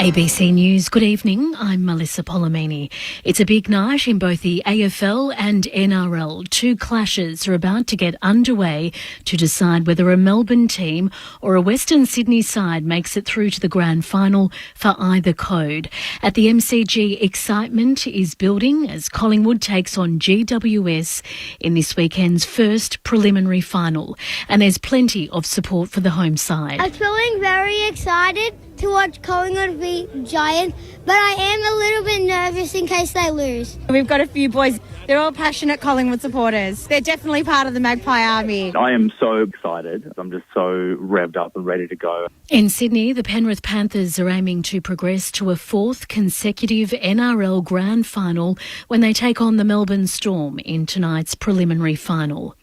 ABC News, good evening. I'm Melissa Polomini. It's a big night in both the AFL and NRL. Two clashes are about to get underway to decide whether a Melbourne team or a Western Sydney side makes it through to the grand final for either code. At the MCG, excitement is building as Collingwood takes on GWS in this weekend's first preliminary final. And there's plenty of support for the home side. I'm feeling very excited to watch Collingwood beat Giants, but I am a little bit nervous in case they lose. We've got a few boys. They're all passionate Collingwood supporters. They're definitely part of the Magpie Army. I am so excited. I'm just so revved up and ready to go. In Sydney, the Penrith Panthers are aiming to progress to a fourth consecutive NRL Grand Final when they take on the Melbourne Storm in tonight's preliminary final.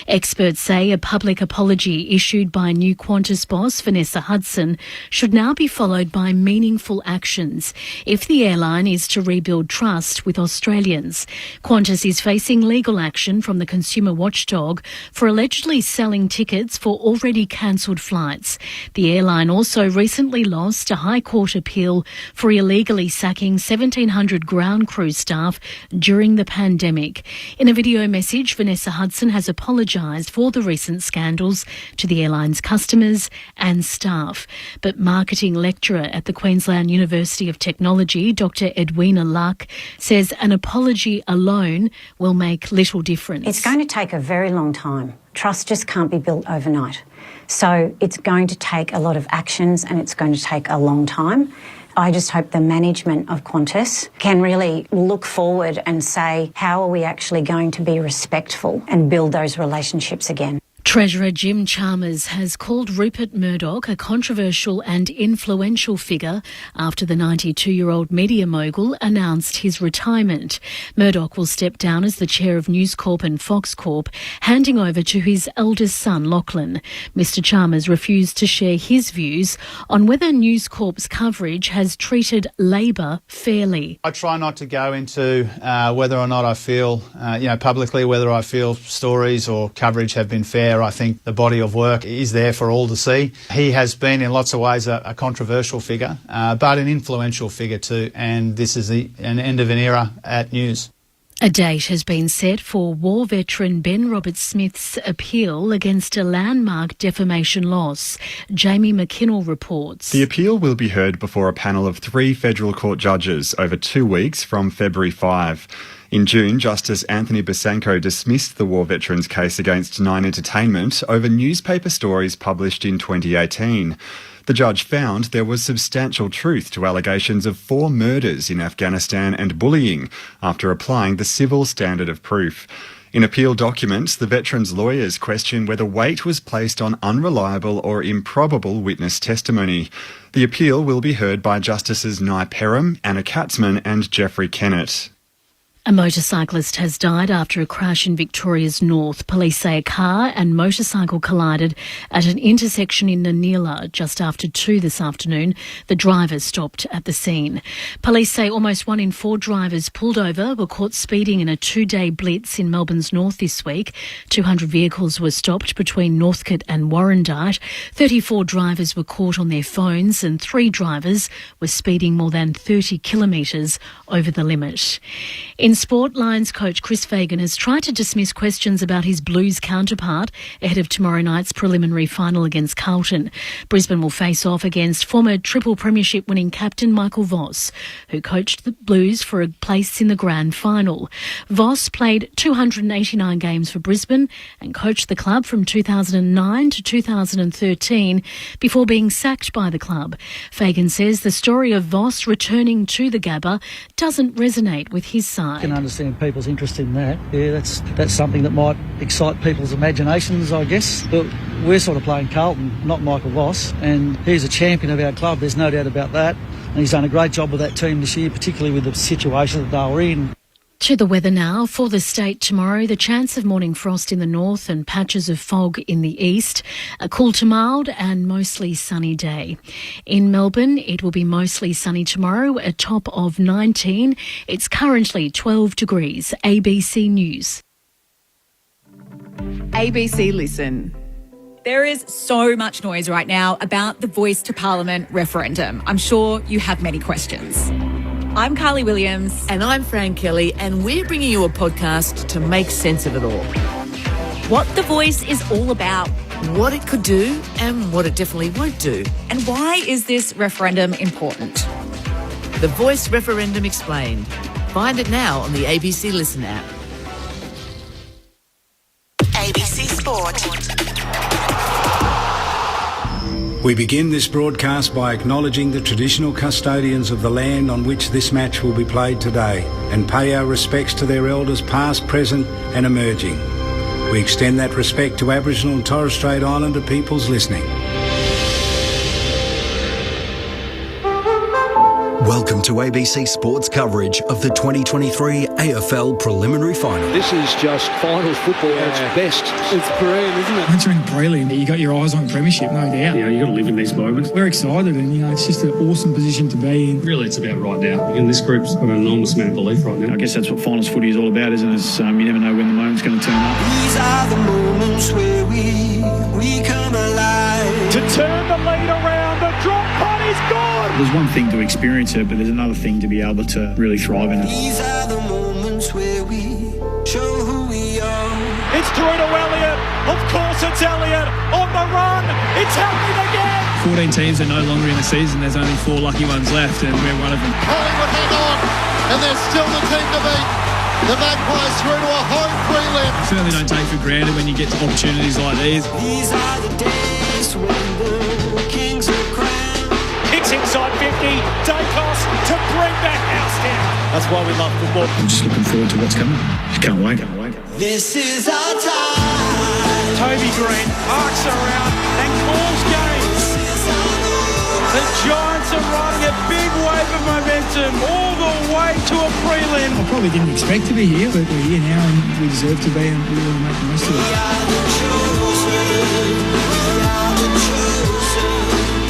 Experts say a public apology issued by new Qantas boss Vanessa Hudson should now be followed by meaningful actions if the airline is to rebuild trust with Australians. Qantas is facing legal action from the consumer watchdog for allegedly selling tickets for already cancelled flights. The airline also recently lost a High Court appeal for illegally sacking 1,700 ground crew staff during the pandemic. In a video message, Vanessa Hudson has apologised for the recent scandals to the airline's customers and staff. But marketing lecturer at the Queensland University of Technology, Dr. Edwina Luck, says an apology alone will make little difference. It's going to take a very long time. Trust just can't be built overnight. So it's going to take a lot of actions and it's going to take a long time. I just hope the management of Qantas can really look forward and say, how are we actually going to be respectful and build those relationships again? Treasurer Jim Chalmers has called Rupert Murdoch a controversial and influential figure after the 92-year-old media mogul announced his retirement. Murdoch will step down as the chair of News Corp and Fox Corp, handing over to his eldest son, Lachlan. Mr Chalmers refused to share his views on whether News Corp's coverage has treated Labor fairly. I try not to go into whether or not I feel, publicly, whether I feel stories or coverage have been fair. I think the body of work is there for all to see. He has been in lots of ways a controversial figure, but an influential figure too, and this is an end of an era at News. A date has been set for war veteran Ben Roberts-Smith's appeal against a landmark defamation loss. Jamie McKinnell reports. The appeal will be heard before a panel of 3 federal court judges over 2 weeks from February 5. In June, Justice Anthony Besanko dismissed the war veterans' case against Nine Entertainment over newspaper stories published in 2018. The judge found there was substantial truth to allegations of 4 murders in Afghanistan and bullying after applying the civil standard of proof. In appeal documents, the veterans' lawyers question whether weight was placed on unreliable or improbable witness testimony. The appeal will be heard by Justices Nye Perham, Anna Katzman and Geoffrey Kennett. A motorcyclist has died after a crash in Victoria's north. Police say a car and motorcycle collided at an intersection in Nanilla just after 2 this afternoon. The driver stopped at the scene. Police say almost 1 in 4 drivers pulled over were caught speeding in a 2-day blitz in Melbourne's north this week. 200 vehicles were stopped between Northcote and Warrandyte. 34 drivers were caught on their phones and 3 drivers were speeding more than 30 kilometres over the limit. In sport, Lions coach Chris Fagan has tried to dismiss questions about his Blues counterpart ahead of tomorrow night's preliminary final against Carlton. Brisbane will face off against former triple premiership winning captain Michael Voss, who coached the Blues for a place in the grand final. Voss played 289 games for Brisbane and coached the club from 2009 to 2013 before being sacked by the club. Fagan says the story of Voss returning to the Gabba doesn't resonate with his side. I can understand people's interest in that. Yeah, that's something that might excite people's imaginations, I guess. But we're sort of playing Carlton, not Michael Voss, and he's a champion of our club, there's no doubt about that. And he's done a great job with that team this year, particularly with the situation that they were in. To the weather now. For the state tomorrow, the chance of morning frost in the north and patches of fog in the east. A cool to mild and mostly sunny day. In Melbourne, it will be mostly sunny tomorrow, a top of 19. It's currently 12 degrees. ABC News. ABC Listen. There is so much noise right now about the Voice to Parliament referendum. I'm sure you have many questions. I'm Carly Williams. And I'm Fran Kelly, and we're bringing you a podcast to make sense of it all. What the Voice is all about. What it could do and what it definitely won't do. And why is this referendum important? The Voice Referendum Explained. Find it now on the ABC Listen app. ABC Sport. We begin this broadcast by acknowledging the traditional custodians of the land on which this match will be played today and pay our respects to their elders past, present and emerging. We extend that respect to Aboriginal and Torres Strait Islander peoples listening. Welcome to ABC Sports coverage of the 2023 AFL Preliminary Final. This is just final football at its best. It's brilliant, isn't it? Once you're in prelim, you got your eyes on premiership, no doubt. Yeah, you got to live in these moments. We're excited, and it's just an awesome position to be in. Really, it's about right now. And this group's got an enormous amount of belief right now. I guess that's what finals footy is all about, isn't it? You never know when the moment's going to turn up. These are the moments where we come alive. To turn the lead around, the drop punt is gone. There's one thing to experience it, but there's another thing to be able to really thrive in it. These are the moments where we show who we are. It's through to Elliott. Of course it's Elliott. On the run. It's happening again. 14 teams are no longer in the season. There's only 4 lucky ones left, and we're one of them. Collingwood hang on, and they're still the team to beat. The Magpies through to a home prelim. Certainly don't take for granted when you get to opportunities like these. These are the days when the kings are crowned. Kicks inside 50. Dacos to bring that house down. That's why we love football. I'm just looking forward to what's coming. Can't wait. This is our time. Toby Green arcs around and calls game. The Giants are riding a big wave of momentum all the way to a prelim. I probably didn't expect to be here, but we're here now and we deserve to be, and we want to make the most of it.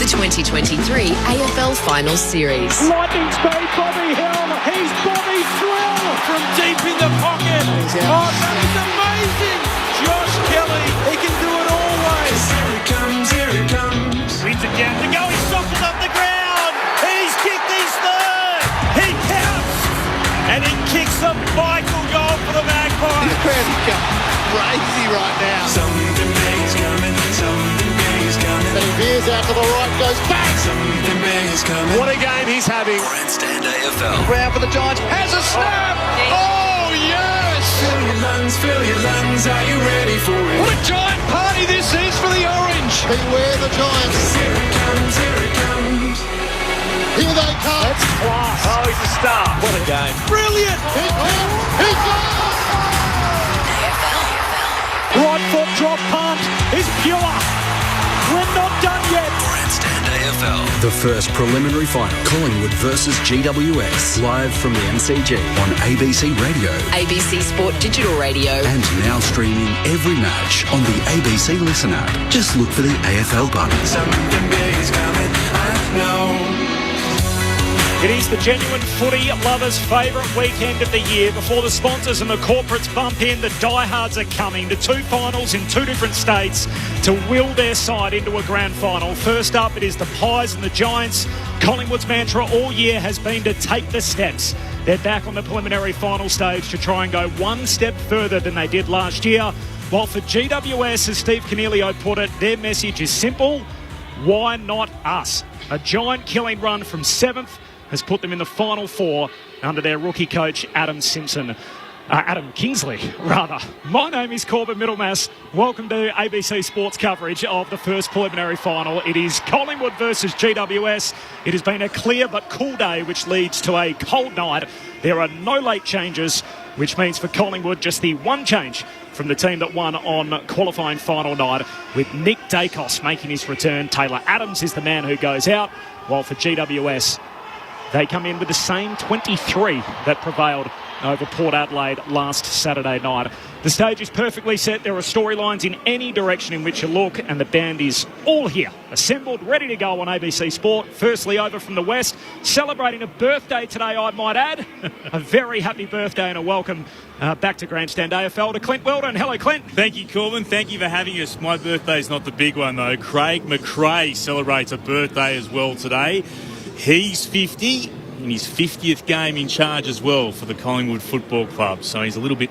The 2023 AFL Finals Series. Lightning speed, Bobby Hill. He's Bobby Thrill from deep in the pocket. Oh, that is amazing. Josh Kelly, he can do it always. Here it comes. Wins it down to go. He's softened up the ground. He's kicked his third. He counts. And he kicks a vital goal for the Magpies. This crowd is going crazy right now. Something big is coming. Something big is coming. And he veers out to the right, goes back. Something big is coming. What a game he's having. Grandstand AFL. Round for the Giants. Has a snap. Oh, yes. Fill your lungs. Are you ready for it? What a giant party this is for the Orange. Beware the Giants. Here it comes. Here it comes. Here they come. That's class. Oh, he's a star. What a game. Brilliant. He's gone. Right foot drop punt is pure. We're not done yet. Grandstand AFL. The first preliminary final. Collingwood versus GWS. Live from the MCG on ABC Radio. ABC Sport Digital Radio. And now streaming every match on the ABC Listen app. Just look for the AFL button. Something big is coming. I know. It is the genuine footy lovers' favourite weekend of the year. Before the sponsors and the corporates bump in, the diehards are coming to 2 finals in 2 different states to will their side into a grand final. First up, it is the Pies and the Giants. Collingwood's mantra all year has been to take the steps. They're back on the preliminary final stage to try and go one step further than they did last year. While for GWS, as Steve Coniglio put it, their message is simple: why not us? A giant killing run from 7th has put them in the final 4 under their rookie coach, Adam Kingsley, rather. My name is Corbin Middlemass. Welcome to ABC Sports coverage of the first preliminary final. It is Collingwood versus GWS. It has been a clear but cool day, which leads to a cold night. There are no late changes, which means for Collingwood just the one change from the team that won on qualifying final night, with Nick Dacos making his return. Taylor Adams is the man who goes out, while for GWS, they come in with the same 23 that prevailed over Port Adelaide last Saturday night. The stage is perfectly set. There are storylines in any direction in which you look, and the band is all here, assembled, ready to go on ABC Sport. Firstly, over from the West, celebrating a birthday today, I might add. A very happy birthday and a welcome back to Grandstand AFL to Clint Weldon. Hello, Clint. Thank you, Corbin. Thank you for having us. My birthday's not the big one, though. Craig McRae celebrates a birthday as well today. He's 50 in his 50th game in charge as well for the Collingwood Football Club, so he's a little bit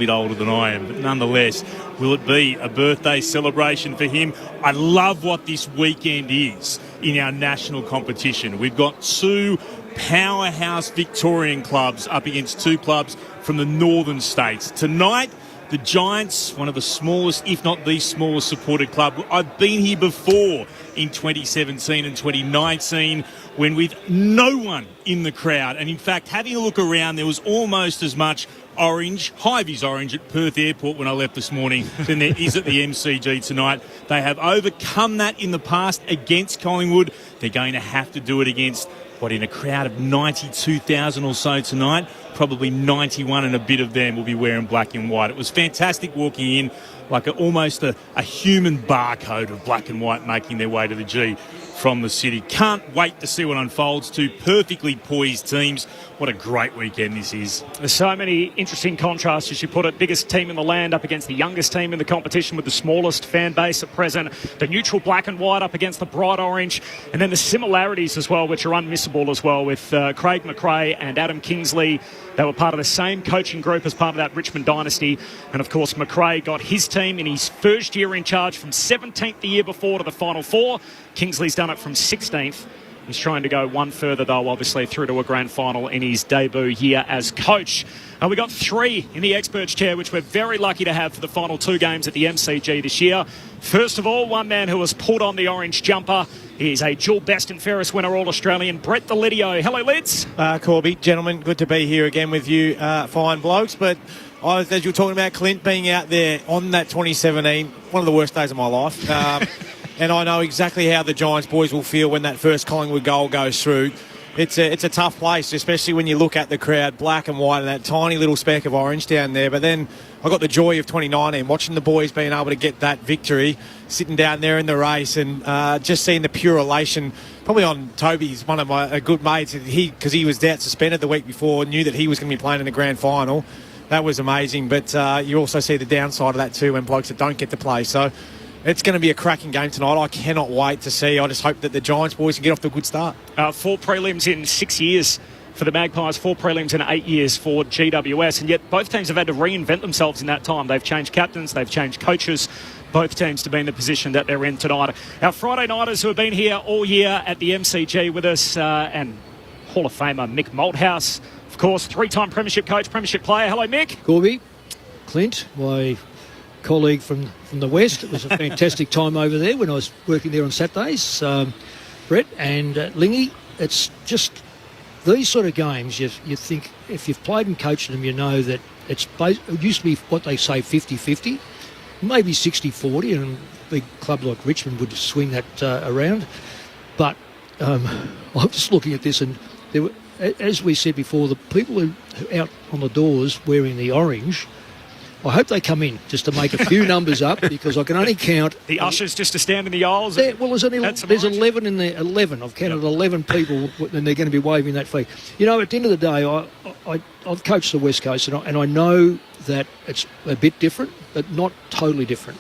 older than I am, but nonetheless, will it be a birthday celebration for him? I love what this weekend is in our national competition. We've got two powerhouse Victorian clubs up against two clubs from the northern states. Tonight, the Giants, one of the smallest, if not the smallest supported club. I've been here before in 2017 and 2019 when with no one in the crowd. And in fact, having a look around, there was almost as much orange, high-vis orange at Perth Airport when I left this morning than there is at the MCG tonight. They have overcome that in the past against Collingwood. They're going to have to do it against, in a crowd of 92,000 or so tonight, probably 91 and a bit of them will be wearing black and white. It was fantastic walking in, like almost a human barcode of black and white making their way to the G from the city. Can't wait to see what unfolds. Two perfectly poised teams. What a great weekend this is. There's so many interesting contrasts, as you put it. Biggest team in the land up against the youngest team in the competition with the smallest fan base at present. The neutral black and white up against the bright orange. And then the similarities as well, which are unmissable as well, with Craig McRae and Adam Kingsley. They were part of the same coaching group as part of that Richmond dynasty. And, of course, McRae got his team in his first year in charge from 17th the year before to the Final Four. Kingsley's done it from 16th. He's trying to go one further, though, obviously, through to a grand final in his debut here as coach. We got three in the experts chair, which we're very lucky to have for the final two games at the MCG this year. First of all, one man who has pulled on the orange jumper. He's a dual best and fairest winner, All-Australian, Brett Delidio. Hello, Lids. Corby, gentlemen, good to be here again with you, fine blokes. But as you were talking about Clint being out there on that 2017, one of the worst days of my life. And I know exactly how the Giants boys will feel when that first Collingwood goal goes through. It's a tough place, especially when you look at the crowd, black and white, and that tiny little speck of orange down there. But then I got the joy of 2019, watching the boys being able to get that victory, sitting down there in the race, and just seeing the pure elation. Probably on Toby's, one of my good mates, because he was out suspended the week before, knew that he was going to be playing in the grand final. That was amazing. But you also see the downside of that too when blokes that don't get to play. So it's going to be a cracking game tonight. I cannot wait to see. I just hope that the Giants boys can get off to a good start. 4 prelims in 6 years for the Magpies, 4 prelims in 8 years for GWS, and yet both teams have had to reinvent themselves in that time. They've changed captains, they've changed coaches, both teams to be in the position that they're in tonight. Our Friday nighters who have been here all year at the MCG with us, and Hall of Famer Mick Malthouse, of course, 3-time premiership coach, premiership player. Hello, Mick. Corby, Clint, my colleague from the West. It was a fantastic time over there when I was working there on Saturdays. Brett and Lingy, it's just these sort of games, you think, if you've played and coached them, you know that it used to be what they say 50-50, maybe 60-40, and a big club like Richmond would swing that around. But I'm just looking at this, and there were, as we said before, the people who are out on the doors wearing the orange, I hope they come in just to make a few numbers up, because I can only count the ushers just to stand in the aisles. Well, there's 11 in there. 11. I've counted 11 people, and they're going to be waving that flag. You know, at the end of the day, I've coached the West Coast, and I know that it's a bit different, but not totally different.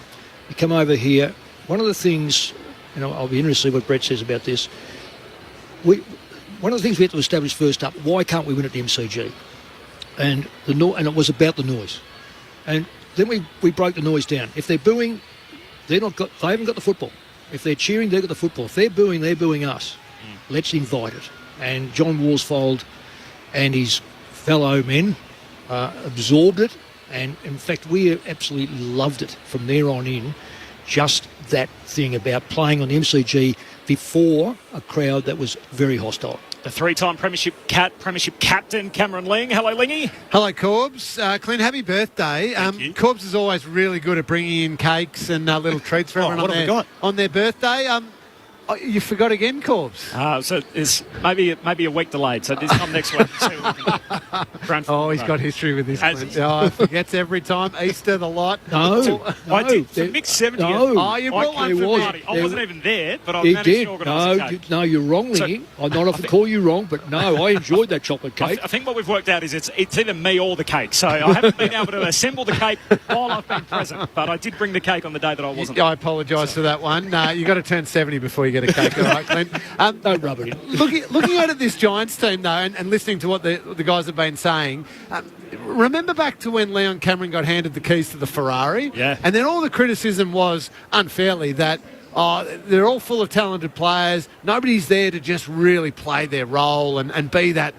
You come over here. One of the things, I'll be interested to see what Brett says about this. One of the things we have to establish first up: why can't we win at the MCG? And it was about the noise. And then we broke the noise down. If they're booing, they haven't got the football. If they're cheering, they've got the football. If they're booing us. Let's invite it. And John Worsfold and his fellow men absorbed it. And, in fact, we absolutely loved it from there on in. Just that thing about playing on the MCG before a crowd that was very hostile. The 3-time premiership captain, Cameron Ling. Hello, Lingy. Hello, Corbs. Clint, happy birthday. Corbs is always really good at bringing in cakes and little treats for everyone on their birthday. Oh, you forgot again, Corbs. So it's maybe a week delayed. So this time next week. Oh, he's got history with this. Oh, forgets every time. Easter, the lot. I did. For mixed 70th. No. Oh, you brought one for me. I wasn't even there, but I managed to organise a cake. No, you're wrong, Lingy. I'm not often call you wrong, but no, I enjoyed that chocolate cake. I think what we've worked out is it's either me or the cake. So I haven't been able to assemble the cake while I've been present, but I did bring the cake on the day that I wasn't. I apologise for that one. You got to turn 70 before you get a cake, all right, Clint? Don't rub it in. Looking at this Giants team, though, and listening to what the guys have been saying, remember back to when Leon Cameron got handed the keys to the Ferrari? Yeah. And then all the criticism was, unfairly, that they're all full of talented players. Nobody's there to just really play their role and be that,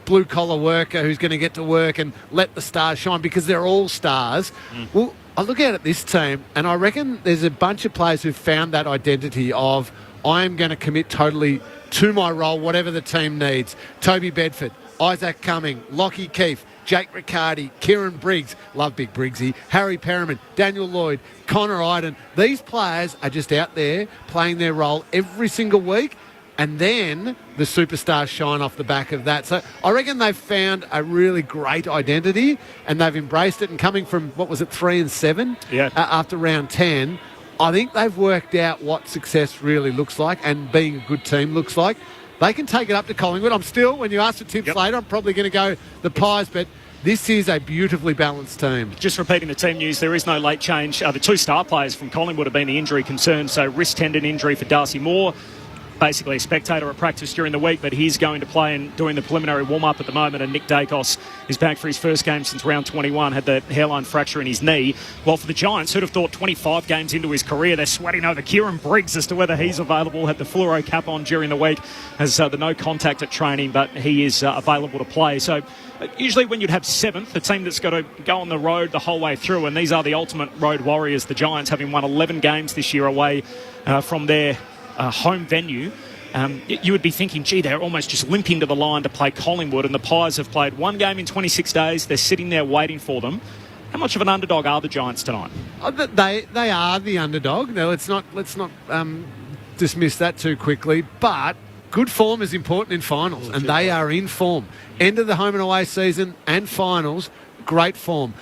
blue-collar worker who's going to get to work and let the stars shine because they're all stars. Well, I look at this team and I reckon there's a bunch of players who've found that identity of I am going to commit totally to my role, whatever the team needs. Toby Bedford, Isaac Cumming, Lockie Keefe, Jake Riccardi, Kieran Briggs, love Big Briggsy, Harry Perriman, Daniel Lloyd, Connor Iden. These players are just out there playing their role every single week, and then the superstars shine off the back of that. So I reckon they've found a really great identity and they've embraced it, and coming from, 3 and 7 after round 10, I think they've worked out what success really looks like and being a good team looks like. They can take it up to Collingwood. I'm still, when you ask for tips later, I'm probably going to go the Pies, but this is a beautifully balanced team. Just repeating the team news, there is no late change. The two star players from Collingwood have been the injury concern. So wrist tendon injury for Darcy Moore, basically a spectator at practice during the week, but he's going to play and doing the preliminary warm-up at the moment. And Nick Dacos is back for his first game since round 21, had the hairline fracture in his knee. Well, for the Giants, who'd have thought 25 games into his career, they're sweating over Kieran Briggs as to whether he's available. Had the fluoro cap on during the week, has the no contact at training, but he is available to play. So usually when you'd have 7th, the team that's got to go on the road the whole way through, and these are the ultimate road warriors, the Giants, having won 11 games this year away from their home venue, you would be thinking, gee, they're almost just limping to the line to play Collingwood, and the Pies have played one game in 26 days. They're sitting there waiting for them. How much of an underdog are the Giants tonight? They are the underdog. Now, let's not dismiss that too quickly, but good form is important in finals, and they are in form. End of the home and away season and finals, great form.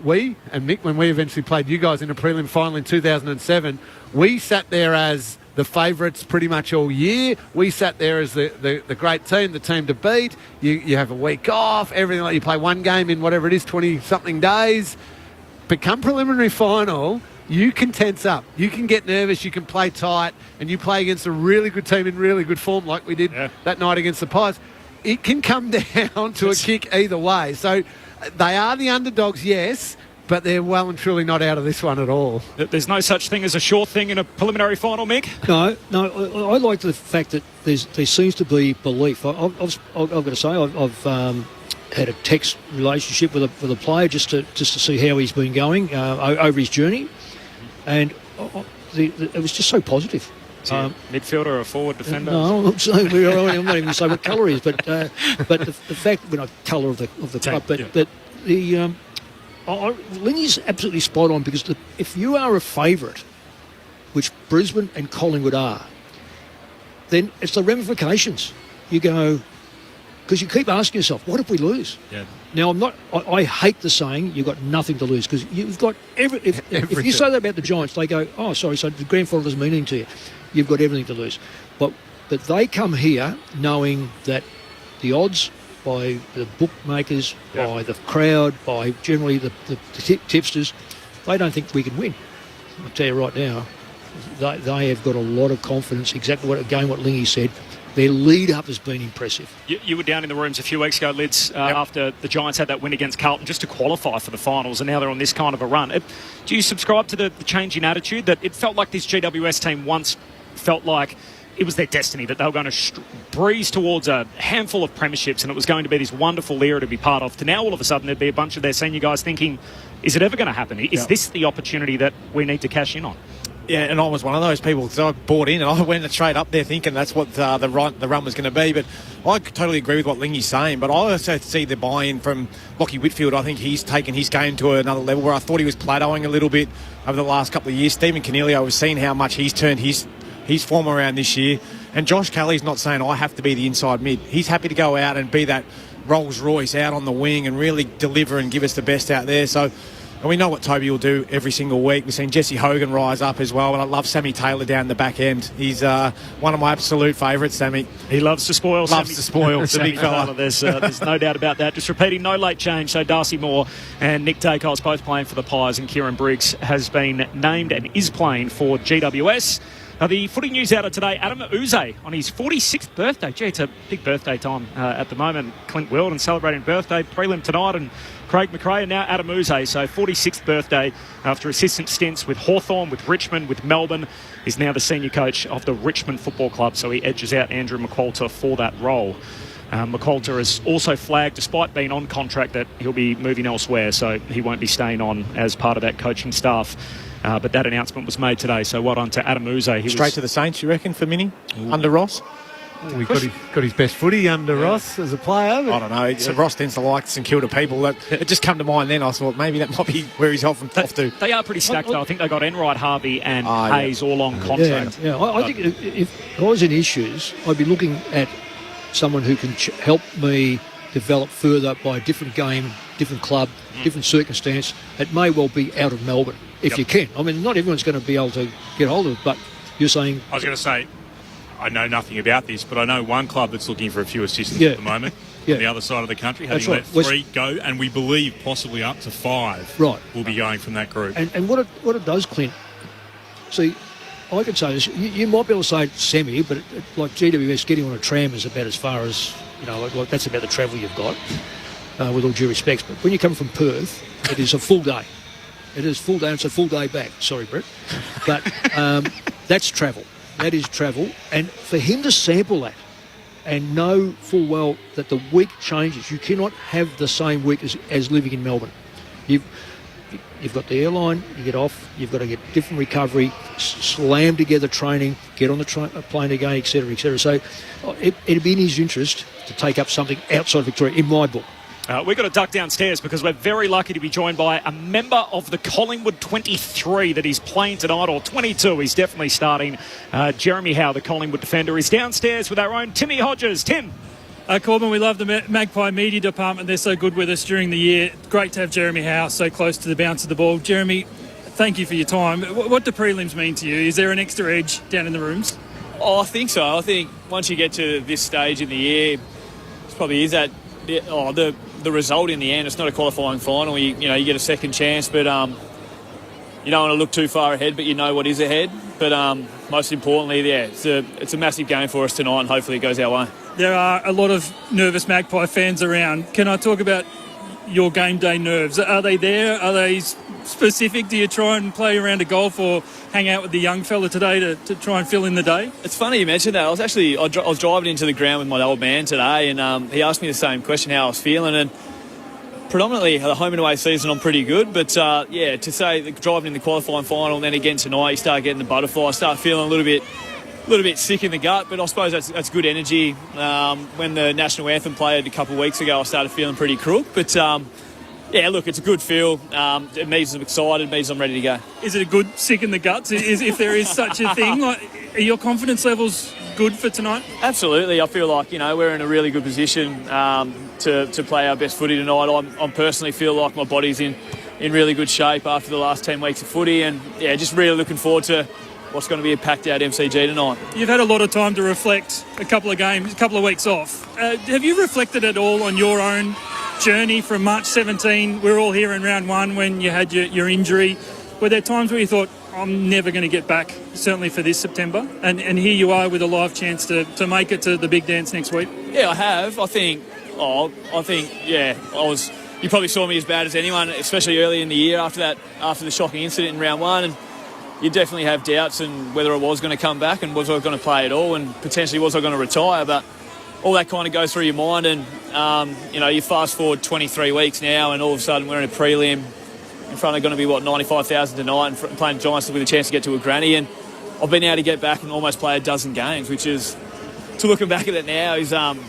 We, and Mick, when we eventually played you guys in a prelim final in 2007, we sat there as the favourites pretty much all year. We sat there as the great team, the team to beat. You have a week off, everything like you play one game in whatever it is, 20-something days. But come preliminary final, you can tense up. You can get nervous, you can play tight, and you play against a really good team in really good form like we did that night against the Pies. It can come down to a kick either way. So they are the underdogs, yes, but they're well and truly not out of this one at all. There's no such thing as a sure thing in a preliminary final, Mick? No, I like the fact that there seems to be belief. I've got to say, I've had a text relationship with a player just to see how he's been going over his journey, and it was just so positive. Midfielder or a forward defender? No, I'm not even going to say what colour he is, but the fact, colour of the club, but the. Lingy's absolutely spot on, because if you are a favourite, which Brisbane and Collingwood are, then it's the ramifications. You go, because you keep asking yourself, what if we lose? Yeah. Now, I hate the saying, you've got nothing to lose, because you've got if you say that about the Giants, they go, oh, sorry, so the grand final doesn't mean anything to you. You've got everything to lose. But they come here knowing that the odds by the bookmakers, by the crowd, by generally the tipsters, they don't think we can win. I'll tell you right now, they have got a lot of confidence. Exactly what Lingy said. Their lead-up has been impressive. You were down in the rooms a few weeks ago, Lids, after the Giants had that win against Carlton just to qualify for the finals, and now they're on this kind of a run. Do you subscribe to the change in attitude that it felt like this GWS team once felt like it was their destiny, that they were going to breeze towards a handful of premierships and it was going to be this wonderful era to be part of, to now all of a sudden there'd be a bunch of their senior guys thinking, is it ever going to happen? Is this the opportunity that we need to cash in on? Yeah, and I was one of those people, because I bought in and I went straight up there thinking that's what the run was going to be. But I totally agree with what Lingy's saying, but I also see the buy-in from Lockie Whitfield. I think he's taken his game to another level, where I thought he was plateauing a little bit over the last couple of years. Stephen Coniglio, was seeing how much he's turned his his form around this year. And Josh Kelly's not saying I have to be the inside mid. He's happy to go out and be that Rolls Royce out on the wing and really deliver and give us the best out there. So, and we know what Toby will do every single week. We've seen Jesse Hogan rise up as well, and I love Sammy Taylor down the back end. He's one of my absolute favourites, Sammy. He loves to spoil. Loves to spoil. It's a big fella. There's no doubt about that. Just repeating, no late change. So Darcy Moore and Nick Dacos both playing for the Pies, and Kieran Briggs has been named and is playing for GWS. Now, the footy news out of today, Adam Uze on his 46th birthday. Gee, it's a big birthday time at the moment. Clint Weldon celebrating birthday, prelim tonight, and Craig McRae, and now Adam Uze. So 46th birthday after assistant stints with Hawthorn, with Richmond, with Melbourne. He's now the senior coach of the Richmond Football Club, so he edges out Andrew McQualter for that role. McQualter has also flagged, despite being on contract, that he'll be moving elsewhere, so he won't be staying on as part of that coaching staff. But that announcement was made today, so well done to Adam Uze. Straight to the Saints, you reckon, for Mini? Under Ross? We got his best footy under Ross as a player. I don't know. Ross tends to like St Kilda people. It just come to mind then. I thought maybe that might be where he's off to. They are pretty stacked, though. I think they got Enright, Harvey and Hayes all on contract. Yeah. I think if I was in issues, I'd be looking at someone who can help me develop further by a different game, different club, different circumstance. It may well be out of Melbourne, if you can. I mean, not everyone's going to be able to get hold of it, but you're saying... I was going to say, I know nothing about this, but I know one club that's looking for a few assistants at the moment on the other side of the country, having let 3 go, and we believe possibly up to 5 will be going from that group. And what it does, Clint, see, I could say this, you might be able to say semi, but like GWS getting on a tram is about as far as, like that's about the travel you've got, with all due respects. But when you come from Perth, it is a full day. It is full day, and it's a full day back. Sorry, Brett. But that's travel. That is travel. And for him to sample that and know full well that the week changes, you cannot have the same week as living in Melbourne. You've got the airline, you get off, you've got to get different recovery, slam together training, get on the plane again, etc., etc. So it'd be in his interest to take up something outside Victoria, in my book. We've got to duck downstairs because we're very lucky to be joined by a member of the Collingwood 23 that is playing tonight, or 22. He's definitely starting. Jeremy Howe, the Collingwood defender, is downstairs with our own Timmy Hodges. Tim. Corbin, we love the Magpie Media Department. They're so good with us during the year. Great to have Jeremy Howe so close to the bounce of the ball. Jeremy, thank you for your time. What do prelims mean to you? Is there an extra edge down in the rooms? Oh, I think so. I think once you get to this stage in the year, it probably is that the result in the end. It's not a qualifying final. You get a second chance, but you don't want to look too far ahead, but you know what is ahead. But most importantly, it's a massive game for us tonight, and hopefully it goes our way. There are a lot of nervous Magpie fans around. Can I talk about your game day nerves? Are they there? Are they specific? Do you try and play around a golf or hang out with the young fella today to try and fill in the day? It's funny you mentioned that. I was driving into the ground with my old man today, and he asked me the same question, how I was feeling, and predominantly the home and away season I'm pretty good, but to say that driving in the qualifying final and then again tonight you start getting the butterflies, start feeling a little bit sick in the gut, but I suppose that's good energy. When the national anthem played a couple of weeks ago, I started feeling pretty crook, but look, it's a good feel. It means I'm excited, it means I'm ready to go. Is it a good sick in the guts, if there is such a thing? Are your confidence levels good for tonight? Absolutely. I feel like we're in a really good position to play our best footy tonight. I personally feel like my body's in really good shape after the last 10 weeks of footy, and just really looking forward to what's going to be a packed out MCG tonight. You've had a lot of time to reflect, a couple of weeks off. Have you reflected at all on your own journey from March 17? We're all here in round 1 when you had your injury. Were there times where you thought, I'm never going to get back, certainly for this September? And here you are with a live chance to make it to the big dance next week. Yeah, I have. I think, I was... You probably saw me as bad as anyone, especially early in the year after the shocking incident in round 1, and you definitely have doubts in whether I was going to come back and was I going to play at all, and potentially was I going to retire. But all that kind of goes through your mind, and you fast forward 23 weeks now, and all of a sudden we're in a prelim in front of going to be 95,000 tonight, and playing Giants with a chance to get to a granny, and I've been able to get back and almost play a dozen games, which is, to looking back at it now, is I'm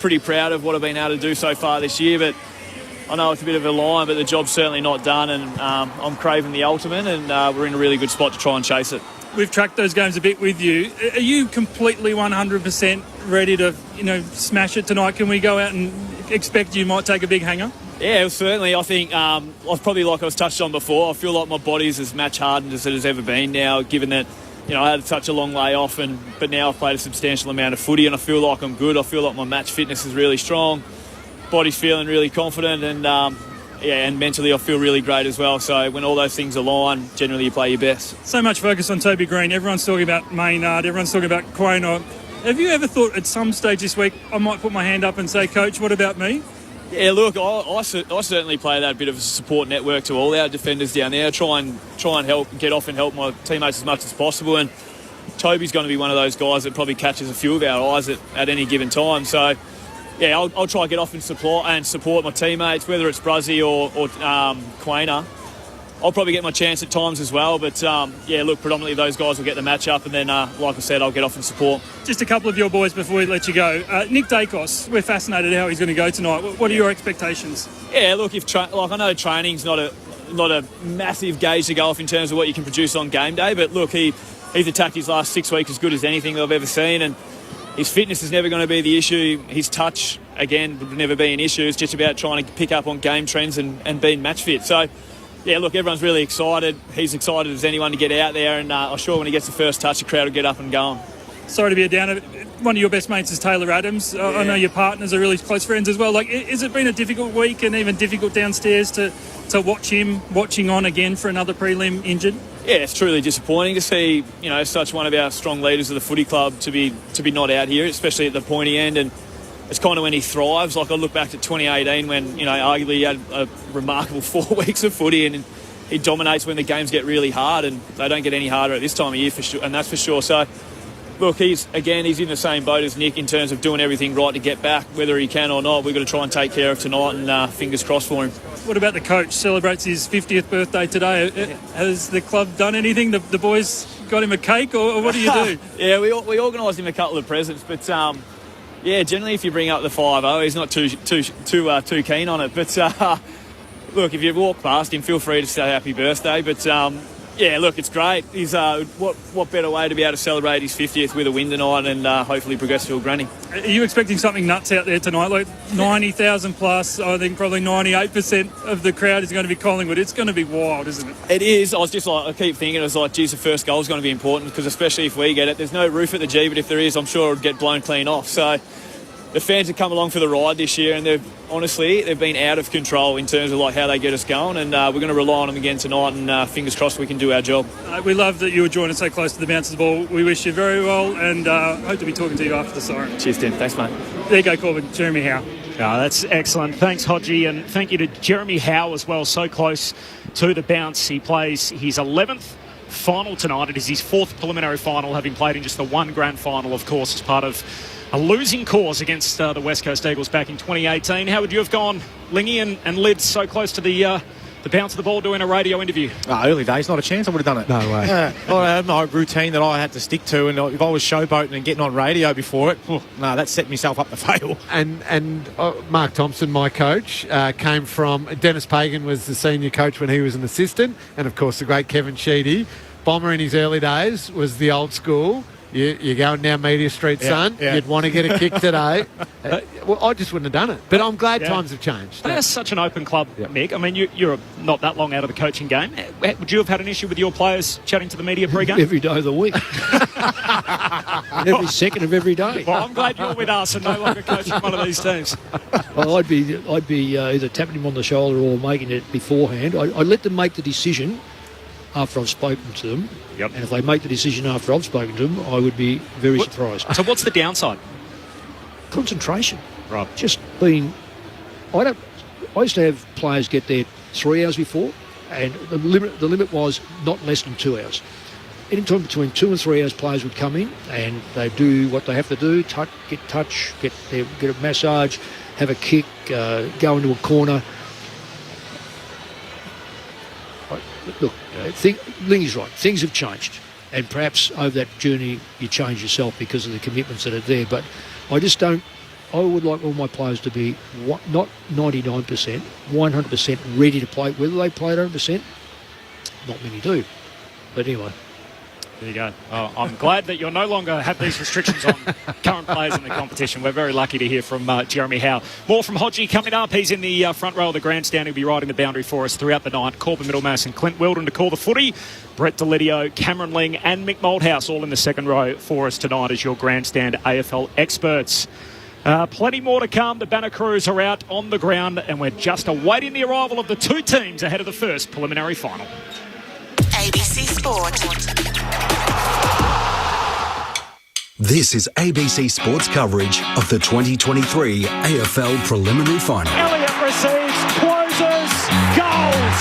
pretty proud of what I've been able to do so far this year. But I know it's a bit of a line, but the job's certainly not done, and I'm craving the ultimate, and we're in a really good spot to try and chase it. We've tracked those games a bit with you. Are you completely 100% ready to, smash it tonight? Can we go out and expect you might take a big hanger? Yeah, certainly. I think I've probably, like I was touched on before, I feel like my body's as match hardened as it has ever been now, given that I had such a long way off, but now I've played a substantial amount of footy, and I feel like I'm good. I feel like my match fitness is really strong. Body's feeling really confident, and and mentally I feel really great as well. So when all those things align, generally you play your best. So much focus on Toby Green. Everyone's talking about Maynard. Everyone's talking about Quaynor. Have you ever thought at some stage this week I might put my hand up and say, Coach, what about me? Yeah, look, I certainly play that bit of a support network to all our defenders down there. Try and help, get off and help my teammates as much as possible. And Toby's going to be one of those guys that probably catches a few of our eyes at any given time. So, yeah, I'll try to get off and support my teammates, whether it's Bruzzy or Quaynor. I'll probably get my chance at times as well. But, look, predominantly those guys will get the match up. And then, like I said, I'll get off and support. Just a couple of your boys before we let you go. Nick Dacos, we're fascinated how he's going to go tonight. What are your expectations? Yeah, look, I know training's not a massive gauge to go off in terms of what you can produce on game day. But, look, he's attacked his last 6 weeks as good as anything that I've ever seen. And his fitness is never going to be the issue. His touch, again, would never be an issue. It's just about trying to pick up on game trends and being match fit. So, yeah, look, everyone's really excited. He's excited as anyone to get out there, and I'm sure when he gets the first touch, the crowd will get up and going. Sorry to be a downer. One of your best mates is Taylor Adams. Yeah. I know your partners are really close friends as well. Has it been a difficult week and even difficult downstairs to watch him watching on again for another prelim injured? Yeah, it's truly disappointing to see, such one of our strong leaders of the footy club to be not out here, especially at the pointy end. And it's kind of when he thrives. Like I look back to 2018 when, arguably he had a remarkable 4 weeks of footy, and he dominates when the games get really hard, and they don't get any harder at this time of year, for sure, and that's for sure. So, look, he's in the same boat as Nick in terms of doing everything right to get back. Whether he can or not, we've got to try and take care of tonight, and fingers crossed for him. What about the coach? Celebrates his 50th birthday today. Has the club done anything? The boys got him a cake, or what do you do? Yeah, we organised him a couple of presents, but generally if you bring up the 5-0, he's not too keen on it. But look, if you walk past him, feel free to say happy birthday. But look, it's great. He's what better way to be able to celebrate his 50th with a win tonight, and hopefully progress to a granny. Are you expecting something nuts out there tonight? Like 90,000 plus, I think probably 98% of the crowd is going to be Collingwood. It's going to be wild, isn't it? It is. I keep thinking, geez, the first goal is going to be important, because especially if we get it. There's no roof at the G, but if there is, I'm sure it'll get blown clean off. So the fans have come along for the ride this year, and they've been out of control in terms of how they get us going, and we're going to rely on them again tonight, and fingers crossed we can do our job. We love that you were joining so close to the bounce of the ball. We wish you very well, and hope to be talking to you after the siren. Cheers, Tim. Thanks, mate. There you go, Corbin. Jeremy Howe. That's excellent. Thanks, Hodgie, and thank you to Jeremy Howe as well, so close to the bounce. He plays his 11th final tonight. It is his 4th preliminary final, having played in just the one grand final, of course, as part of a losing cause against the West Coast Eagles back in 2018. How would you have gone, Lingy and Lids, so close to the bounce of the ball doing a radio interview? Early days, not a chance I would have done it. No way. I had my routine that I had to stick to, and if I was showboating and getting on radio before it, that set myself up to fail. And Mark Thompson, my coach, came from... Dennis Pagan was the senior coach when he was an assistant, and of course the great Kevin Sheedy. Bomber in his early days was the old school. You're going down Media Street, son. Yeah. You'd want to get a kick today. Well, I just wouldn't have done it. But I'm glad times have changed. They're such an open club, Mick. I mean, you're not that long out of the coaching game. Would you have had an issue with your players chatting to the media pre-game? Every day of the week. Every second of every day. Well, I'm glad you're with us and no longer coaching one of these teams. Well, I'd be either tapping him on the shoulder or making it beforehand. I let them make the decision after I've spoken to them. Yep. And if they make the decision after I've spoken to them, I would be very surprised. So what's the downside? Concentration. Right. Just being... I used to have players get there 3 hours before, and the limit was not less than 2 hours. Anytime between 2 and 3 hours, players would come in and they do what they have to do, get a massage, have a kick, go into a corner. Look, Lingy's right. Things have changed, and perhaps over that journey you change yourself because of the commitments that are there. But I just don't I would like all my players to be not 99%, 100% ready to play. Whether they play at 100%, not many do. But anyway. There you go. Oh, I'm glad that you'll no longer have these restrictions on current players in the competition. We're very lucky to hear from Jeremy Howe. More from Hodgie coming up. He's in the front row of the grandstand. He'll be riding the boundary for us throughout the night. Corbin Middlemass and Clint Weldon to call the footy. Brett Delidio, Cameron Ling and Mick Malthouse all in the second row for us tonight as your grandstand AFL experts. Plenty more to come. The Banner Crews are out on the ground and we're just awaiting the arrival of the two teams ahead of the first preliminary final. ABC Sport. This is ABC Sports coverage of the 2023 AFL Preliminary Final. Elliott receives, closes, goals.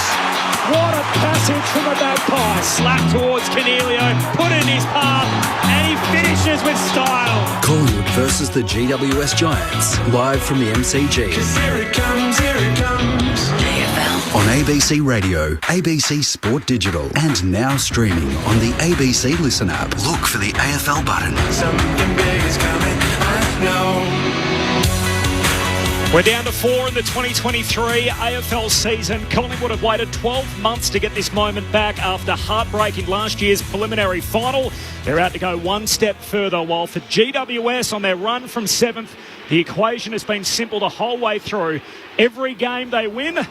What a passage from the Magpies. Slap towards Cornelio, put in his path, and he finishes with style. Collingwood versus the GWS Giants, live from the MCG. Here it comes, AFL. On ABC Radio, ABC Sport Digital, and now streaming on the ABC Listen app. Look for the AFL button. Something big is coming, I know. We're down to 4 in the 2023 AFL season. Collingwood have waited 12 months to get this moment back after heartbreaking last year's preliminary final. They're out to go one step further, while for GWS on their run from 7th, the equation has been simple the whole way through. Every game they win,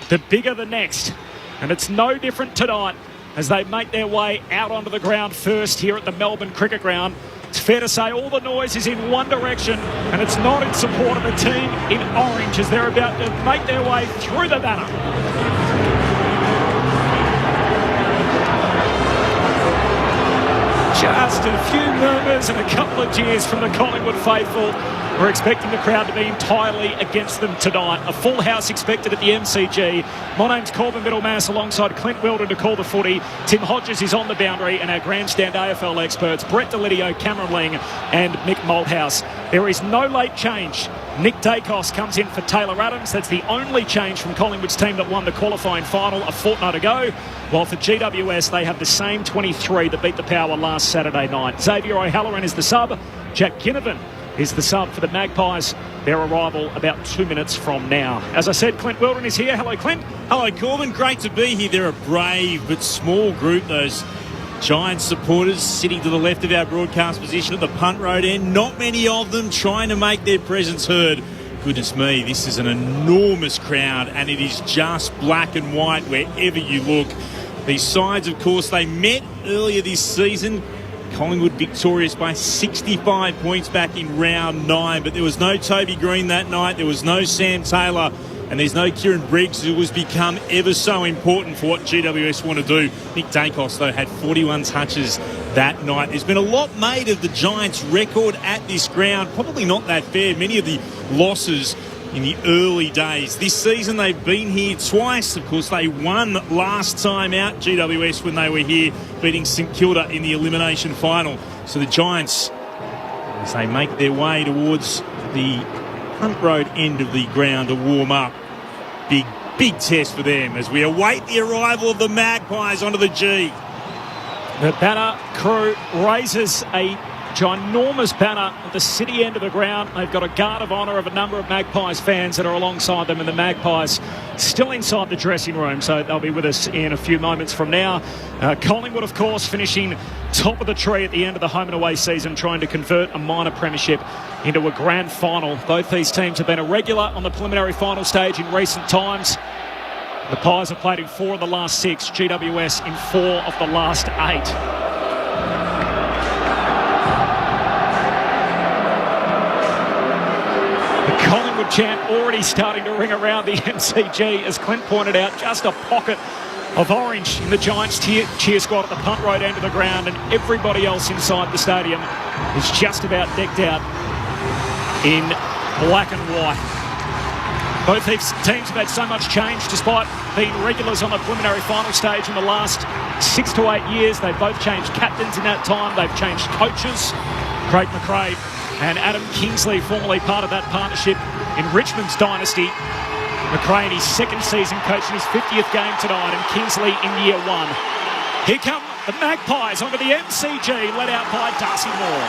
the bigger the next. And it's no different tonight as they make their way out onto the ground first here at the Melbourne Cricket Ground. It's fair to say all the noise is in one direction, and it's not in support of the team in orange as they're about to make their way through the banner. Just a few murmurs and a couple of jeers from the Collingwood faithful. We're expecting the crowd to be entirely against them tonight. A full house expected at the MCG. My name's Corbin Middlemass alongside Clint Weldon to call the footy. Tim Hodges is on the boundary and our grandstand AFL experts, Brett Delidio, Cameron Ling and Mick Malthouse. There is no late change. Nick Dacos comes in for Taylor Adams. That's the only change from Collingwood's team that won the qualifying final a fortnight ago. While for GWS, they have the same 23 that beat the Power last Saturday night. Xavier O'Halloran is the sub. Jack Ginnivan is the sub for the Magpies. Their arrival about 2 minutes from now. As I said, Clint Weldon is here. Hello, Clint. Hello, Corbin. Great to be here. They're a brave but small group, those Giants supporters sitting to the left of our broadcast position at the punt road end. Not many of them trying to make their presence heard. Goodness me, this is an enormous crowd and it is just black and white wherever you look. These sides, of course, they met earlier this season. Collingwood victorious by 65 points back in round 9, but there was no Toby Green that night, there was no Sam Taylor, and there's no Kieran Briggs, who has become ever so important for what GWS want to do. Nick Dacos, though, had 41 touches that night. There's been a lot made of the Giants' record at this ground. Probably not that fair. Many of the losses in the early days. This season they've been here twice. Of course, they won last time out, GWS, when they were here, beating St Kilda in the elimination final. So the Giants, as they make their way towards the Hunt Road end of the ground to warm up, big test for them as we await the arrival of the Magpies onto the G. The Banner Crew raises a ginormous banner at the city end of the ground. They've got a guard of honour of a number of Magpies fans that are alongside them, and the Magpies still inside the dressing room, so they'll be with us in a few moments from now. Collingwood, of course, finishing top of the tree at the end of the home and away season, trying to convert a minor premiership into a grand final. Both these teams have been a regular on the preliminary final stage in recent times. The Pies have played in 4 of the last 6, GWS in 4 of the last 8. Collingwood chant already starting to ring around the MCG, as Clint pointed out, just a pocket of orange in the Giants cheer squad at the punt road end of the ground, and everybody else inside the stadium is just about decked out in black and white. Both these teams have had so much change despite being regulars on the preliminary final stage in the last 6 to 8 years. They've both changed captains in that time. They've changed coaches. Craig McRae and Adam Kingsley, formerly part of that partnership in Richmond's dynasty. McRae in his second season coaching his 50th game tonight, and Kingsley in year 1. Here come the Magpies onto the MCG, led out by Darcy Moore.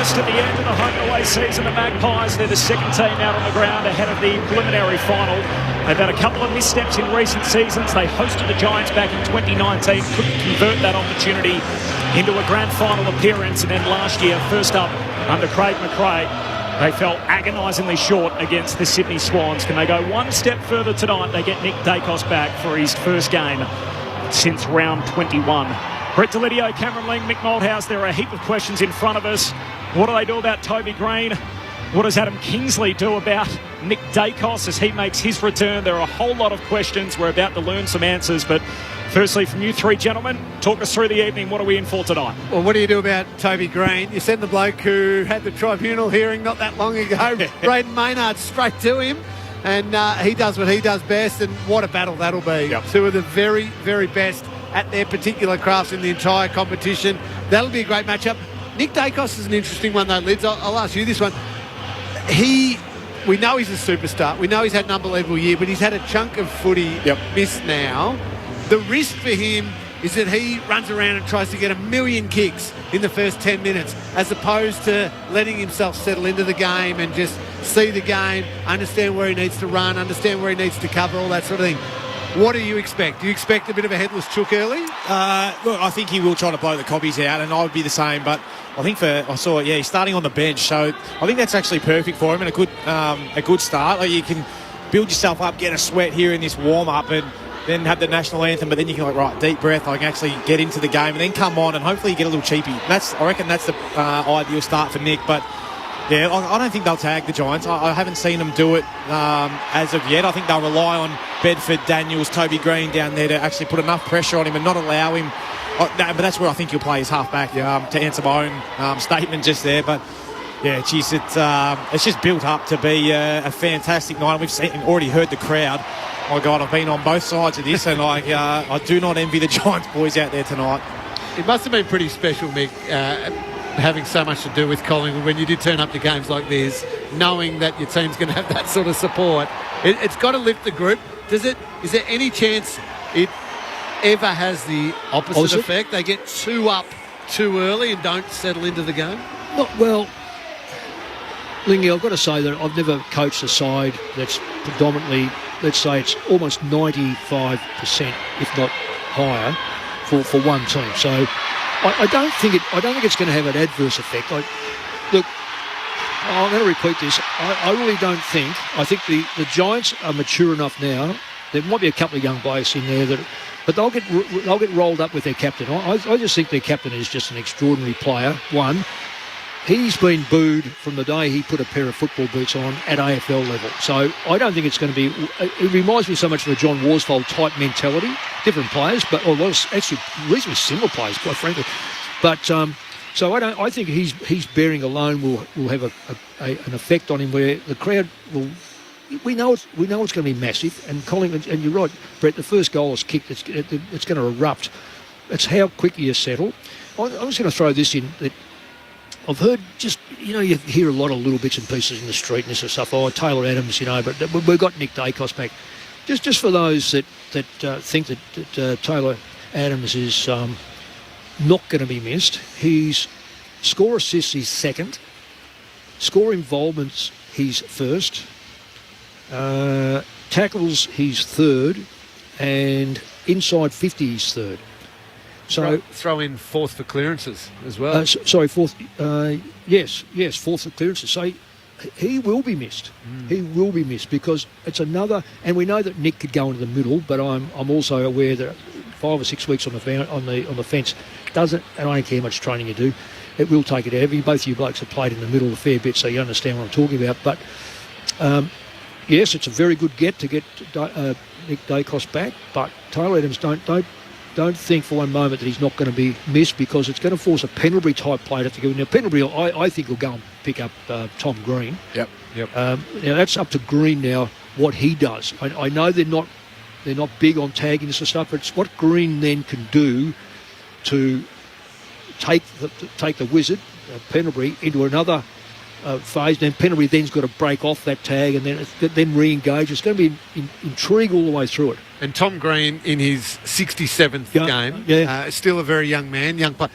first at the end of the home and away season. The Magpies, they're the second team out on the ground ahead of the preliminary final. They've had a couple of missteps in recent seasons. They hosted the Giants back in 2019, couldn't convert that opportunity into a grand final appearance, and then last year, first up under Craig McRae, they fell agonisingly short against the Sydney Swans. Can they go one step further tonight? They get Nick Dacos back for his first game since round 21. Brett Delidio, Cameron Ling, Mick Malthouse, there are a heap of questions in front of us. What do they do about Toby Green? What does Adam Kingsley do about Nick Dacos as he makes his return? There are a whole lot of questions. We're about to learn some answers, but firstly, from you three gentlemen, talk us through the evening. What are we in for tonight? Well, what do you do about Toby Green? You send the bloke who had the tribunal hearing not that long ago, Braden Maynard, straight to him, and he does what he does best, and what a battle that'll be. Yep. Two of the very, very best at their particular crafts in the entire competition. That'll be a great matchup. Nick Dacos is an interesting one, though, Lids. I'll ask you this one. We know he's a superstar. We know he's had an unbelievable year, but he's had a chunk of footy missed now. The risk for him is that he runs around and tries to get a million kicks in the first 10 minutes, as opposed to letting himself settle into the game and just see the game, understand where he needs to run, understand where he needs to cover, all that sort of thing. What do you expect? Do you expect a bit of a headless chook early? Look, I think he will try to blow the cobbies out, and I would be the same, but I think he's starting on the bench, so I think that's actually perfect for him and a good start. Like, you can build yourself up, get a sweat here in this warm-up, and then have the national anthem, but then you can deep breath, I can actually get into the game and then come on and hopefully you get a little cheapy. I reckon that's the ideal start for Nick, but yeah, I don't think they'll tag the Giants. I haven't seen them do it as of yet. I think they'll rely on Bedford, Daniels, Toby Green down there to actually put enough pressure on him and not allow him. But that's where I think he'll play his half-back, to answer my own statement just there. But yeah, geez, it's just built up to be a fantastic night. We've already heard the crowd. My God, I've been on both sides of this, and I do not envy the Giants boys out there tonight. It must have been pretty special, Mick, having so much to do with Collingwood when you did turn up to games like this, knowing that your team's going to have that sort of support. It's got to lift the group. Is there any chance it ever has the opposite effect? They get two up too early and don't settle into the game? Well, Lingy, I've got to say that I've never coached a side that's predominantly, let's say it's almost 95%, if not higher, for one team. So I don't think it's going to have an adverse effect. Look, I'm going to repeat this. I really don't think. I think the Giants are mature enough now. There might be a couple of young blokes in there but they'll get rolled up with their captain. I just think their captain is just an extraordinary player. One, he's been booed from the day he put a pair of football boots on at AFL level. So I don't think it's going to be... It reminds me so much of a John Worsfold type mentality. Different players, but actually reasonably similar players, quite frankly. But so I think he's bearing alone will have an effect on him where the crowd will... We know it's going to be massive, and Collingwood, and you're right, Brett. The first goal is kicked. It's going to erupt. It's how quickly you settle. I'm just going to throw this in. That I've heard you hear a lot of little bits and pieces in the street and this sort of stuff. Oh, Taylor Adams, but we've got Nick Dacos back. Just for those that think that Taylor Adams is not going to be missed. He's score assists, he's second. Score involvements, he's first. Tackles, he's third, and inside 50, he's third. So throw in fourth for clearances as well. Fourth. Yes, fourth for clearances. So he will be missed. He will be missed because it's another. And we know that Nick could go into the middle, but I'm also aware that 5 or 6 weeks on the fence doesn't. And I don't care how much training you do, it will take it out. Both of you blokes have played in the middle a fair bit, so you understand what I'm talking about. But yes, it's a very good get to get Nick Dacos back, but Taylor Adams don't think for one moment that he's not going to be missed because it's going to force a Pendlebury type player to go. Now Pendlebury, I think will go and pick up Tom Green. Yep. Now that's up to Green now what he does. I know they're not big on tagging this stuff, but it's what Green then can do to take the wizard Pendlebury into another phase. Then Pendlebury then's got to break off that tag and then re-engage. It's going to be intrigue all the way through it. And Tom Green in his 67th game, still a very young man, young player.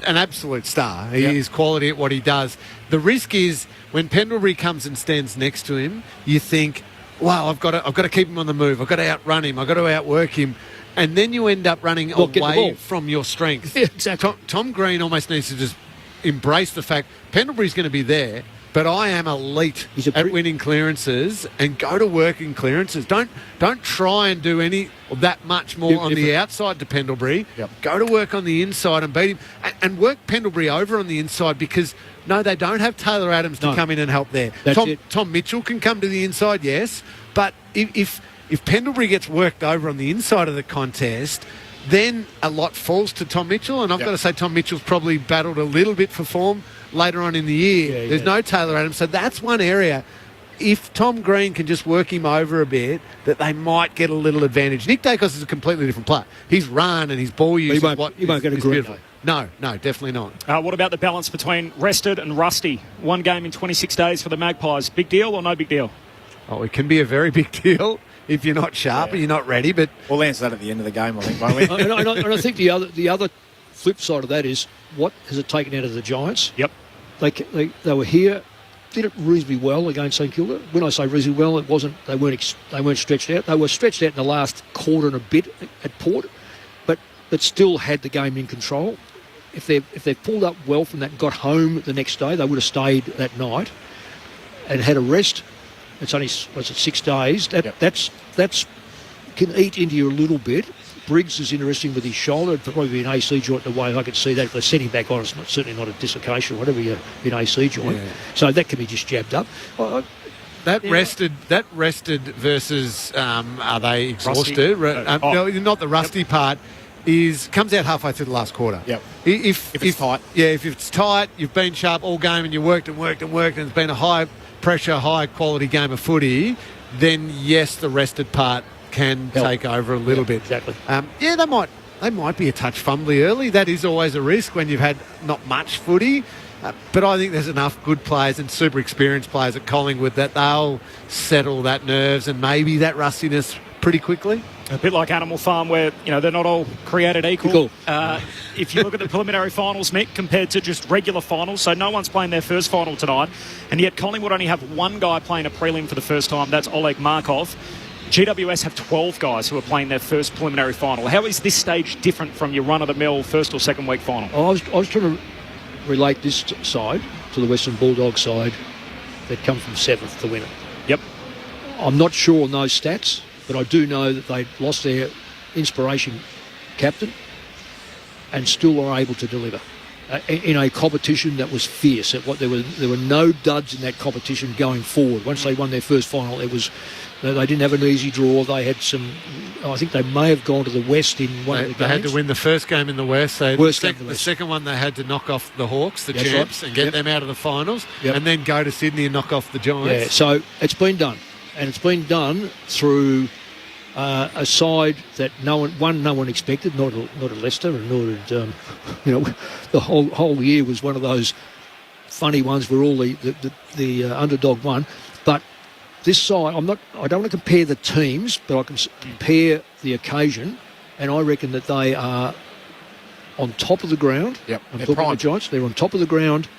an absolute star. He is quality at what he does. The risk is when Pendlebury comes and stands next to him, you think, wow, I've got to keep him on the move. I've got to outrun him. I've got to outwork him. And then you end up running away from your strength. Yeah, exactly. Tom Green almost needs to just embrace the fact Pendlebury's going to be there, but I am elite at winning clearances, and go to work in clearances. Don't try and do that much more on the outside to Pendlebury. Go to work on the inside and beat him, and work Pendlebury over on the inside, because no, they don't have Taylor Adams to come in and help there. Tom Mitchell can come to the inside, yes, but if Pendlebury gets worked over on the inside of the contest, then a lot falls to Tom Mitchell, and I've got to say Tom Mitchell's probably battled a little bit for form later on in the year. There's no Taylor Adams, so that's one area. If Tom Green can just work him over a bit, that they might get a little advantage. Nick Dacos is a completely different player. His run and his ball use he won't get a grip. No, definitely not. What about the balance between rested and rusty? One game in 26 days for the Magpies. Big deal or no big deal? Oh, it can be a very big deal if you're not sharp and you're not ready. But we'll answer that at the end of the game, I think, won't we? and I think the other flip side of that is, what has it taken out of the Giants? Yep. They were here, did it reasonably well against St Kilda. When I say reasonably well, it wasn't. They weren't stretched out. They were stretched out in the last quarter and a bit at Port, but still had the game in control. If they pulled up well from that and got home the next day, they would have stayed that night and had a rest. It's only 6 days. That's can eat into you a little bit. Briggs is interesting with his shoulder. It'd probably be an AC joint the way I could see that. If they set him back on, it's certainly not a dislocation or whatever, an AC joint. Yeah. So that can be just jabbed up. That rested versus are they exhausted? No, not the rusty part. Comes out halfway through the last quarter. Yep. If it's tight. Yeah, if it's tight, you've been sharp all game and you worked and it's been a high pressure, high quality game of footy, then yes, the rested part can take over a little bit. Exactly. They might be a touch fumbly early. That is always a risk when you've had not much footy. But I think there's enough good players and super experienced players at Collingwood that they'll settle that nerves and maybe that rustiness pretty quickly. A bit like Animal Farm, where they're not all created equal. If you look at the preliminary finals, Mick, compared to just regular finals, so no one's playing their first final tonight, and yet Collingwood only have one guy playing a prelim for the first time. That's Oleg Markov. GWS have 12 guys who are playing their first preliminary final. How is this stage different from your run-of-the-mill first or second week final? I was trying to relate this side to the Western Bulldog side that come from 7th to win it. Yep. I'm not sure on those stats, but I do know that they lost their inspiration captain and still are able to deliver in a competition that was fierce. There were no duds in that competition going forward. Once they won their first final, they didn't have an easy draw. They had some. I think they may have gone to the West in one of the games. They had to win the first game in the West. The second one they had to knock off the Hawks, the champs, and get them out of the finals, and then go to Sydney and knock off the Giants. Yeah, so it's been done. And it's been done through a side that no one expected, not at Leicester, and nor did the whole year was one of those funny ones where all the underdog won. But this side, I don't want to compare the teams, but I can compare the occasion, and I reckon that they are on top of the ground. Yep, I'm talking about the Giants. They're on top of the ground.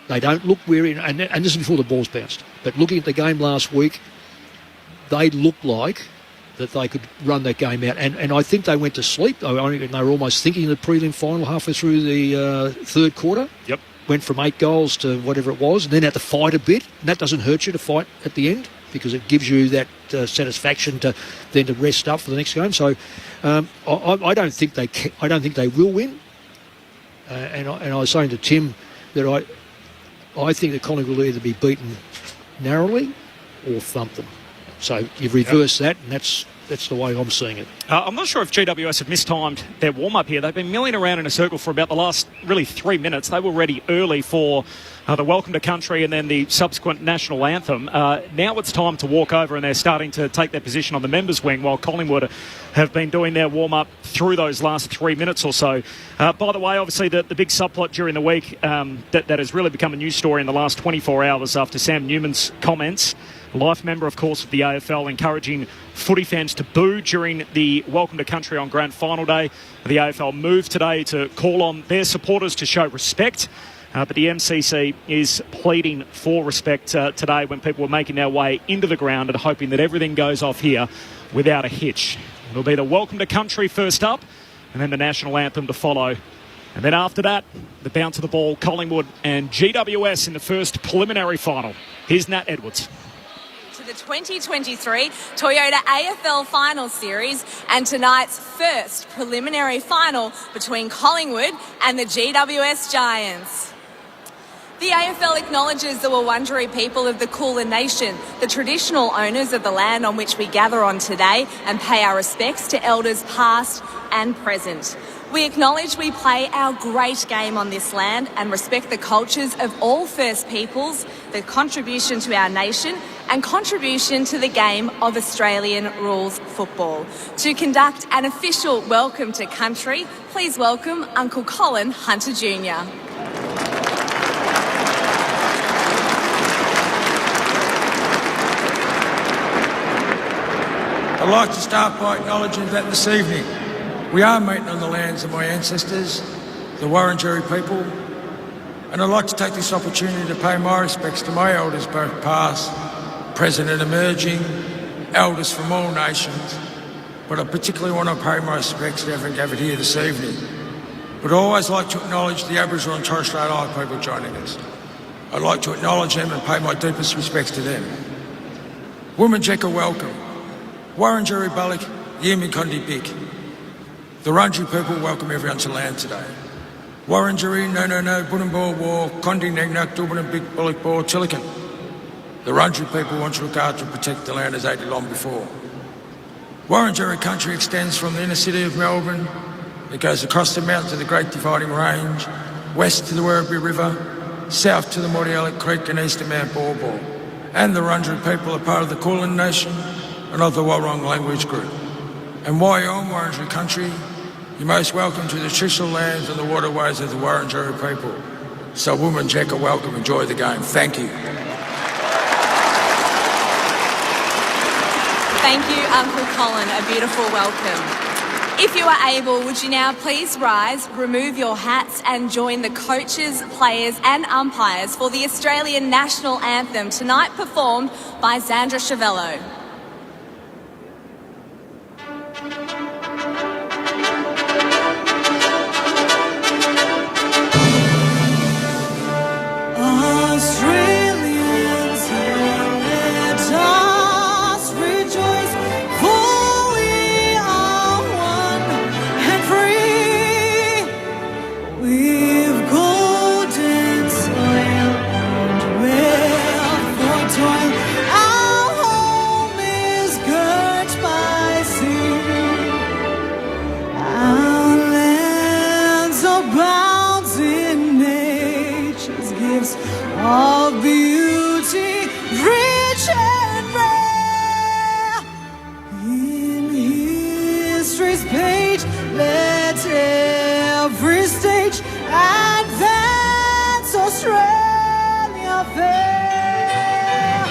They don't look weary, and this is before the ball's bounced. But looking at the game last week, they looked like that they could run that game out. And I think they went to sleep. They were almost thinking the prelim final halfway through the third quarter. Yep. Went from 8 goals to whatever it was, and then had to fight a bit. And that doesn't hurt you to fight at the end, because it gives you that satisfaction to rest up for the next game. So I don't think they will win. And I was saying to Tim that I think that Collingwood will either be beaten narrowly or thump them. So you reverse that, and that's the way I'm seeing it. I'm not sure if GWS have mistimed their warm-up here. They've been milling around in a circle for about the last, really, 3 minutes. They were ready early for the Welcome to Country and then the subsequent national anthem. Now it's time to walk over, and they're starting to take their position on the members' wing while Collingwood have been doing their warm-up through those last 3 minutes or so. By the way, obviously the big subplot during the week that has really become a news story in the last 24 hours after Sam Newman's comments, life member, of course, of the AFL, encouraging footy fans to boo during the Welcome to Country on Grand Final Day. The AFL moved today to call on their supporters to show respect. But the MCC is pleading for respect today when people were making their way into the ground and hoping that everything goes off here without a hitch. It'll be the Welcome to Country first up and then the national anthem to follow. And then after that, the bounce of the ball, Collingwood and GWS in the first preliminary final. Here's Nat Edwards. To the 2023 Toyota AFL Final Series and tonight's first preliminary final between Collingwood and the GWS Giants. The AFL acknowledges the Wurundjeri people of the Kulin Nation, the traditional owners of the land on which we gather on today, and pay our respects to elders past and present. We acknowledge we play our great game on this land and respect the cultures of all First Peoples, the contribution to our nation and contribution to the game of Australian rules football. To conduct an official Welcome to Country, please welcome Uncle Colin Hunter Jr. I'd like to start by acknowledging that this evening we are meeting on the lands of my ancestors, the Wurundjeri people, and I'd like to take this opportunity to pay my respects to my elders, both past, present and emerging, elders from all nations, but I particularly want to pay my respects to everyone gathered here this evening. But I always like to acknowledge the Aboriginal and Torres Strait Islander people joining us. I'd like to acknowledge them and pay my deepest respects to them. Wominjeka, welcome. Wurundjeri Balak, Yimi Kondi Bik. The Wurundjeri people welcome everyone to land today. Wurundjeri, no, Bunambor War, Kondi Negnak, Dubban Bik, Bullock Bor, Tillican. The Wurundjeri people want to look after and protect the land as they did long before. Wurundjeri country extends from the inner city of Melbourne. It goes across the mountains of the Great Dividing Range, west to the Werribee River, south to the Mordialloc Creek and east to Mount Baw Baw. And the Wurundjeri people are part of the Kulin Nation and of the Warrong language group. And while you're on Wurundjeri country, you're most welcome to the traditional lands and the waterways of the Wurundjeri people. So Wominjeka, welcome, enjoy the game. Thank you. Thank you, Uncle Colin. A beautiful welcome. If you are able, would you now please rise, remove your hats and join the coaches, players and umpires for the Australian National Anthem, tonight performed by Zandra Chavello. Of beauty, rich and rare, in history's page, let every stage advance Australia fair.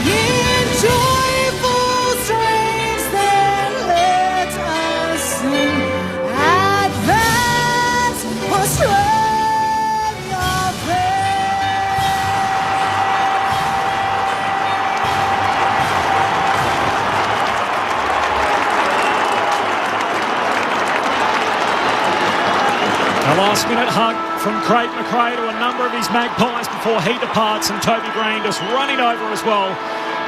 In joyful strains, then let us sing, advance Australia. A last-minute hug from Craig McRae to a number of his Magpies before he departs, and Toby Green just running over as well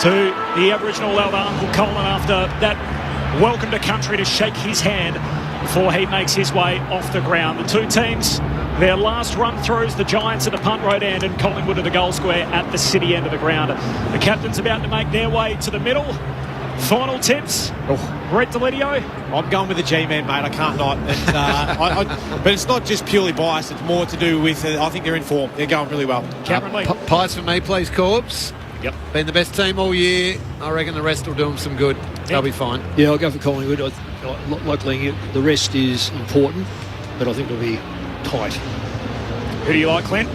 to the Aboriginal elder Uncle Colin after that Welcome to Country to shake his hand before he makes his way off the ground. The two teams, their last run-throughs, the Giants at the punt road end and Collingwood at the goal square at the city end of the ground. The captains about to make their way to the middle. Final tips? Brett Delidio? I'm going with the G-Man, mate. I can't not. But it's not just purely biased. It's more to do with, I think they're in form. They're going really well. Cameron Lee. Pies for me, please, Corbs. Yep. Been the best team all year. I reckon the rest will do them some good. They'll be fine. Yeah, I'll go for Collingwood. Like Ling, the rest is important, but I think it'll be tight. Who do you like, Clint?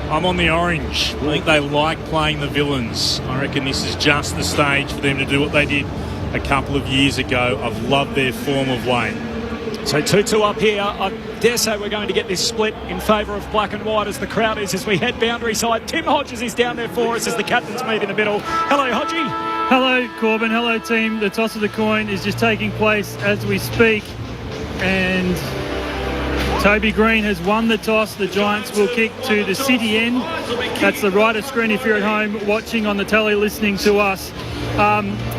I'm on the orange. I think they like playing the villains. I reckon this is just the stage for them to do what they did a couple of years ago. I've loved their form of lane. So 2-2 up here. I dare say we're going to get this split in favour of black and white as the crowd is as we head boundary side. Tim Hodges is down there for us as the captains meet in the middle. Hello, Hodgie. Hello, Corbin. Hello, team. The toss of the coin is just taking place as we speak. And Toby Green has won the toss. The Giants will kick to the city end. That's the right of screen if you're at home watching on the telly listening to us.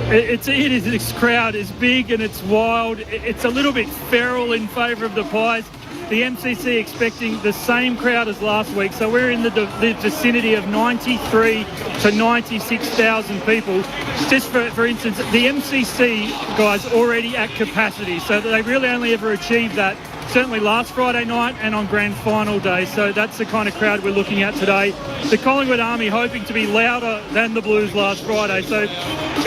This crowd is big and it's wild. It's a little bit feral in favour of the Pies. The MCC expecting the same crowd as last week, so we're in the vicinity of 93 to 96,000 people. Just for instance, the MCC guys already at capacity, so they really only ever achieved that certainly last Friday night and on grand final day, so that's the kind of crowd we're looking at today. The Collingwood Army hoping to be louder than the Blues last Friday, so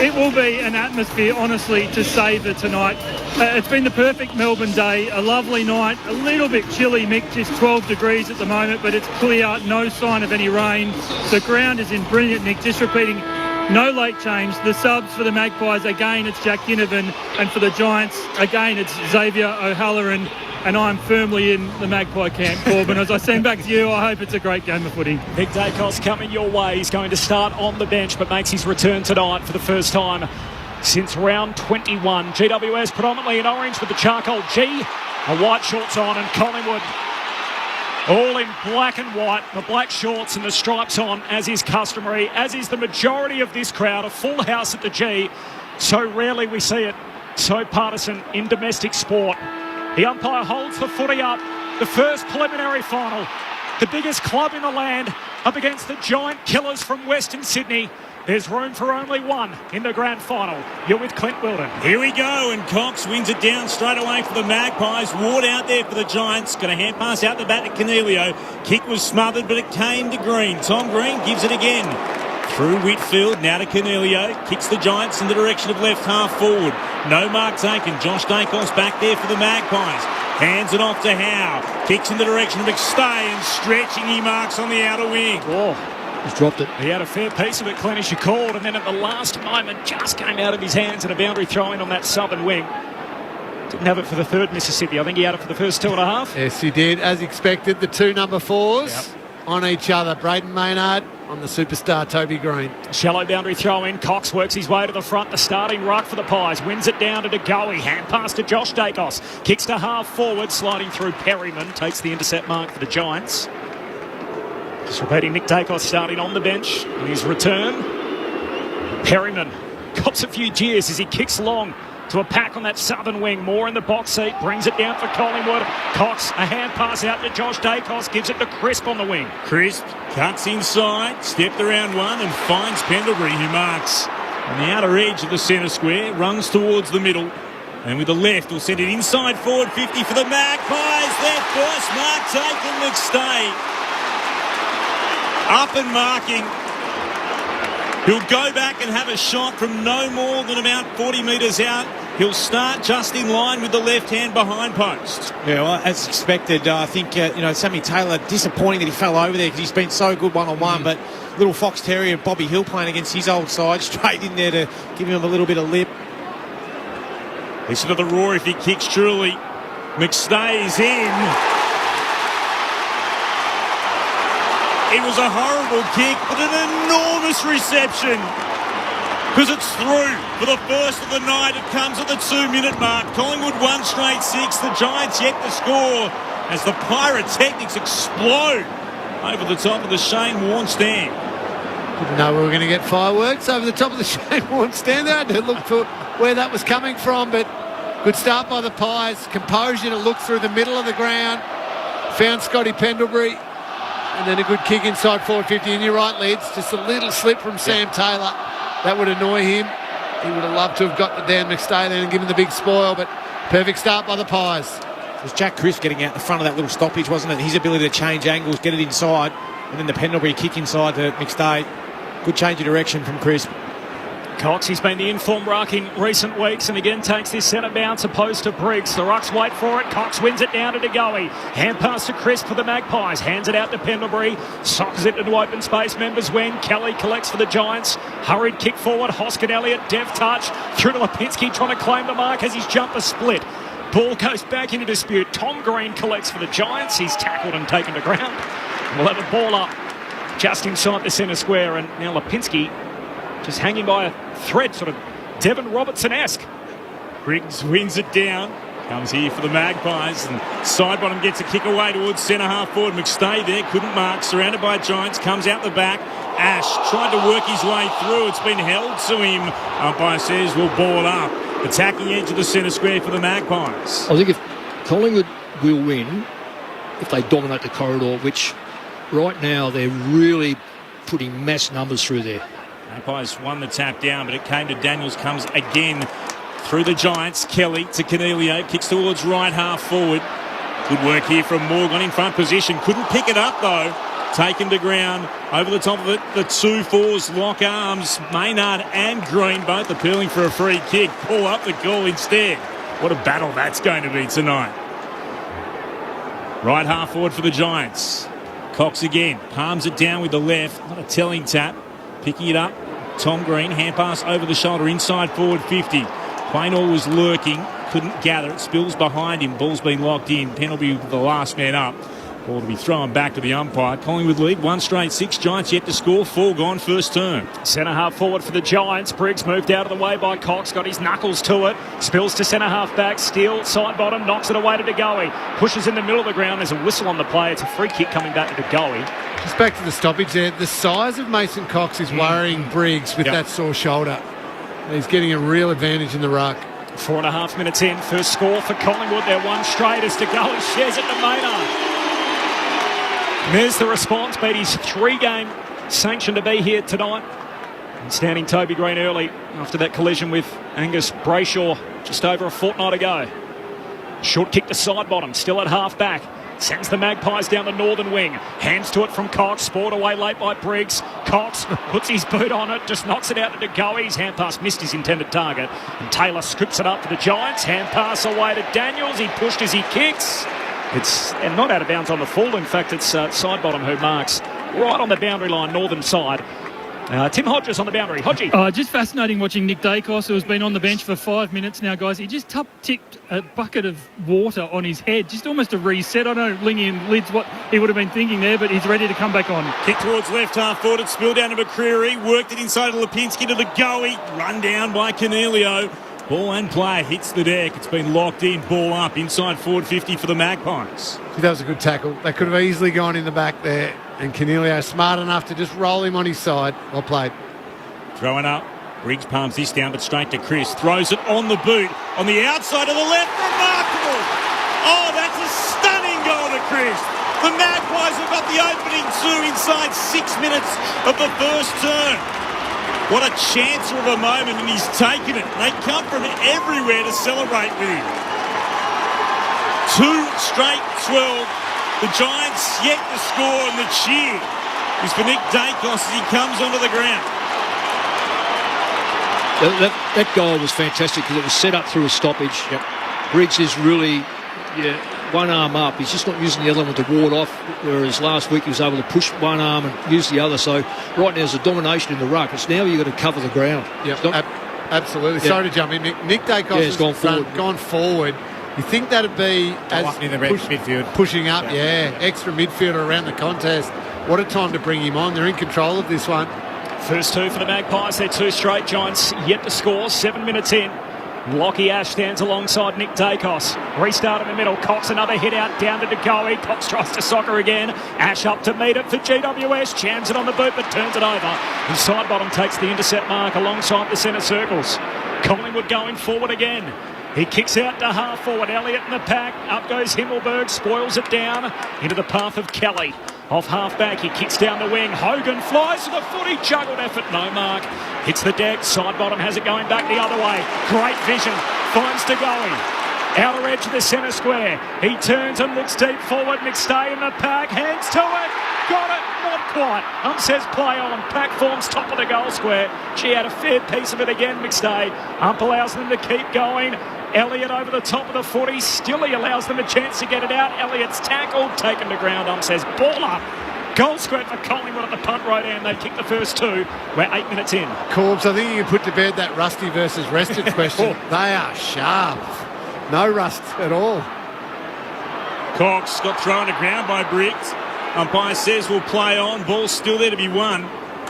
it will be an atmosphere, honestly, to savour tonight. It's been the perfect Melbourne day, a lovely night, a little bit chilly, Mick, just 12 degrees at the moment, but it's clear, no sign of any rain. The ground is in brilliant nick, just repeating, no late change. The subs for the Magpies, again, it's Jack Ginnivan, and for the Giants, again, it's Xavier O'Halloran. And I'm firmly in the Magpie camp, Corbin. As I send back to you, I hope it's a great game of footy. Nick Dacos coming your way. He's going to start on the bench, but makes his return tonight for the first time since round 21. GWS predominantly in orange with the charcoal G, a white shorts on, and Collingwood all in black and white, the black shorts and the stripes on, as is customary, as is the majority of this crowd. A full house at the G. So rarely we see it so partisan in domestic sport. The umpire holds the footy up. The first preliminary final. The biggest club in the land up against the giant killers from Western Sydney. There's room for only one in the grand final. You're with Clint Wilden. Here we go, and Cox wins it down straight away for the Magpies. Ward out there for the Giants. Going to hand pass out the bat to Cornelio. Kick was smothered, but it came to Green. Tom Green gives it again. Through Whitfield, now to Cornelio. Kicks the Giants in the direction of left half forward. No mark taken. Josh Dacos back there for the Magpies. Hands it off to Howe. Kicks in the direction of McStay and stretching. He marks on the outer wing. He's dropped it. He had a fair piece of it, Clint, as you called, and then at the last moment just came out of his hands and a boundary throw in on that southern wing. Didn't have it for the third Mississippi. I think he had it for the first 2.5. Yes, he did. As expected, the two number fours on each other. Braden Maynard on the superstar Toby Green. Shallow boundary throw in. Cox works his way to the front. The starting ruck for the Pies. Wins it down to DeGoey. Hand pass to Josh Dacos. Kicks to half forward. Sliding through Perryman. Takes the intercept mark for the Giants. Just repeating, Nick Dacos starting on the bench in his return. Perryman cops a few jeers as he kicks long to a pack on that southern wing. Moore in the box seat, brings it down for Collingwood. Cox, a hand pass out to Josh Dacos, gives it to Crisp on the wing. Crisp cuts inside, stepped around one and finds Pendlebury, who marks on the outer edge of the centre square, runs towards the middle, and with the left will send it inside forward 50 for the Magpies. Their first mark taken. McStay up and marking. He'll go back and have a shot from no more than about 40 metres out. He'll start just in line with the left hand behind post. Yeah, well, as expected, I think, Sammy Taylor, disappointing that he fell over there because he's been so good one-on-one, but little Fox Terrier, Bobby Hill playing against his old side, straight in there to give him a little bit of lip. Listen to the roar if he kicks truly. McStay's in. It was a horrible kick, but an enormous reception because it's through for the first of the night. It comes at the 2-minute mark. Collingwood 1 straight 6. The Giants yet to score as the Pyrotechnics explode over the top of the Shane Warne stand. Didn't know we were going to get fireworks over the top of the Shane Warne stand. I had to look for where that was coming from, but good start by the Pies. Composure to look through the middle of the ground. Found Scotty Pendlebury. And then a good kick inside forward 50. And you're right, Lids, just a little slip from Sam Taylor. That would annoy him. He would have loved to have got to Dan McStay then and given the big spoil, but perfect start by the Pies. It was Jack Crisp getting out the front of that little stoppage, wasn't it? His ability to change angles, get it inside, and then the Pendlebury kick inside to McStay. Good change of direction from Crisp. Cox, he's been the informed ruck in recent weeks and again takes this centre bounce opposed to Briggs. The rucks wait for it. Cox wins it down to DeGoey. Hand pass to Crisp for the Magpies. Hands it out to Pendlebury. Sockers it into open space. Members win. Kelly collects for the Giants. Hurried kick forward. Hoskin Elliott. Deft touch. Through to Lipinski trying to claim the mark as his jumper split. Ball goes back into dispute. Tom Green collects for the Giants. He's tackled and taken to ground. We'll have a ball up just inside the centre square. And now Lipinski just hanging by a thread, sort of Devon Robertson-esque. Briggs wins it down. Comes here for the Magpies. And Sidebottom gets a kick away towards centre half forward. McStay there, couldn't mark. Surrounded by Giants. Comes out the back. Ash tried to work his way through. It's been held to him. Umpire says we'll ball up. Attacking edge of the centre square for the Magpies. I think if Collingwood will win, if they dominate the corridor, which right now they're really putting mass numbers through there. Magpies won the tap down, but it came to Daniels. Comes again through the Giants. Kelly to Cornelio. Kicks towards right half forward. Good work here from Morgan in front position. Couldn't pick it up though. Taken to ground. Over the top of it, the 2-4s lock arms. Maynard and Green both appealing for a free kick. Pull up the goal instead. What a battle that's going to be tonight. Right half forward for the Giants. Cox again. Palms it down with the left. Not a telling tap. Picking it up, Tom Green, hand pass over the shoulder, inside forward 50. Plainall was lurking, couldn't gather it, spills behind him, ball's been locked in, penalty with the last man up. Ball to be thrown back to the umpire. Collingwood lead, 1 straight 6, Giants yet to score, 4 gone first term. Centre half forward for the Giants. Briggs moved out of the way by Cox, got his knuckles to it, spills to centre half back, Steele, side bottom, knocks it away to DeGoey, pushes in the middle of the ground, there's a whistle on the play, it's a free kick coming back to DeGoey. Just back to the stoppage there. The size of Mason Cox is worrying Briggs with that sore shoulder. He's getting a real advantage in the ruck. 4.5 minutes in, first score for Collingwood. They're 1 straight as DeGoey shares it to Maynard. And there's the response, but he's 3-game sanction to be here tonight. And standing Toby Green early after that collision with Angus Brayshaw just over a fortnight ago. Short kick to side bottom, still at half back. Sends the Magpies down the northern wing. Hands to it from Cox. Spoiled away late by Briggs. Cox puts his boot on it. Just knocks it out to DeGoey. His hand pass missed his intended target. And Taylor scripts it up for the Giants. Hand pass away to Daniels. He pushed as he kicks. It's not out of bounds on the full. In fact, it's Sidebottom who marks right on the boundary line, northern side. Tim Hodges on the boundary. Hodgie. Just fascinating watching Nick Dacos, who has been on the bench for 5 minutes now, guys. He just tipped a bucket of water on his head, just almost a reset. I don't know, Lingy and Lids, what he would have been thinking there, but he's ready to come back on. Kick towards left half forward, it's spilled down to McCreary, worked it inside to Lipinski to the Goey, run down by Cornelio. Ball and play, hits the deck. It's been locked in, ball up, inside forward 50 for the Magpies. That was a good tackle. They could have easily gone in the back there. And Cornelio smart enough to just roll him on his side. Well played. Throwing up. Briggs palms this down, but straight to Chris. Throws it on the boot. On the outside of the left. Remarkable. Oh, that's a stunning goal to Chris. The Magpies have got the opening 2 inside 6 minutes of the first term. What a chancer of a moment, and he's taken it. They come from everywhere to celebrate with him. 2 straight 12. The Giants yet to score, and the cheer is for Nick Dacos as he comes onto the ground. That goal was fantastic because it was set up through a stoppage. Yep. Briggs is really one arm up. He's just not using the other one to ward off, whereas last week he was able to push one arm and use the other. So right now there's a domination in the ruck. It's now you've got to cover the ground. Yep. Absolutely. Sorry to jump in. Nick Dacos has gone forward. You think that'd be as in the midfield. Pushing up, extra midfielder around the contest. What a time to bring him on. They're in control of this one. First 2 for the Magpies. They're 2 straight. Giants yet to score. 7 minutes in. Lockie Ash stands alongside Nick Dacos. Restart in the middle. Cox another hit out down to DeGoey. Cox tries to soccer again. Ash up to meet it for GWS. Jams it on the boot but turns it over. And Sidebottom takes the intercept mark alongside the centre circles. Collingwood going forward again. He kicks out to half forward. Elliott in the pack. Up goes Himmelberg. Spoils it down into the path of Kelly. Off half back. He kicks down the wing. Hogan flies to the footy. Juggled effort. No mark. Hits the deck. Side bottom has it going back the other way. Great vision. Finds to going. Outer edge of the centre square. He turns and looks deep forward. McStay in the pack. Hands to it. Got it. Not quite. Says play on. Pack forms top of the goal square. She had a fair piece of it again, McStay. Allows them to keep going. Elliott over the top of the footy. Still he allows them a chance to get it out. Elliott's tackled. Taken to ground. Says ball up. Goal square for Collingwood at the punt road end. They kick the first two. We're 8 minutes in. Corbs, I think you can put to bed that rusty versus rested question. They are sharp. No rust at all. Cox got thrown to ground by Briggs. Umpire says we'll play on. Ball's still there to be won.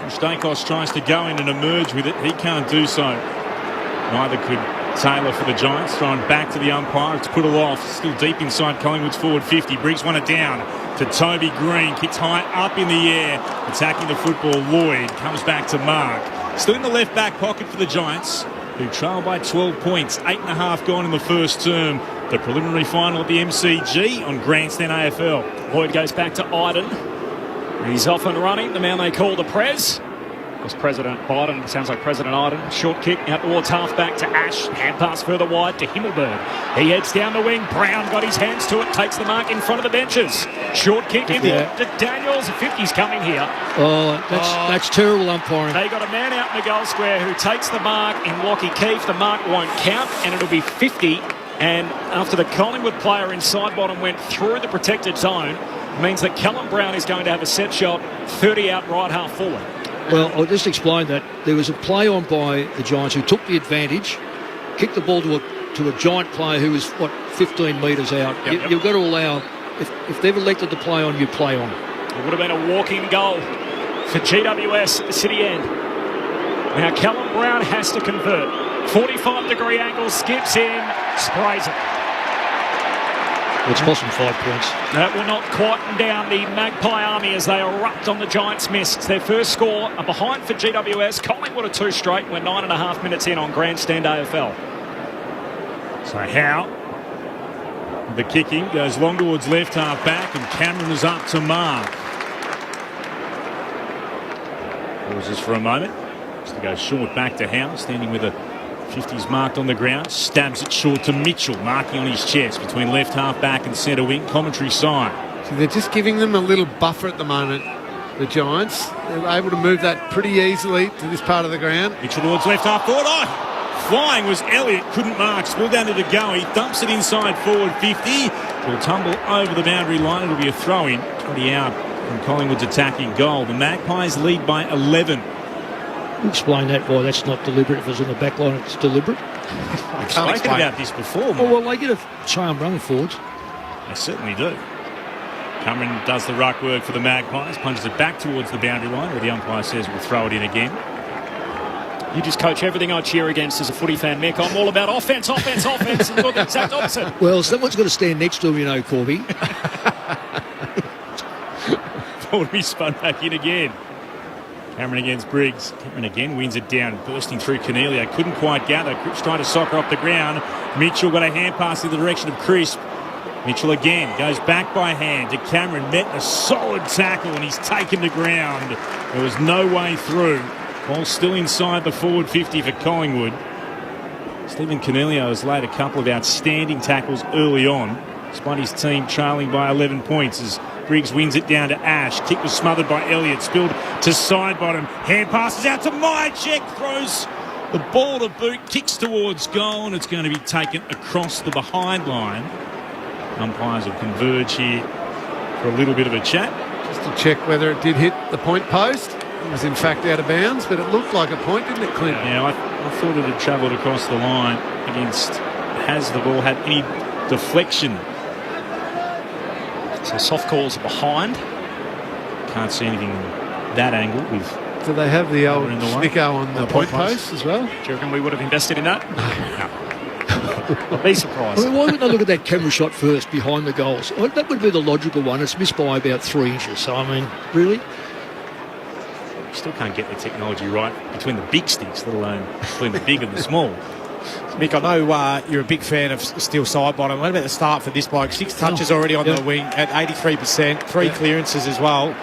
Stakos tries to go in and emerge with it. He can't do so. Neither could Taylor for the Giants. Thrown back to the umpire. It's put off. Still deep inside Collingwood's forward 50. Briggs won it down to Toby Green. Kicks high up in the air. Attacking the football. Lloyd comes back to Mark. Still in the left back pocket for the Giants, who trail by 12 points. 8.5 gone in the first term. The preliminary final at the MCG on Grandstand AFL. Lloyd goes back to Iden. He's off and running. The man they call the Prez was President Biden. Sounds like President Iden. Short kick out towards half-back to Ash. Hand pass further wide to Himmelberg. He heads down the wing. Brown got his hands to it. Takes the mark in front of the benches. Short kick in to Daniels. 50's coming here. That's terrible umpiring. They got a man out in the goal square who takes the mark in Lockie Keefe. The mark won't count, and it'll be 50. And after the Collingwood player in side bottom went through the protected zone, means that Callum Brown is going to have a set shot 30 out right half forward. Well, I'll just explain that. There was a play on by the Giants who took the advantage, kicked the ball to a Giant player who was, 15 metres out. You've got to allow, if they've elected to play on, you play on. It would have been a walking goal for GWS at the city end. Now Callum Brown has to convert. 45-degree angle, skips in, sprays it. It's cost them 5 points. That will not quieten down the Magpie army as they erupt on the Giants' miss. It's their first score, a behind for GWS. Collingwood are 2 straight. We're 9.5 minutes in on Grandstand AFL. So Howe, the kicking, goes long towards left half back, and Cameron is up to Mark. Pauses for a moment. Just to go short back to Howe, standing with a 50s marked on the ground. Stabs it short to Mitchell, marking on his chest between left half back and centre wing. Commentary side. So they're just giving them a little buffer at the moment, the Giants. They're able to move that pretty easily to this part of the ground. Mitchell towards left half forward. Flying was Elliott, couldn't mark. Spilled down to the go. He dumps it inside forward 50. Will tumble over the boundary line. It'll be a throw-in. 20 out from Collingwood's attacking goal. The Magpies lead by 11. Explain that why that's not deliberate. If it's in the back line, it's deliberate. I've spoken about this before. Well, they get a charm running forwards. They certainly do. Cameron does the ruck work for the Magpies, punches it back towards the boundary line, where the umpire says we'll throw it in again. You just coach everything I cheer against as a footy fan, Mick. I'm all about offence, and you're the exact opposite. Well, someone's got to stand next to him, Corby. Ball to be spun back in again. Cameron against Briggs. Cameron again wins it down, bursting through Cornelia. Couldn't quite gather. Cripps trying to soccer up the ground. Mitchell got a hand pass in the direction of Crisp. Mitchell again goes back by hand to Cameron. Met a solid tackle and he's taken to ground. There was no way through. Ball still inside the forward 50 for Collingwood. Stephen Cornelio has laid a couple of outstanding tackles early on, despite his team trailing by 11 points as Briggs wins it down to Ash. Kick was smothered by Elliott. Spilled to side bottom. Hand passes out to Mychek. Throws the ball to boot. Kicks towards goal. And it's going to be taken across the behind line. Umpires will converge here for a little bit of a chat. Just to check whether it did hit the point post. It was in fact out of bounds, but it looked like a point, didn't it, Clint? Yeah, I thought it had travelled across the line against... Has the ball had any deflection? So soft calls are behind. Can't see anything that angle with. Do they have the old snicko on the point post as well? Do you reckon we would have invested in that? No. I'd be surprised. I mean, why wouldn't they look at that camera shot first behind the goals? Well, that would be the logical one. It's missed by about 3 inches. So, I mean, really? You still can't get the technology right between the big sticks, let alone between the big and the small. Mick, I know you're a big fan of Steele Sidebottom. What about the start for this bloke? 6 touches already on the wing at 83%, 3 clearances as well.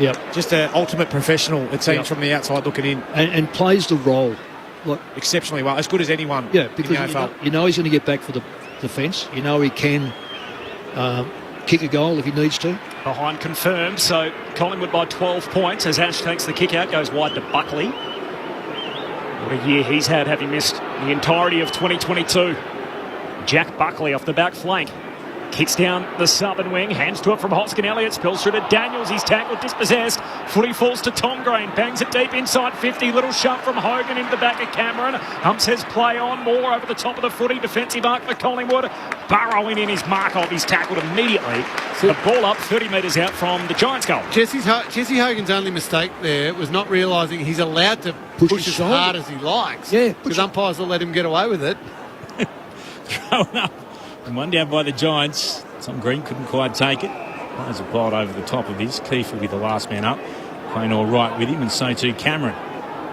Yep. Just an ultimate professional, it seems, from the outside looking in. And plays the role. Like, exceptionally well, as good as anyone because in the AFL. You know he's going to get back for the defence. You know he can kick a goal if he needs to. Behind confirmed, so Collingwood by 12 points as Ash takes the kick out, goes wide to Buckley. What a year he's had, having missed the entirety of 2022. Jack Buckley off the back flank. Kicks down the southern wing, hands to it from Hoskin Elliott, spills through to Daniels, he's tackled, dispossessed. Footy falls to Tom Green, bangs it deep inside 50, little shove from Hogan into the back of Cameron. Hump says play on, more over the top of the footy, defensive arc for Collingwood. Burrowing in his Markov, he's tackled immediately. The ball up 30 metres out from the Giants' goal. Jesse Hogan's only mistake there was not realising he's allowed to push as hard as he likes. Yeah, because umpires will let him get away with it. Thrown up. And one down by the Giants. Tom Green couldn't quite take it. Players have piled over the top of this. Keefe will be the last man up. Payne all right with him, and so too Cameron.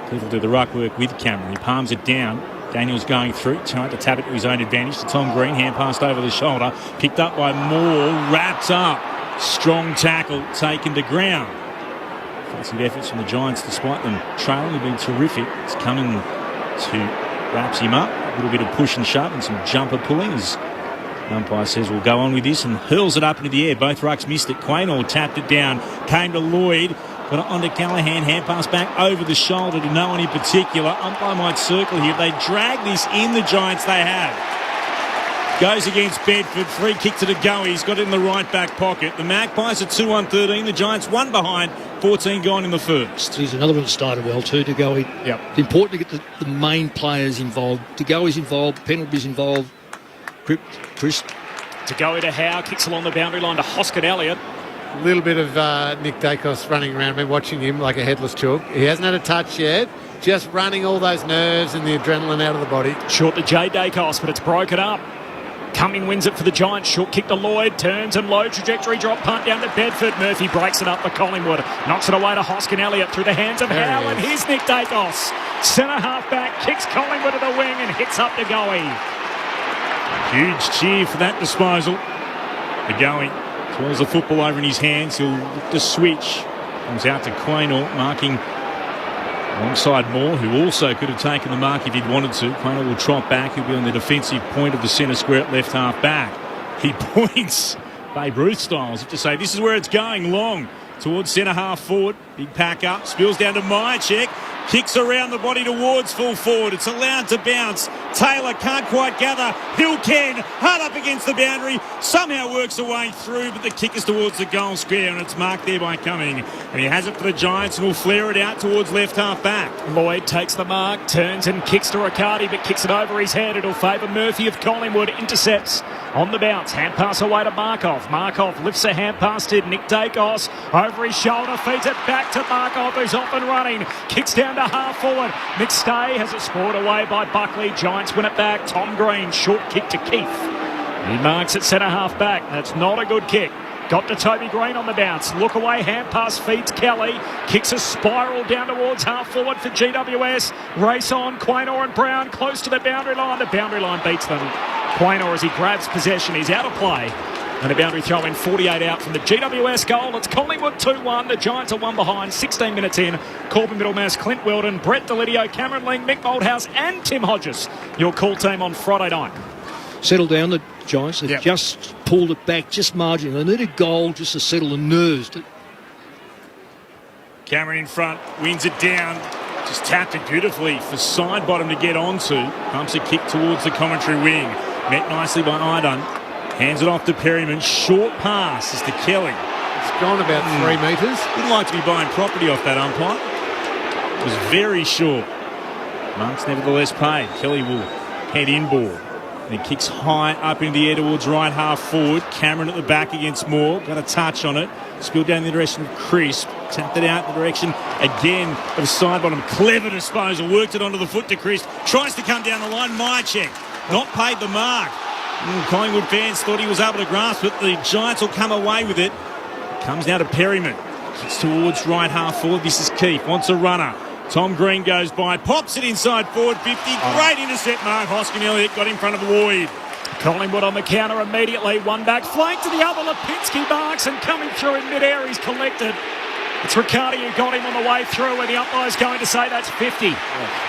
Keefe will do the ruck work with Cameron. He palms it down. Daniels going through, trying to tap it to his own advantage to Tom Green. Hand passed over the shoulder. Picked up by Moore. Wrapped up. Strong tackle taken to ground. Offensive efforts from the Giants despite them trailing have been terrific. It's coming to wraps him up. A little bit of push and shove and some jumper pulling as the umpire says we'll go on with this and hurls it up into the air. Both rucks missed it. Quaynor tapped it down. Came to Lloyd. Got it onto Callahan. Hand pass back over the shoulder to no one in particular. Umpire might circle here. They drag this in, the Giants they have. Goes against Bedford. Free kick to De Goey. He's got it in the right back pocket. The Magpies are 2-1-13. The Giants 1 behind. 14 gone in the first. He's another one that started well too, De Goey. Yep. It's important to get the main players involved. De Goey's involved. Pendlebury's involved. Chris. To go to Howe, kicks along the boundary line to Hoskin Elliott. A little bit of Nick Dacos running around. I've been watching him like a headless chook. He hasn't had a touch yet. Just running all those nerves and the adrenaline out of the body. Short to Jay Dacos, but it's broken up. Cumming wins it for the Giants. Short kick to Lloyd. Turns and low trajectory drop punt down to Bedford. Murphy breaks it up for Collingwood. Knocks it away to Hoskin Elliott through the hands of Howe. And here's Nick Dacos. Centre half back. Kicks Collingwood to the wing and hits up De Goey. Huge cheer for that disposal. De Goey twirls the football over in his hands. He'll look to switch. Comes out to Quaynor, marking alongside Moore, who also could have taken the mark if he'd wanted to. Quaynor will trot back. He'll be on the defensive point of the centre square at left half back. He points Babe Ruth style as if to say, this is where it's going, long towards centre half forward. Big pack up, spills down to Myercheck. Kicks around the body towards full forward. It's allowed to bounce. Taylor can't quite gather. Hill can. Hard up against the boundary. Somehow works a way through, but the kick is towards the goal square, and it's marked there by Cumming. And he has it for the Giants, and will flare it out towards left half back. Lloyd takes the mark, turns and kicks to Riccardi, but kicks it over his head. It'll favour Murphy of Collingwood. Intercepts on the bounce. Hand pass away to Markov. Markov lifts a hand pass to Nick Dacos. Over his shoulder, feeds it back to Markov, who's off and running. Kicks down to half forward. McStay has it scored away by Buckley. Giants win it back. Tom Green, short kick to Keith. He marks at centre half back. That's not a good kick. Got to Toby Green on the bounce. Look away, hand pass feeds Kelly. Kicks a spiral down towards half forward for GWS. Race on, Quaynor and Brown close to the boundary line. The boundary line beats them. Quaynor, as he grabs possession, he's out of play. And a boundary throw in 48 out from the GWS goal. It's Collingwood 2-1. The Giants are 1 behind. 16 minutes in. Corbin Middlemass, Clint Weldon, Brett Delidio, Cameron Ling, Mick Moldhouse and Tim Hodges. Your call team on Friday night. Settle down, the Giants. They've just pulled it back, just marginally. They need a goal just to settle the nerves. Cameron in front, wins it down. Just tapped it beautifully for Sidebottom to get onto. Pumps a kick towards the commentary wing. Met nicely by Idun. Hands it off to Perryman. Short pass is to Kelly. It's gone about 3 metres. Wouldn't like to be buying property off that umpire. It was very short. Marks nevertheless paid. Kelly will head inboard. And he kicks high up into the air towards right half forward. Cameron at the back against Moore. Got a touch on it. Spilled down in the direction of Crisp. Tapped it out in the direction again of Sidebottom. Clever disposal. Worked it onto the foot to Crisp. Tries to come down the line. Myercheck not paid the mark. Collingwood fans thought he was able to grasp it. The Giants will come away with it. Comes now to Perryman. Kicks towards right half forward. This is Keefe. Wants a runner. Tom Green goes by, pops it inside forward 50. Great intercept, Mark Hoskin Elliott got in front of the void. Collingwood on the counter immediately. One back, flank to the other. Lipinski marks and coming through in mid-air. He's collected. It's Riccardi who got him on the way through, and the umpire's going to say that's 50.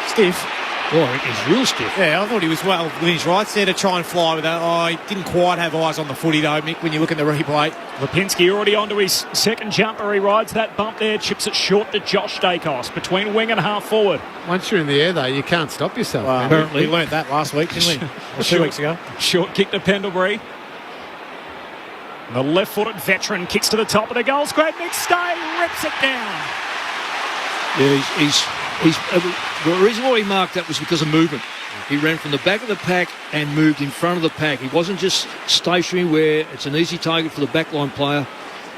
Stiff. Oh, I think he's real stiff. Yeah, I thought he was well with his rights there to try and fly with that. Oh, he didn't quite have eyes on the footy though, Mick, when you look at the replay. Lipinski already onto his second jumper. He rides that bump there, chips it short to Josh Dacos between wing and half forward. Once you're in the air, though, you can't stop yourself. Well, apparently we learnt that last week, didn't we? Or 2 weeks ago. Short kick to Pendlebury. The left-footed veteran kicks to the top of the goal square. McStay rips it down. Yeah, the reason why he marked that was because of movement. He ran from the back of the pack and moved in front of the pack. He wasn't just stationary where it's an easy target for the backline player.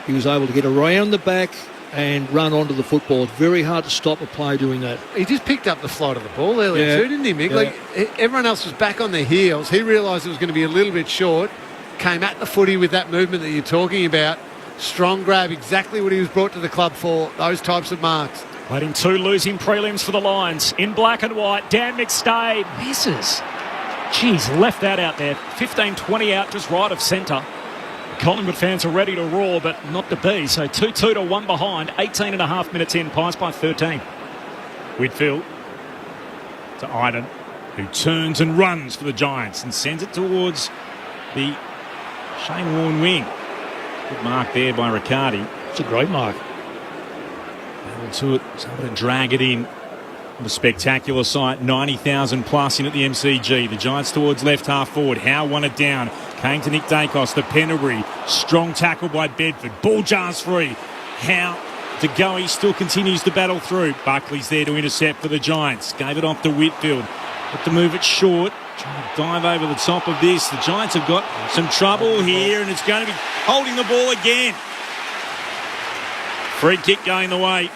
He was able to get around the back and run onto the football. It's very hard to stop a player doing that. He just picked up the flight of the ball earlier too, didn't he, Mick? Yeah. Like, everyone else was back on their heels. He realised it was going to be a little bit short. Came at the footy with that movement that you're talking about. Strong grab, exactly what he was brought to the club for, those types of marks. Letting two losing prelims for the Lions. In black and white, Dan McStay misses. Jeez, left that out there. 15-20 out, just right of centre. Collingwood fans are ready to roar, but not to be. So 2-2 to 1 behind. 18 and a half minutes in, Pies by 13. Whitfield to Iden, who turns and runs for the Giants and sends it towards the Shane Warne wing. Good mark there by Riccardi. It's a great mark. To it, was able to drag it in. The spectacular sight, 90,000 plus in at the MCG. The Giants towards left half forward. Howe won it down. Came to Nick Dacos, the Pendlebury. Strong tackle by Bedford. Ball jars free. Howe to go. He still continues to battle through. Buckley's there to intercept for the Giants. Gave it off to Whitfield. But to move it short. Trying to dive over the top of this. The Giants have got some trouble here, and it's going to be holding the ball again. Free kick going the way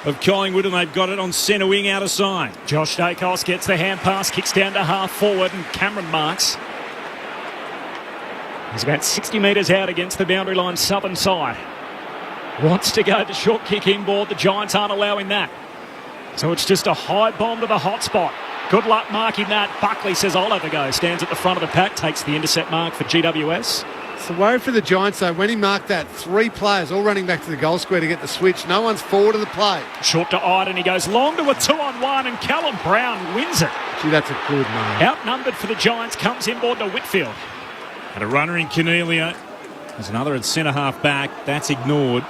of Collingwood, and they've got it on centre wing out of side. Josh Dacos gets the hand pass, kicks down to half forward, and Cameron marks. He's about 60 metres out against the boundary line southern side. Wants to go the short kick inboard. The Giants aren't allowing that. So it's just a high bomb to the hot spot. Good luck marking that. Buckley says, I'll have a go. Stands at the front of the pack, takes the intercept mark for GWS. It's the worry for the Giants, though. When he marked that, 3 players all running back to the goal square to get the switch. No one's forward of the play. Short to Iden. He goes long to a 2-on-1, and Callum Brown wins it. Gee, that's a good mark. Outnumbered for the Giants, comes inboard to Whitfield. And a runner in Cornelia. There's another at centre half back. That's ignored.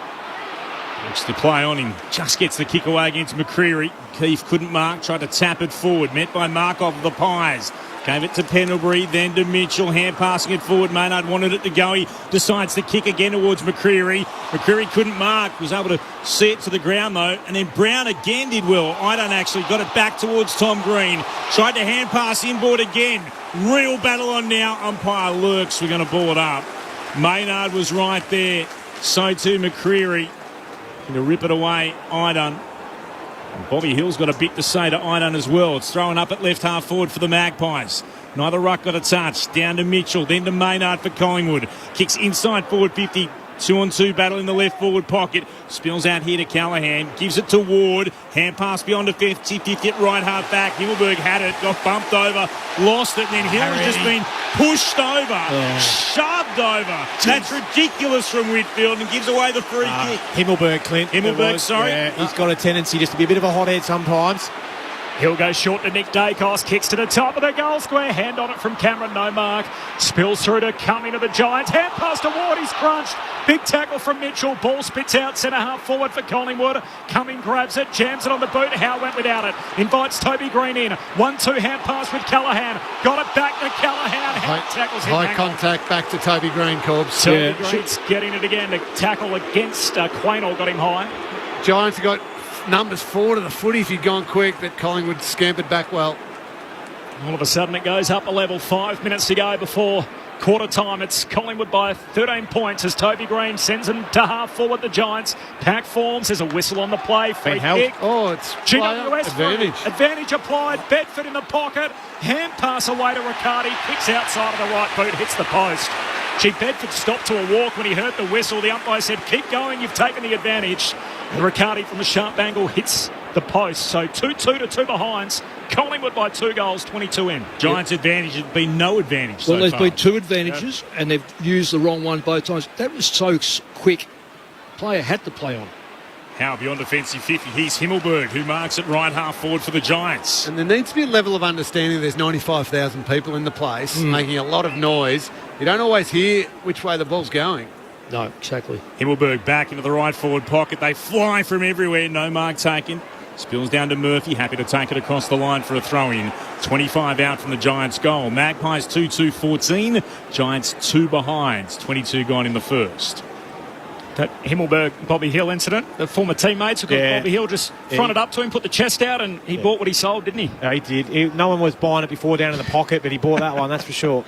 Looks to play on him. Just gets the kick away against McCreery. Keefe couldn't mark. Tried to tap it forward. Met by Markov of the Pies. Gave it to Pendlebury, then to Mitchell, hand passing it forward. Maynard wanted it to go. He decides to kick again towards McCreery. McCreery couldn't mark, was able to see it to the ground though. And then Brown again did well. Iden actually got it back towards Tom Green. Tried to hand pass inboard again. Real battle on now. Umpire lurks. We're going to ball it up. Maynard was right there. So too McCreery. To rip it away, Iden. And Bobby Hill's got a bit to say to Iden as well. It's thrown up at left half forward for the Magpies. Neither ruck got a touch. Down to Mitchell, then to Maynard for Collingwood. Kicks inside forward 50. 2-on-2 battle in the left forward pocket. Spills out here to Callaghan. Gives it to Ward. Hand pass beyond the 50 at right half back. Himmelberg had it. Got bumped over. Lost it. And then Hill has just been pushed over. Shoved over. That's ridiculous from Whitfield and gives away the free kick. Himmelberg, Clint. Himmelberg, sorry. Yeah, he's got a tendency just to be a bit of a hothead sometimes. He'll go short to Nick Dacos, kicks to the top of the goal square, hand on it from Cameron, no mark. Spills through to Cumming to the Giants, hand pass to Ward, he's crunched. Big tackle from Mitchell, ball spits out, centre half forward for Collingwood. Cumming grabs it, jams it on the boot, Howe went without it. Invites Toby Green in, 1-2 hand pass with Callaghan. Got it back to Callaghan, tackles him. High contact back to Toby Green, Corbs. Toby Green's getting it again, the tackle against Quaynor got him high. Giants have got numbers forward of the footy if you'd gone quick, but Collingwood scampered back well. All of a sudden it goes up a level. 5 minutes to go before quarter time. It's Collingwood by 13 points as Toby Green sends them to half forward. The Giants pack forms. There's a whistle on the play. Free kick. Oh, it's GWS advantage. Advantage applied. Bedford in the pocket. Hand pass away to Riccardi. Kicks outside of the right boot. Hits the post. Bedford stopped to a walk when he heard the whistle. The umpire said, keep going, you've taken the advantage. And Riccardi from the sharp angle hits the post. So 2-2 to 2 behinds. Collingwood by 2 goals, 22 in. Giants' advantage has been no advantage Well, so there's far. been 2 advantages, and they've used the wrong one both times. That was so quick. Player had to play on. Howe beyond defensive 50. Here's Himmelberg, who marks at right half forward for the Giants. And there needs to be a level of understanding. There's 95,000 people in the place making a lot of noise. You don't always hear which way the ball's going. No, exactly. Himmelberg back into the right forward pocket. They fly from everywhere. No mark taken. Spills down to Murphy. Happy to take it across the line for a throw-in. 25 out from the Giants' goal. Magpies 2-2-14. Giants 2 behinds. 22 gone in the first. That Himmelberg, Bobby Hill incident, the former teammates who got Bobby Hill just fronted up to him, put the chest out, and he bought what he sold, didn't he? Yeah, he did. No one was buying it before down in the pocket, but he bought that one, that's for sure.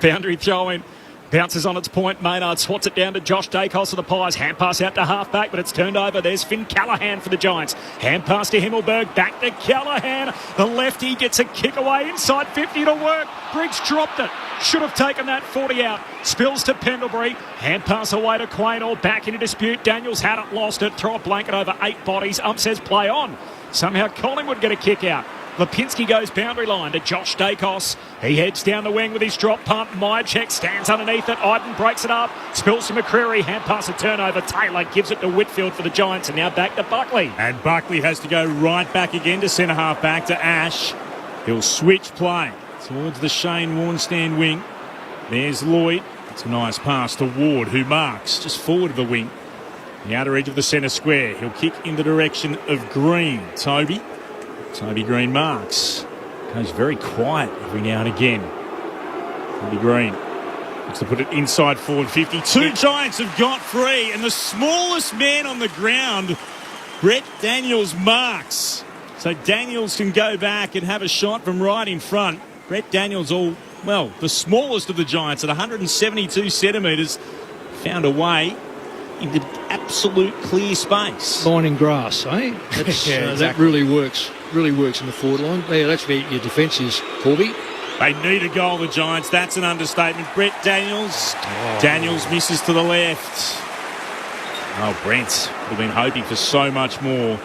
Boundary throw-in. Bounces on its point. Maynard swats it down to Josh Dacos of the Pies. Hand pass out to half-back, but it's turned over. There's Finn Callaghan for the Giants. Hand pass to Himmelberg. Back to Callaghan. The lefty gets a kick away inside 50 to work. Briggs dropped it. Should have taken that 40 out. Spills to Pendlebury. Hand pass away to Quaynor. Back into dispute. Daniels had it, lost it. Throw a blanket over 8 bodies. Ump says play on. Somehow Collingwood get a kick out. Lipinski goes boundary line to Josh Dacos. He heads down the wing with his drop pump. Myercheck stands underneath it. Iden breaks it up. Spills to McCreary. Hand pass a turnover. Taylor gives it to Whitfield for the Giants. And now back to Buckley. And Buckley has to go right back again to centre half back to Ash. He'll switch play towards the Shane Warnstand wing. There's Lloyd. It's a nice pass to Ward, who marks just forward of the wing. The outer edge of the centre square. He'll kick in the direction of Green. Toby Green marks. Goes very quiet every now and again. Toby Green looks to put it inside forward 50. 2 Giants have got free, and the smallest man on the ground, Brett Daniels, marks. So Daniels can go back and have a shot from right in front. Brett Daniels, the smallest of the Giants at 172 centimetres, found a way into absolute clear space. Lining grass, eh? That's, exactly. That really works. Really works in the forward line. Yeah, that's where your defence is, Corby. They need a goal, the Giants. That's an understatement. Brett Daniels. Daniels misses to the left. Oh, Brent would have been hoping for so much more.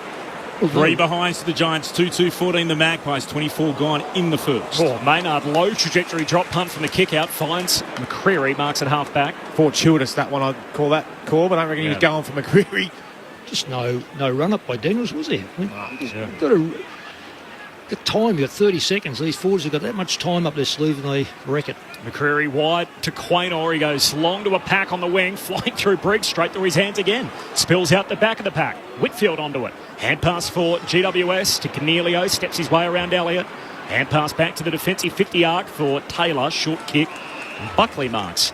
3 behinds to the Giants, 2-2-14 the Magpies, 24 gone in the first. Maynard, low trajectory drop punt from the kick out, finds McCreary, marks at half back. Fortuitous, that one, I'd call that call, but I don't reckon he was going for McCreary. Just no run up by Daniels, was there? Got the time, you've got 30 seconds. These forwards have got that much time up their sleeve and they wreck it. McCreary wide to Quaynor. He goes long to a pack on the wing, flying through Briggs, straight through his hands again. Spills out the back of the pack. Whitfield onto it. Hand pass for GWS to Cornelio, steps his way around Elliott. Hand pass back to the defensive 50 arc for Taylor, short kick. Buckley marks.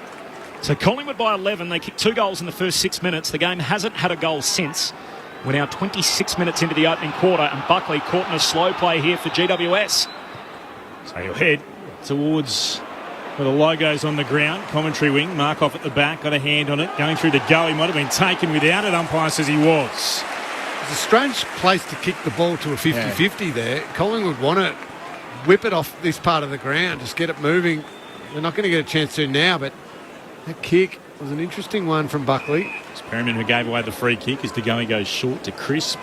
So Collingwood by 11. They kicked 2 goals in the first 6 minutes. The game hasn't had a goal since. We're now 26 minutes into the opening quarter, and Buckley caught in a slow play here for GWS. So he'll head towards where the logo's on the ground. Commentary wing, mark off at the back, got a hand on it. Going through the go, he might have been taken without it. Umpire says he was. It's a strange place to kick the ball to a 50-50 there. Collingwood want to whip it off this part of the ground, just get it moving. They're not going to get a chance to now, but that kick was an interesting one from Buckley. It's Perryman who gave away the free kick as DeGoey goes short to Crisp.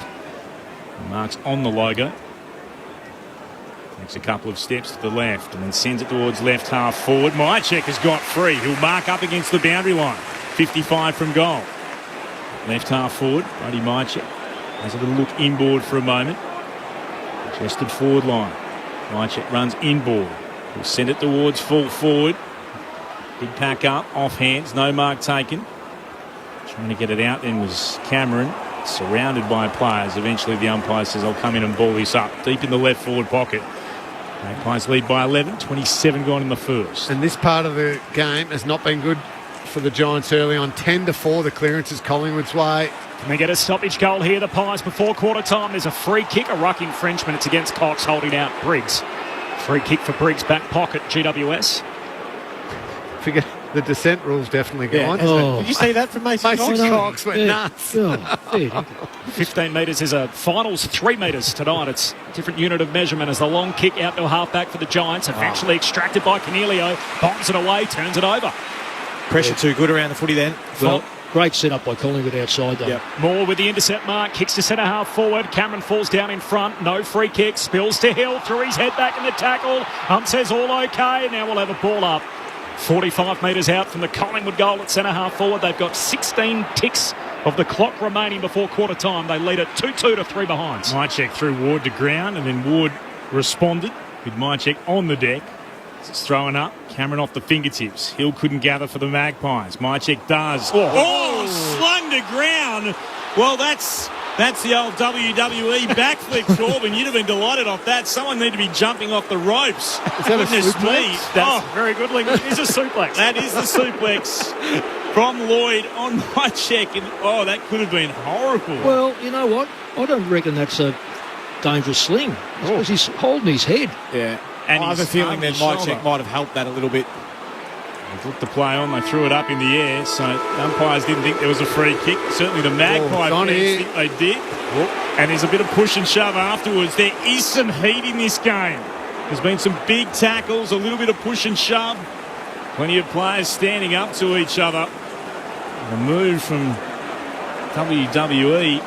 Marks on the logo. Takes a couple of steps to the left and then sends it towards left half forward. Myercheck has got free. He'll mark up against the boundary line. 55 from goal. Left half forward, Brody Myercheck has a little look inboard for a moment. Chested forward line. Myercheck runs inboard. He'll send it towards full forward. Big pack up, off hands, no mark taken. Trying to get it out then was Cameron, surrounded by players. Eventually the umpire says, I'll come in and ball this up. Deep in the left forward pocket. Magpies lead by 11, 27 gone in the first. And this part of the game has not been good for the Giants early on. 10-4, the clearance is Collingwood's way. Can they get a stoppage goal here? The Pies before quarter time. There's a free kick, a ruck infringement. It's against Cox, holding out Briggs. Free kick for Briggs, back pocket, GWS. Forget the descent rule's definitely gone. Did you see that from Mason Cox? Mason Cox went nuts. 15 metres is a finals 3 metres tonight. It's a different unit of measurement as the long kick out to half-back for the Giants. Eventually extracted by Cornelio. Bombs it away, turns it over. Pressure too good around the footy then. Well, Great setup by Collingwood outside, though. Yep. Moore with the intercept mark, kicks to centre half forward. Cameron falls down in front, no free kick, spills to Hill, threw his head back in the tackle. Says all okay. Now we'll have a ball up. 45 metres out from the Collingwood goal at centre half forward. They've got 16 ticks of the clock remaining before quarter time. They lead it 2-2 to 3 behind. Mychek threw Ward to ground, and then Ward responded with Mychek on the deck. It's throwing up. Cameron off the fingertips. Hill couldn't gather for the Magpies. Mychek does. Slung to ground. Well, that's the old WWE backflip, Corbin. You'd have been delighted off that. Someone need to be jumping off the ropes. Is that Goodness me. That's very good, Ling. It is a suplex. That is the suplex from Lloyd on Mychek. And, that could have been horrible. Well, you know what? I don't reckon that's a dangerous sling. Because he's holding his head. Yeah. And I have a feeling that Mychek might have helped that a little bit. They looked the play on, they threw it up in the air, so the umpires didn't think there was a free kick. Certainly the Magpie fans think they did. And there's a bit of push and shove afterwards. There is some heat in this game. There's been some big tackles, a little bit of push and shove. Plenty of players standing up to each other. The move from WWE.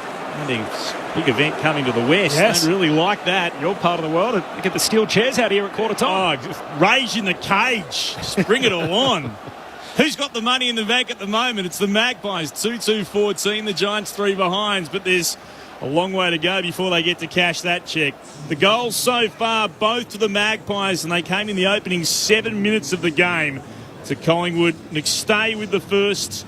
Big event coming to the West. Yes. Don't really like that. Your part of the world. Get the steel chairs out here at quarter time. Just rage in the cage. Just bring it all on. Who's got the money in the bank at the moment? It's the Magpies. 2-2-14. The Giants 3 behinds. But there's a long way to go before they get to cash that check. The goals so far, both to the Magpies, and they came in the opening 7 minutes of the game to Collingwood. McStay with the first,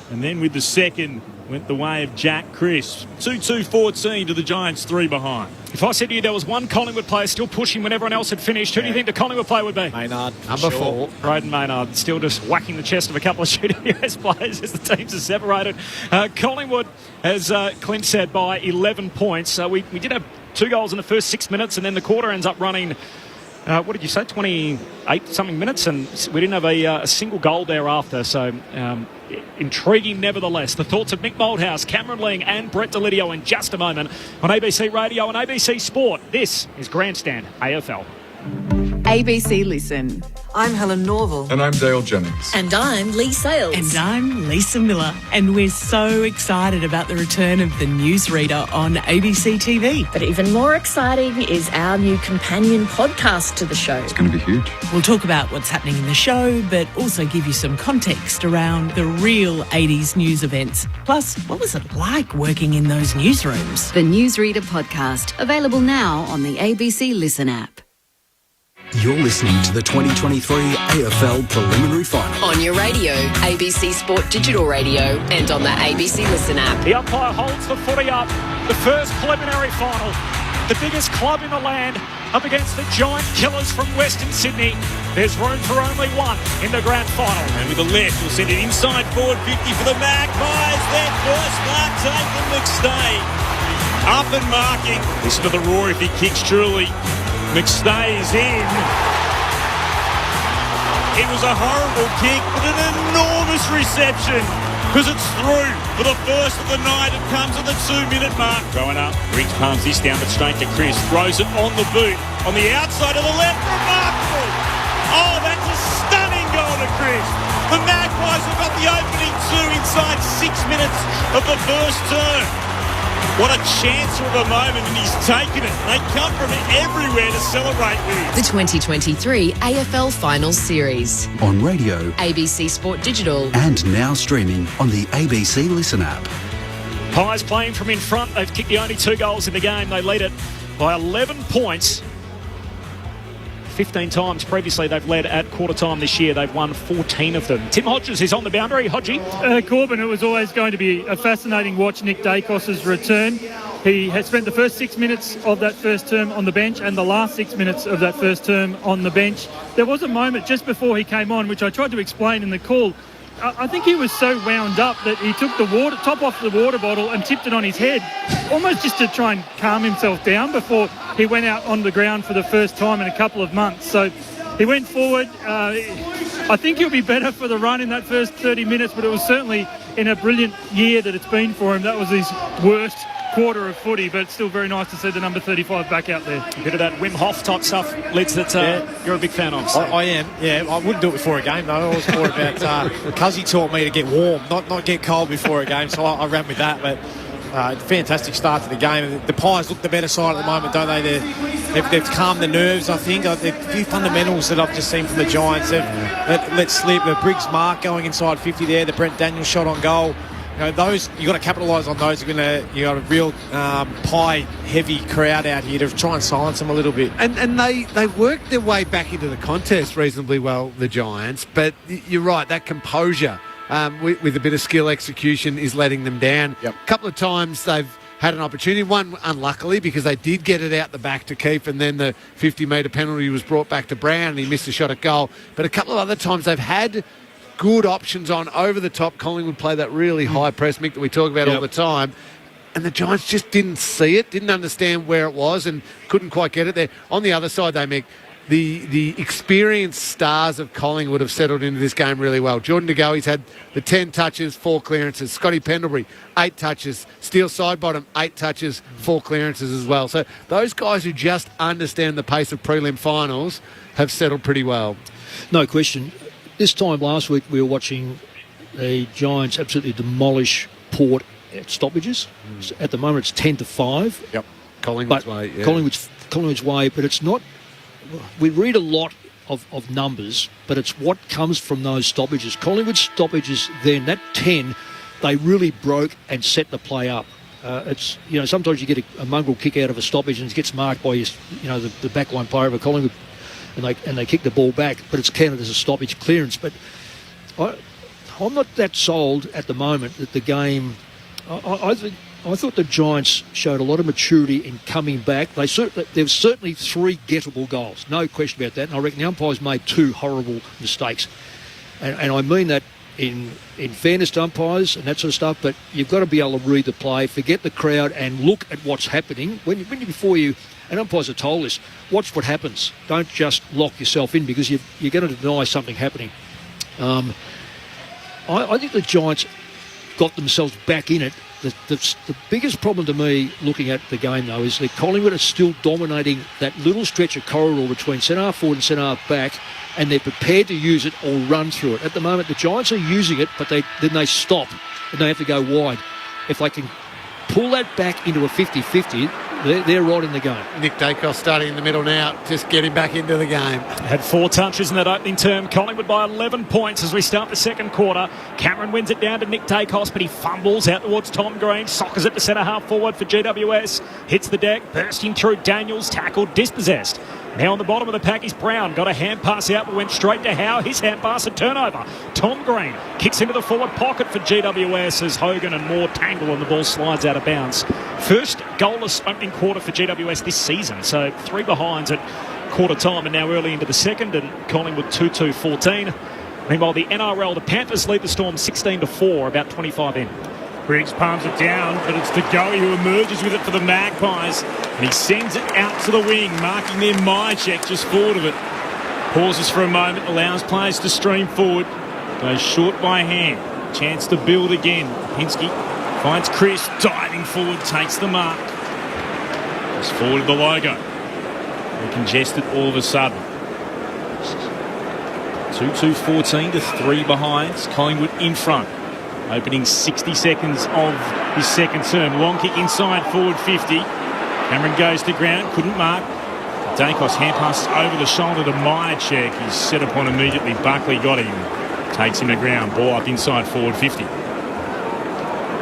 and then with the second went the way of Jack Crisp. 2-2-14 to the Giants 3 behind. If I said to you there was one Collingwood player still pushing when everyone else had finished, who do you think the Collingwood player would be? Maynard. Number 4. Braden Maynard still just whacking the chest of a couple of GWS players as the teams are separated. Collingwood, as Clint said, by 11 points. We did have 2 goals in the first 6 minutes, and then the quarter ends up running, what did you say, 28-something minutes, and we didn't have a single goal thereafter, so intriguing nevertheless. The thoughts of Mick Moldhouse, Cameron Ling and Brett Delidio in just a moment on ABC Radio and ABC Sport. This is Grandstand AFL. ABC Listen. I'm Helen Norville. And I'm Dale Jennings. And I'm Lee Sales. And I'm Lisa Miller. And we're so excited about the return of the newsreader on ABC TV. But even more exciting is our new companion podcast to the show. It's going to be huge. We'll talk about what's happening in the show, but also give you some context around the real 80s news events. Plus, what was it like working in those newsrooms? The Newsreader podcast, available now on the ABC Listen app. You're listening to the 2023 AFL Preliminary Final. On your radio, ABC Sport Digital Radio, and on the ABC Listen app. The umpire holds the footy up. The first preliminary final. The biggest club in the land up against the giant killers from Western Sydney. There's room for only one in the grand final. And with the left, we'll send it inside forward 50 for the Magpies. Their first mark taken, McStay. Up and marking. Listen to the roar if he kicks truly. McStay is in. It was a horrible kick, but an enormous reception because it's through for the first of the night. It comes at the 2-minute mark. Going up, Riggs palms this down, but straight to Chris. Throws it on the boot, on the outside of the left. Remarkable. Oh, that's a stunning goal to Chris. The Magpies have got the opening 2 inside 6 minutes of the first term. What a chance of a moment, and he's taken it. They come from everywhere to celebrate with him. The 2023 AFL Finals Series. On radio, ABC Sport Digital. And now streaming on the ABC Listen app. Pies playing from in front. They've kicked the only 2 goals in the game. They lead it by 11 points. 15 times previously they've led at quarter time this year. They've won 14 of them. Tim Hodges is on the boundary. Hodgie. Corbin, it was always going to be a fascinating watch, Nick Dacos's return. He had spent the first 6 minutes of that first term on the bench and the last 6 minutes of that first term on the bench. There was a moment just before he came on, which I tried to explain in the call. I think he was so wound up that he took the top off the water bottle and tipped it on his head, almost just to try and calm himself down before he went out on the ground for the first time in a couple of months. So he went forward. I think he'll be better for the run in that first 30 minutes, but it was certainly in a brilliant year that it's been for him. That was his worst quarter of footy, but it's still very nice to see the number 35 back out there. A bit of that Wim Hof type stuff, Lids, that you're a big fan of. So. I am, yeah. I wouldn't do it before a game, though. I was more about... Cuzzy taught me to get warm, not get cold before a game, so I ran with that. But fantastic start to the game. The Pies look the better side at the moment, don't they? They've calmed the nerves, I think. There's a few fundamentals that I've just seen from the Giants. They've let slip. The Briggs mark going inside 50 there. The Brent Daniels shot on goal. Those you've got to capitalise on those. You got a real pie-heavy crowd out here to try and silence them a little bit. And they worked their way back into the contest reasonably well, the Giants. But you're right, that composure with a bit of skill execution is letting them down. Yep. A couple of times they've had an opportunity, one unluckily because they did get it out the back to keep, and then the 50-metre penalty was brought back to Brown and he missed a shot at goal. But a couple of other times they've had good options on over the top. Collingwood play that really high press, Mick, that we talk about all the time. And the Giants just didn't see it, didn't understand where it was and couldn't quite get it there. On the other side, though, Mick, the experienced stars of Collingwood have settled into this game really well. Jordan De Goey's had the 10 touches, 4 clearances. Scotty Pendlebury, 8 touches. Steele Sidebottom, 8 touches, 4 clearances as well. So those guys who just understand the pace of prelim finals have settled pretty well. No question. This time last week, we were watching the Giants absolutely demolish Port at stoppages. At the moment, it's 10-5. Yep, Collingwood's way. Yeah. Collingwood's way, but it's not. We read a lot of numbers, but it's what comes from those stoppages. Collingwood stoppages, then that 10, they really broke and set the play up. It's sometimes you get a mongrel kick out of a stoppage and it gets marked by the backline player of a Collingwood. And they kick the ball back, but it's counted as a stoppage clearance. But I'm not that sold at the moment that the game. I thought the Giants showed a lot of maturity in coming back. There's certainly 3 gettable goals, no question about that. And I reckon the umpires made 2 horrible mistakes, and I mean that in fairness to umpires and that sort of stuff. But you've got to be able to read the play, forget the crowd, and look at what's happening before you. And umpires have told us, watch what happens. Don't just lock yourself in because you're going to deny something happening. I think the Giants got themselves back in it. The biggest problem to me looking at the game, though, is that Collingwood are still dominating that little stretch of corridor between centre-half forward and centre-half back, and they're prepared to use it or run through it. At the moment, the Giants are using it, but then they stop and they have to go wide. If they can pull that back into a 50-50, they're right in the game. Nick Dacos starting in the middle now, just getting back into the game. Had 4 touches in that opening term. Collingwood by 11 points as we start the second quarter. Cameron wins it down to Nick Dacos, but he fumbles out towards Tom Green. Soccers it to centre half forward for GWS. Hits the deck, bursting through Daniels, tackled, dispossessed. Now on the bottom of the pack is Brown. Got a hand pass out, but went straight to Howe. His hand pass, a turnover. Tom Green kicks into the forward pocket for GWS as Hogan and Moore tangle and the ball slides out of bounds. First goalless opening quarter for GWS this season. So 3 behinds at quarter time and now early into the second, and Collingwood 2-2-14. Meanwhile, the NRL, the Panthers lead the Storm 16-4, about 25 in. Briggs palms it down, but it's De Goey who emerges with it for the Magpies. And he sends it out to the wing, marking their Myercheck just forward of it. Pauses for a moment, allows players to stream forward. Goes short by hand. Chance to build again. Pinsky finds Chris, diving forward, takes the mark. Goes forward to the logo. They're congested all of a sudden. 2-2-14 to 3 behinds. Collingwood in front. Opening 60 seconds of his second term. Long kick inside, forward 50. Cameron goes to ground, couldn't mark. Dacos hand passes over the shoulder to Myercheck. He's set upon immediately. Buckley got him. Takes him to ground. Ball up inside, forward 50.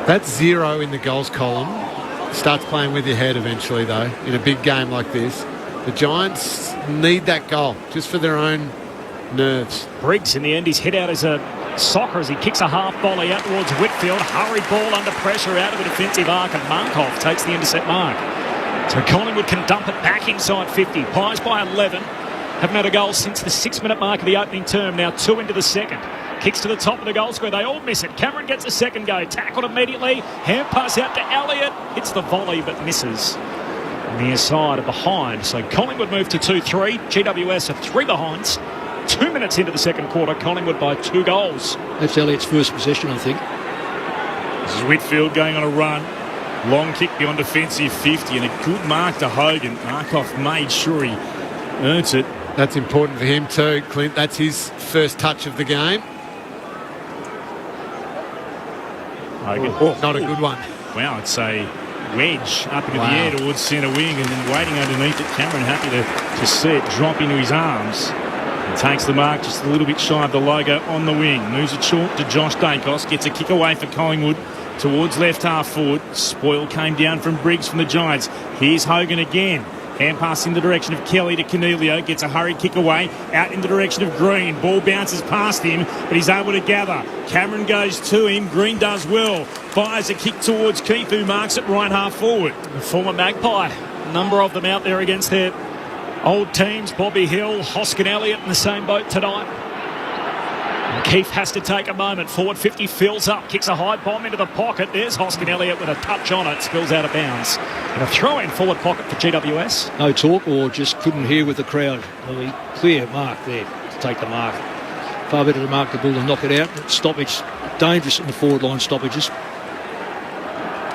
That's 0 in the goals column. Starts playing with your head eventually, though, in a big game like this. The Giants need that goal, just for their own nerves. Briggs, in the end, he's hit out as a soccer as he kicks a half volley out towards Whitfield. Hurried ball under pressure out of the defensive arc, and Markov takes the intercept mark. So Collingwood can dump it back inside 50. Pies by 11. Haven't had a goal since the 6-minute mark of the opening term. Now 2 into the second. Kicks to the top of the goal square. They all miss it. Cameron gets a second go. Tackled immediately. Hand pass out to Elliott. Hits the volley but misses. Near side of behind. So Collingwood move to 2-3. GWS are 3 behinds. 2 minutes into the second quarter. Collingwood by 2 goals. That's Elliott's first possession, I think. This is Whitfield going on a run. Long kick beyond defensive 50 and a good mark to Hogan. Markoff made sure he earns it. That's important for him too, Clint. That's his first touch of the game. Hogan. Not a good one. Wow, it's a wedge up into the air towards centre wing, and then waiting underneath it. Cameron happy to see it drop into his arms. He takes the mark just a little bit shy of the logo on the wing. Moves it short to Josh Dacos. Gets a kick away for Collingwood towards left half forward. Spoil came down from Briggs from the Giants. Here's Hogan again. Hand pass in the direction of Kelly to Cornelio. Gets a hurried kick away. Out in the direction of Green. Ball bounces past him, but he's able to gather. Cameron goes to him. Green does well. Fires a kick towards Keith, who marks it right half forward. The former Magpie. A number of them out there against their old teams. Bobby Hill, Hoskin Elliott in the same boat tonight. And Keith has to take a moment. Forward 50 fills up. Kicks a high bomb into the pocket. There's Hoskin Elliott with a touch on it. Spills out of bounds. And a throw in forward pocket for GWS. No talk, or just couldn't hear with the crowd. Really clear mark there to take the mark. Far better to mark the ball than knock it out. Stoppage, dangerous in the forward line stoppages.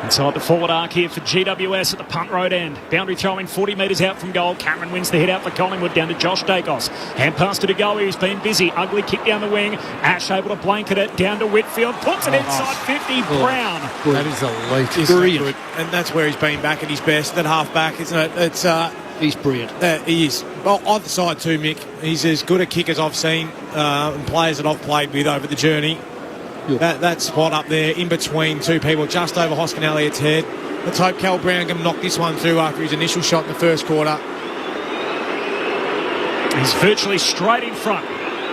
Inside the forward arc here for GWS at the punt road end. Boundary throwing 40 metres out from goal. Cameron wins the hit out for Collingwood down to Josh Dacos. Hand pass to Degoe, who's been busy. Ugly kick down the wing. Ash able to blanket it down to Whitfield. Puts it inside 50. Brown. That is elite. He's brilliant. And that's where he's been back at his best. That half back, isn't it? It's he's brilliant. He is. Well, either side too, Mick. He's as good a kick as I've seen and players that I've played with over the journey. That spot up there in between two people just over Hoskin Elliott's head. Let's hope Cal Brown can knock this one through after his initial shot in the first quarter. He's virtually straight in front.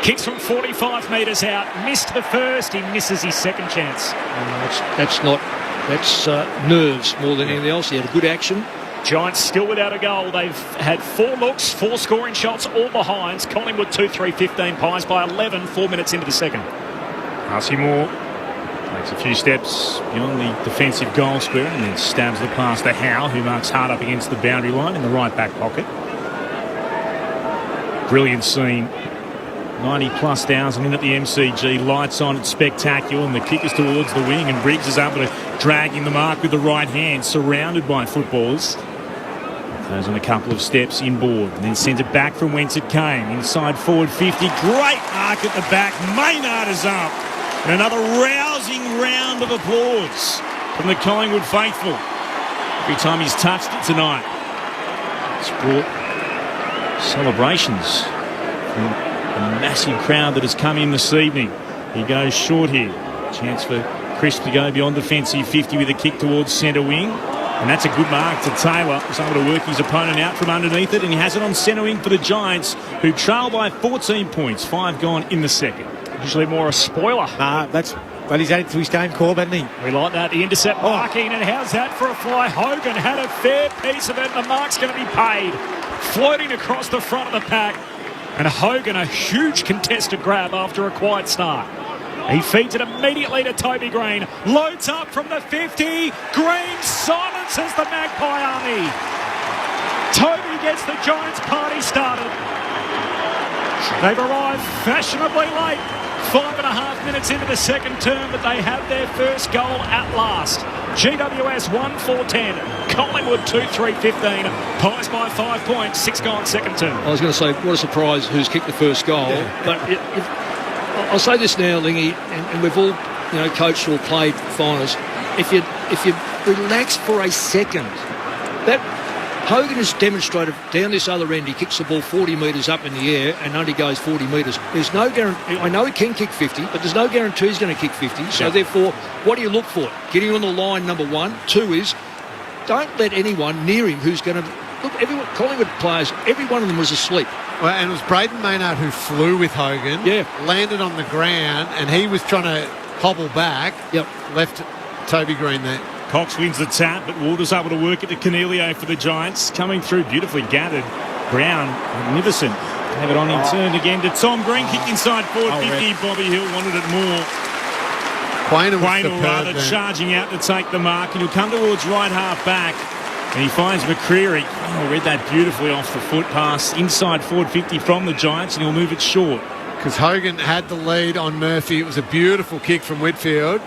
Kicks from 45 metres out. Missed the first. He misses his second chance. That's nerves more than anything else. He had a good action. Giants still without a goal. They've had 4 looks, 4 scoring shots, all behinds. Collingwood 2-3-15. Pies by 11, 4 minutes into the second. Darcy Moore takes a few steps beyond the defensive goal square and then stabs the pass to Howe, who marks hard up against the boundary line in the right back pocket. Brilliant scene. 90+ thousand in at the MCG. Lights on, it's spectacular, and the kick is towards the wing, and Briggs is able to drag in the mark with the right hand, surrounded by footballers. Goes on a couple of steps inboard and then sends it back from whence it came. Inside forward 50. Great mark at the back. Maynard is up. And another rousing round of applause from the Collingwood faithful. Every time he's touched it tonight, it's brought celebrations from a massive crowd that has come in this evening. He goes short here. Chance for Chris to go beyond defensive 50 with a kick towards centre wing. And that's a good mark to Taylor. He's able to work his opponent out from underneath it, and he has it on centre wing for the Giants, who trail by 14 points. 5 gone in the second. Usually more a spoiler. But he's added to his game, Corb, hasn't he? We like that. The intercept marking, and how's that for a fly? Hogan had a fair piece of it. The mark's going to be paid. Floating across the front of the pack. And Hogan, a huge contested grab after a quiet start. He feeds it immediately to Toby Green. Loads up from the 50. Green silences the Magpie army. Toby gets the Giants party started. They've arrived fashionably late. 5.5 minutes into the second term, but they have their first goal at last. GWS 1-4-10. Collingwood 2-3-15. Pies by 5 points. 6 gone second term. I was going to say, what a surprise who's kicked the first goal. Yeah. But I'll say this now, Lingy, and we've all, coached or played finals. If you relax for a second, that Hogan has demonstrated down this other end. He kicks the ball 40 metres up in the air and only goes 40 metres. There's no guarantee. I know he can kick 50, but there's no guarantee he's going to kick 50. So therefore, what do you look for? Getting on the line, number one. 2 is don't let anyone near him who's going to look. Collingwood players, every one of them was asleep. Well, and it was Braden Maynard who flew with Hogan. Yeah, landed on the ground, and he was trying to hobble back. Yep, left Toby Green there. Cox wins the tap, but Walter's able to work it to Cornelio for the Giants. Coming through, beautifully gathered. Brown, magnificent. Have it on in turn again to Tom Green. Kicked inside forward 50. Bobby Hill wanted it more. Quaynor charging out to take the mark, and he'll come towards right half back. And he finds McCreary. Read that beautifully off the foot pass. Inside forward 50 from the Giants, and he'll move it short. Because Hogan had the lead on Murphy. It was a beautiful kick from Whitfield.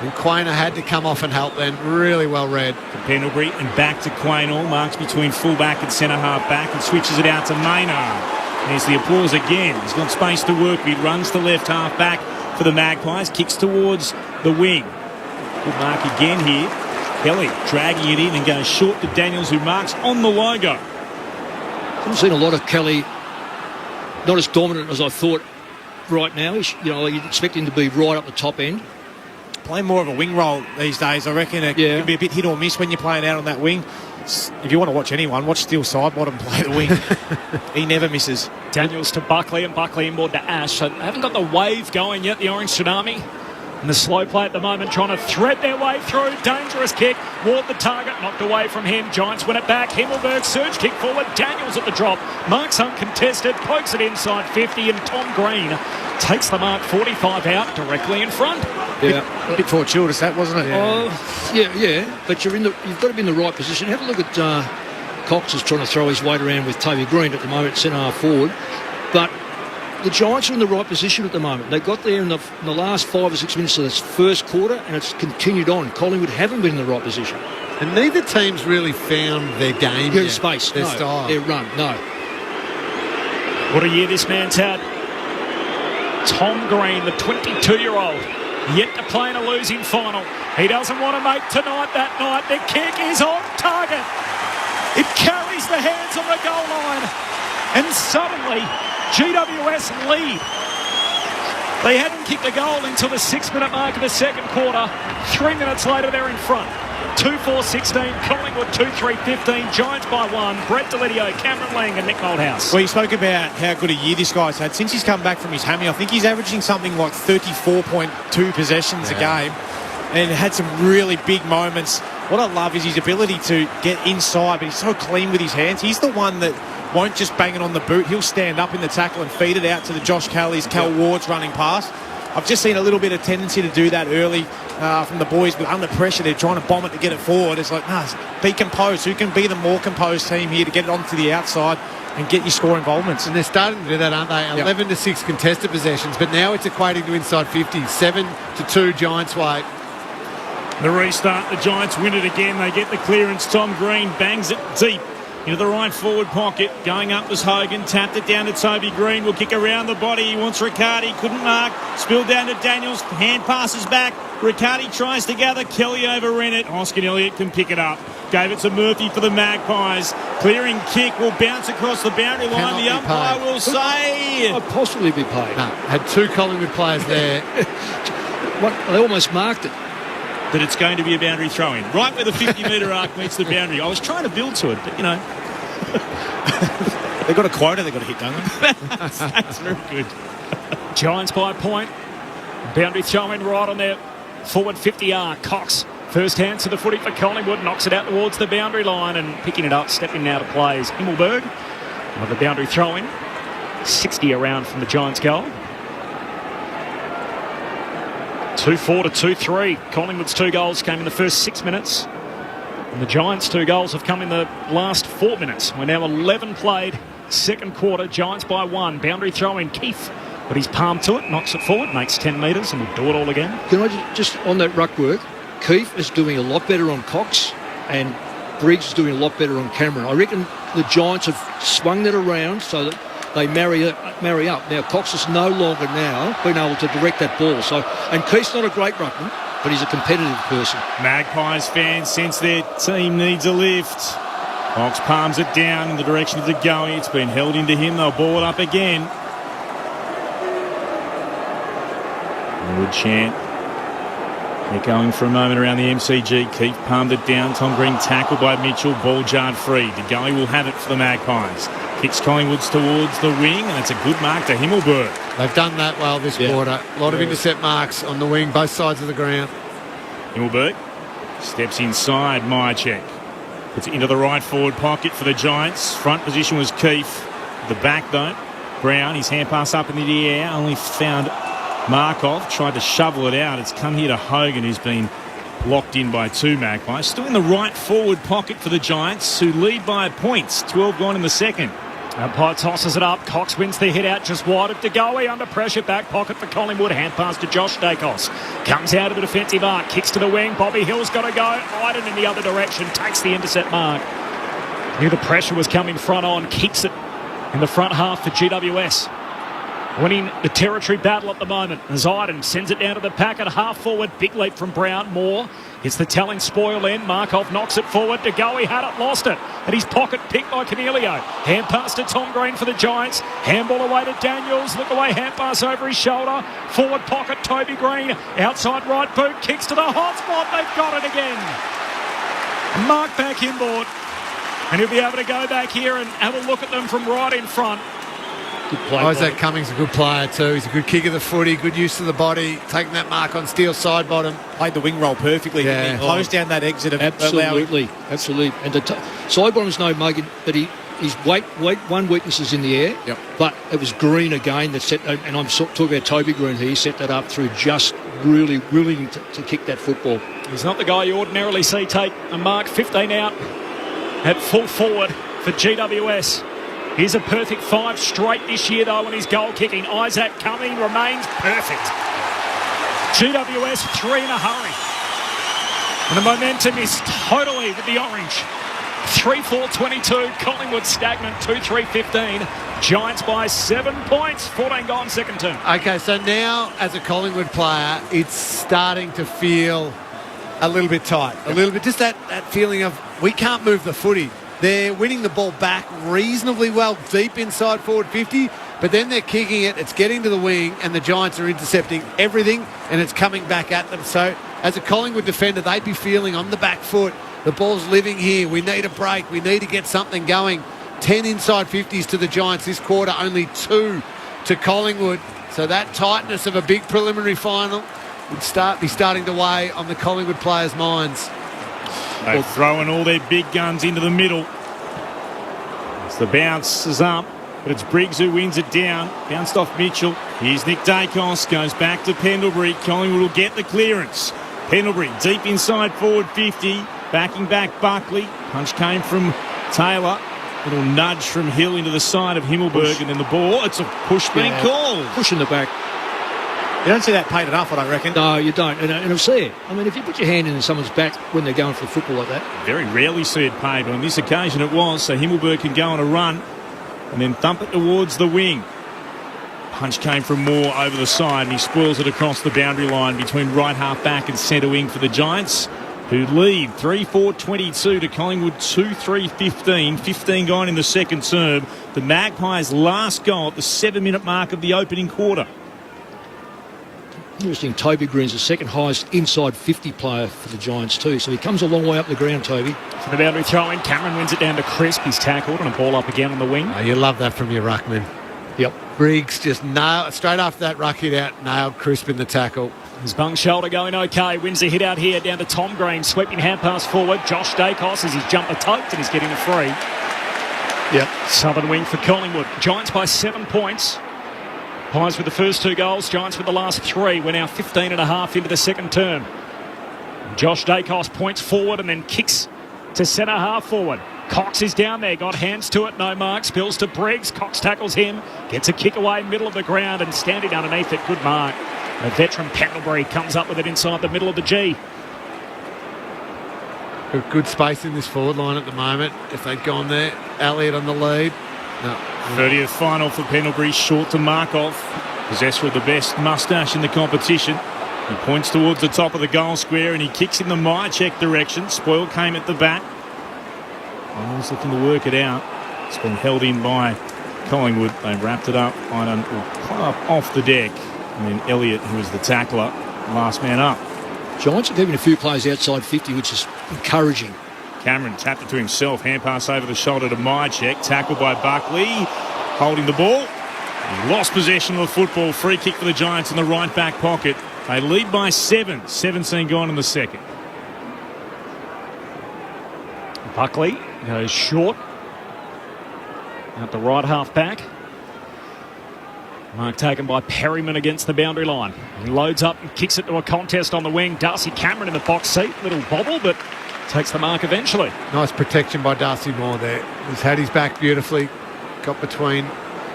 And Quainer had to come off and help then. Really well read. To Pendlebury and back to Quaynor. Marks between full-back and centre-half back and switches it out to Maynard. There's the applause again. He's got space to work with. Runs to left half back for the Magpies. Kicks towards the wing. Good mark again here. Kelly dragging it in and goes short to Daniels, who marks on the logo. I've seen a lot of Kelly, not as dominant as I thought right now. You'd expect him to be right up the top end. Playing more of a wing role these days. I reckon it can be a bit hit or miss when you're playing out on that wing. If you want to watch anyone, watch Steele Sidebottom play the wing. He never misses. Daniels to Buckley and Buckley inboard to Ash. So they haven't got the wave going yet, the Orange Tsunami. And the slow play at the moment trying to thread their way through. Dangerous kick. Ward the target. Knocked away from him. Giants win it back. Himmelberg surge kick forward. Daniels at the drop. Marks uncontested. Pokes it inside 50. And Tom Green takes the mark 45 out directly in front. Yeah. A bit fortuitous that, wasn't it? Yeah. But you've got to be in the right position. Have a look at Cox is trying to throw his weight around with Toby Green at the moment, centre-half forward. But the Giants are in the right position at the moment. They got there in the last 5 or 6 minutes of this first quarter, and it's continued on. Collingwood haven't been in the right position. And neither team's really found their game Their yet. space, their style. Their run, no. What a year this man's had. Tom Green, the 22-year-old, yet to play in a losing final. He doesn't want to make tonight that night. The kick is on target. It carries the hands on the goal line. And suddenly, GWS lead. They hadn't kicked a goal until the 6-minute mark of the second quarter. 3 minutes later, they're in front. 2-4-16, Collingwood 2-3-15, Giants by 1. Brett Delidio, Cameron Lang and Nick Moldhouse. Well, you spoke about how good a year this guy's had. Since he's come back from his hammy, I think he's averaging something like 34.2 possessions a game and had some really big moments. What I love is his ability to get inside, but he's so clean with his hands. He's the one that won't just bang it on the boot. He'll stand up in the tackle and feed it out to the Josh Kelly's, Cal Ward's running past. I've just seen a little bit of tendency to do that early from the boys, but under pressure they're trying to bomb it to get it forward. It's like, be composed. Who can be the more composed team here to get it onto the outside and get your score involvements? And they're starting to do that, aren't they? 11-6 contested possessions, but now it's equating to inside 50. 7-2 Giants way. The restart, the Giants win it again. They get the clearance. Tom Green bangs it deep into the right forward pocket. Going up was Hogan. Tapped it down to Toby Green. Will kick around the body. He wants Riccardi. Couldn't mark. Spilled down to Daniels. Hand passes back. Riccardi tries to gather. Kelly overran it. Hoskin Elliott can pick it up. Gave it to Murphy for the Magpies. Clearing kick will bounce across the boundary line. The umpire will say... I'd possibly be paid. No, had 2 Collingwood players there. They almost marked it. That it's going to be a boundary throw-in. Right where the 50-metre arc meets the boundary. I was trying to build to it, but, you know. They've got a quota they've got to hit, don't they? That's very good. Giants by a point. Boundary throw-in right on their forward 50 arc. Cox, first hands to the footy for Collingwood. Knocks it out towards the boundary line and picking it up, stepping now to play is Himmelberg. Another boundary throw-in. 60 around from the Giants' goal. 2-4 to 2-3. Collingwood's 2 goals came in the first 6 minutes. And the Giants' 2 goals have come in the last 4 minutes. We're now 11 played. Second quarter, Giants by 1. Boundary throw in Keith. But he's palmed to it, knocks it forward, makes 10 metres and will do it all again. Can I just on that ruck work, Keith is doing a lot better on Cox and Briggs is doing a lot better on Cameron. I reckon the Giants have swung that around so that they marry up. Now, Cox is no longer now being able to direct that ball. And Keith's not a great ruckman, but he's a competitive person. Magpies fans sense their team needs a lift. Cox palms it down in the direction of the goalie. It's been held into him. They'll ball it up again. Good chant. They're going for a moment around the MCG. Keith palmed it down. Tom Green tackled by Mitchell. Ball jarred free. The goalie will have it for the Magpies. Kicks Collingwood's towards the wing, and it's a good mark to Himmelberg. They've done that well this quarter. A lot of intercept marks on the wing, both sides of the ground. Himmelberg steps inside Myercheck. Puts it into the right forward pocket for the Giants. Front position was Keith. The back, though, Brown, his hand pass up into the air. Only found Markov. Tried to shovel it out. It's come here to Hogan, who's been locked in by 2 Magpies. Still in the right forward pocket for the Giants, who lead by points. 12 gone in the second. Umpire tosses it up. Cox wins the hit out just wide of DeGoey. Under pressure, back pocket for Collingwood. Hand pass to Josh Dacos. Comes out of the defensive arc. Kicks to the wing. Bobby Hill's got to go. Iden in the other direction. Takes the intercept mark. Knew the pressure was coming front on. Keeps it in the front half for GWS. Winning the territory battle at the moment. As Iden sends it down to the pack at half forward. Big leap from Brown. Moore. It's the telling spoil end. Markov knocks it forward. DeGoey had it, lost it. And his pocket picked by Cornelio. Hand pass to Tom Green for the Giants. Handball away to Daniels. Look away, hand pass over his shoulder. Forward pocket, Toby Green. Outside right boot. Kicks to the hot spot. They've got it again. Mark back inboard. And he'll be able to go back here and have a look at them from right in front. Good play. Isaac Cummings a good player too. He's a good kick of the footy, good use of the body, taking that mark on Steele side bottom. Played the wing roll perfectly. Yeah. Closed down that exit. Absolutely. And the side bottom's no mugging, but his one weakness is in the air. Yep. But it was Green again that set, and I'm talking about Toby Green here, he set that up through just really willing to kick that football. He's not the guy you ordinarily see take a mark. 15 out at full forward for GWS. Here's a perfect 5 straight this year, though, in his goal kicking. Isaac Cumming remains perfect. GWS 3 in a hurry. And the momentum is totally with the orange. 3-4-22. Collingwood stagnant. 2-3-15. Giants by 7 points. 14 gone second term. Okay, so now as a Collingwood player, it's starting to feel a little bit tight. A little bit, just that feeling of we can't move the footy. They're winning the ball back reasonably well deep inside forward 50, but then they're kicking it, it's getting to the wing, and the Giants are intercepting everything, and it's coming back at them. So as a Collingwood defender, they'd be feeling on the back foot, the ball's living here, we need a break, we need to get something going. 10 inside 50s to the Giants this quarter, only 2 to Collingwood. So that tightness of a big preliminary final would be starting to weigh on the Collingwood players' minds. They're throwing all their big guns into the middle. As the bounce is up, but it's Briggs who wins it down. Bounced off Mitchell. Here's Nick Dacos. Goes back to Pendlebury. Collingwood will get the clearance. Pendlebury deep inside forward 50. Backing back Buckley. Punch came from Taylor. Little nudge from Hill into the side of Himmelberg. And then the ball. It's a push being called. Push in the back. You don't see that paid enough, I don't reckon. No, you don't. And I'll see it. I mean, if you put your hand in someone's back when they're going for the football like that. Very rarely see it paid, but on this occasion it was. So Himmelberg can go on a run and then thump it towards the wing. Punch came from Moore over the side and he spoils it across the boundary line between right half back and centre wing for the Giants, who lead 3-4-22 to Collingwood 2-3-15. 15 gone in the second term. The Magpies' last goal at the 7-minute mark of the opening quarter. Interesting, Toby Green's the second highest inside 50 player for the Giants too, so he comes a long way up the ground, Toby. For the boundary throw in, Cameron wins it down to Crisp. He's tackled and a ball up again on the wing. Oh, you love that from your ruckman. Yep. Briggs just nailed, straight after that ruck hit out, nailed Crisp in the tackle. His bung shoulder going okay. Wins the hit out here down to Tom Green. Sweeping hand pass forward. Josh Dacos as his jumper toked and he's getting a free. Yep. Southern wing for Collingwood. Giants by 7 points. Pies with the first 2 goals, Giants with the last 3. We're now 15 and a half into the second term. Josh Dacos points forward and then kicks to centre half forward. Cox is down there, got hands to it, no mark, spills to Briggs. Cox tackles him, gets a kick away middle of the ground and standing underneath it, good mark. The veteran Pendlebury comes up with it inside the middle of the G. Good space in this forward line at the moment. If they'd gone there, Elliott on the lead. No. 30th final for Pendlebury, short to Markov. Possessor of the best moustache in the competition. He points towards the top of the goal square and he kicks in the Myercheck direction. Spoil came at the back. He's looking to work it out. It's been held in by Collingwood. They wrapped it up. Iden will climb up off the deck. And then Elliott, who is the tackler, last man up. Giants are giving a few plays outside 50, which is encouraging. Cameron tapped it to himself. Hand pass over the shoulder to Myercheck. Tackled by Buckley. Holding the ball. He lost possession of the football. Free kick for the Giants in the right back pocket. They lead by 7. 17 gone in the second. Buckley goes short. Out the right half back. Mark taken by Perryman against the boundary line. He loads up and kicks it to a contest on the wing. Darcy Cameron in the box seat. Little bobble, but takes the mark eventually. Nice protection by Darcy Moore there. He's had his back beautifully. got between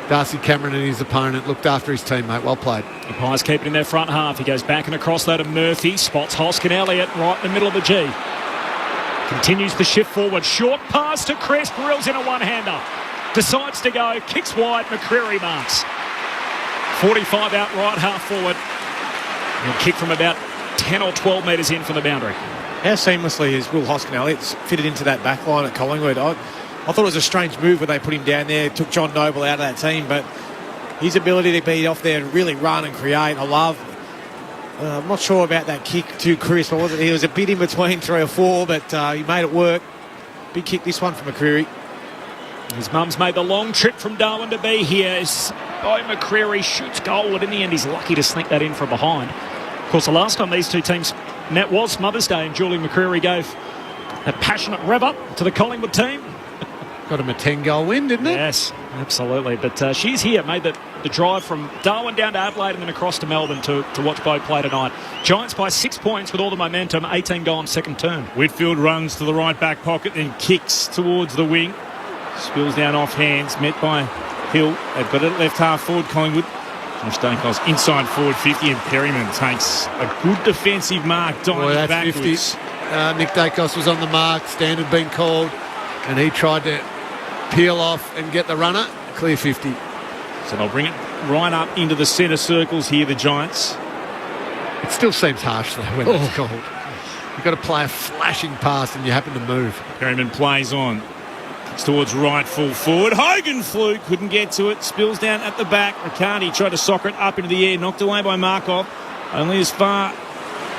Darcy Cameron and his opponent, looked after his teammate. Well played. The Pies keep it in their front half. He goes back and across though to Murphy. Spots Hoskin Elliott right in the middle of the G. Continues the shift forward. Short pass to Crest. Drills in a one-hander. Decides to go. Kicks wide. McCreary marks. 45 out right half forward. And kick from about 10 or 12 metres in from the boundary. How seamlessly is Will Hoskin Elliott fitted into that back line at Collingwood? I thought it was a strange move when they put him down there, took John Noble out of that team, but his ability to be off there and really run and create, I love. I'm not sure about that kick to Chris. He was a bit in between 3 or 4, but he made it work. Big kick this one from McCreary. His mum's made the long trip from Darwin to be here. McCreary shoots goal, and in the end he's lucky to sneak that in from behind. Of course, the last time these two teams met was Mother's Day, and Julie McCreary gave a passionate rev up to the Collingwood team. Got him a 10-goal win, didn't it? Yes, absolutely. But she's here, made the drive from Darwin down to Adelaide and then across to Melbourne to watch Bo play tonight. Giants by 6 points with all the momentum, 18 goal on second turn. Whitfield runs to the right back pocket, then kicks towards the wing. Spills down off hands, met by Hill. They've got it at left half forward, Collingwood. Josh Dacos inside forward 50, and Perryman takes a good defensive mark, diving backwards. 50. Nick Dacos was on the mark, standard being called, and he tried to peel off and get the runner. Clear 50. So they'll bring it right up into the centre circles here, the Giants. It still seems harsh though when it's called. You've got to play a flashing pass and you happen to move. Perryman plays on. It's towards right full forward. Hogan flew, couldn't get to it. Spills down at the back. Riccardi tried to soccer it up into the air. Knocked away by Markov. Only as far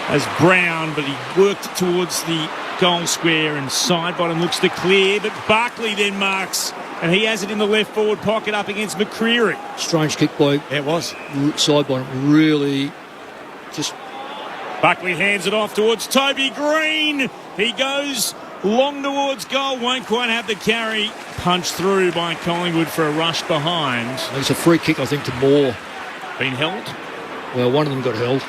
as Brown, but he worked towards the goal square, and side bottom looks to clear. But Barkley then marks, and he has it in the left forward pocket up against McCreary. Strange kick by it was. Side bottom. Really just... Buckley hands it off towards Toby Green. He goes long towards goal, won't quite have the carry. Punched through by Collingwood for a rush behind. It's a free kick, I think, to Moore. Been held? Well, one of them got held.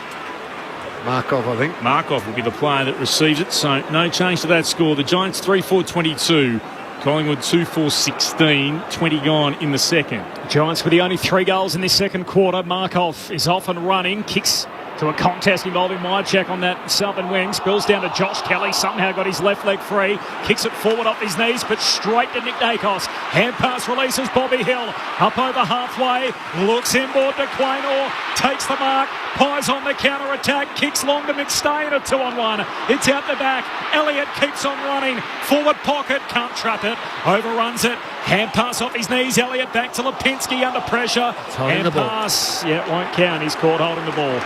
Markov, I think. Markov will be the player that receives it, so no change to that score. The Giants 3-4-22. Collingwood 2-4-16. 20 gone in the second. Giants with the only 3 goals in this second quarter. Markov is off and running. Kicks to a contest involving Myercheck on that southern wing. Spills down to Josh Kelly. Somehow got his left leg free. Kicks it forward off his knees, but straight to Nick Dacos. Hand pass releases Bobby Hill. Up over halfway. Looks inboard to Quaynor. Takes the mark. Pies on the counter-attack. Kicks long to McStay in a 2-on-1. It's out the back. Elliott keeps on running. Forward pocket. Can't trap it. Overruns it. Hand pass off his knees. Elliott back to Lipinski under pressure. Hand pass. Yeah, it won't count. He's caught holding the ball.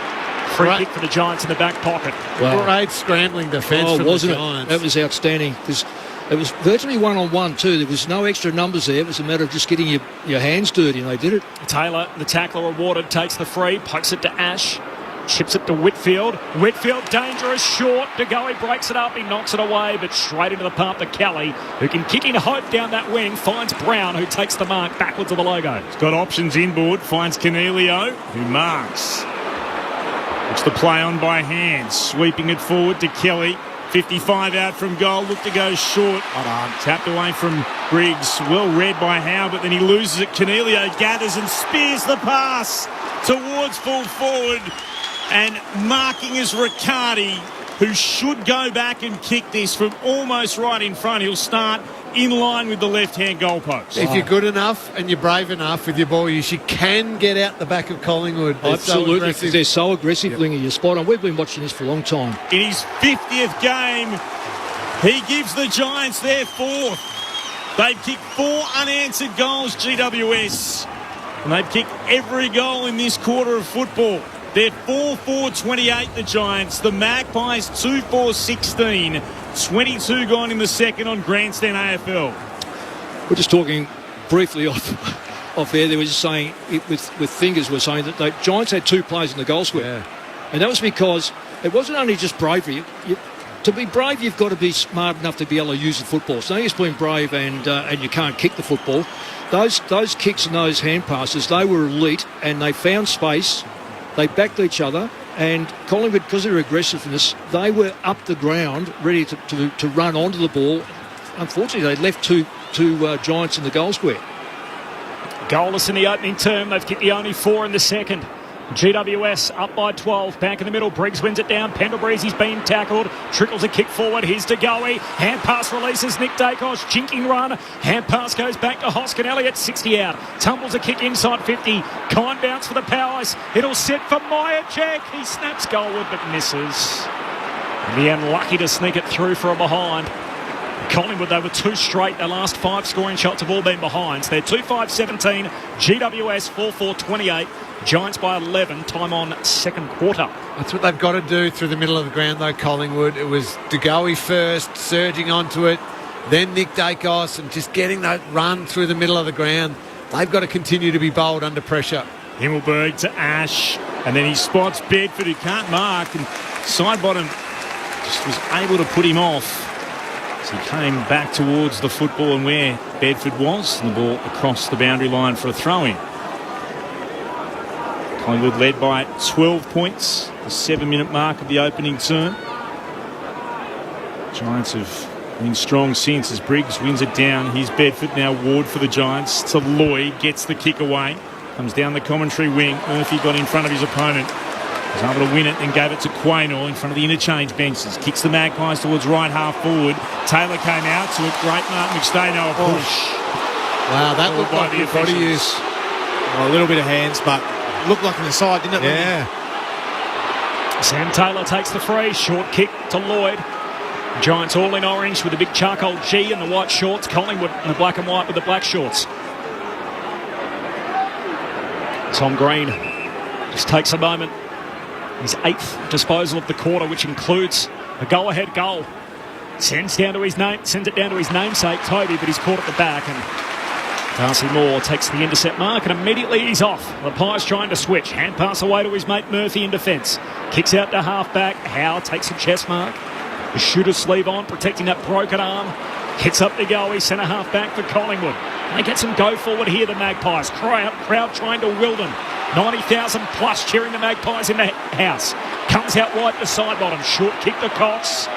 Free kick for the Giants in the back pocket. Well, great scrambling defence from wasn't the Giants. That was outstanding because it was virtually one-on-one too. There was no extra numbers there. It was a matter of just getting your hands dirty, and they did it. Taylor, the tackler awarded, takes the free, pokes it to Ash, chips it to Whitfield. Whitfield, dangerous, short. De Goey breaks it up. He knocks it away, but straight into the path to Kelly, who can kick in hope down that wing. Finds Brown, who takes the mark backwards of the logo. He's got options inboard. Finds Cornelio, who marks. It's the play on by hand, sweeping it forward to Kelly. 55 out from goal, looked to go short. Tapped away from Briggs, well read by Howe, but then he loses it. Cornelio gathers and spears the pass towards full forward, and marking is Riccardi, who should go back and kick this from almost right in front. He'll start in line with the left-hand goalpost. If you're good enough and you're brave enough with your ball use, you can get out the back of Collingwood. Absolutely, because they're so aggressive, Lingy. You're spot on. We've been watching this for a long time. In his 50th game, he gives the Giants their 4th. They've kicked 4 unanswered goals, GWS. And they've kicked every goal in this quarter of football. They're 4-4-28, the Giants. The Magpies 2-4-16. 22 gone in the second on Grandstand AFL. We're just talking briefly off air. They were just saying, with Fingers, were saying that the Giants had 2 players in the goal square. Yeah. And that was because it wasn't only just bravery. To be brave, you've got to be smart enough to be able to use the football. So just being brave and you can't kick the football. Those kicks and those hand passes, they were elite, and they found space. They backed each other, and Collingwood, because of their aggressiveness, they were up the ground, ready to run onto the ball. Unfortunately, they left two Giants in the goal square. Goalless in the opening term. They've kicked the only 4 in the second. GWS up by 12. Back in the middle. Briggs wins it down. Pendlebury's been tackled. Trickles a kick forward. Here's De Goey. Hand pass releases Nick Dacos. Jinking run. Hand pass goes back to Hoskin Elliott. 60 out. Tumbles a kick inside 50. Kind bounce for the Powers. It'll sit for Myerjack. He snaps goalward but misses. And the unlucky to sneak it through for a behind. Collingwood, they were 2 straight. Their last 5 scoring shots have all been behinds. They're 2-5-17. GWS 4-4-28. Giants by 11. Time on second quarter. That's what they've got to do through the middle of the ground, though, Collingwood. It was De Goey first, surging onto it. Then Nick Dacos, and just getting that run through the middle of the ground. They've got to continue to be bold under pressure. Himmelberg to Ash. And then he spots Bedford, who can't mark. And Sidebottom just was able to put him off. So he came back towards the football and where Bedford was, and the ball across the boundary line for a throw-in. Collingwood led by 12 points, the 7-minute mark of the opening term. Giants have been strong since as Briggs wins it down. Here's Bedford, now Ward for the Giants to Lloyd, gets the kick away. Comes down the commentary wing. Murphy got in front of his opponent. Was able to win it and gave it to Quaynor in front of the interchange benches. Kicks the Magpies towards right half forward. Taylor came out to it. Great Mark McStay, now a push. Wow, that looked like the body use. Well, a little bit of hands, but looked like on the side, didn't it? Yeah. Sam Taylor takes the free. Short kick to Lloyd. Giants all in orange with the big charcoal G and the white shorts. Collingwood in the black and white with the black shorts. Tom Green just takes a moment. His 8th disposal of the quarter, which includes a go-ahead goal. Sends it down to his namesake, Toby, but he's caught at the back, and Darcy Moore takes the intercept mark, and immediately he's off. The Pies trying to switch. Hand pass away to his mate Murphy in defence. Kicks out to half-back. Howe takes a chest mark. The shooter's sleeve on, protecting that broken arm. Hits up to go. He's centre half-back for Collingwood. They get some go-forward here, the Magpies. Crowd trying to Wilden. 90,000 plus cheering the Magpies in the house. Comes out wide to Sidebottom. Short kick to Cox.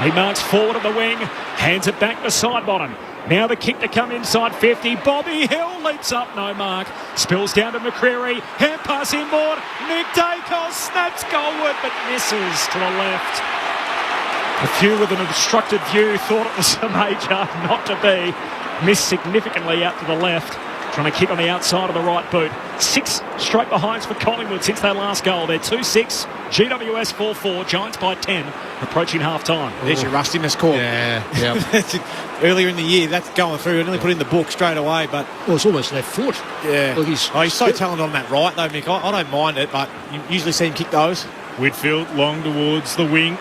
He marks forward of the wing. Hands it back to Sidebottom. Now the kick to come inside 50. Bobby Hill leaps up, no mark. Spills down to McCreary. Hand pass inboard. Nick Dacos snaps goalward but misses to the left. A few with an obstructed view thought it was a major, not to be. Missed significantly out to the left. Trying to kick on the outside of the right boot. 6 straight behinds for Collingwood since their last goal. They're 2-6. GWS 4-4. Giants by 10. Approaching half-time. There's your rustiness call. Yeah. Earlier in the year, that's going through. And only put in the book straight away. But well, it's almost left foot. Yeah. Look, he's so talented on that right, though, Mick. I don't mind it, but you usually see him kick those. Whitfield long towards the wing.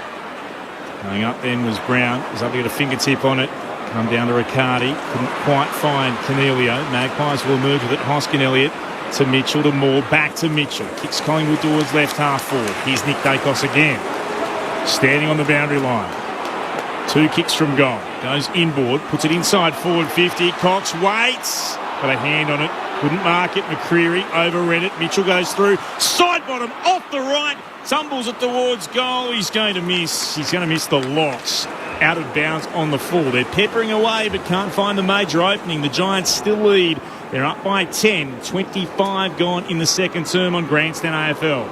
Going up then was Brown. Was able to get a fingertip on it. Come down to Riccardi. Couldn't quite find Cornelio. Magpies will emerge with it. Hoskin Elliott to Mitchell to Moore. Back to Mitchell. Kicks Collingwood towards left half forward. Here's Nick Dacos again. Standing on the boundary line. 2 kicks from goal. Goes inboard. Puts it inside forward 50. Cox waits. Got a hand on it. Couldn't mark it. McCreary overread it. Mitchell goes through. Sidebottom off the right. Tumbles it towards goal. He's going to miss. He's going to miss the locks. Out of bounds on the full. They're peppering away but can't find the major opening. The Giants still lead. They're up by 10. 25 gone in the second term on Grandstand AFL.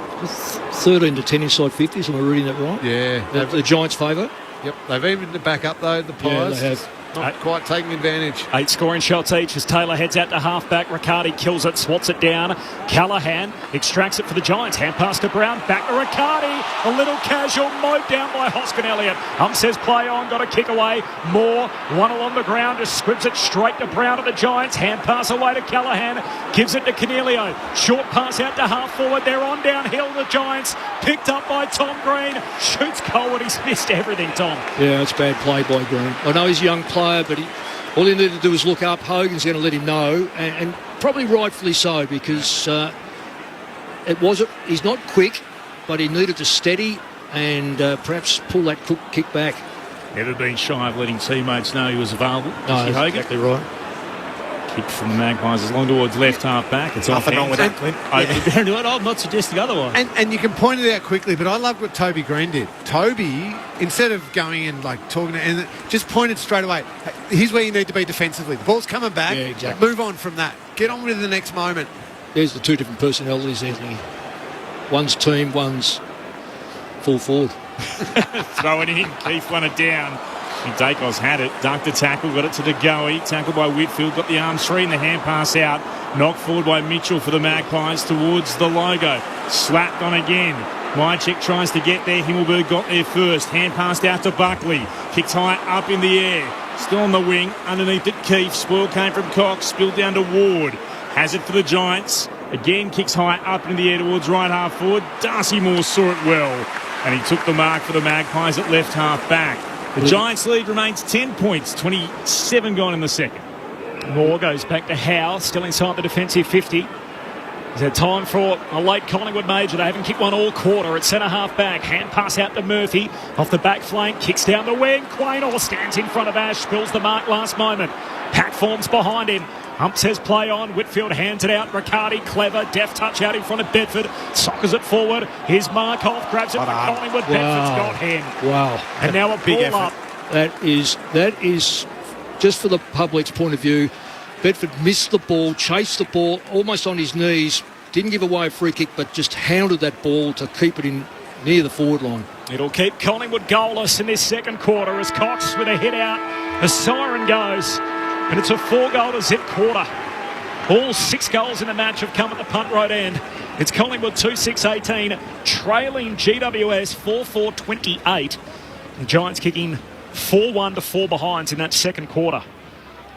13-10 inside 50s, am I reading that right? Yeah. The Giants' favour? Yep. They've evened it back up, though, the Pies. Yeah, they have. Not quite taking advantage. 8 scoring shots each as Taylor heads out to half-back. Riccardi kills it, swats it down. Callahan extracts it for the Giants. Hand pass to Brown, back to Riccardi. A little casual, mowed down by Hoskin Elliott. Says play on, got a kick away. Moore, one along the ground, just squibs it straight to Brown of the Giants. Hand pass away to Callahan, gives it to Cornelio. Short pass out to half-forward. They're on downhill, the Giants. Picked up by Tom Green. Shoots Colwood, he's missed everything, Tom. Yeah, it's bad play by Green. I know he's a young player, but all he needed to do was look up. Hogan's going to let him know, and probably rightfully so, because he's not quick, but he needed to steady and perhaps pull that kick back. Never been shy of letting teammates know he was available. No, that's Hogan. exactly right. Kick from the Magpies is long towards left half back. It's off Nothing wrong with that, Clint. I'm not suggesting otherwise. And you can point it out quickly, but I love what Toby Green did. Toby, instead of going and like talking, and just pointed straight away. Here's where you need to be defensively. The ball's coming back. Yeah, exactly. Move on from that. Get on with the next moment. There's the two different personalities, Anthony. One's team, one's full forward. Throw it in. Keith won it down. And Dacos had it. Ducked the tackle. Got it to DeGoey. Tackled by Whitfield. Got the arms free and the hand pass out. Knocked forward by Mitchell for the Magpies towards the logo. Slapped on again. Mychek tries to get there. Himmelberg got there first. Hand passed out to Buckley. Kicked high up in the air. Still on the wing. Underneath it, Keith. Spoil came from Cox. Spilled down to Ward. Has it for the Giants. Again, kicks high up in the air towards right half forward. Darcy Moore saw it well. And he took the mark for the Magpies at left half back. The Giants' lead remains 10 points, 27 gone in the second. Moore goes back to Howe, still inside the defensive 50. He's had time for a late Collingwood major. They haven't kicked one all quarter at centre half back. Hand pass out to Murphy. Off the back flank, kicks down the wing. Quaynor stands in front of Ash, spills the mark last moment. Pat forms behind him. Hump says play on. Whitfield hands it out. Riccardi, clever, deft touch out in front of Bedford. Sockers it forward. Here's Markov, grabs it for Collingwood. Bedford's got him. Wow. And now a big ball up. That is just for the public's point of view. Bedford missed the ball, chased the ball almost on his knees, didn't give away a free kick, but just hounded that ball to keep it in near the forward line. It'll keep Collingwood goalless in this second quarter as Cox with a hit out. The siren goes. And it's a 4-goal-to-zip quarter. All 6 goals in the match have come at the punt road end. It's Collingwood 2-6-18, trailing GWS 4-4-28. The Giants kicking 4-1 to 4 behinds in that second quarter.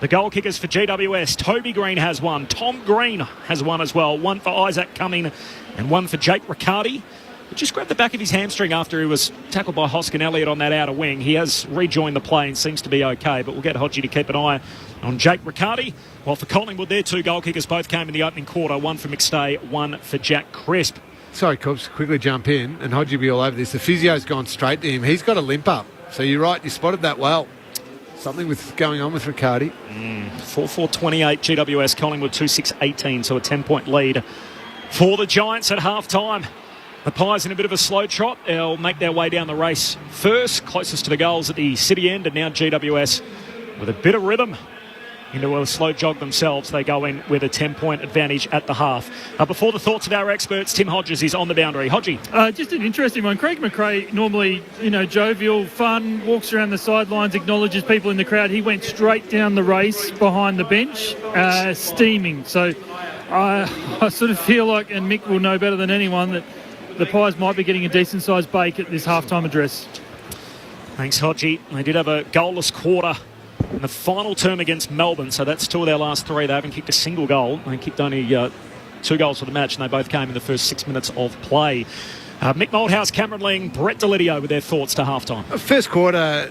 The goal kickers for GWS, Toby Green has one. Tom Green has one as well. One for Isaac Cumming and one for Jake Riccardi. He just grabbed the back of his hamstring after he was tackled by Hoskin Elliott on that outer wing. He has rejoined the play and seems to be okay, but we'll get Hodgie to keep an eye on Jake Riccardi. Well, for Collingwood, their 2 goal kickers both came in the opening quarter. One for McStay, one for Jack Crisp. Sorry, Cobbs, quickly jump in, and Hodgie will be all over this. The physio's gone straight to him. He's got a limp up. So you're right, you spotted that well. Something with going on with Riccardi. 4-4-28, GWS, Collingwood 2-6-18, so a 10-point lead for the Giants at half-time. The Pies in a bit of a slow trot. They'll make their way down the race first, closest to the goals at the city end, and now GWS with a bit of rhythm into a slow jog themselves. They go in with a 10-point advantage at the half. Before the thoughts of our experts, Tim Hodges is on the boundary. Hodgie. Just an interesting one. Craig McRae, normally, jovial, fun, walks around the sidelines, acknowledges people in the crowd. He went straight down the race behind the bench, steaming. So I sort of feel like, and Mick will know better than anyone, that the Pies might be getting a decent-sized bake at this half-time address. Thanks, Hodgie. They did have a goalless quarter in the final term against Melbourne, so that's 2 of their last 3. They haven't kicked a single goal. They kicked only 2 goals for the match, and they both came in the first 6 minutes of play. Mick Moldhouse, Cameron Ling, Brett Delidio with their thoughts to half-time. First quarter,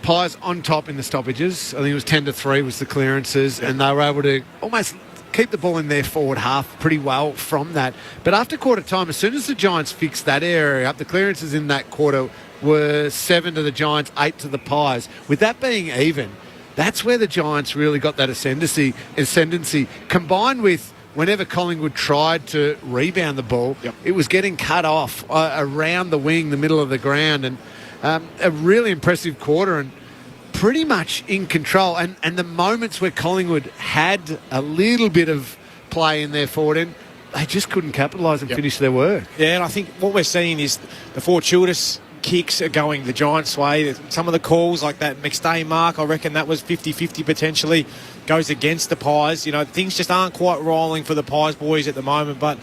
Pies on top in the stoppages. I think it was 10-3 was the clearances, and they were able to almost keep the ball in their forward half pretty well from that. But after quarter time, as soon as the Giants fixed that area up, the clearances in that quarter were 7 to the Giants, 8 to the Pies. With that being even, that's where the Giants really got that ascendancy combined with whenever Collingwood tried to rebound the ball, it was getting cut off around the wing, the middle of the ground, and a really impressive quarter and pretty much in control. And the moments where Collingwood had a little bit of play in their forward end, they just couldn't capitalise and finish their work. Yeah, and I think what we're seeing is the fortuitous kicks are going the Giants' way. Some of the calls, like that McStay mark, I reckon that was 50-50 potentially, goes against the Pies. Things just aren't quite rolling for the Pies boys at the moment, but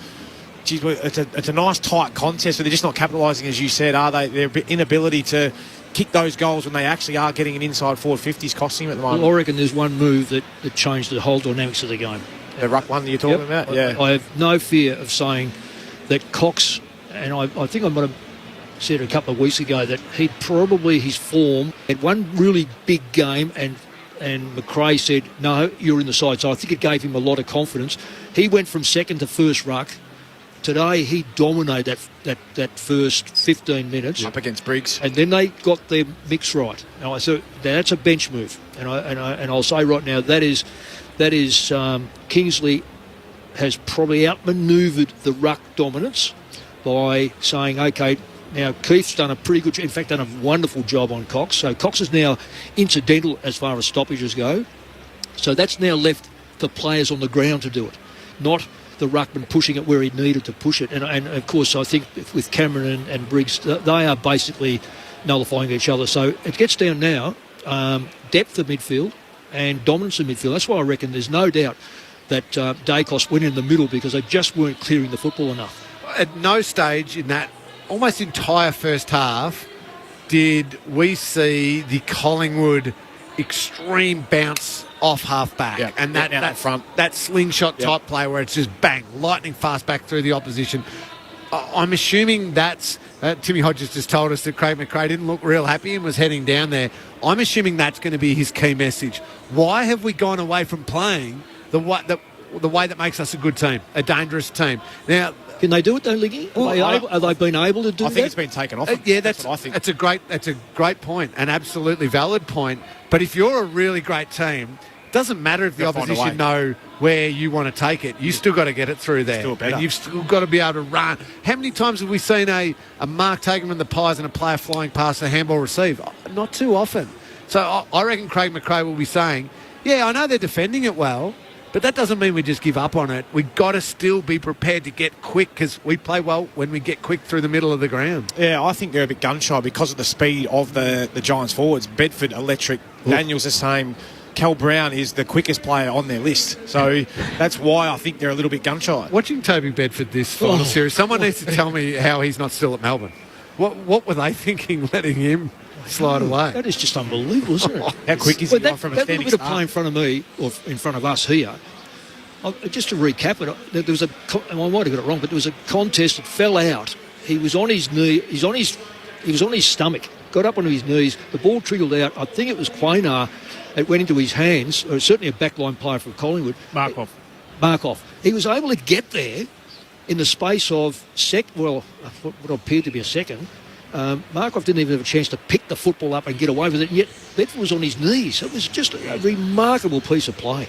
geez, it's a nice tight contest, so they're just not capitalising, as you said, are they? Their inability to kick those goals when they actually are getting an inside forward 50s costing them at the moment. Well, I reckon there's one move that changed the whole dynamics of the game. The ruck one that you're talking about? Yeah. I have no fear of saying that Cox, and I think I might have said a couple of weeks ago that his form had one really big game, and McRae said, no, you're in the side. So I think it gave him a lot of confidence. He went from second to first ruck. Today he dominated that first 15 minutes up against Briggs, and then they got their mix right. Now, so that's a bench move, and I'll say right now that is That is, Kingsley has probably outmanoeuvred the ruck dominance by saying, OK, now Keith's done a pretty good job, in fact done a wonderful job on Cox. So Cox is now incidental as far as stoppages go. So that's now left for players on the ground to do it, not the ruckman pushing it where he needed to push it. And of course, I think with Cameron and Briggs, they are basically nullifying each other. So it gets down now, depth of midfield and dominance of midfield. That's why I reckon there's no doubt that Dacos went in the middle because they just weren't clearing the football enough. At no stage in that almost entire first half did we see the Collingwood extreme bounce off half-back. And that front, that slingshot type play where it's just bang, lightning fast back through the opposition. I'm assuming that's... Timmy Hodges just told us that Craig McRae didn't look real happy and was heading down there. I'm assuming that's going to be his key message. Why have we gone away from playing the way that makes us a good team, a dangerous team? Now... Can they do it though, Liggy? Have they been able to do that? I think it's been taken off. That's what I think. That's a great point, an absolutely valid point. But if you're a really great team, it doesn't matter if the opposition know where you want to take it. You still got to get it through there. And you've still got to be able to run. How many times have we seen a mark taken from the pies and a player flying past a handball receive? Not too often. So I reckon Craig McRae will be saying, yeah, I know they're defending it well, but that doesn't mean we just give up on it. We've got to still be prepared to get quick because we play well when we get quick through the middle of the ground. Yeah, I think they're a bit gun-shy because of the speed of the Giants forwards. Bedford, electric. Daniel's the same. Cal Brown is the quickest player on their list. So that's why I think they're a little bit gun-shy. Watching Toby Bedford this final series, someone needs to tell me how he's not still at Melbourne. What were they thinking letting him slide away? That is just unbelievable, isn't it? How quick is he from a standing that little bit of play in front of me, or in front of us here, just to recap it, there was I might have got it wrong, but there was a contest that fell out. He was on his knee, he was on his stomach, got up onto his knees, the ball trickled out. I think it was Quainar. It went into his hands, or certainly a backline player from Collingwood. Markov. He was able to get there in the space of what appeared to be a second. Markov didn't even have a chance to pick the football up and get away with it, and yet Bedford was on his knees. It was just a remarkable piece of play.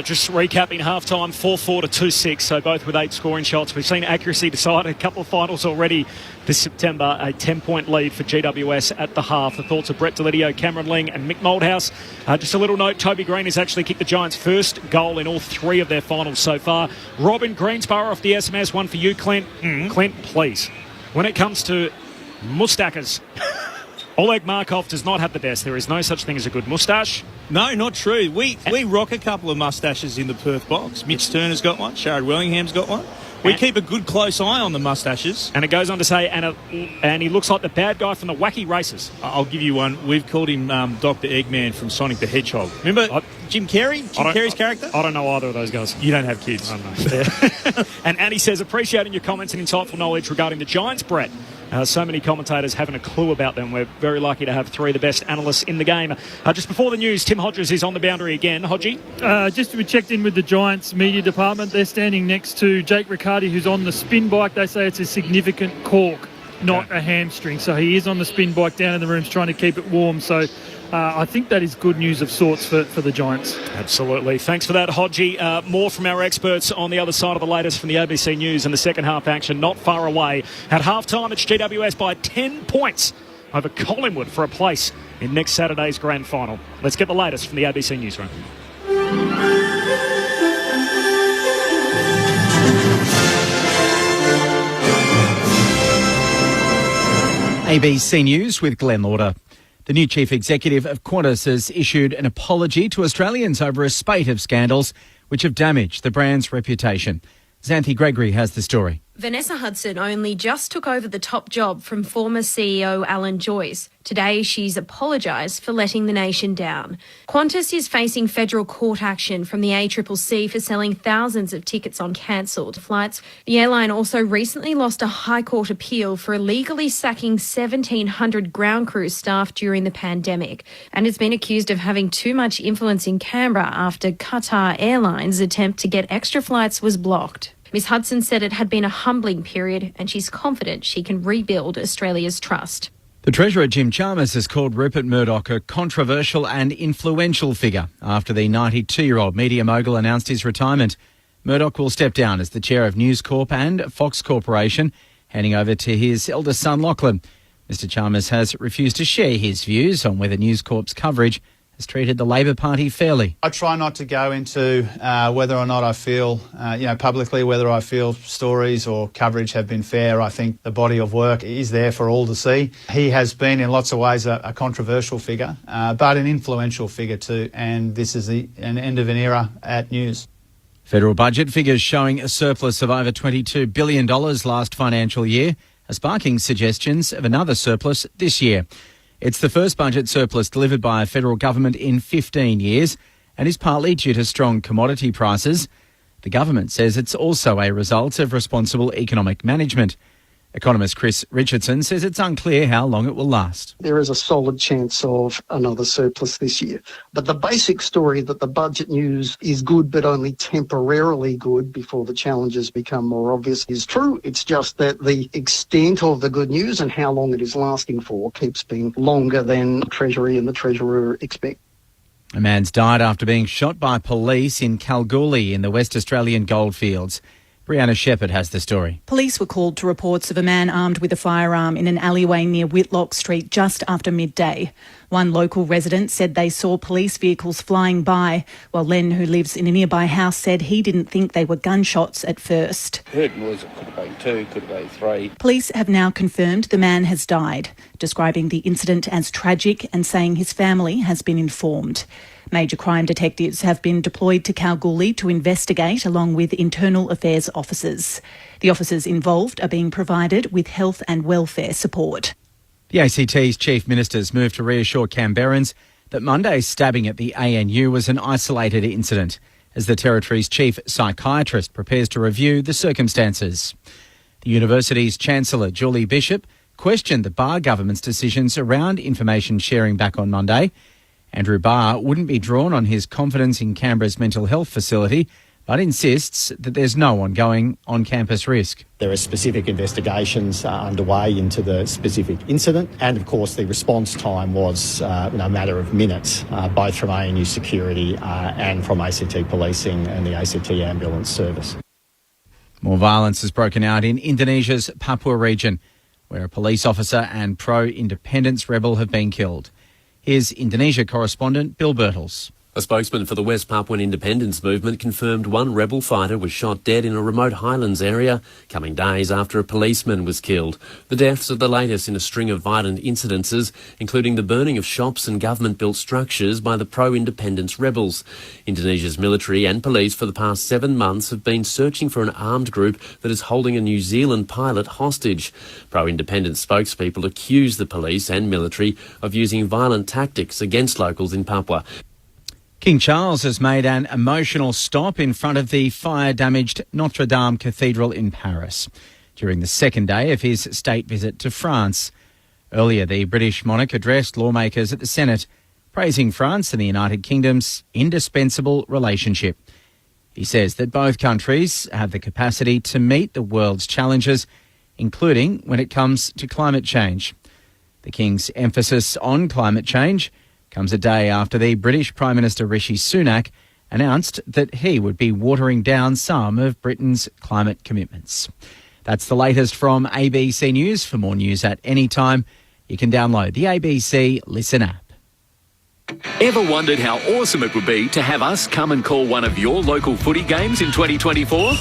Just recapping half-time, 4-4 to 2-6, so both with 8 scoring shots. We've seen accuracy decide a couple of finals already this September. A 10-point lead for GWS at the half. The thoughts of Brett Delidio, Cameron Ling and Mick Moldhouse. Just a little note, Toby Green has actually kicked the Giants' first goal in all 3 of their finals so far. Robin Greensborough off the SMS, one for you, Clint. Clint, please. When it comes to moustaches... Oleg Markov does not have the best. There is no such thing as a good moustache. No, not true. We rock a couple of moustaches in the Perth box. Mitch Turner's got one. Sharad Wellingham's got one. We keep a good close eye on the moustaches. And it goes on to say, and he looks like the bad guy from the Wacky Races. I'll give you one. We've called him Dr. Eggman from Sonic the Hedgehog. Remember Jim Carrey? Jim Carrey's character? I don't know either of those guys. You don't have kids. I know. And Annie says, appreciating your comments and insightful knowledge regarding the Giants, Brett. So many commentators haven't a clue about them. We're very lucky to have 3 of the best analysts in the game. Just before the news, Tim Hodges is on the boundary again. Hodgie? Just we checked in with the Giants media department. They're standing next to Jake Riccardi, who's on the spin bike. They say it's a significant cork, not a hamstring. So he is on the spin bike down in the rooms trying to keep it warm. So I think that is good news of sorts for the Giants. Absolutely. Thanks for that, Hodgie. More from our experts on the other side of the latest from the ABC News and the second half action not far away. At half-time, it's GWS by 10 points over Collingwood for a place in next Saturday's grand final. Let's get the latest from the ABC Newsroom. ABC News with Glenn Lauder. The new chief executive of Qantas has issued an apology to Australians over a spate of scandals which have damaged the brand's reputation. Xanthi Gregory has the story. Vanessa Hudson only just took over the top job from former CEO Alan Joyce. Today, she's apologised for letting the nation down. Qantas is facing federal court action from the ACCC for selling thousands of tickets on cancelled flights. The airline also recently lost a High Court appeal for illegally sacking 1,700 ground crew staff during the pandemic, and it's been accused of having too much influence in Canberra after Qatar Airlines' attempt to get extra flights was blocked. Ms Hudson said it had been a humbling period and she's confident she can rebuild Australia's trust. The Treasurer, Jim Chalmers, has called Rupert Murdoch a controversial and influential figure after the 92-year-old media mogul announced his retirement. Murdoch will step down as the chair of News Corp and Fox Corporation, handing over to his eldest son, Lachlan. Mr Chalmers has refused to share his views on whether News Corp's coverage has treated the Labor Party fairly. I try not to go into whether or not I feel, publicly, whether I feel stories or coverage have been fair. I think the body of work is there for all to see. He has been in lots of ways a controversial figure, but an influential figure too, and this is an end of an era at News. Federal budget figures showing a surplus of over $22 billion last financial year are sparking suggestions of another surplus this year. It's the first budget surplus delivered by a federal government in 15 years and is partly due to strong commodity prices. The government says it's also a result of responsible economic management. Economist Chris Richardson says it's unclear how long it will last. There is a solid chance of another surplus this year. But the basic story that the budget news is good but only temporarily good before the challenges become more obvious is true. It's just that the extent of the good news and how long it is lasting for keeps being longer than the Treasury and the Treasurer expect. A man's died after being shot by police in Kalgoorlie in the West Australian goldfields. Brianna Shepherd has the story. Police were called to reports of a man armed with a firearm in an alleyway near Whitlock Street just after midday. One local resident said they saw police vehicles flying by, while Len, who lives in a nearby house, said he didn't think they were gunshots at first. Heard noise, it could have been 2, could have been 3. Police have now confirmed the man has died, describing the incident as tragic and saying his family has been informed. Major crime detectives have been deployed to Kalgoorlie to investigate along with internal affairs officers. The officers involved are being provided with health and welfare support. The ACT's chief ministers moved to reassure Canberrans that Monday's stabbing at the ANU was an isolated incident, as the territory's chief psychiatrist prepares to review the circumstances. The university's Chancellor, Julie Bishop, questioned the Barr government's decisions around information sharing back on Monday. Andrew Barr wouldn't be drawn on his confidence in Canberra's mental health facility, but insists that there's no ongoing on-campus risk. There are specific investigations underway into the specific incident, and of course the response time was a matter of minutes, both from ANU security and from ACT policing and the ACT ambulance service. More violence has broken out in Indonesia's Papua region, where a police officer and pro-independence rebel have been killed. Here's Indonesia correspondent Bill Birtles. A spokesman for the West Papuan independence movement confirmed one rebel fighter was shot dead in a remote highlands area, coming days after a policeman was killed. The deaths are the latest in a string of violent incidences, including the burning of shops and government-built structures by the pro-independence rebels. Indonesia's military and police for the past 7 months have been searching for an armed group that is holding a New Zealand pilot hostage. Pro-independence spokespeople accuse the police and military of using violent tactics against locals in Papua. King Charles has made an emotional stop in front of the fire-damaged Notre Dame Cathedral in Paris during the second day of his state visit to France. Earlier, the British monarch addressed lawmakers at the Senate, praising France and the United Kingdom's indispensable relationship. He says that both countries have the capacity to meet the world's challenges, including when it comes to climate change. The King's emphasis on climate change comes a day after the British Prime Minister Rishi Sunak announced that he would be watering down some of Britain's climate commitments. That's the latest from ABC News. For more news at any time, you can download the ABC Listen app. Ever wondered how awesome it would be to have us come and call one of your local footy games in 2024?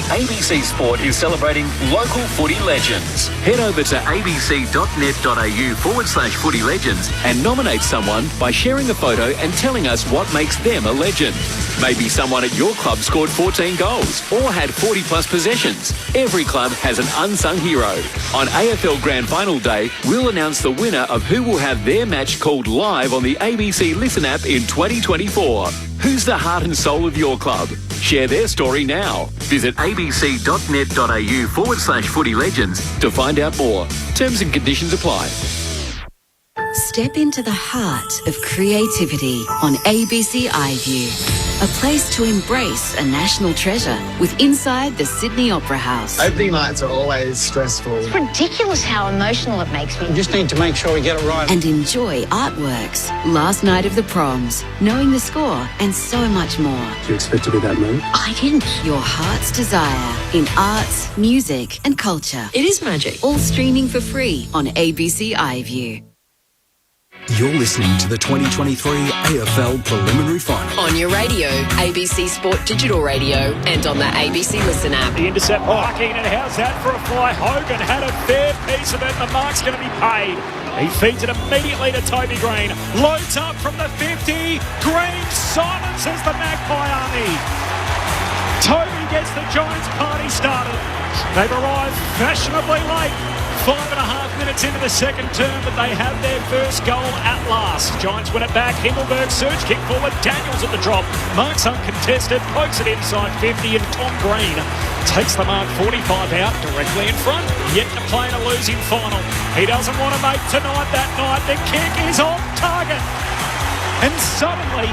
ABC Sport is celebrating local footy legends. Head over to abc.net.au/footy legends and nominate someone by sharing a photo and telling us what makes them a legend. Maybe someone at your club scored 14 goals or had 40 plus possessions. Every club has an unsung hero. On AFL Grand Final Day, we'll announce the winner of who will have their match called live on the ABC Listen app in 2024. Who's the heart and soul of your club? Share their story now. Visit abc.net.au/footy legends to find out more. Terms and conditions apply. Step into the heart of creativity on ABC iView. a place to embrace a national treasure with inside the Sydney Opera House. Opening nights are always stressful. It's ridiculous how emotional it makes me. We just need to make sure we get it right. And enjoy artworks, last night of the proms, knowing the score, and so much more. Do you expect to be that mood? I didn't. Your heart's desire in arts, music, and culture. It is magic. All streaming for free on ABC iView. You're listening to the 2023 AFL Preliminary Final. On your radio, ABC Sport Digital Radio, and on the ABC Listen app. The intercept marking, and how's that for a fly? Hogan had a fair piece of it. The mark's going to be paid. He feeds it immediately to Toby Green. Loads up from the 50. Green silences the Magpie Army. Toby gets the Giants party started. They've arrived fashionably late. 5.5 minutes into the second term, but they have their first goal at last. Giants win it back. Himmelberg surge kick forward. Daniels at the drop. Mark's uncontested. Pokes it inside 50, and Tom Green takes the mark 45 out directly in front. Yet to play in a losing final. He doesn't want to make tonight that night. The kick is on target. And suddenly,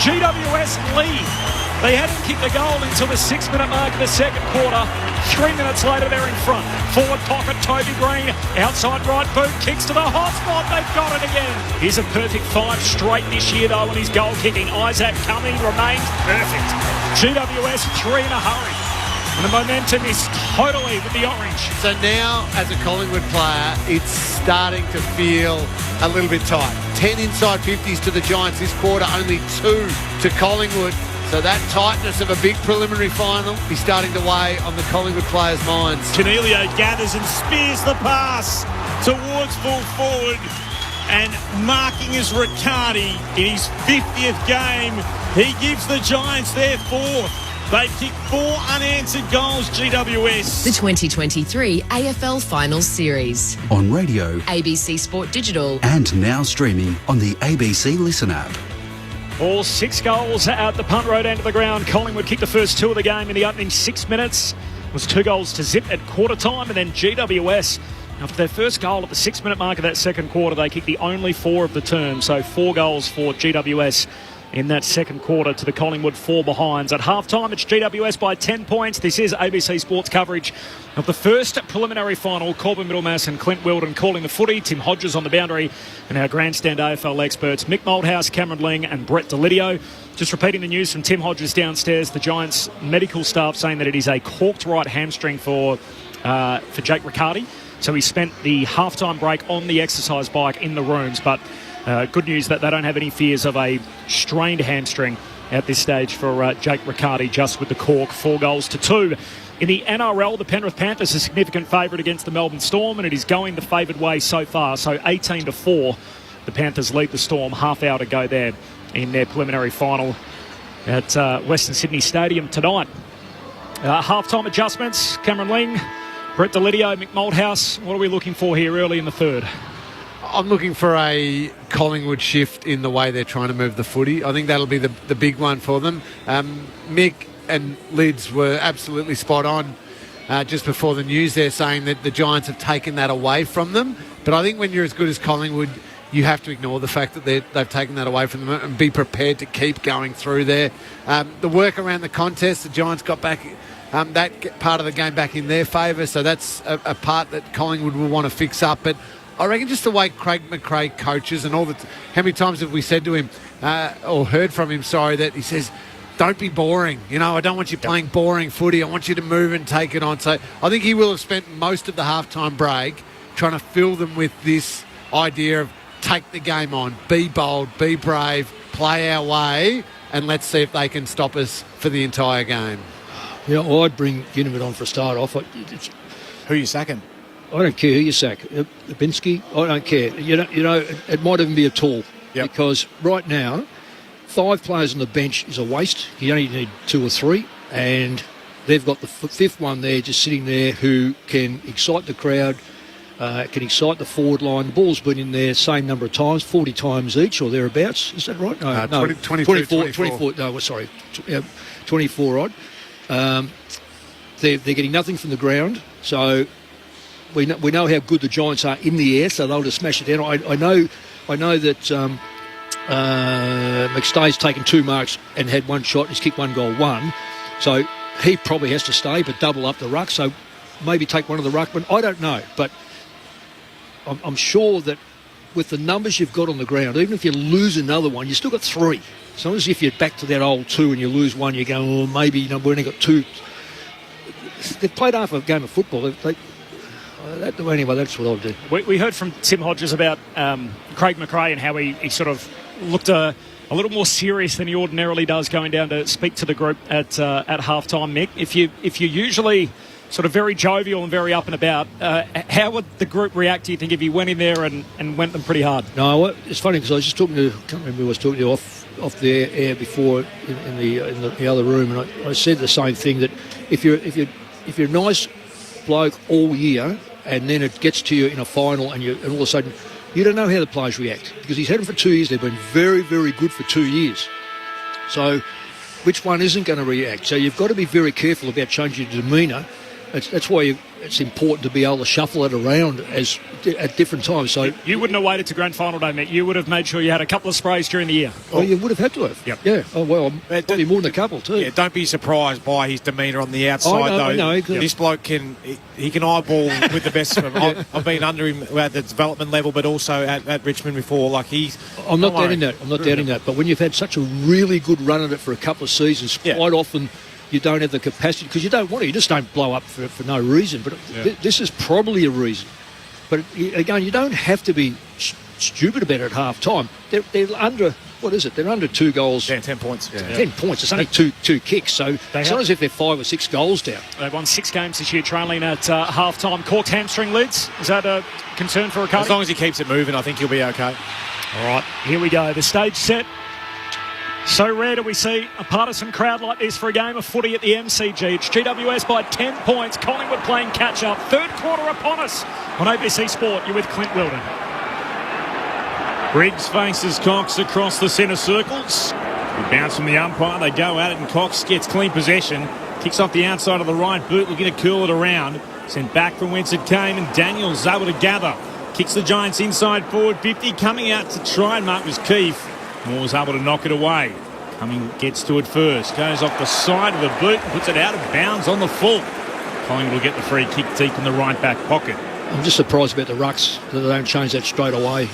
GWS lead. They hadn't kicked the goal until the 6-minute mark of the second quarter. 3 minutes later, they're in front. Forward pocket, Toby Green. Outside right boot, kicks to the hot spot. They've got it again. He's a perfect 5 straight this year, though, in his goal kicking. Isaac Cumming remains perfect. GWS 3 in a hurry. And the momentum is totally with the orange. So now, as a Collingwood player, it's starting to feel a little bit tight. 10 inside 50s to the Giants this quarter, only 2 to Collingwood. So that tightness of a big preliminary final is starting to weigh on the Collingwood players' minds. Canelio gathers and spears the pass towards full forward. And marking is Riccardi in his 50th game. He gives the Giants their 4th. They've kicked 4 unanswered goals, GWS. The 2023 AFL Finals Series. On radio, ABC Sport Digital. and now streaming on the ABC Listen app. All 6 goals at the punt road end of the ground. Collingwood kicked the first 2 of the game in the opening 6 minutes. It was 2 goals to zip at quarter time, and then GWS, after their first goal at the 6-minute mark of that second quarter, they kicked the only 4 of the term. So 4 goals for GWS in that second quarter to the Collingwood 4 behinds. At half-time, it's GWS by 10 points. This is ABC Sports coverage of the first preliminary final. Corbin Middlemass and Clint Wilden calling the footy. Tim Hodges on the boundary. And our grandstand AFL experts, Mick Moldhouse, Cameron Ling and Brett Delidio. Just repeating the news from Tim Hodges downstairs. The Giants medical staff saying that it is a corked right hamstring for Jake Riccardi. So he spent the half-time break on the exercise bike in the rooms, but good news that they don't have any fears of a strained hamstring at this stage for Jake Riccardi, just with the cork. 4 goals to 2. In the NRL, the Penrith Panthers are a significant favourite against the Melbourne Storm, and it is going the favoured way so far. So 18-4, the Panthers lead the Storm. Half hour to go there in their preliminary final at Western Sydney Stadium tonight. Half-time adjustments, Cameron Ling, Brett Delidio, Mick Moldhouse. What are we looking for here early in the third? I'm looking for a Collingwood shift in the way they're trying to move the footy. I think that'll be the big one for them. Mick and Lids were absolutely spot on just before the news there, saying that the Giants have taken that away from them. But I think when you're as good as Collingwood, you have to ignore the fact that they've taken that away from them and be prepared to keep going through there. The work around the contest, the Giants got back that part of the game back in their favour, so that's a part that Collingwood will want to fix up. But I reckon just the way Craig McRae coaches and all that, how many times have we said to him, or heard from him, that he says, don't be boring. You know, I don't want you playing boring footy. I want you to move and take it on. So I think he will have spent most of the halftime break trying to fill them with this idea of take the game on, be bold, be brave, play our way, and let's see if they can stop us for the entire game. You know, I'd bring Ginnivan on for a start off. Who are you sacking? I don't care who you sack. Babinski, I don't care. You know, it might even be a tall. Yep. Because right now, 5 players on the bench is a waste. You only need 2 or 3. And they've got the 5th one there just sitting there who can excite the crowd, can excite the forward line. The ball's been in there same number of times, 40 times each or thereabouts. Is that right? No, 24. No, sorry, 24 odd. They're getting nothing from the ground. So we know how good the Giants are in the air, so they'll just smash it down. I know that McStay's taken 2 marks and had 1 shot. He's kicked 1 goal, 1. So he probably has to stay, but double up the ruck. So maybe take one of the ruckmen. I don't know, but I'm sure that with the numbers you've got on the ground, even if you lose another one, you've still got 3. So as if you're back to that old 2 and you lose 1, you go, oh, maybe we've only got 2. They've played half a game of football. Anyway, that's what I'll do. We heard from Tim Hodges about Craig McRae and how he sort of looked a little more serious than he ordinarily does going down to speak to the group at halftime. Nick, if you're usually sort of very jovial and very up and about, how would the group react, do you think, if he went in there and went them pretty hard? No, it's funny because I was just talking to, I can't remember who I was talking to off the air before in the other room, and I said the same thing, that if you're a nice bloke all year and then it gets to you in a final and all of a sudden you don't know how the players react, because he's had them for 2 years. They've been very, very good for 2 years. So which one isn't going to react? So you've got to be very careful about changing your demeanour. That's why it's important to be able to shuffle it around at different times. So you wouldn't have waited to grand final day, Mick. You would have made sure you had a couple of sprays during the year. Oh, you would have had to have. Yep. Yeah. Oh, well, probably more than a couple too. Yeah, don't be surprised by his demeanour on the outside, though. I know. This bloke can eyeball with the best of them. I've been under him at the development level, but also at Richmond before. I'm not doubting that. But when you've had such a really good run at it for a couple of seasons, quite often you don't have the capacity, because you don't want to. You just don't blow up for no reason. But this is probably a reason. But again, you don't have to be stupid about it at half time. They're under, what is it? They're under 2 goals. Yeah, 10 points. Yeah. 10 points. It's only two kicks. So it's not as if they're 5 or 6 goals down. They've won 6 games this year, trailing at half time. Cork's hamstring lids. Is that a concern for Ricardo? As long as he keeps it moving, I think he'll be okay. All right, here we go. The stage set. So rare do we see a partisan crowd like this for a game of footy at the MCG. It's GWS by 10 points. Collingwood playing catch-up. Third quarter upon us on ABC Sport. You're with Clint Wilden. Briggs faces Cox across the centre circles. Good bounce from the umpire. They go at it and Cox gets clean possession. Kicks off the outside of the right boot, looking to curl it around. Sent back from whence it came, and Daniels able to gather. Kicks the Giants inside forward 50. Coming out to try and mark was Keefe. Moore's able to knock it away. Cumming gets to it first. Goes off the side of the boot and puts it out of bounds on the full. Collingwood will get the free kick deep in the right back pocket. I'm just surprised about the rucks, that they don't change that straight away.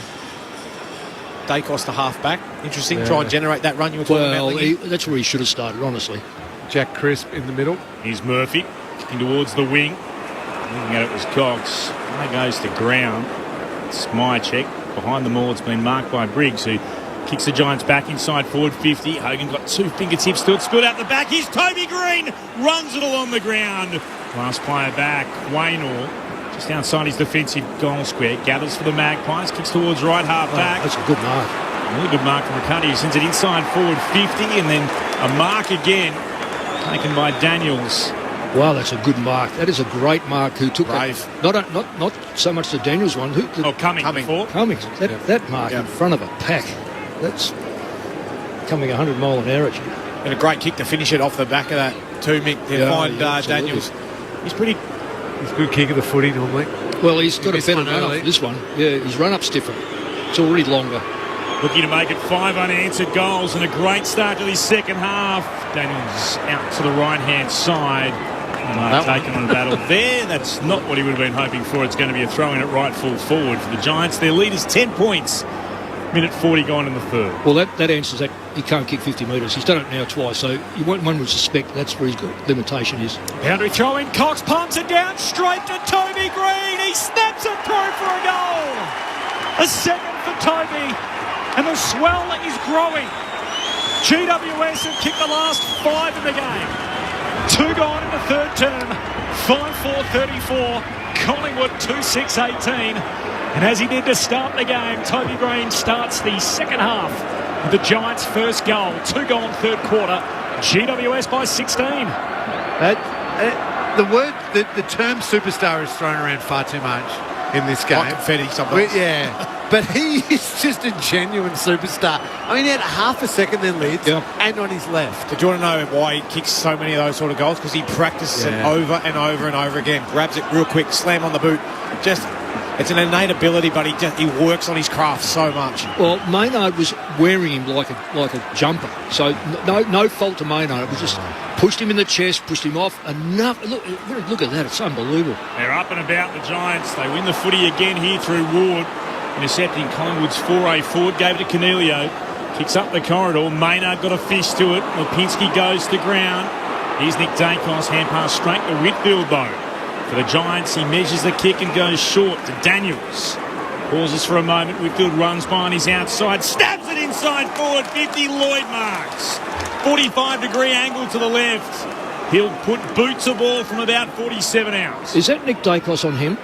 Dacos the half-back. Interesting. Yeah. Try and generate that run you were talking about. That's where he should have started, honestly. Jack Crisp in the middle. Here's Murphy kicking towards the wing. Looking at it was Cox. He goes to ground. Smychek. Behind the maul, it's been marked by Briggs, who kicks the Giants back inside forward 50. Hogan got 2 fingertips to it. Spilled out the back. Here's Toby Green. Runs it along the ground. Last player back. Waynor. Just outside his defensive goal square. Gathers for the Magpies. Kicks towards right half back. That's a good mark. Really good mark from Riccardi. He sends it inside forward 50. And then a mark again. Taken by Daniels. Wow, that's a good mark. That is a great mark. Who took Brave. Not so much the Daniels one. Cumming. Cummings. That mark in front of a pack. That's coming 100 mile an hour at you. And a great kick to finish it off the back of that too, Mick. Daniels. He's a good kick of the footy normally. Well, he's got a better run up this one. Yeah, his run-up's different. It's already longer. Looking to make it 5 unanswered goals and a great start to the second half. Daniels out to the right-hand side. Taking on a battle there. That's not what he would have been hoping for. It's going to be a throw-in at right full forward for the Giants. Their lead is 10 points. Minute 40 gone in the third. Well, that answers that. He can't kick 50 metres. He's done it now twice, so one would suspect that's where his limitation is. Boundary throw in. Cox pumps it down straight to Toby Green. He snaps it through for a goal. A second for Toby, and the swell is growing. GWS have kicked the last 5 in the game. 2 gone in the third term. 5-4-34. Collingwood 2-6-18. And as he did to start the game, Toby Green starts the second half with the Giants' first goal. 2 gone third quarter. GWS by 16. The term superstar is thrown around far too much in this game. Like confetti sometimes. But he is just a genuine superstar. I mean, he had half a second then leads and on his left. Do you want to know why he kicks so many of those sort of goals? Because he practices it over and over and over again. Grabs it real quick, slam on the boot. Just It's an innate ability, but he works on his craft so much. Well, Maynard was wearing him like a jumper, so no fault to Maynard. It was just pushed him in the chest, pushed him off enough. Look at that, it's unbelievable. They're up and about, the Giants. They win the footy again here through Ward, intercepting Collingwood's foray forward, gave it to Cornelio, kicks up the corridor. Maynard got a fist to it. Lipinski goes to ground. Here's Nick Dacos, hand pass straight to Whitfield though. For the Giants, he measures the kick and goes short to Daniels. Pauses for a moment. Whitfield runs by on his outside. Stabs it inside forward. 50. Lloyd marks. 45-degree angle to the left. He'll put boot to ball from about 47 out. Is that Nick Dacos on him?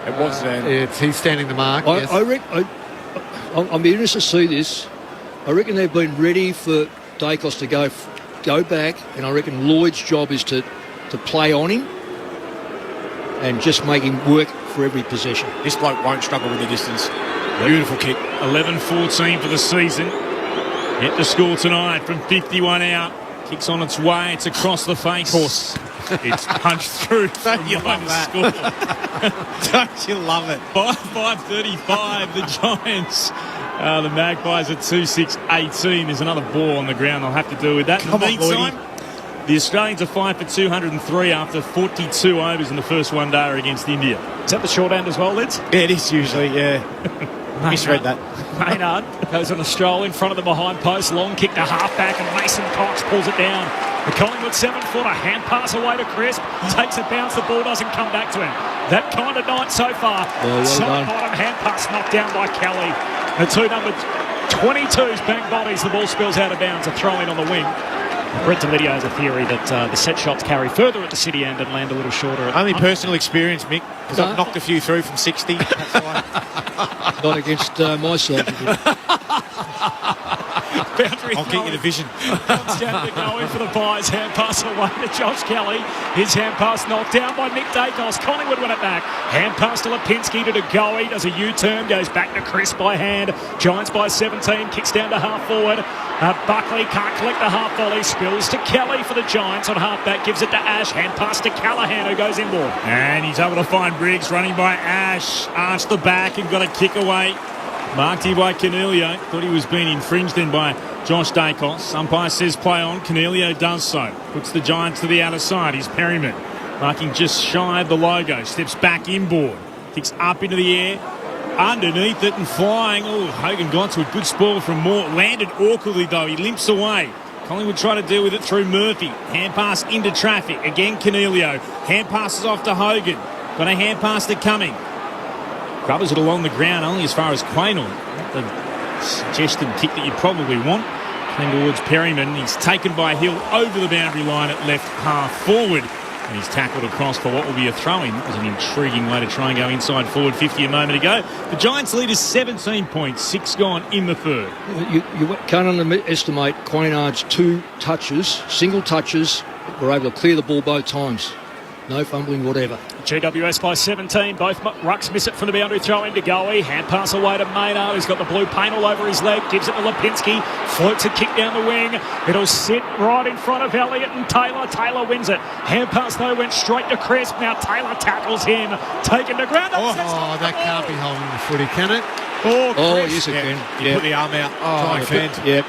It was then. He's standing the mark. Yes. I'm interested to see this. I reckon they've been ready for Dacos to go back, and I reckon Lloyd's job is to play on him and just make him work for every possession. This bloke won't struggle with the distance. Beautiful kick. 11-14 for the season. Hit the score tonight from 51 out. Kicks on its way. It's across the face. Of course. It's punched through. Don't you love that? Don't you love it? 5:35, the Giants. The Magpies at 2-6-18. There's another ball on the ground. I'll have to do with that. In the meantime, the Australians are 5 for 203 after 42 overs in the first one-dayer against India. Is that the short end as well, Lids? Yeah, it is usually, yeah. Misread that. Maynard goes on a stroll in front of the behind post. Long kick to half-back, and Mason Cox pulls it down. The Collingwood 7-footer, hand pass away to Crisp. Takes a bounce, the ball doesn't come back to him. That kind of night so far. Side bottom, hand pass knocked down by Kelly. The two number 22s bang bodies. The ball spills out of bounds. A throw in on the wing. Brett Delidio has a theory that the set shots carry further at the city end and land a little shorter. Only personal experience, Mick, because I've knocked a few through from 60. That's why. Not against myself. I'll get you the vision. Comes down to go in for the Pies. Hand pass away to Josh Kelly. His hand pass knocked down by Nick Dacos. Collingwood win it back. Hand pass to Lipinski to DeGoey. Does a U-turn. Goes back to Chris by hand. Giants by 17. Kicks down to half forward. Buckley can't collect the half volley. Spills to Kelly for the Giants on half back. Gives it to Ash. Hand pass to Callahan who goes inboard. And he's able to find Briggs running by Ash. Arched the back and got a kick away. Marked here by Cornelio. Thought he was being infringed in by Josh Dacos. Umpire says play on. Cornelio does so. Puts the Giants to the outer side. He's Perryman. Marking just shy of the logo. Steps back inboard. Kicks up into the air. Underneath it and flying. Oh, Hogan got to a good spoil from Moore. Landed awkwardly though. He limps away. Collingwood try to deal with it through Murphy. Hand pass into traffic. Again Cornelio. Hand passes off to Hogan. Got a hand pass to Cumming. Grubbers it along the ground only as far as Quaynor. The suggested kick that you probably want. Came towards Perryman. He's taken by Hill over the boundary line at left half forward. And he's tackled across for what will be a throw-in. It was an intriguing way to try and go inside forward 50 a moment ago. The Giants lead is 17 points. 6 gone in the third. You can't underestimate Quaynard's two touches, single touches, were able to clear the ball both times. No fumbling, whatever. GWS by 17. Both rucks miss it from the boundary throw in to Goey. Hand pass away to Maynard, who's got the blue paint all over his leg. Gives it to Lipinski. Floats a kick down the wing. It'll sit right in front of Elliott and Taylor. Taylor wins it. Hand pass, though, went straight to Crisp. Now Taylor tackles him. Taken to ground. That can't be holding the footy, can it? Oh, yes, it can. You put the arm out. Try and fend. Yeah,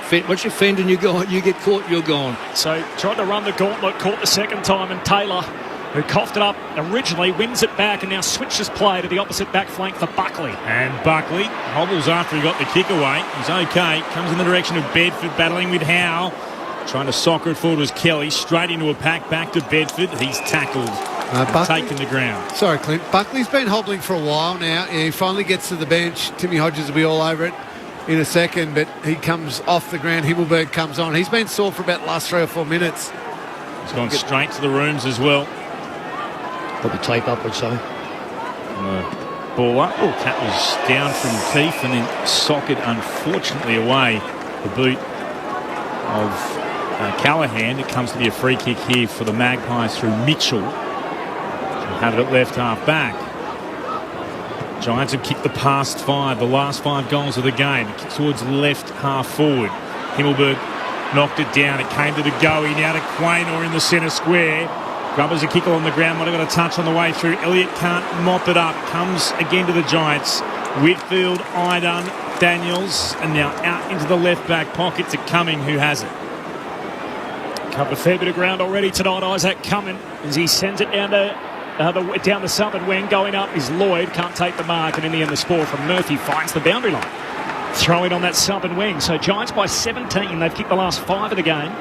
fend. Once you fend and you get caught, you're gone. So tried to run the gauntlet, caught the second time, and Taylor, who coughed it up originally, wins it back and now switches play to the opposite back flank for Buckley. And Buckley hobbles after he got the kick away. He's okay. Comes in the direction of Bedford, battling with Howe. Trying to soccer it forward was Kelly. Straight into a pack back to Bedford. He's tackled. Taken the ground. Sorry, Clint. Buckley's been hobbling for a while now. He finally gets to the bench. Timmy Hodges will be all over it in a second, but he comes off the ground. Himmelberg comes on. He's been sore for about the last 3 or 4 minutes. He's gone straight to the rooms as well. Probably tape up, I'd say. Ball up. Oh, that was down from Keefe and then socket, unfortunately, away the boot of Callahan. It comes to be a free kick here for the Magpies through Mitchell. Have it at left half back. Giants have kicked the past 5, the last 5 goals of the game. It kicks towards left half forward. Himmelberg knocked it down. It came to the Goey, now to Quaynor in the centre square. Grubbers a kicker on the ground. Might have got a touch on the way through. Elliott can't mop it up. Comes again to the Giants. Whitfield, Idun, Daniels, and now out into the left-back pocket to Cumming, who has it. Covered a fair bit of ground already tonight, Isaac Cumming, as he sends it down down the southern wing. Going up is Lloyd. Can't take the mark, and in the end the spoil from Murphy finds the boundary line. Throw in on that southern wing. So Giants by 17. They've kicked the last 5 of the game.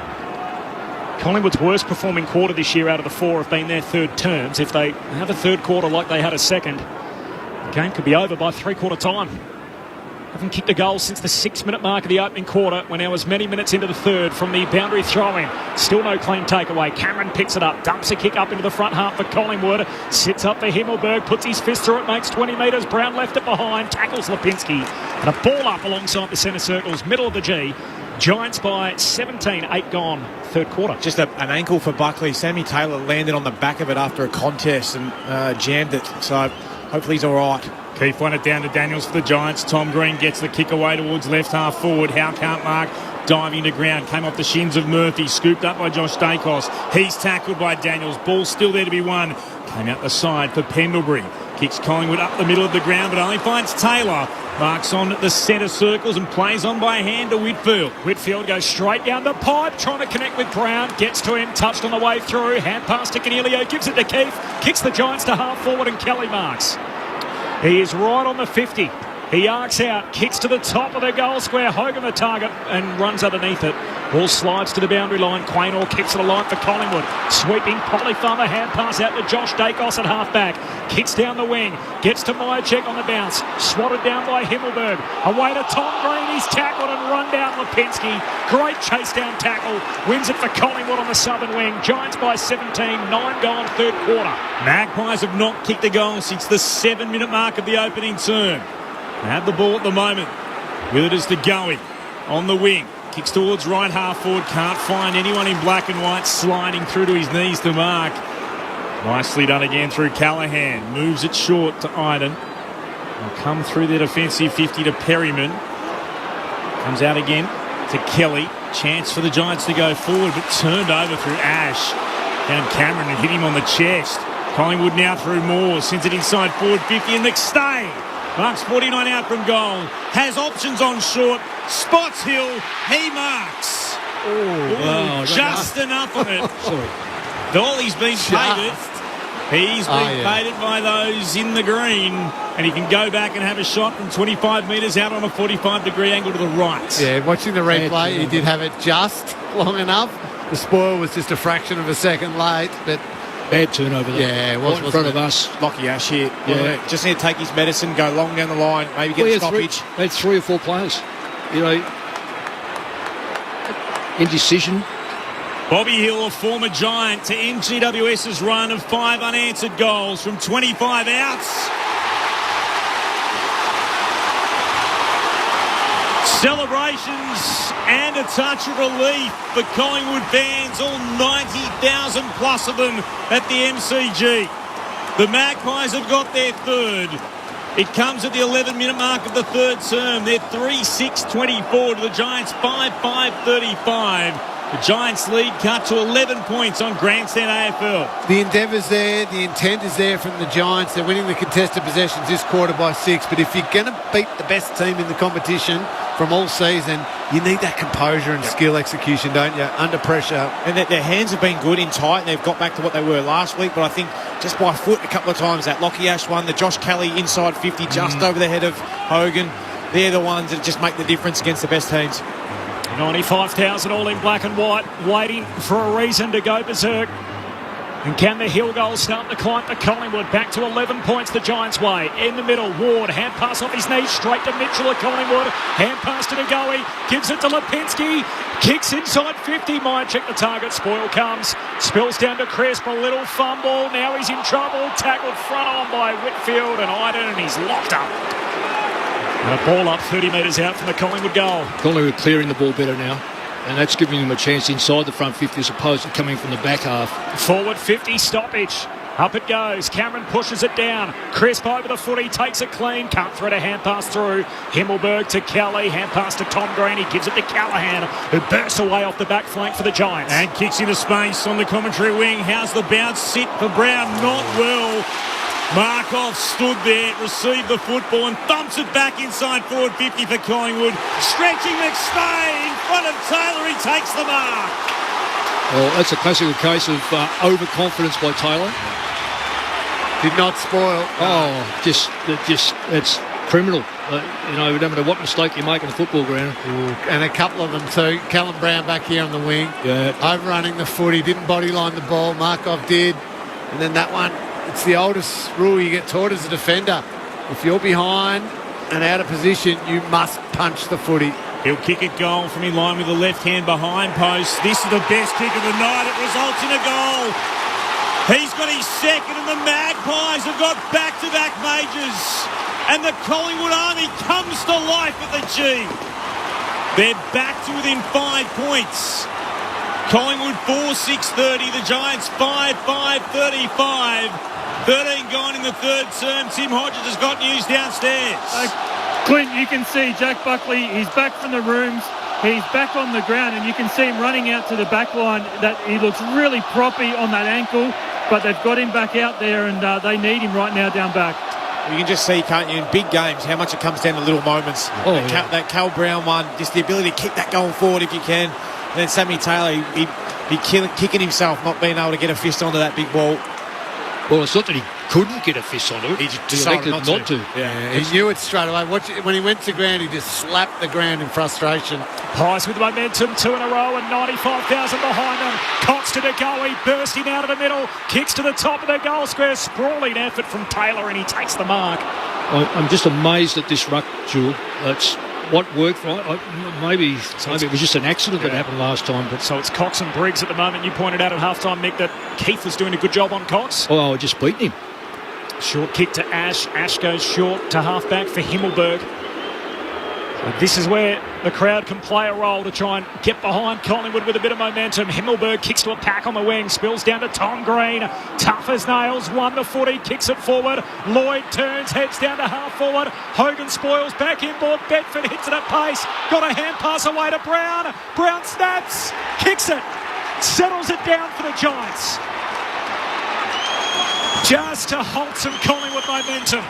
Collingwood's worst performing quarter this year out of the 4 have been their third terms. If they have a third quarter like they had a second, the game could be over by three-quarter time. Haven't kicked a goal since the 6-minute mark of the opening quarter. We're now as many minutes into the third from the boundary throw-in. Still no clean takeaway. Cameron picks it up, dumps a kick up into the front half for Collingwood. Sits up for Himmelberg, puts his fist through it, makes 20 metres. Brown left it behind, tackles Lipinski. And a ball up alongside the centre circles, middle of the G. Giants by 17, 8 gone, third quarter. Just an ankle for Buckley. Sammy Taylor landed on the back of it after a contest and jammed it. So hopefully he's all right. Keith won it down to Daniels for the Giants. Tom Green gets the kick away towards left half forward. Howe can't mark. Diving to ground. Came off the shins of Murphy. Scooped up by Josh Dacos. He's tackled by Daniels. Ball still there to be won. Came out the side for Pendlebury. Kicks Collingwood up the middle of the ground, but only finds Taylor. Marks on the centre circles and plays on by hand to Whitfield. Whitfield goes straight down the pipe, trying to connect with Brown. Gets to him, touched on the way through. Hand pass to Canelio, gives it to Keith. Kicks the Giants to half forward and Kelly marks. He is right on the 50. He arcs out, kicks to the top of the goal square. Hogan the target and runs underneath it. Ball slides to the boundary line. Quaynor kicks to the line for Collingwood. Sweeping Polyfarmer, hand pass out to Josh Dacos at half-back. Kicks down the wing. Gets to Myercheck on the bounce. Swatted down by Himmelberg. Away to Tom Green. He's tackled and run down Lipinski. Great chase down tackle. Wins it for Collingwood on the southern wing. Giants by 17. 9 gone, third quarter. Magpies have not kicked a goal since the 7-minute mark of the opening term. They have the ball at the moment. With it is to Goey on the wing. Kicks towards right half forward. Can't find anyone in black and white. Sliding through to his knees to mark. Nicely done again through Callaghan. Moves it short to Iden. Will come through their defensive 50 to Perryman. Comes out again to Kelly. Chance for the Giants to go forward, but turned over through Ash. Found Cameron and hit him on the chest. Collingwood now through Moore. Sends it inside forward 50 and McStay. Marks 49 out from goal. Has options on short. Spots Hill. He marks. Wow, just enough of it. Sorry. Dolly's been painted. He's been painted by those in the green. And he can go back and have a shot from 25 metres out on a 45-degree angle to the right. Yeah, watching the replay, he did have it just long enough. The spoil was just a fraction of a second late, but... Bad turnover there. Yeah, it was right in front of us. Lucky Ash here. Yeah. Just need to take his medicine, go long down the line, maybe get a stoppage. They had 3 or 4 players. You know, indecision. Bobby Hill, a former Giant, to end GWS's run of 5 unanswered goals from 25 outs. Celebrations and a touch of relief for Collingwood fans, all 90,000 plus of them at the MCG. The Magpies have got their third. It comes at the 11-minute mark of the third term. They're 3-6-24 to the Giants 5-5-35. The Giants lead cut to 11 points on Grandstand AFL. The endeavour's there, the intent is there from the Giants. They're winning the contested possessions this quarter by 6, but if you're going to beat the best team in the competition from all season, you need that composure and skill execution, don't you, under pressure. And their hands have been good in tight, and they've got back to what they were last week, but I think just by foot a couple of times, that Lockie Ash one, the Josh Kelly inside 50 just over the head of Hogan, they're the ones that just make the difference against the best teams. 95,000 all in black and white, waiting for a reason to go berserk. And can the Hill goals start to climb for Collingwood? Back to 11 points the Giants' way. In the middle, Ward, hand pass off his knees, straight to Mitchell at Collingwood. Hand pass to Ngoe, gives it to Lipinski. Kicks inside 50, Myercheck the target, spoil comes. Spills down to Crisp, a little fumble. Now he's in trouble, tackled front on by Whitfield and Iden, and he's locked up. And a ball up 30 metres out from the Collingwood goal. Collingwood clearing the ball better now. And that's giving them a chance inside the front 50 as opposed to coming from the back half. Forward 50 stoppage. Up it goes. Cameron pushes it down. Crisp over the footy, takes it clean. Can't thread a hand pass through. Himmelberg to Kelly. Hand pass to Tom Green. He gives it to Callaghan, who bursts away off the back flank for the Giants. And kicks into space on the commentary wing. How's the bounce sit for Brown? Not well. Markov stood there, received the football and thumps it back inside forward 50 for Collingwood. Stretching McStay in front of Taylor. He takes the mark. Well, that's a classical case of overconfidence by Taylor. Did not spoil. Oh, just it's criminal. No matter what mistake you make on the football ground. And a couple of them too. Callum Brown back here on the wing. Yeah. Overrunning the footy. Didn't bodyline the ball. Markov did. And then that one, it's the oldest rule you get taught as a defender. If you're behind and out of position, you must punch the footy. He'll kick it goal from in line with the left hand behind post. This is the best kick of the night. It results in a goal. He's got his second, and the Magpies have got back-to-back majors. And the Collingwood Army comes to life at the G. They're back to within 5 points. Collingwood 4-6-30. The Giants 5-5-35. 13 gone in the third term. Tim Hodges has got news downstairs. Clint, you can see Jack Buckley, he's back from the rooms. He's back on the ground, and you can see him running out to the back line. That he looks really proppy on that ankle, but they've got him back out there, and they need him right now down back. You can just see, can't you, in big games, how much it comes down to little moments. That Cal Brown one, just the ability to kick that goal forward if you can. And then Sammy Taylor, he kicking himself, not being able to get a fist onto that big ball. Well, it's not that he couldn't get a fist onto it. He decided not to. Yeah, he knew it straight away. When he went to ground, he just slapped the ground in frustration. Pies with momentum, 2 in a row and 95,000 behind them. Cox to DeGoey, bursting out of the middle, kicks to the top of the goal square, sprawling effort from Taylor, and he takes the mark. I'm just amazed at this ruck, Jewel. That's what worked for it. Maybe it was just an accident that happened last time. But so it's Cox and Briggs at the moment. You pointed out at halftime, Mick, that Keith was doing a good job on Cox. Oh, I just beaten him. Short kick to Ash. Ash goes short to halfback for Himmelberg. So this is where the crowd can play a role to try and get behind Collingwood with a bit of momentum. Himmelberg kicks to a pack on the wing, spills down to Tom Green. Tough as nails, won the footy, kicks it forward. Lloyd turns, heads down to half forward. Hogan spoils, back inboard. Bedford hits it at pace. Got a hand pass away to Brown. Brown snaps, kicks it, settles it down for the Giants. Just to halt some Collingwood momentum.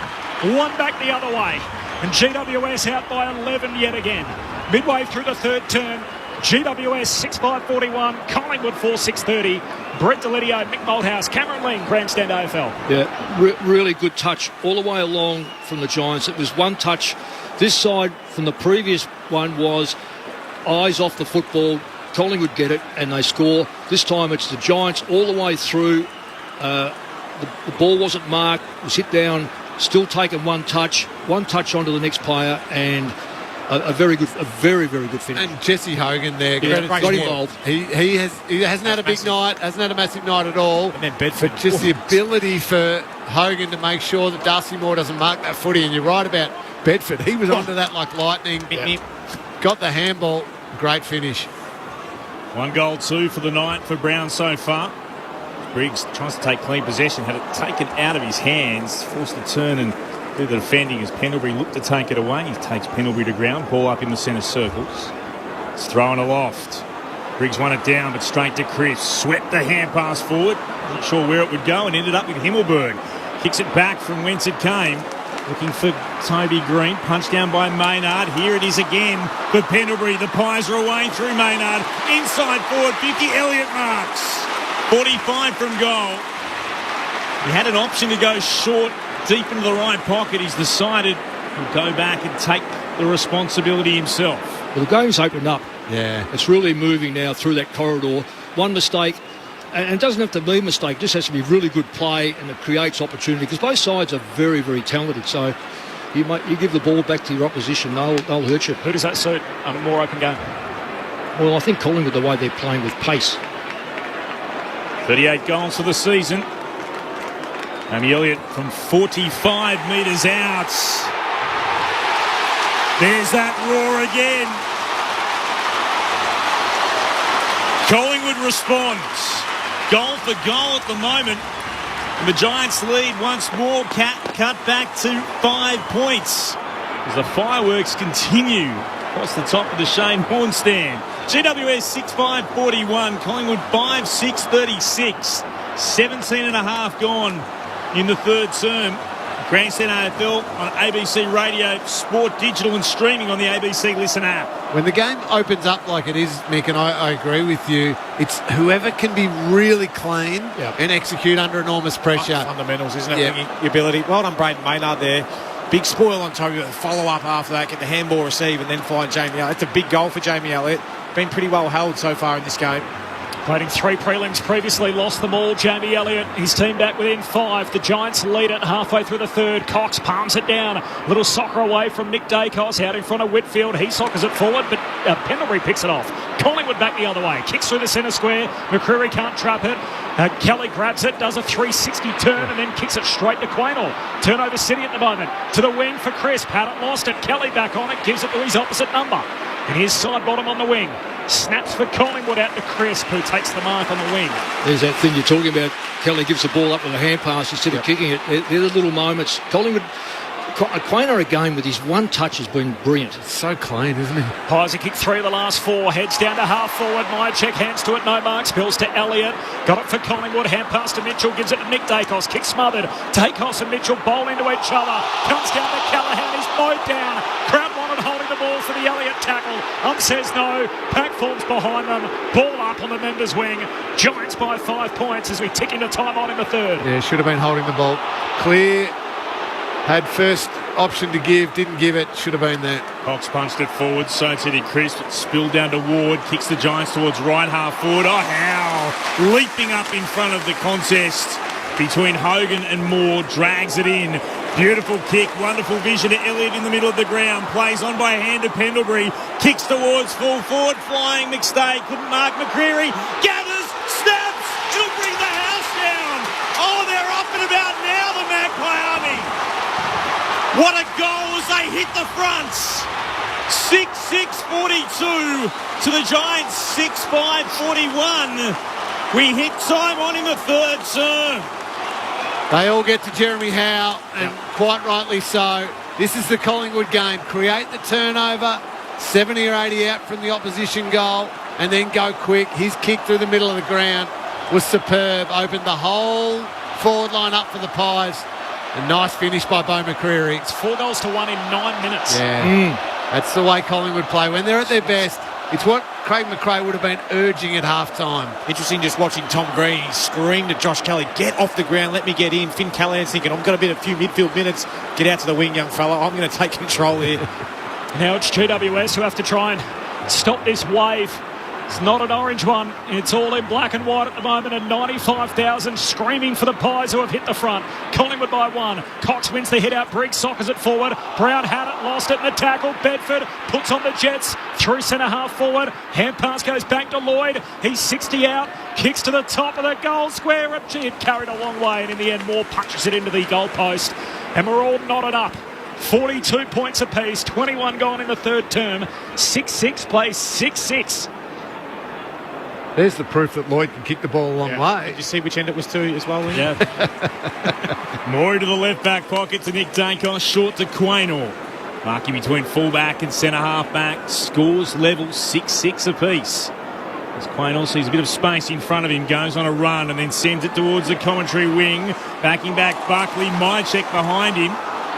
One back the other way. And GWS out by 11 yet again. Midway through the third term, GWS 6-5-41, Collingwood 4-6-30. Brett Delidio, Mick Malthouse, Cameron Ling, Grandstand AFL. Yeah, really good touch all the way along from the Giants. It was one touch. This side from the previous one was eyes off the football. Collingwood get it and they score. This time it's the Giants all the way through. The ball wasn't marked, was hit down, still taking one touch onto the next player, and a very, very good finish. And Jesse Hogan there, got involved. He hasn't had a big night, hasn't had a massive night at all. And then Bedford. But just the ability for Hogan to make sure that Darcy Moore doesn't mark that footy. And you're right about Bedford. He was onto that like lightning. Got the handball. Great finish. 1 goal, 2 for the night for Brown so far. Briggs tries to take clean possession, had it taken out of his hands, forced to turn and do the defending as Pendlebury looked to take it away. He takes Pendlebury to ground, ball up in the centre circles. It's thrown aloft. Briggs won it down, but straight to Chris. Swept the hand pass forward. Not sure where it would go and ended up with Himmelberg. Kicks it back from whence it came. Looking for Toby Green. Punched down by Maynard. Here it is again for Pendlebury. The Pies are away through Maynard. Inside forward, 50. Elliott marks. 45 from goal. He had an option to go short, deep into the right pocket. He's decided he'll go back and take the responsibility himself. Well, the game's opened up. Yeah. It's really moving now through that corridor. One mistake, and it doesn't have to be a mistake, it just has to be really good play, and it creates opportunity, because both sides are very, very talented. So you give the ball back to your opposition, they'll hurt you. Who does that suit? A more open game? Well, I think Collingwood, the way they're playing with pace. 38 goals for the season. Amy Elliott from 45 metres out. There's that roar again. Collingwood responds. Goal for goal at the moment. And the Giants lead once more, cut back to 5 points as the fireworks continue across the top of the Shane Warne stand. GWS 6-5-41, Collingwood 5-6-36. 17 and a half gone in the third term. Grandstand AFL on ABC Radio, Sport Digital and streaming on the ABC Listen app. When the game opens up like it is, Mick, and I agree with you, it's whoever can be really clean and execute under enormous pressure. Fundamentals, isn't it? Your ability. Well done, Braden Maynard there. Big spoil on Toby. Follow up after that, get the handball receive, and then find Jamie Elliott. It's a big goal for Jamie Elliott. Been pretty well held so far in this game. Played in 3 prelims, previously lost them all. Jamie Elliott, his team back within 5. The Giants lead it halfway through the third. Cox palms it down. Little soccer away from Nick Dacos out in front of Whitfield. He soccers it forward, but Pendlebury picks it off. Collingwood back the other way. Kicks through the centre square. McCreary can't trap it. Kelly grabs it, does a 360 turn, and then kicks it straight to Quaynor. Turnover City at the moment. To the wing for Chris. Paddock lost it. Kelly back on it. Gives it to his opposite number. And here's side bottom on the wing. Snaps for Collingwood out to Crisp, who takes the mark on the wing. There's that thing you're talking about. Kelly gives the ball up with a hand pass instead of kicking it. They're the little moments. Collingwood, Quaynor again with his one touch has been brilliant. It's so clean, isn't it? Pies a kick 3 of the last 4. Heads down to half forward. Myercheck hands to it. No mark. Spills to Elliott. Got it for Collingwood. Hand pass to Mitchell. Gives it to Nick Dacos. Kick smothered. Dacos and Mitchell bowl into each other. Comes down to Callaghan. He's mowed down. Crowd wanted holding the ball for the Elliott tackle. Says no. Pack forms behind them. Ball up on the members' wing. Giants by 5 points as we tick into time on in the third. Yeah, should have been holding the ball. Clear. Had first option to give, didn't give it, should have been that. Cox punched it forward, so did Chris. Spilled down to Ward, kicks the Giants towards right half forward. Oh, how! Leaping up in front of the contest between Hogan and Moore, drags it in. Beautiful kick, wonderful vision to Elliott in the middle of the ground. Plays on by hand to Pendlebury. Kicks towards full forward, flying McStay. Couldn't mark McCreary. Gathers, snaps, it'll bring the house down. Oh, they're up and about now, the Magpie Army. What a goal as they hit the fronts. 6-6-42 to the Giants, 6-5-41. We hit time on in the third term. They all get to Jeremy Howe, and quite rightly so. This is the Collingwood game. Create the turnover, 70 or 80 out from the opposition goal, and then go quick. His kick through the middle of the ground was superb. Opened the whole forward line up for the Pies. A nice finish by Beau McCreary. It's 4 goals to 1 in 9 minutes. Yeah, that's the way Collingwood play. When they're at their best, it's what Craig McRae would have been urging at half-time. Interesting just watching Tom Green. He screamed at Josh Kelly, get off the ground, let me get in. Finn Callahan's thinking, I've got a few midfield minutes. Get out to the wing, young fella. I'm going to take control here. Now it's GWS who have to try and stop this wave. It's not an orange one. It's all in black and white at the moment, and 95,000 screaming for the Pies who have hit the front. Collingwood by 1. Cox wins the hit out. Briggs soccers it forward. Brown had it, lost it in the tackle. Bedford puts on the Jets through centre half forward. Hand pass goes back to Lloyd. He's 60 out. Kicks to the top of the goal square. And gee, it carried a long way, and in the end Moore punches it into the goal post. And we're all knotted up. 42 points apiece. 21 gone in the third term. 6-6 plays 6-6. There's the proof that Lloyd can kick the ball a long way. Did you see which end it was to as well, Lee? Yeah. Morey to the left back pocket to Nick Dacos, short to Quaynor. Marking between fullback and centre half back. Scores level 6-6 apiece. As Quaynor sees a bit of space in front of him, goes on a run and then sends it towards the commentary wing. Backing back Buckley, Myercheck behind him.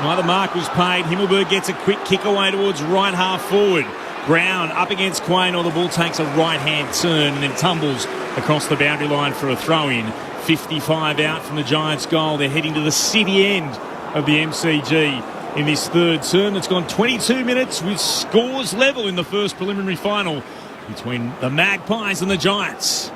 Neither mark was paid. Himmelberg gets a quick kick away towards right half forward. Brown up against Quaynor. The ball takes a right-hand turn and then tumbles across the boundary line for a throw-in. 55 out from the Giants' goal. They're heading to the city end of the MCG in this third term. It's gone 22 minutes with scores level in the first preliminary final between the Magpies and the Giants.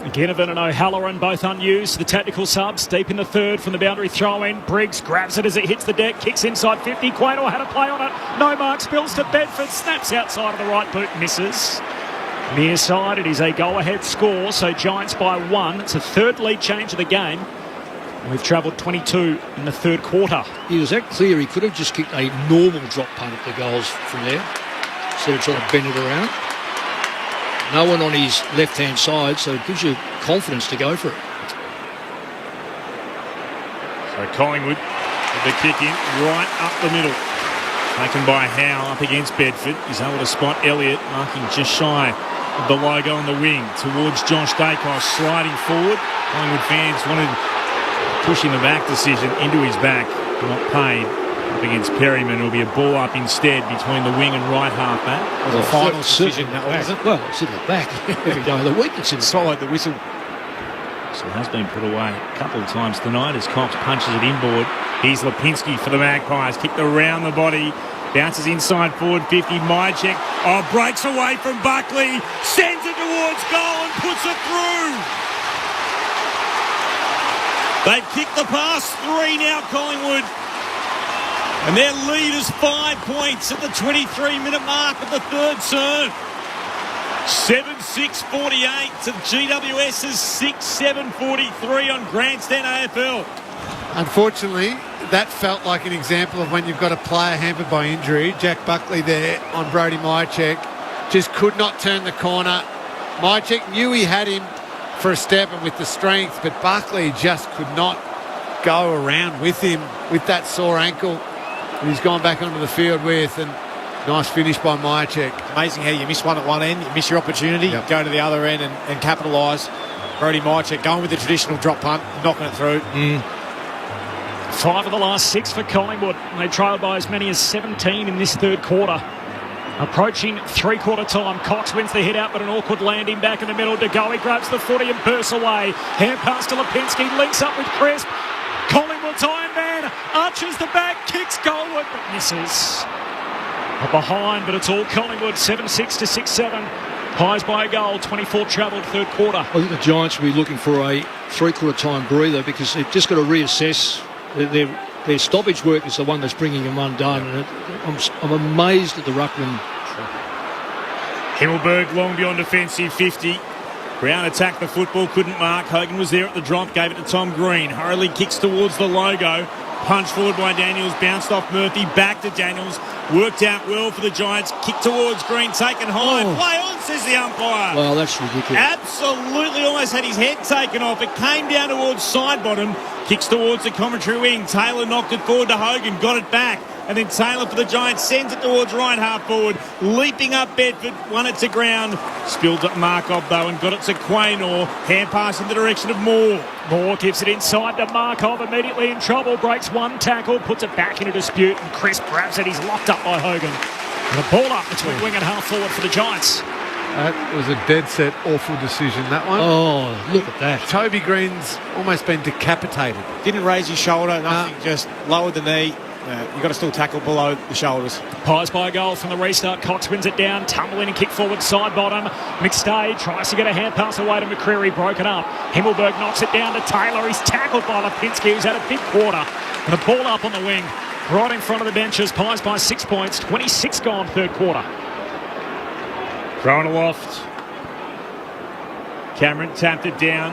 Ginnivan and O'Halloran both unused. The tactical subs deep in the third from the boundary throw-in. Briggs grabs it as it hits the deck, kicks inside 50. Quaynor had a play on it. No mark, spills to Bedford, snaps outside of the right boot, misses. Near side, it is a go-ahead score, so Giants by 1. It's a third lead change of the game. We've travelled 22 in the third quarter. He was that clear, he could have just kicked a normal drop punt at the goals from there, instead of trying to bend it around. No one on his left-hand side, so it gives you confidence to go for it. So Collingwood with the kick in right up the middle. Taken by Howe up against Bedford. He's able to spot Elliott, marking just shy of the logo on the wing towards Josh Dacos, sliding forward. Collingwood fans wanted pushing the back decision into his back, not paid. Up against Perryman, it'll be a ball up instead between the wing and right half back. It was a final decision, that wasn't it? Well, it's in the back every day of the week. It's in the swallowed the whistle. So it has been put away a couple of times tonight as Cox punches it inboard. Here's Lipinski for the Magpies. Kicked around the body. Bounces inside forward 50. Mychek. Breaks away from Buckley. Sends it towards goal and puts it through. They've kicked the pass 3 now, Collingwood. And their lead is 5 points at the 23-minute mark of the third serve. 7-6-48 to GWS's 6-7-43 on Grandstand AFL. Unfortunately, that felt like an example of when you've got a player hampered by injury. Jack Buckley there on Brody Mychek just could not turn the corner. Mychek knew he had him for a step and with the strength, but Buckley just could not go around with him with that sore ankle. And he's gone back onto the field with, and nice finish by Mychek. Amazing how you miss one at one end, you miss your opportunity, go to the other end and capitalise. Brody Mychek going with the traditional drop punt, knocking it through. 5 of the last 6 for Collingwood. They trailed by as many as 17 in this third quarter. Approaching three-quarter time. Cox wins the hit out, but an awkward landing back in the middle. De Goey grabs the footy and bursts away. Hand pass to Lipinski, links up with Crisp. Collingwood's Iron Man arches the back, kicks goalward, but misses. Behind, but it's all Collingwood. 7-6 to 6-7. Pies by a goal, 24 travelled third quarter. I think the Giants will be looking for a three-quarter time breather because they've just got to reassess. Their stoppage work is the one that's bringing them undone. And I'm amazed at the ruckman. Himmelberg long beyond defensive 50. Brown attacked the football, couldn't mark. Hogan was there at the drop, gave it to Tom Green. Hurley kicks towards the logo. Punch forward by Daniels, bounced off Murphy, back to Daniels. Worked out well for the Giants. Kick towards Green, taken high. Play on, says the umpire. Well, that's ridiculous. Absolutely almost had his head taken off. It came down towards side bottom. Kicks towards the commentary wing. Taylor knocked it forward to Hogan, got it back. And then Taylor for the Giants sends it towards right half forward. Leaping up Bedford, won it to ground. Spilled at Markov though and got it to Quaynor. Hand pass in the direction of Moore. Moore gives it inside to Markov, immediately in trouble. Breaks one tackle, puts it back into dispute, and Chris grabs it. He's locked up by Hogan. And a ball up between wing and half forward for the Giants. That was a dead set, awful decision, that one. Oh, look at that. Toby Green's almost been decapitated. Didn't raise his shoulder, nothing, just lowered the knee. You've got to still tackle below the shoulders. Pies by a goal from the restart. Cox wins it down, tumble in and kick forward side bottom. McStay tries to get a hand pass away to McCreary, broken up. Himmelberg knocks it down to Taylor. He's tackled by Lipinski, who's had a big quarter. And a ball up on the wing, right in front of the benches. Pies by 6 points, 26 gone third quarter. Thrown aloft. Cameron tapped it down.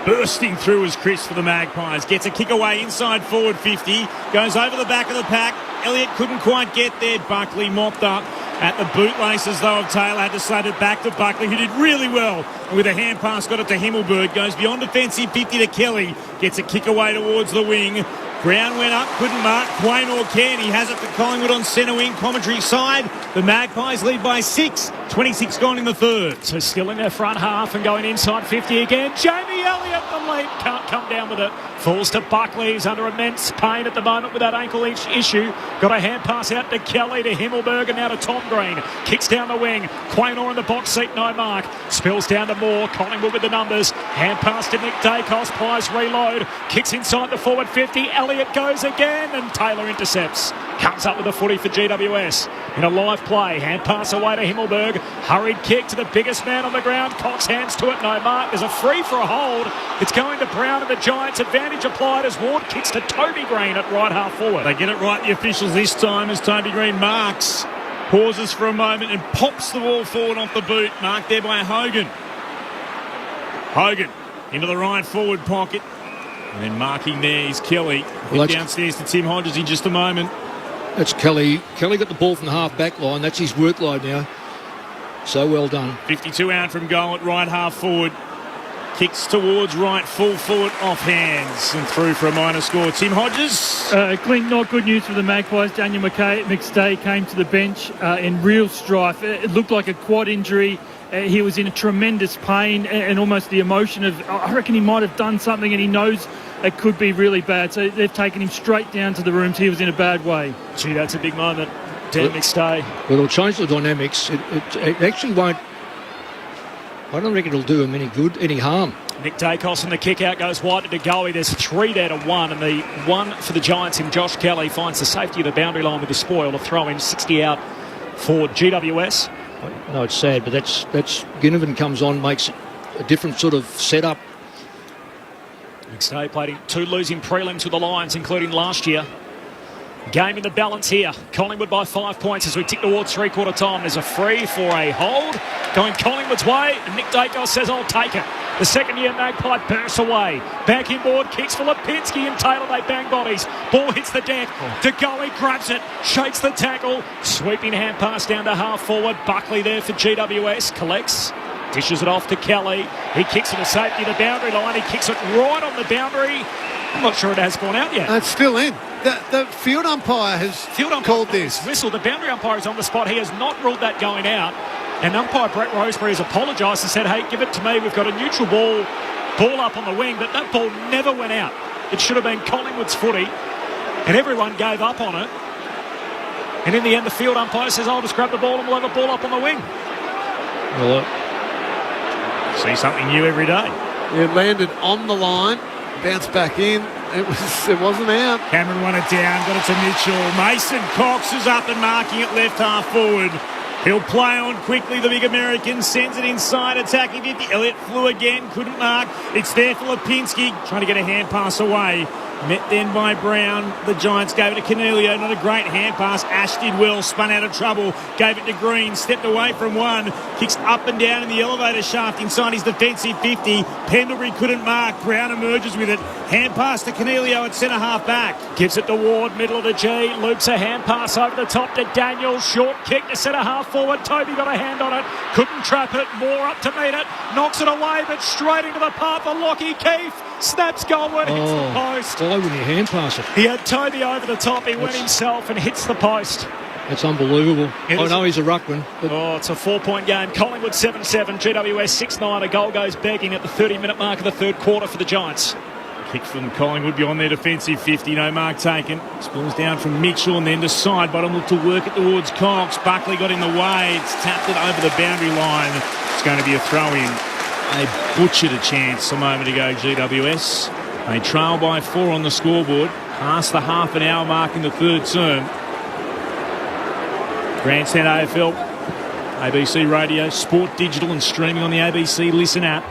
Bursting through as Chris for the Magpies. Gets a kick away inside forward 50. Goes over the back of the pack. Elliott couldn't quite get there. Buckley mopped up at the bootlaces though of Taylor. Had to slide it back to Buckley, who did really well. With a hand pass, got it to Himmelberg. Goes beyond defensive 50 to Kelly. Gets a kick away towards the wing. Brown went up, couldn't mark. Quaynor can. He has it for Collingwood on centre wing, commentary side. The Magpies lead by 6. 26 gone in the third. So still in their front half and going inside 50 again. Jamie Elliott, the lead, can't come down with it. Falls to Buckley. He's under immense pain at the moment with that ankle issue. Got a hand pass out to Kelly, to Himmelberg, and now to Tom Green. Kicks down the wing. Quaynor in the box seat, no mark. Spills down to Moore. Collingwood with the numbers. Hand pass to Nick Dacos. Pies reload. Kicks inside the forward 50. Elliott goes again, and Taylor intercepts. Comes up with a footy for GWS. In a live play, hand pass away to Himmelberg. Hurried kick to the biggest man on the ground. Cox hands to it, no mark. There's a free for a hold. It's going to Brown and the Giants. Advantage applied as Ward kicks to Toby Green at right half forward. They get it right, the officials, this time as Toby Green marks. Pauses for a moment and pops the ball forward off the boot. Marked there by Hogan. Hogan into the right forward pocket. And then marking there is Kelly. Well, downstairs to Tim Hodges in just a moment. That's Kelly. Kelly got the ball from the half-back line. That's his workload now. So well done. 52 out from goal at right half forward. Kicks towards right, full forward, off hands and through for a minor score. Tim Hodges. Clint, not good news for the Magpies. Daniel McStay came to the bench in real strife. It looked like a quad injury. He was in tremendous pain and almost the emotion of, I reckon he might have done something and he knows it could be really bad. So they've taken him straight down to the rooms. He was in a bad way. Gee, that's a big moment. Dan McStay. Well, it'll change the dynamics. It actually won't. I don't reckon it'll do him any good, any harm. Nick Dacos and the kick out goes wide to De Goey. There's 3 there to 1, and the one for the Giants in Josh Kelly finds the safety of the boundary line with the spoil to throw in 60 out for GWS. No, it's sad, but that's Ginnivan comes on, makes a different sort of setup. McStay played in 2 losing prelims with the Lions, including last year. Game in the balance here. Collingwood by 5 points as we tick towards three-quarter time. There's a free for a hold going Collingwood's way, and Nick Dacos says, I'll take it. The second-year Magpie bursts away. Back inboard, kicks for Lipinski and Taylor. They bang bodies. Ball hits the deck. De Goey grabs it, shakes the tackle. Sweeping hand pass down to half-forward. Buckley there for GWS. Collects. Dishes it off to Kelly. He kicks it to safety of the boundary line. He kicks it right on the boundary. I'm not sure it has gone out yet. It's still in. The field umpire has called this. Whistle. The boundary umpire is on the spot. He has not ruled that going out. And umpire Brett Roseberry has apologised and said, hey, give it to me. We've got a neutral ball up on the wing. But that ball never went out. It should have been Collingwood's footy. And everyone gave up on it. And in the end, the field umpire says, I'll just grab the ball and we'll have a ball up on the wing. Well, see something new every day. It landed on the line. Bounced back in. It wasn't out. Cameron won it down, got it to Mitchell. Mason Cox is up and marking it left half forward. He'll play on quickly, the big American, sends it inside, attacking 50. Elliott flew again, couldn't mark. It's there for Lipinski, trying to get a hand pass away. Met then by Brown. The Giants gave it to Cornelio. Not a great hand pass. Ash did well, spun out of trouble. Gave it to Green. Stepped away from one. Kicks up and down in the elevator shaft inside his defensive 50. Pendlebury couldn't mark. Brown emerges with it. Hand pass to Cornelio at centre half back. Gives it to Ward, middle of the G. Loops a hand pass over the top to Daniels. Short kick to centre half forward. Toby got a hand on it. Couldn't trap it. Moore up to meet it. Knocks it away, but straight into the path of Lockie Keefe. Snaps goalward, hits the post. Why wouldn't you hand pass it? He had Toby over the top. He went himself and hits the post. It's unbelievable. I know he's a ruckman. But it's a 4-point game. Collingwood 7-7, GWS 6-9. A goal goes begging at the 30-minute mark of the third quarter for the Giants. Kick from Collingwood beyond their defensive 50. No mark taken. Spills down from Mitchell and then to side bottom. Look to work it towards Cox. Buckley got in the way. It's tapped it over the boundary line. It's going to be a throw-in. They butchered a chance a moment ago, GWS. They trail by 4 on the scoreboard. Past the half an hour mark in the third term. Grandstand AFL, ABC Radio, Sport Digital and streaming on the ABC Listen app.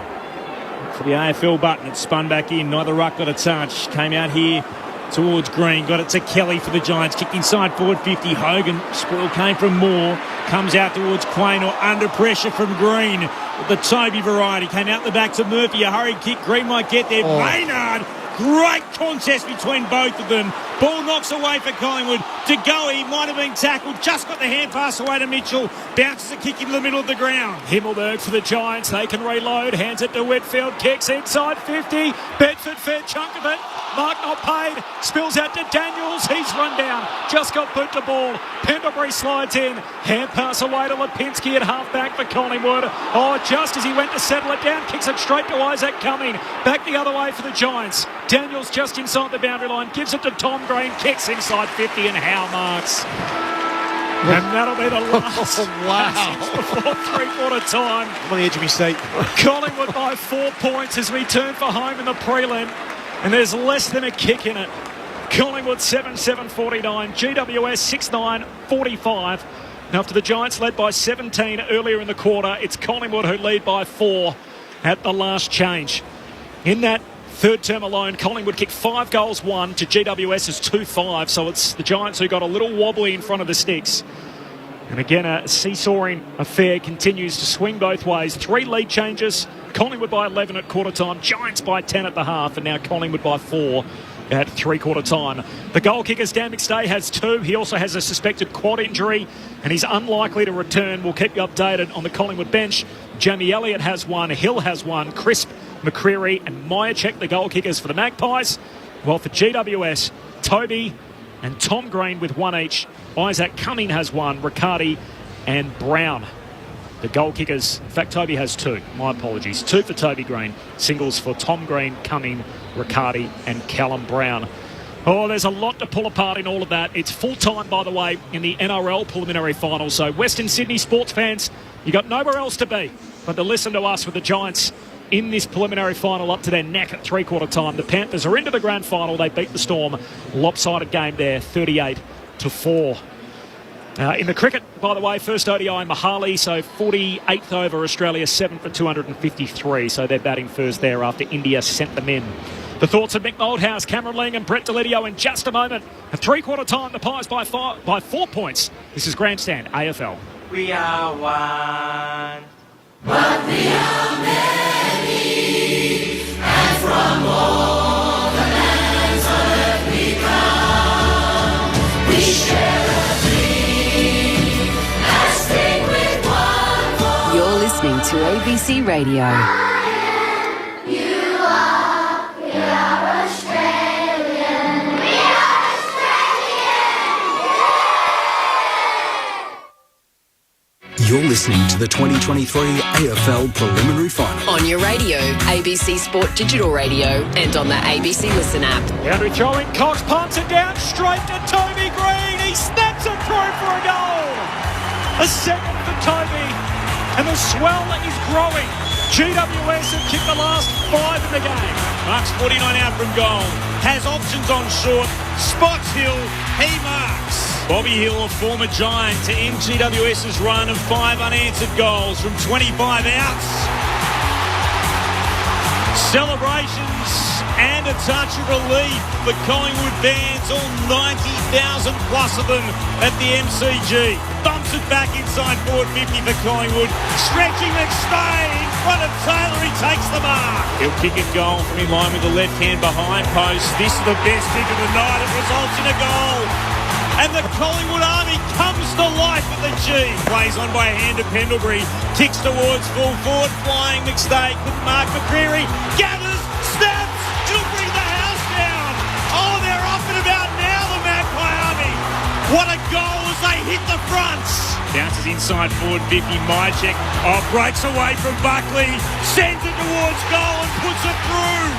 For the AFL button, it's spun back in. Neither ruck got a touch. Came out here towards Green. Got it to Kelly for the Giants. Kicked inside forward 50. Hogan. Spoil came from Moore. Comes out towards Quaynor. Under pressure from Green. The Toby variety. Came out the back to Murphy. A hurried kick. Green might get there. Maynard. Great contest between both of them. Ball knocks away for Collingwood. De Goey might have been tackled. Just got the hand pass away to Mitchell. Bounces a kick into the middle of the ground. Himmelberg for the Giants. They can reload. Hands it to Whitfield. Kicks inside 50. Bedford, fair chunk of it. Mark not paid. Spills out to Daniels. He's run down. Just got boot to ball. Pendlebury slides in. Hand pass away to Lipinski at half-back for Collingwood. Just as he went to settle it down. Kicks it straight to Isaac Cumming. Back the other way for the Giants. Daniels just inside the boundary line. Gives it to Tom Green. Kicks inside 50 and Howe marks. And that'll be the last before three-quarter time. I'm on the edge of my seat. Collingwood by 4 points as we turn for home in the prelim. And there's less than a kick in it. Collingwood 7-7-49. GWS 6-9-45. And after the Giants led by 17 earlier in the quarter, it's Collingwood who lead by 4 at the last change. In that third term alone, Collingwood kicked 5 goals, 1 to GWS's 2-5. So it's the Giants who got a little wobbly in front of the sticks. And again, a seesawing affair continues to swing both ways. 3 lead changes. Collingwood by 11 at quarter time. Giants by 10 at the half. And now Collingwood by 4 at three-quarter time. The goal kickers, Dan McStay, has 2. He also has a suspected quad injury, and he's unlikely to return. We'll keep you updated on the Collingwood bench. Jamie Elliott has 1. Hill has 1. Crisp McCreary and Myercheck, the goal kickers for the Magpies. While for GWS, Toby and Tom Green with one each. Isaac Cumming has one, Riccardi and Brown, the goal kickers. In fact, Toby has two. My apologies. Two for Toby Green. Singles for Tom Green, Cumming, Riccardi and Callum Brown. Oh, there's a lot to pull apart in all of that. It's full-time, by the way, in the NRL preliminary final. So Western Sydney sports fans, you got nowhere else to be but to listen to us with the Giants in this preliminary final up to their neck at three-quarter time. The Panthers are into the grand final. They beat the Storm. Lopsided game there, 38-4. In the cricket, by the way, first ODI Mahali, so 48th over Australia, 7 for 253. So they're batting first there after India sent them in. The thoughts of Mick Moldhouse, Cameron Ling and Brett Delidio in just a moment. At three-quarter time, the Pies by 4 points. This is Grandstand, AFL. We are one, but we are many, and from all the lands on earth we come. We share a dream, and sing with one voice. You're listening to ABC Radio. You're listening to the 2023 AFL Preliminary Final. On your radio, ABC Sport Digital Radio, and on the ABC Listen app. Boundary throwing, Cox punts it down straight to Toby Green. He snaps it through for a goal. A second for Toby, and the swell is growing. GWS have kicked the last 5 in the game. Marks 49 out from goal. Has options on short. Spots Hill. He marks. Bobby Hill, a former Giant, to end GWS's run of 5 unanswered goals from 25 outs. Celebrations and a touch of relief for Collingwood fans, all 90,000 plus of them at the MCG. Bumps it back inside forward 50 for Collingwood. Stretching McStay in front of Taylor, he takes the mark. He'll kick it goal from in line with the left hand behind post. This is the best kick of the night. It results in a goal. And the Collingwood army comes to life at the G. Plays on by a hand of Pendlebury. Kicks towards full forward. Flying McStay. Couldn't mark McCreary. Gathers. Snaps. It'll bring the house down. Oh, they're up and about now, the Magpie army. What a goal as they hit the fronts. Bounces inside forward 50. Myercheck. Oh, breaks away from Buckley. Sends it towards goal and puts it through.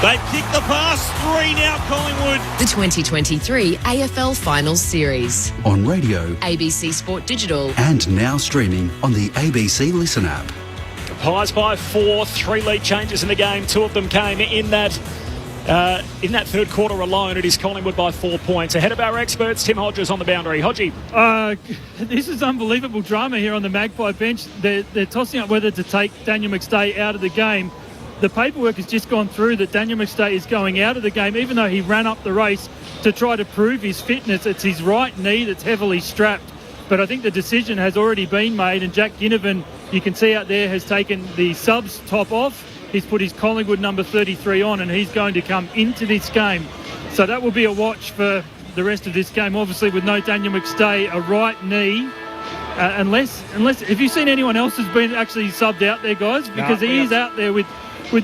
They've kicked the past 3 now, Collingwood. The 2023 AFL Finals Series. On radio, ABC Sport Digital. and now streaming on the ABC Listen app. The Pies by 4, 3 lead changes in the game. 2 of them came in that third quarter alone. It is Collingwood by 4 points. Ahead of our experts, Tim Hodges on the boundary. Hodgie. This is unbelievable drama here on the Magpie bench. They're tossing up whether to take Daniel McStay out of the game. The paperwork has just gone through that Daniel McStay is going out of the game, even though he ran up the race to try to prove his fitness. It's his right knee that's heavily strapped. But I think the decision has already been made, and Jack Ginnivan, you can see out there, has taken the subs top off. He's put his Collingwood number 33 on, and he's going to come into this game. So that will be a watch for the rest of this game. Obviously, with no Daniel McStay, a right knee. Unless, have you seen anyone else who's been actually subbed out there, guys? Because he is out there with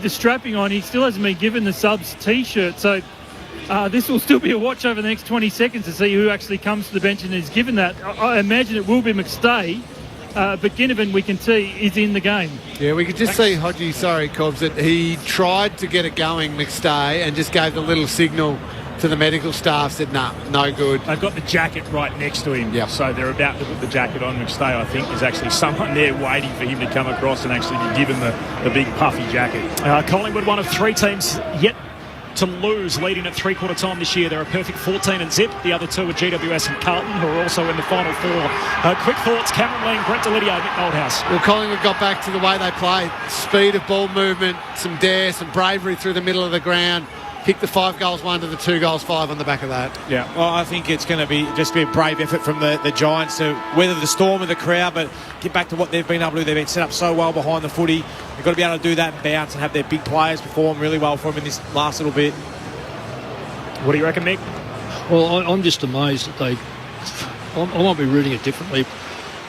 the strapping on. He still hasn't been given the subs T-shirt. So this will still be a watch over the next 20 seconds to see who actually comes to the bench and is given that. I imagine it will be McStay, but Ginnivan, we can see, is in the game. Yeah, we could just see Hodgie, sorry, Cobbs, that he tried to get it going, McStay, and just gave the little signal to the medical staff, said, nah, no good. They've got the jacket right next to him. Yep. So they're about to put the jacket on. McStay, I think, there's actually someone there waiting for him to come across and actually be given the big puffy jacket. Collingwood, one of 3 teams yet to lose, leading at three-quarter time this year. They're a perfect 14 and zip. The other 2 are GWS and Carlton, who are also in the final 4. Quick thoughts, Cameron Ling, Brett Delidio, Mick Moldhouse. Well, Collingwood got back to the way they played. Speed of ball movement, some dare, some bravery through the middle of the ground. Kick the 5 goals 1 to the 2 goals 5 on the back of that. Yeah, well, I think it's going to be just be a brave effort from the Giants to weather the storm of the crowd, but get back to what they've been able to do. They've been set up so well behind the footy. They've got to be able to do that and bounce and have their big players perform really well for them in this last little bit. What do you reckon, Mick? Well, I'm just amazed that I might be reading it differently.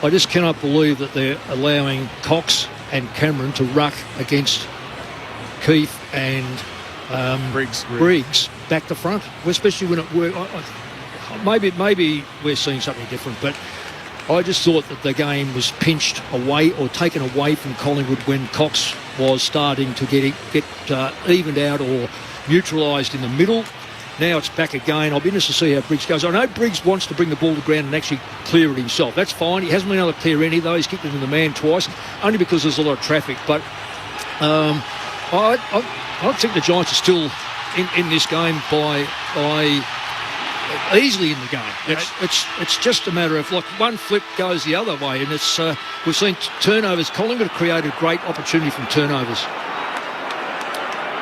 I just cannot believe that they're allowing Cox and Cameron to ruck against Keith and Briggs back to front, especially when it worked. Maybe we're seeing something different, but I just thought that the game was pinched away or taken away from Collingwood when Cox was starting to get evened out or neutralised in the middle. Now it's back again. I'll be interested to see how Briggs goes. I know Briggs wants to bring the ball to ground and actually clear it himself. That's fine. He hasn't been able to clear any, though. He's kicked it in the man twice, only because there's a lot of traffic. But I think the Giants are still in this game by easily in the game. It's just a matter of like one flip goes the other way, and it's we've seen turnovers. Collingwood have created great opportunity from turnovers.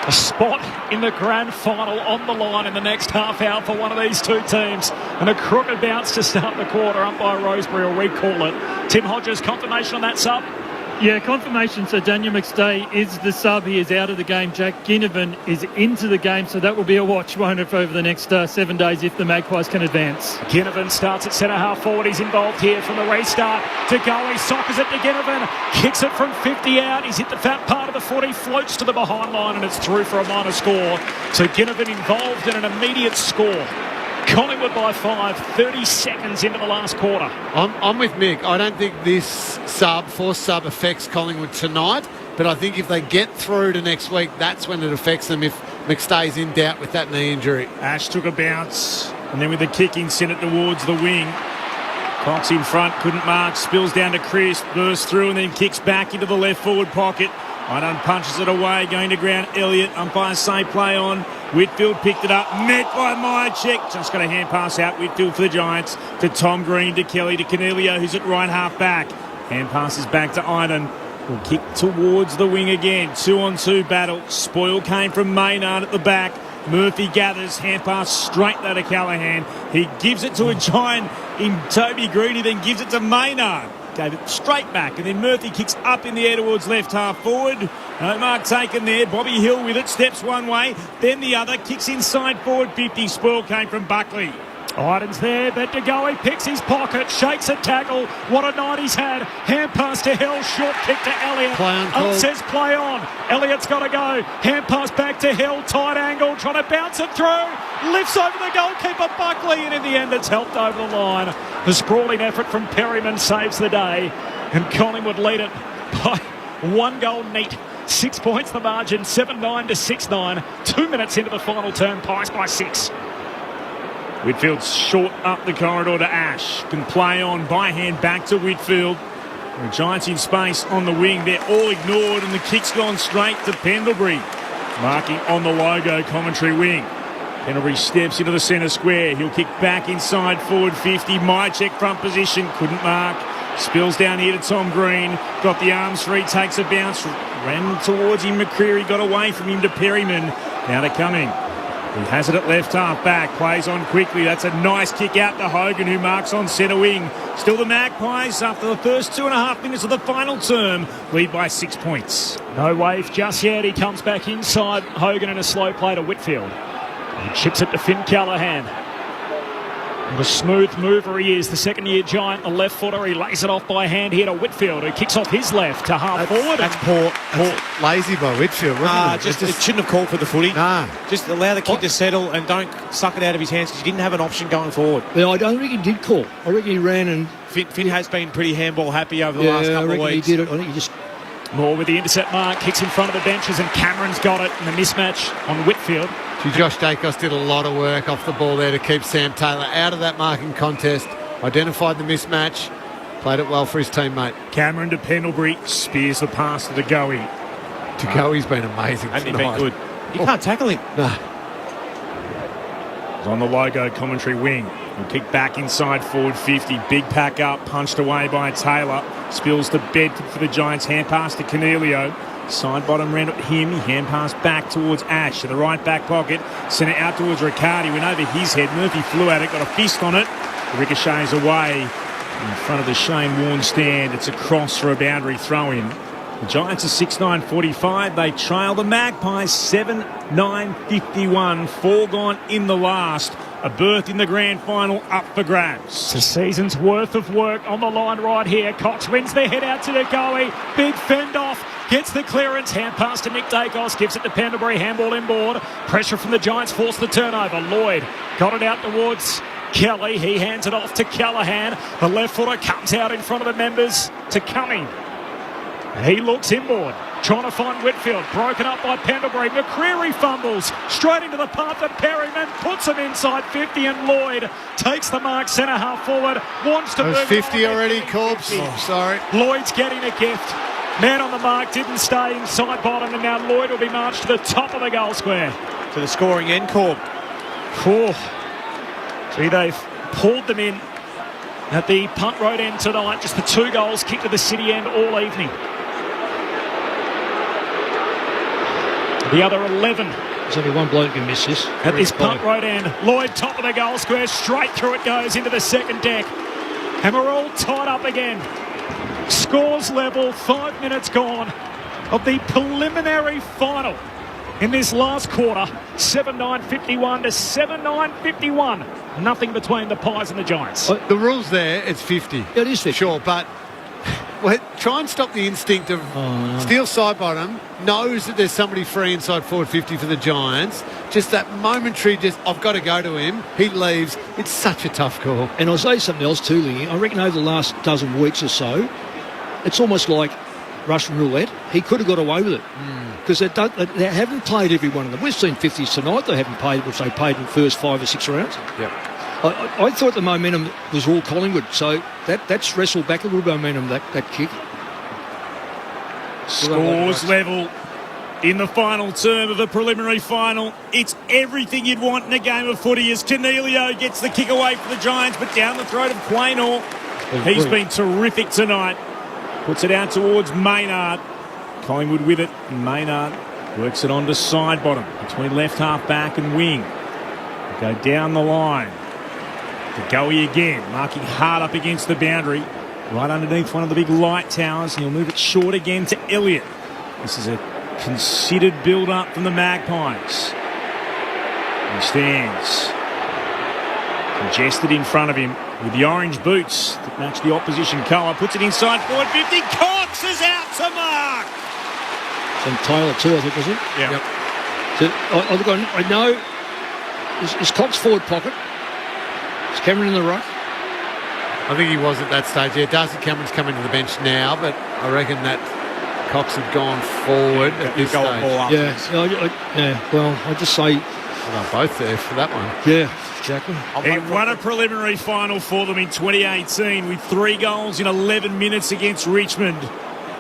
A spot in the grand final on the line in the next half hour for one of these two teams, and a crooked bounce to start the quarter, up by Rosebery, or we call it. Tim Hodges, confirmation on that sub? Yeah, confirmation. So Daniel McStay is the sub. He is out of the game. Jack Ginnivan is into the game, so that will be a watch, won't it, over the next 7 days if the Magpies can advance. Ginnivan starts at centre half forward. He's involved here from the restart. To go, he soccers it to Ginnivan. Kicks it from 50 out. He's hit the fat part of the foot. He floats to the behind line, and it's through for a minor score. So Ginnivan involved in an immediate score. Collingwood by 5, 30 seconds into the last quarter. I'm with Mick. I don't think this forced sub affects Collingwood tonight, but I think if they get through to next week, that's when it affects them if McStay's in doubt with that knee injury. Ash took a bounce, and then with the kicking, sent it towards the wing. Cox in front, couldn't mark, spills down to Chris, bursts through and then kicks back into the left forward pocket. Idun punches it away, going to ground. Elliott, umpire say play on. Whitfield picked it up, met by Myercheck. Just got a hand pass out, Whitfield for the Giants. To Tom Green, to Kelly, to Cornelio, who's at right half back. Hand passes back to Idun. Will kick towards the wing again. 2-on-2 battle. Spoil came from Maynard at the back. Murphy gathers, hand pass straight there to Callaghan. He gives it to a giant in Toby Greedy, then gives it to Maynard. Gave it straight back, and then Murphy kicks up in the air towards left half forward. No mark taken there. Bobby Hill with it, steps one way, then the other, kicks inside forward 50. Spoil came from Buckley. Idun's there, but to go, he picks his pocket, shakes a tackle. What a night he's had. Hand pass to Hill, short kick to Elliott. Play on, call. Says play on. Elliott's got to go. Hand pass back to Hill, tight angle, trying to bounce it through. Lifts over the goalkeeper, Buckley, and in the end it's helped over the line. The sprawling effort from Perryman saves the day, and Collingwood lead it by 1 goal neat. 6 points the margin, 7-9 to 6-9. 2 minutes into the final term, Pies by 6. Whitfield short up the corridor to Ash. Can play on by hand back to Whitfield. The Giants in space on the wing. They're all ignored, and the kick's gone straight to Pendlebury. Marking on the logo commentary wing. Pendlebury steps into the centre square. He'll kick back inside forward 50. Myercheck front position. Couldn't mark. Spills down here to Tom Green. Got the arms free. Takes a bounce. Ran towards him. McCreary got away from him to Perryman. Now to Cumming. He has it at left half back. Plays on quickly. That's a nice kick out to Hogan, who marks on centre wing. Still the Magpies, after the first 2.5 minutes of the final term, lead by 6 points. No wave just yet. He comes back inside. Hogan in a slow play to Whitfield. He chips it to Finn Callaghan. The smooth mover he is, the second-year Giant, the left footer. He lays it off by hand here to Whitfield, who kicks off his left to half forward. That's poor. Lazy by Whitfield, wasn't it? It shouldn't have called for the footy. Nah. Just allow the kick to settle and don't suck it out of his hands, because he didn't have an option going forward. Yeah, I don't think he did call. I reckon he ran and... Finn has been pretty handball happy over the last couple of weeks. He did it. I think he just... Moore with the intercept mark, kicks in front of the benches, and Cameron's got it, and the mismatch on Whitfield. Josh Dacos did a lot of work off the ball there to keep Sam Taylor out of that marking contest, identified the mismatch, played it well for his teammate. Cameron to Pendlebury, spears the pass to Goey. Goey's been amazing Hasn't he tonight. been good? You can't tackle him. No. On the logo commentary wing. He'll kick back inside forward 50. Big pack up, punched away by Taylor. Spills to Bedford for the Giants. Hand pass to Cornelio. Side bottom ran at him. He hand passed back towards Ash to the right back pocket. Sent it out towards Riccardi. Went over his head. Murphy flew at it. Got a fist on it. The ricochets away in front of the Shane Warne stand. It's a cross for a boundary throw in. The Giants are 6-9-45. They trail the Magpies 7-9-51. 4 gone in the last. A berth in the grand final up for grabs. It's a season's worth of work on the line right here. Cox wins the head out to Goey. Big fend off. Gets the clearance. Hand pass to Nick Dacos. Gives it to Pendlebury. Handball inboard. Pressure from the Giants. Force the turnover. Lloyd got it out towards Kelly. He hands it off to Callaghan. The left footer comes out in front of the members to Cumming. He looks inboard. Trying to find Whitfield. Broken up by Pendlebury. McCreary fumbles. Straight into the path of Perryman. Puts him inside 50 and Lloyd takes the mark centre half forward. Wants to move 50 already, Corbs. Oh, sorry. Lloyd's getting a gift. Man on the mark didn't stay inside bottom, and now Lloyd will be marched to the top of the goal square. To the scoring end, Corb. See, they've pulled them in at the Punt Road end tonight. Just the 2 goals kicked to the city end all evening. The other 11. There's only one bloke who missed this. At this Punt Road end. Lloyd top of the goal square. Straight through it goes into the second deck. And we're all tied up again. Scores level, 5 minutes gone of the preliminary final in this last quarter. 7-9-51 to 7-9-51. Nothing between the Pies and the Giants. The rule's there, it's 50. It is 50. Sure, but try and stop the instinct of steal side bottom, knows that there's somebody free inside forward 50 for the Giants. Just that momentary, I've got to go to him. He leaves. It's such a tough call. And I'll say something else too, Lee. I reckon over the last dozen weeks or so, it's almost like Russian roulette. He could have got away with it because they haven't played every one of them. We've seen 50s tonight. They haven't paid, which they paid in the first 5 or 6 rounds. Yep. I thought the momentum was all Collingwood, so that's wrestled back a little bit of momentum, that kick. Scores level in the final term of the preliminary final. It's everything you'd want in a game of footy as Cornelio gets the kick away for the Giants, but down the throat of Quaynor. He's been terrific tonight. Puts it out towards Maynard. Collingwood with it. Maynard works it on to side bottom between left half back and wing. Go down the line. To Goey again, marking hard up against the boundary. Right underneath one of the big light towers. And he'll move it short again to Elliott. This is a considered build-up from the Magpies. He stands congested in front of him with the orange boots that match the opposition colour. Puts it inside forward 50. Cox is out to mark. From Taylor too, I think, was it? Yeah. Yep. So, I know. Is Cox forward pocket? Is Cameron in the ruck? I think he was at that stage. Yeah, Darcy Cameron's coming to the bench now, but I reckon that Cox had gone forward at this stage. Well, I just say... Well, they're both there for that one. Yeah, exactly. He won a preliminary final for them in 2018 with 3 goals in 11 minutes against Richmond.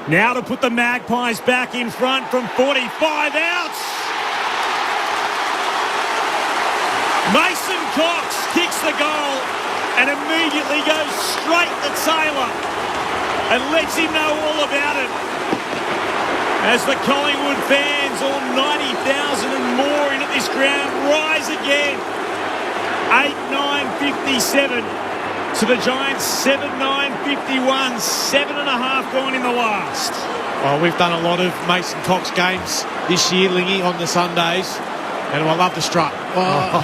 Now to put the Magpies back in front from 45 out. Mason Cox kicks the goal and immediately goes straight to Taylor and lets him know all about it. As the Collingwood fans, all 90,000 and more in at this ground, rise again. 8-9-57 to the Giants, 7-9-51, 7.5 gone in the last. Well, we've done a lot of Mason Cox games this year, Lingy, on the Sundays. And I love the strut. Oh,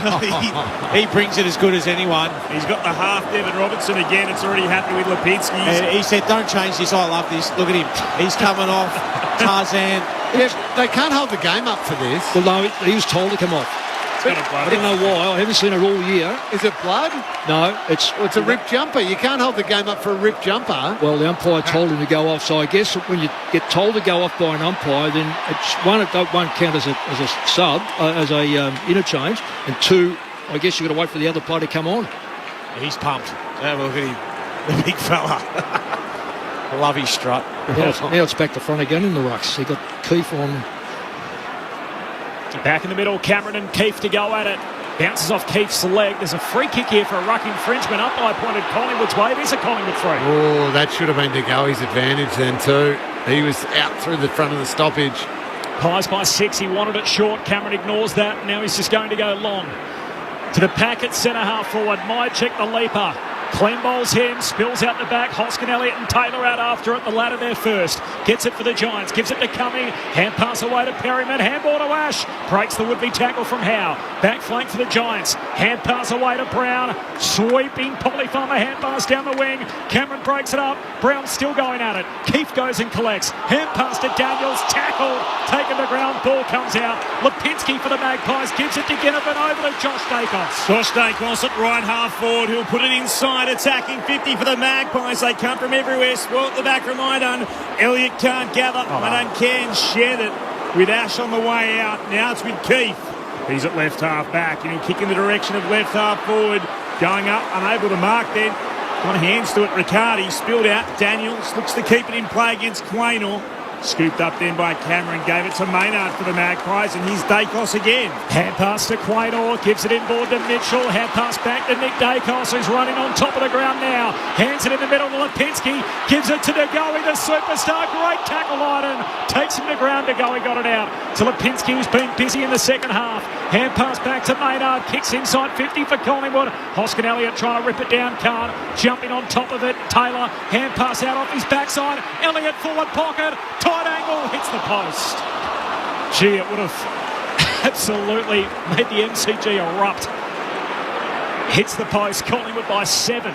he brings it as good as anyone. He's got the half Devon Robertson again. It's already happened with Lipinski. He said, don't change this. I love this. Look at him. He's coming off. Tarzan. Yeah, they can't hold the game up for this. Well, no, he was told to come off. I don't know why. I haven't seen it all year. Is it blood? No, it's a rip jumper. You can't hold the game up for a rip jumper. Well, the umpire told him to go off. So I guess when you get told to go off by an umpire, then it's one count as a sub, as a interchange, and 2, I guess you've got to wait for the other player to come on. He's pumped. Have a look at him, the big fella. I love his strut. Now it's back to front again in the rucks. He got Keefe on. Back in the middle, Cameron and Keefe to go at it. Bounces off Keefe's leg. There's a free kick here for a ruck infringement up by pointed Collingwood's way. It is a Collingwood free. Oh, that should have been De Goey's advantage then too. He was out through the front of the stoppage. Pies by 6. He wanted it short. Cameron ignores that. Now he's just going to go long. To the pack at centre half forward. Mychek the leaper. Clean bowls him, spills out the back. Hoskin, Elliott and Taylor out after it. The ladder there first. Gets it for the Giants. Gives it to Cumming. Hand pass away to Perryman. Handball to Ash. Breaks the would-be tackle from Howe. Back flank for the Giants. Hand pass away to Brown. Sweeping Polyfarmer hand pass down the wing. Cameron breaks it up. Brown's still going at it. Keefe goes and collects. Hand pass to Daniels. Tackled. Taken to ground. Ball comes out. Lipinski for the Magpies. Gives it to Ginnivan over to Josh Dacos. Josh Dacos at right half forward. He'll put it inside. Attacking 50 for the Magpies. They come from everywhere. Spoilt the back from Idun. Elliott can't gather. Idun can shed it with Ash on the way out. Now it's with Keefe. He's at left half back and he'll kick in the direction of left half forward. Going up, unable to mark then. On hands to it, Riccardi. Spilled out. Daniels looks to keep it in play against Quaynor. Scooped up then by Cameron, gave it to Maynard for the Magpies, and here's Dacos again. Hand pass to Quaynor, gives it inboard to Mitchell. Hand pass back to Nick Dacos, who's running on top of the ground now. Hands it in the middle to Lipinski, gives it to Degoe, the superstar. Great tackle, Iden. Takes him to ground. Degoe got it out to Lipinski, who's been busy in the second half. Hand pass back to Maynard, kicks inside 50 for Collingwood. Hoskin Elliott trying to rip it down, can't. Jumping on top of it, Taylor. Hand pass out off his backside. Elliott forward pocket. Tight angle, hits the post. Gee, it would have absolutely made the MCG erupt. Hits the post, Collingwood by 7.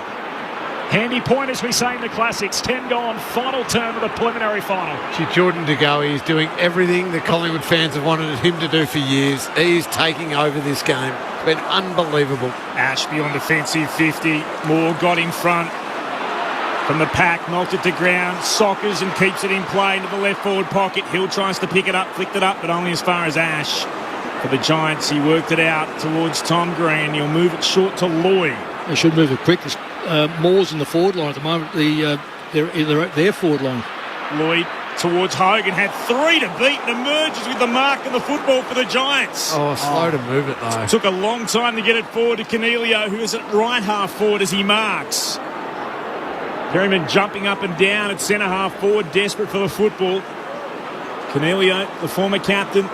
Handy point, as we say in the classics. 10 gone, final term of the preliminary final. Gee, Jordan Degoe is doing everything the Collingwood fans have wanted him to do for years. He's taking over this game. It's been unbelievable. Ashby on defensive 50. Moore got in front. From the pack, knocked it to ground, Sockers and keeps it in play into the left forward pocket. Hill tries to pick it up, flicked it up, but only as far as Ash. For the Giants, he worked it out towards Tom Green. He'll move it short to Lloyd. They should move it quick. Moore's in the forward line at the moment. They're at their forward line. Lloyd towards Hogan, had 3 to beat and emerges with the mark and the football for the Giants. Slow to move it though. Took a long time to get it forward to Cornelio, who is at right half forward as he marks. Perryman jumping up and down at centre half forward, desperate for the football. Cornelio, the former captain,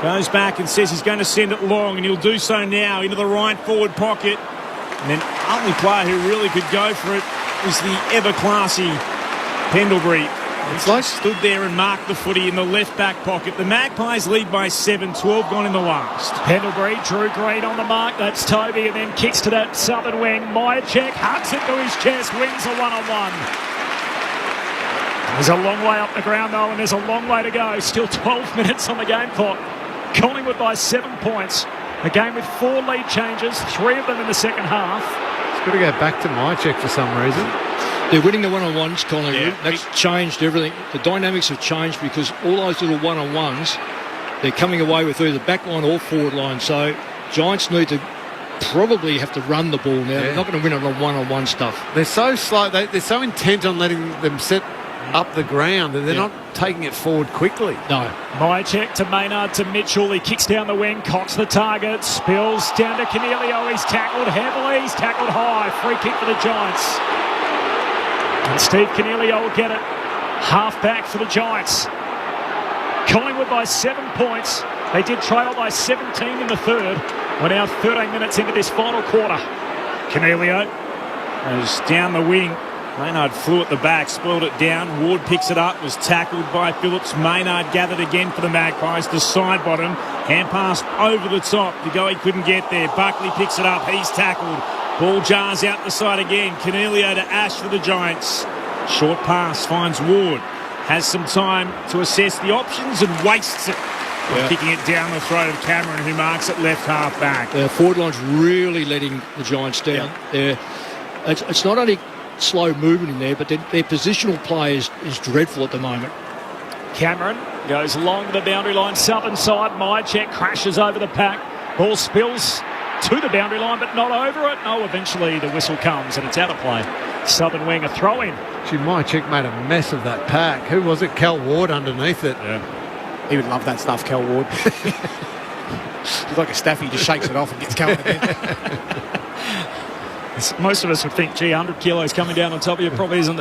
goes back and says he's going to send it long, and he'll do so now into the right forward pocket. And then only player who really could go for it was the ever-classy Pendlebury. It's like stood there and marked the footy in the left back pocket. The Magpies lead by 7, 12 gone in the last. Pendlebury, Drew Green on the mark. That's Toby, and then kicks to that southern wing. Myercheck hugs it to his chest, wins a 1-on-1. There's a long way up the ground though, and there's a long way to go. Still 12 minutes on the game clock. Collingwood by 7 points. A game with 4 lead changes, 3 of them in the second half. It's got to go back to Myercheck for some reason. They're winning the one-on-ones, Collingwood. That's changed everything. The dynamics have changed because all those little one-on-ones, they're coming away with either back line or forward line. So Giants need to probably have to run the ball now. Yeah. They're not going to win it on one-on-one stuff. They're so slow. They're so intent on letting them set up the ground that they're not taking it forward quickly. No. Myercheck to Maynard to Mitchell. He kicks down the wing, cocks the target, spills down to Cornelio. He's tackled heavily. He's tackled high. Free kick for the Giants. And Steve Cornelio will get it. Half back for the Giants. Collingwood by 7 points. They did trail by 17 in the third. We're now 13 minutes into this final quarter. Cornelio goes down the wing. Maynard flew at the back, spoiled it down. Ward picks it up, was tackled by Phillips. Maynard gathered again for the Magpies to side bottom. Hand pass over the top. Degoe couldn't get there. Buckley picks it up. He's tackled. Ball jars out the side again. Cornelio to Ash for the Giants. Short pass finds Ward. Has some time to assess the options and wastes it. Kicking it down the throat of Cameron, who marks it left half back. The forward line's really letting the Giants down. It's not only slow movement in there, but their positional play is dreadful at the moment. Cameron goes along the boundary line, southern side. Myercheck crashes over the pack. Ball spills to the boundary line, but not over it. No, eventually the whistle comes and it's out of play. Southern wing, a throw in. Gee, Myercheck made a mess of that pack. Who was it? Cal Ward underneath it. Yeah. He would love that stuff, Cal Ward. He's like a staffy, he just shakes it off and gets going again. Most of us would think, gee, 100 kilos coming down on top of you probably isn't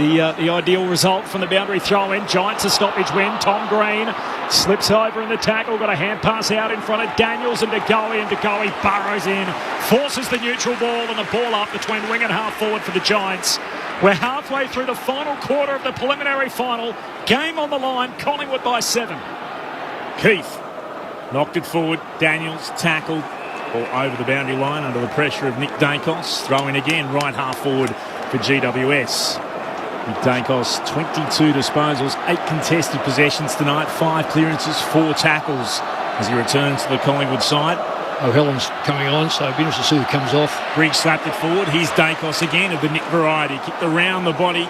the ideal result from the boundary throw-in. Giants a stoppage win. Tom Green slips over in the tackle. Got a hand pass out in front of Daniels and De Goey burrows in, forces the neutral ball and the ball up between wing and half forward for the Giants. We're halfway through the final quarter of the preliminary final. Game on the line. Collingwood by 7. Keith knocked it forward. Daniels tackled or over the boundary line under the pressure of Nick Dacos. Throwing again right half forward for GWS. Nick Dacos, 22 disposals, 8 contested possessions tonight, 5 clearances, 4 tackles as he returns to the Collingwood side. O'Hellen's coming on, so it'll be interesting to see who comes off. Griggs slapped it forward. Here's Dacos again of the Nick variety. Kicked around the body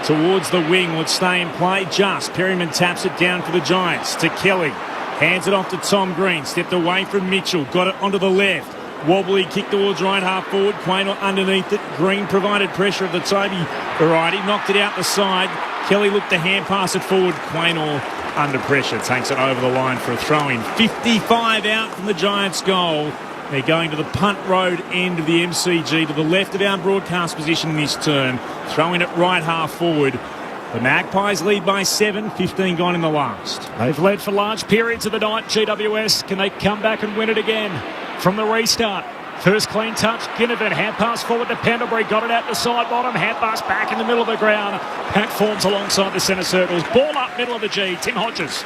towards the wing. Would stay in play. Just Perryman taps it down for the Giants to Kelly. Hands it off to Tom Green. Stepped away from Mitchell. Got it onto the left. Wobbly kick towards right half forward. Quaynor underneath it. Green provided pressure of the Toby variety. Knocked it out the side. Kelly looked to hand pass it forward. Quaynor under pressure. Takes it over the line for a throw-in. 55 out from the Giants' goal. They're going to the punt road end of the MCG to the left of our broadcast position this turn. Throwing it right half forward. The Magpies lead by 7, 15 gone in the last. They've led for large periods of the night. GWS, can they come back and win it again from the restart? First clean touch, Ginnivan, hand pass forward to Pendlebury, got it out the side bottom, hand pass back in the middle of the ground. Pack forms alongside the centre circles, ball up middle of the G, Tim Hodges.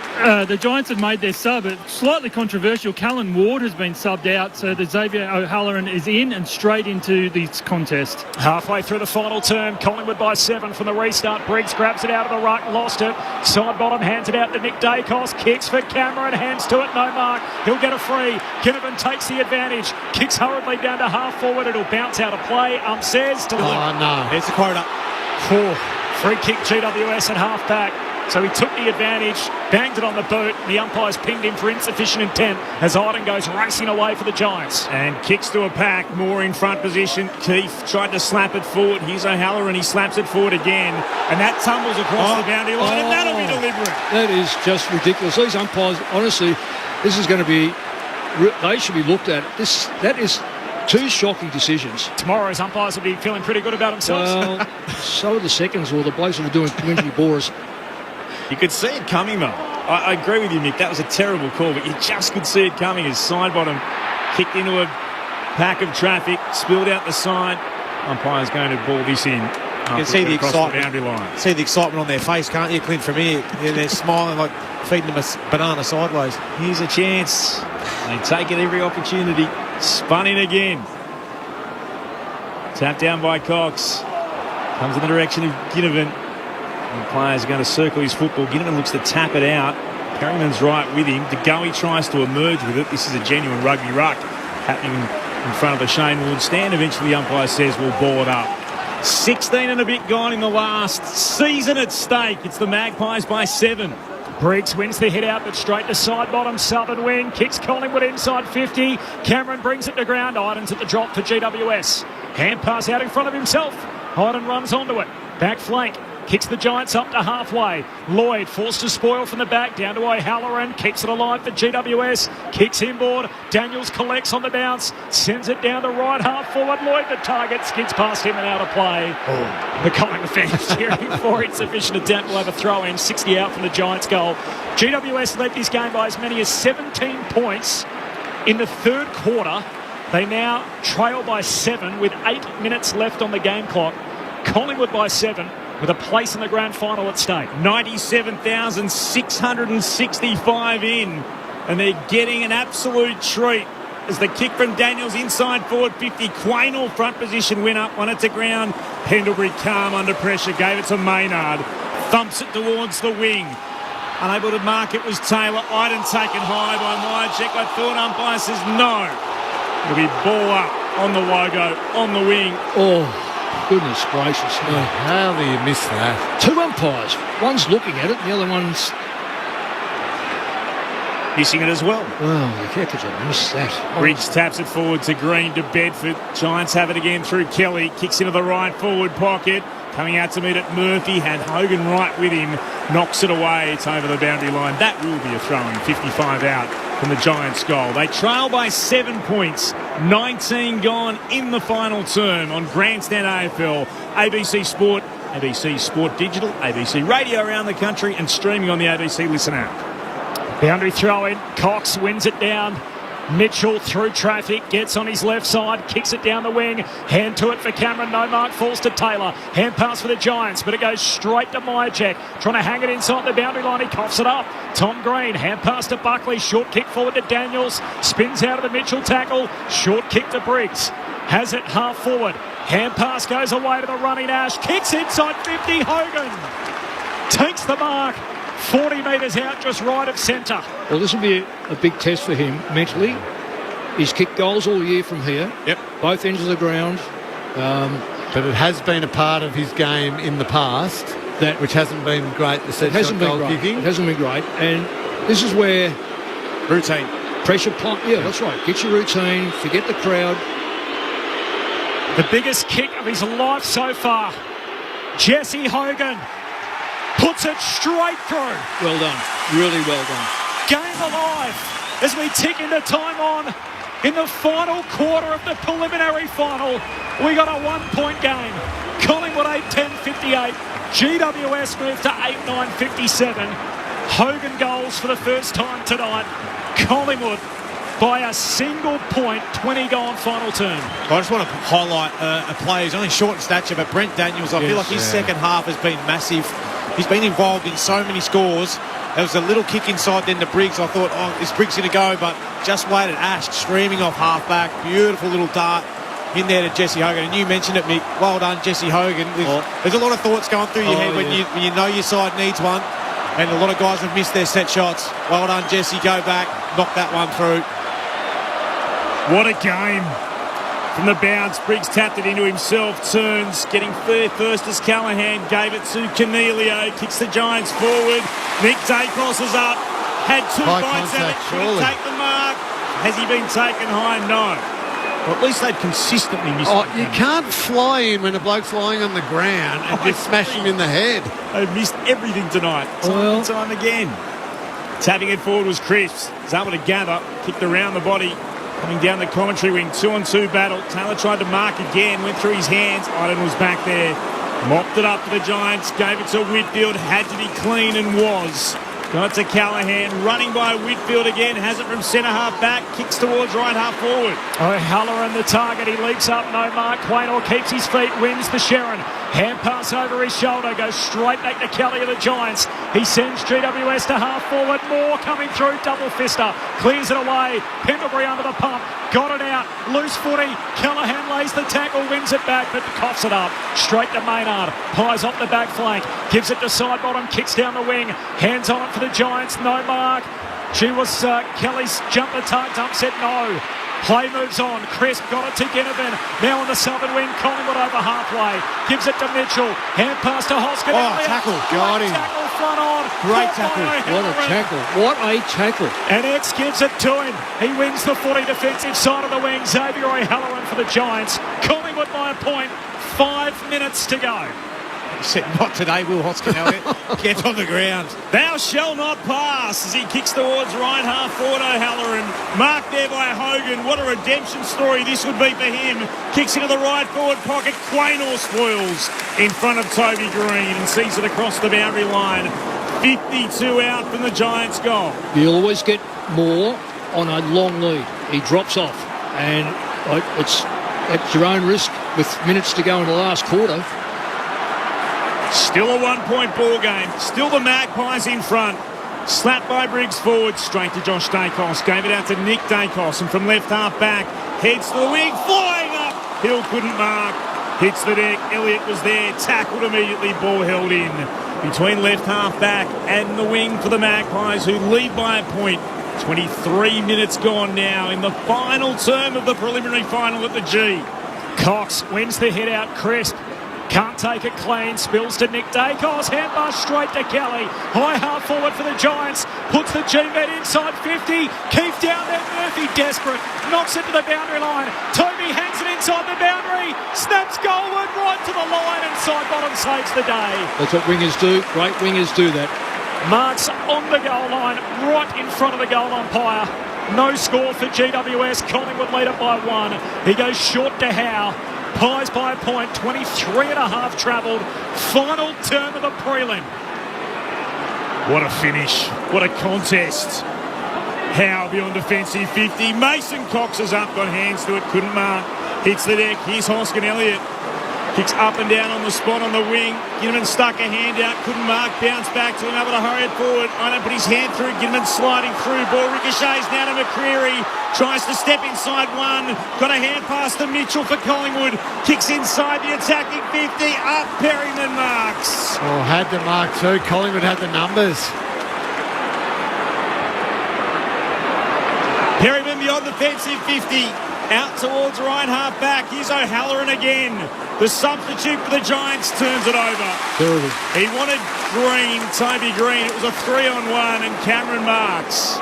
The Giants have made their sub, it's slightly controversial. Callan Ward has been subbed out, so the Xavier O'Halloran is in and straight into this contest. Halfway through the final term, Collingwood by 7 from the restart. Briggs grabs it out of the ruck, lost it. Side bottom, hands it out to Nick Dacos, kicks for Cameron, hands to it, no mark. He'll get a free. Ginnivan takes the advantage, kicks hurriedly down to half forward. It'll bounce out of play. Says to no. There's the quota. Free kick GWS at half back. So he took the advantage, banged it on the boot. The umpires pinged him for insufficient intent as Iden goes racing away for the Giants. And kicks to a pack, more in front position. Keith tried to slap it forward. Here's O'Halloran, he slaps it forward again. And that tumbles across the boundary line, and that'll be deliberate. That is just ridiculous. These umpires, honestly, this is going to be, they should be looked at. That is 2 shocking decisions. Tomorrow's umpires will be feeling pretty good about themselves. Well, so are the seconds or the blokes that are doing community bores. You could see it coming, though. I agree with you, Mick. That was a terrible call, but you just could see it coming as side bottom kicked into a pack of traffic, spilled out the side. Umpire's going to ball this in. You can see the excitement. The boundary line. See the excitement on their face, can't you, Clint? From here, they're smiling like feeding them a banana sideways. Here's a chance. They take it every opportunity. Spun in again. Tapped down by Cox. Comes in the direction of Ginnivan. The players are going to circle his football. Ginnivan looks to tap it out. Perryman's right with him. De Goey tries to emerge with it. This is a genuine rugby ruck happening in front of the Shane Warne stand. Eventually the umpire says we'll ball it up. 16 and a bit gone in the last. Season at stake. It's the Magpies by 7. Briggs wins the hit out, but straight to side bottom, southern wing, kicks Collingwood inside 50. Cameron brings it to ground. Iden's at the drop for GWS. Hand pass out in front of himself. Iden runs onto it. Back flank. Kicks the Giants up to halfway. Lloyd forced to spoil from the back down to O'Halloran. Keeps it alive for GWS. Kicks inboard. Daniels collects on the bounce. Sends it down the right half forward. Lloyd the target. Skids past him and out of play. The Collingwood fans cheering for insufficient attempt. Will have a throw in. 60 out from the Giants goal. GWS led this game by as many as 17 points in the third quarter. They now trail by 7 with 8 minutes left on the game clock. Collingwood by 7. With a place in the grand final at stake. 97,665 in. And they're getting an absolute treat as the kick from Daniels inside forward 50. Quaynor front position went up, won it to ground. Pendlebury calm under pressure, gave it to Maynard. Thumps it towards the wing. Unable to mark it was Taylor. Iden taken high by Myercheck. I thought umpire says no. It'll be ball up on the logo, on the wing. Goodness gracious. No. How do you miss that? 2 umpires. One's looking at it, the other one's missing it as well. Well, how could you miss that? Briggs taps it forward to Green to Bedford. Giants have it again through Kelly. Kicks into the right forward pocket. Coming out to meet it, Murphy had Hogan right with him. Knocks it away. It's over the boundary line. That will be a throw-in. 55 out from the Giants' goal. They trail by 7 points. 19 gone in the final term on Grandstand AFL, ABC Sport ABC Sport Digital, ABC Radio around the country, and streaming on the ABC Listen app. Boundary throw in. Cox wins it down. Mitchell through traffic, gets on his left side, kicks it down the wing, hand to it for Cameron, no mark, falls to Taylor, hand pass for the Giants, but it goes straight to Myercheck, trying to hang it inside the boundary line, he coughs it up. Tom Green, hand pass to Buckley, short kick forward to Daniels, spins out of the Mitchell tackle, short kick to Briggs, has it half forward, hand pass goes away to the running Ash, kicks inside 50, Hogan takes the mark. 40 metres out, just right of centre. Well, this will be a big test for him mentally. He's kicked goals all year from here. Yep. Both ends of the ground. But it has been a part of his game in the past, which hasn't been great, the set shot goal kicking. It hasn't been great. And this is where... Routine. Pressure pump. Yeah, that's right. Get your routine. Forget the crowd. The biggest kick of his life so far. Jesse Hogan puts it straight through. Well done. Really well done. Game alive as we tick into time on in the final quarter of the preliminary final. We got a 1-point game. Collingwood 8-10-58. GWS moved to 8-9-57. Hogan goals for the first time tonight. Collingwood by a single point, 20 gone final term. I just want to highlight a player who's only short in stature, but Brent Daniels, I feel like his second half has been massive. He's been involved in so many scores. There was a little kick inside then to Briggs. I thought, is Briggs going to go? But just waited. Ash streaming off half-back. Beautiful little dart in there to Jesse Hogan. And you mentioned it, Mick. Well done, Jesse Hogan. There's a lot of thoughts going through your head when you know your side needs one. And a lot of guys have missed their set shots. Well done, Jesse. Go back. Knock that one through. What a game. From the bounce, Briggs tapped it into himself, turns, getting there first as Callahan gave it to Cornelio, kicks the Giants forward. Nick Dacos is up, had two bites at it, couldn't take the mark. Has he been taken high? No. Well, at least they've consistently missed it. You can't fly in when a bloke's lying on the ground and just smash him in the head. They've missed everything tonight, time and time again. Tapping it forward was Chris. He's able to gather, kicked around the body. Coming down the commentary wing, 2-on-2 battle. Taylor tried to mark again, went through his hands. Iden was back there. Mopped it up for the Giants, gave it to Whitfield, had to be clean and was. Got to Callahan, running by Whitfield again, has it from centre half back, kicks towards right half forward. O'Halloran the target, he leaps up, no mark. Quaynor keeps his feet, wins the Sherrin. Hand pass over his shoulder, goes straight back to Kelly of the Giants. He sends GWS to half forward, Moore coming through, double fister, clears it away. Pendlebury under the pump, got it out, loose footy. Callahan lays the tackle, wins it back, but coughs it up. Straight to Maynard, pies off the back flank, gives it to side bottom, kicks down the wing, hands on it for the Giants, no mark. She was Kelly's jumper tucked up, said no. Play moves on. Crisp got it to Ginnivan. Now on the southern wing. Collingwood over halfway. Gives it to Mitchell. Hand pass to Hoskin. Tackle. Got him. Tackle front on. Great tackle. What a tackle. What a tackle. And X gives it to him. He wins the 40 defensive side of the wing. Xavier O'Halloran for the Giants. Collingwood by a point. 5 minutes to go. He said, not today, Will Hoskin. Get on the ground. Thou shall not pass as he kicks towards right half forward O'Halloran. Marked there by Hogan. What a redemption story this would be for him. Kicks into the right forward pocket. Quaynor spoils in front of Toby Green and sees it across the boundary line. 52 out from the Giants' goal. You'll always get more on a long lead. He drops off, and it's at your own risk with minutes to go in the last quarter. Still a 1-point ball game. Still the Magpies in front. Slapped by Briggs forward, straight to Josh Dacos. Gave it out to Nick Dacos, and from left half back, heads to the wing, flying up. Hill couldn't mark. Hits the deck. Elliott was there, tackled immediately. Ball held in between left half back and the wing for the Magpies, who lead by a point. 23 minutes gone now in the final term of the preliminary final at the G. Cox wins the hit out. Crisp can't take it clean, spills to Nick Dacos, hand pass straight to Kelly, high half forward for the Giants, puts the G-Men inside 50, Keith down there, Murphy desperate, knocks it to the boundary line, Toby hangs it inside the boundary, snaps goalward right to the line, and side bottom saves the day. That's what wingers do, great wingers do that. Marks on the goal line, right in front of the goal umpire. No score for GWS, Collingwood lead it by 1. He goes short to Howe. Pies by a point, 23 and a half travelled. Final turn of the prelim. What a finish. What a contest. Howe beyond defensive 50. Mason Cox is up, got hands to it, couldn't mark. Hits the deck. Here's Hoskin Elliott. Kicks up and down on the spot on the wing. Ginnivan stuck a hand out, couldn't mark, bounced back to him, able to hurry it forward. I don't put his hand through, Ginnivan sliding through. Ball ricochets down to McCreery. Tries to step inside one. Got a hand pass to Mitchell for Collingwood. Kicks inside the attacking 50. Up Perryman marks. Oh, had the mark too. Collingwood had the numbers. Perryman beyond defensive 50. Out towards right half back. Here's O'Halloran again. The substitute for the Giants turns it over. Terrible. He wanted Green, Toby Green. It was a 3-on-1 and Cameron marks.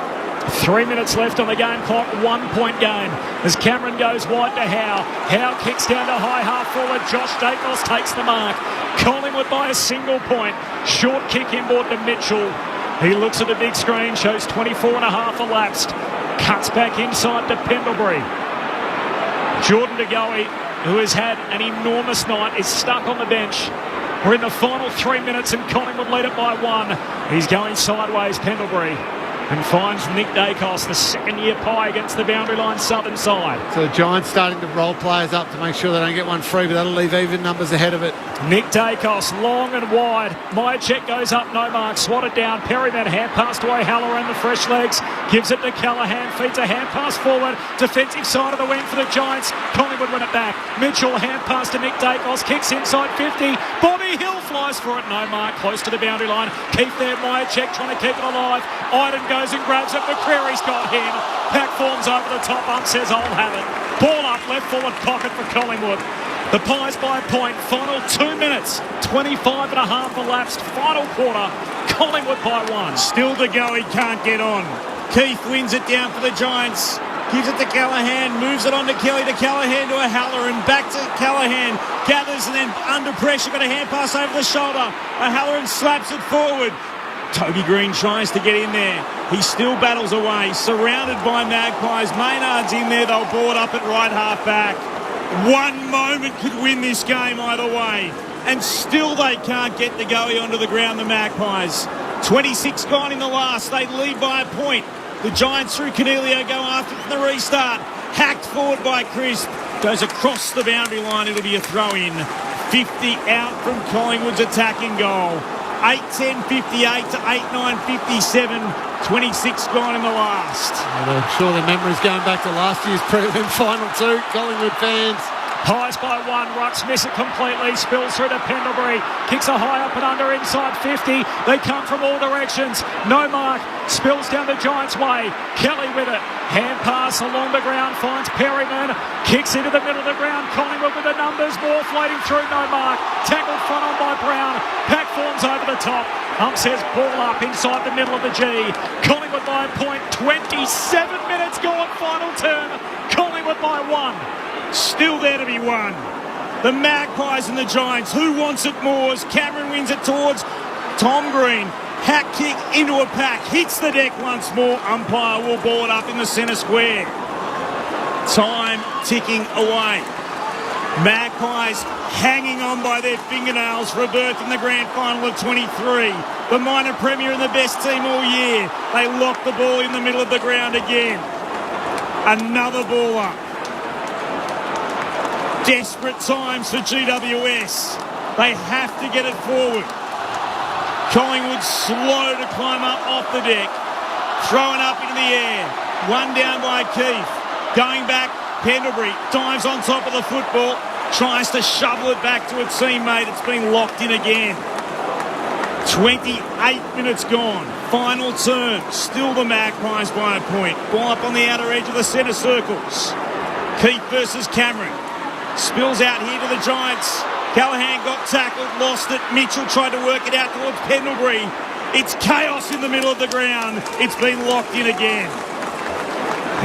3 minutes left on the game clock, 1 point game. As Cameron goes wide to Howe. Howe kicks down to high half forward. Josh Dacos takes the mark. Collingwood by a single point. Short kick inboard to Mitchell. He looks at the big screen, shows 24 and a half elapsed. Cuts back inside to Pendlebury. Jordan De Goey, who has had an enormous night, is stuck on the bench. We're in the final 3 minutes and Collingwood lead it by 1. He's going sideways, Pendlebury, and finds Nick Dacos, the second-year pie against the boundary line southern side. So the Giants starting to roll players up to make sure they don't get one free, but that'll leave even numbers ahead of it. Nick Dacos, long and wide. Myercheck goes up, no mark, swatted down. Perryman, hand pass to O'Halloran, the fresh legs. Gives it to Callaghan, feeds a hand pass forward. Defensive side of the wing for the Giants. Collingwood win it back. Mitchell, hand pass to Nick Dacos, kicks inside 50. Bobby Hill flies for it, no mark, close to the boundary line. Keep there, Myercheck trying to keep it alive. Iden goes and grabs it, McCreary's got him. Pack forms over the top, says I'll have it. Ball up, left forward pocket for Collingwood. The Pies by a point, final 2 minutes, 25 and a half elapsed, final quarter, Collingwood by 1. Still to go, he can't get on. Keith wins it down for the Giants. Gives it to Callaghan, moves it on to Kelly, to Callaghan, to O'Halloran, back to Callaghan, gathers and then under pressure, got a hand pass over the shoulder. O'Halloran slaps it forward. Toby Green tries to get in there. He still battles away, surrounded by Magpies. Maynard's in there, they'll board up at right half back. 1 moment could win this game either way. And still they can't get the goey onto the ground, the Magpies. 26 gone in the last. They lead by a point. The Giants through Cornelio go after from the restart. Hacked forward by Crisp. Goes across the boundary line. It'll be a throw-in. 50 out from Collingwood's attacking goal. 8-10-58 to 8-9-57. 26 gone in the last. I'm sure the memory's going back to last year's prelim final too. Collingwood fans. Pies by 1, Rucks miss it completely, spills through to Pendlebury, kicks a high up and under inside 50, they come from all directions, no mark, spills down the Giants' way, Kelly with it, hand pass along the ground, finds Perryman, kicks into the middle of the ground, Collingwood with the numbers, more floating through, no mark, tackled front on by Brown, Pack forms over the top, says ball up inside the middle of the G, Collingwood by a point, 27 minutes gone, final turn, Collingwood by 1. Still there to be won. The Magpies and the Giants. Who wants it more? As Cameron wins it towards Tom Green. Hack kick into a pack. Hits the deck once more. Umpire will ball it up in the centre square. Time ticking away. Magpies hanging on by their fingernails for a berth in the grand final of 23. The minor premier and the best team all year. They lock the ball in the middle of the ground again. Another ball up. Desperate times for GWS. They have to get it forward. Collingwood slow to climb up off the deck. Thrown up into the air. One down by Keith. Going back, Pendlebury dives on top of the football. Tries to shovel it back to a teammate. It's been locked in again. 28 minutes gone. Final turn. Still the Magpies by a point. Ball up on the outer edge of the centre circles. Keith versus Cameron. Spills out here to the Giants. Callaghan got tackled, lost it. Mitchell tried to work it out towards Pendlebury. It's chaos in the middle of the ground. It's been locked in again.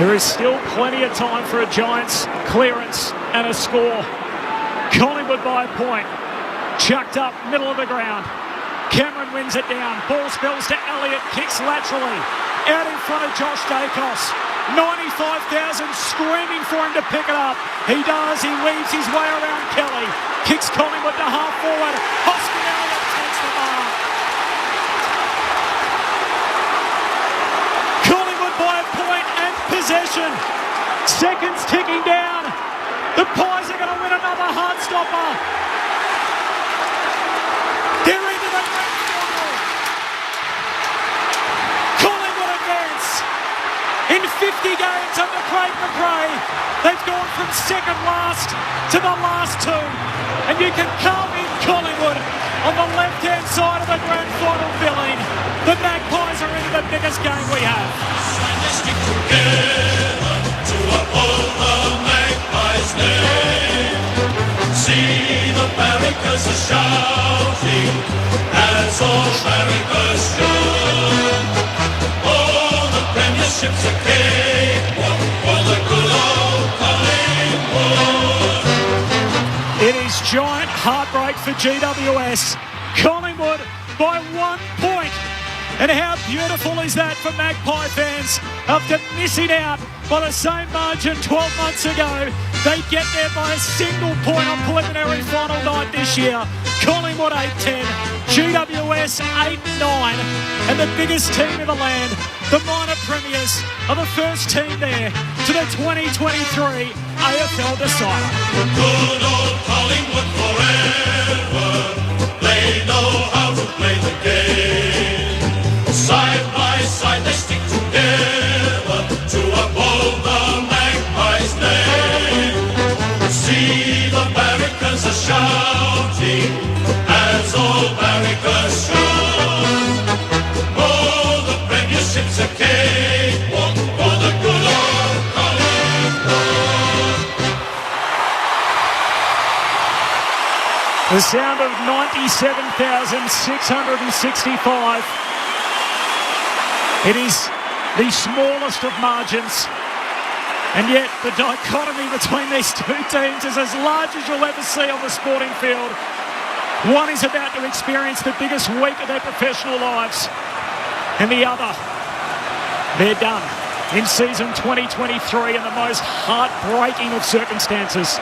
There is still plenty of time for a Giants clearance and a score. Collingwood by a point. Chucked up, middle of the ground. Cameron wins it down. Ball spills to Elliott. Kicks laterally. Out in front of Josh Dacos. 95,000 screaming for him to pick it up. He does. He weaves his way around Kelly. Kicks Collingwood to half forward. Hoskin Elliott takes the mark. Collingwood by a point and possession. Seconds ticking down. The Pies are going to win another heart-stopper. They're into the grand final. Collingwood advance. In 50 games under Craig McRae, they've gone from second last to the last two. And you can carve in Collingwood on the left-hand side of the grand final billing. The Magpies are into the biggest game we have. Stick together to uphold the Magpies' name. See the barricades are shouting as all barricades should. Oh, the premiership's a cakewalk for the good old Collingwood. It is giant heartbreak for GWS. Collingwood by 1 point. And how beautiful is that for Magpie fans? After missing out by the same margin 12 months ago, they get there by a single point on preliminary final night this year. Collingwood 8-10, GWS 8-9, and the biggest team in the land, the minor premiers, are the first team there to the 2023 AFL decider. Good old Collingwood forever. They know how to play the game. Side by side they stick together to uphold the Magpies' name. See the barricades are shouting as all barricades should. Oh, the premiership's a cakewalk for the good old Collingwood. The sound of 97,665. It is the smallest of margins, and yet the dichotomy between these two teams is as large as you'll ever see on the sporting field. One is about to experience the biggest week of their professional lives, and the other, they're done in season 2023 in the most heartbreaking of circumstances.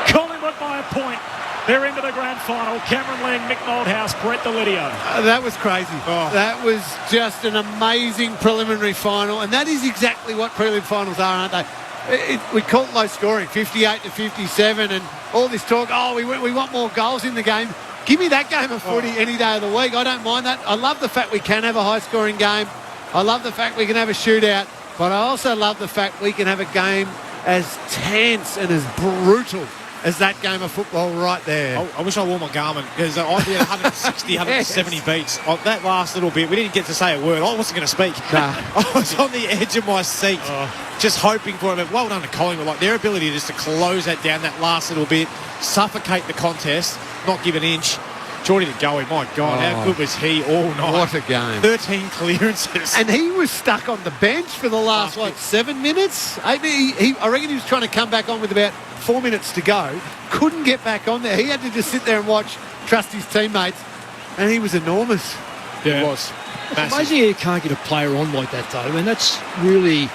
Collingwood by a point. They're into the grand final. Cameron Lang, Mick Moldhouse, Brett Delidio. That was crazy. Oh. That was just an amazing preliminary final, and that is exactly what prelim finals are, aren't they? We call it low scoring, 58 to 57, and all this talk, we want more goals in the game. Give me that game of footy any day of the week. I don't mind that. I love the fact we can have a high-scoring game. I love the fact we can have a shootout, but I also love the fact we can have a game as tense and as brutal as that game of football right there. I wish I wore my Garmin, because I did 160, 170 beats. That last little bit, we didn't get to say a word. I wasn't going to speak. Nah. I was on the edge of my seat, just hoping for it. Well done to Collingwood. Like, their ability just to close that down, that last little bit, suffocate the contest, not give an inch. Geordie to Goey, my God, how good was he all night? What a game. 13 clearances. And he was stuck on the bench for the last, 7 minutes? I reckon he was trying to come back on with about 4 minutes to go. Couldn't get back on there. He had to just sit there and trust his teammates. And he was enormous. Yeah. It was. It's amazing you can't get a player on like that, though. I mean, that's really,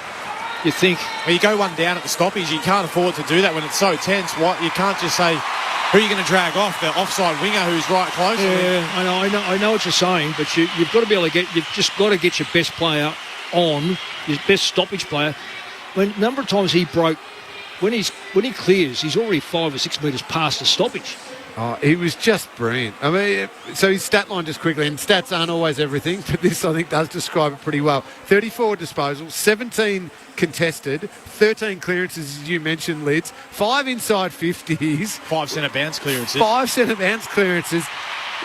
you think. Well, you go one down at the stoppage. You can't afford to do that when it's so tense. You can't just say, who are you going to drag off? The offside winger who's right close? Yeah, I know what you're saying, but you've got to be able to you've just got to get your best player on, your best stoppage player. When a number of times he broke, when he clears, he's already 5 or 6 metres past the stoppage. Oh, he was just brilliant. I mean, so his stat line just quickly, and stats aren't always everything, but this I think does describe it pretty well. 34 disposals, 17 contested, 13 clearances, as you mentioned, Lids, 5 inside 50s. 5 centre bounce clearances. 5 centre bounce clearances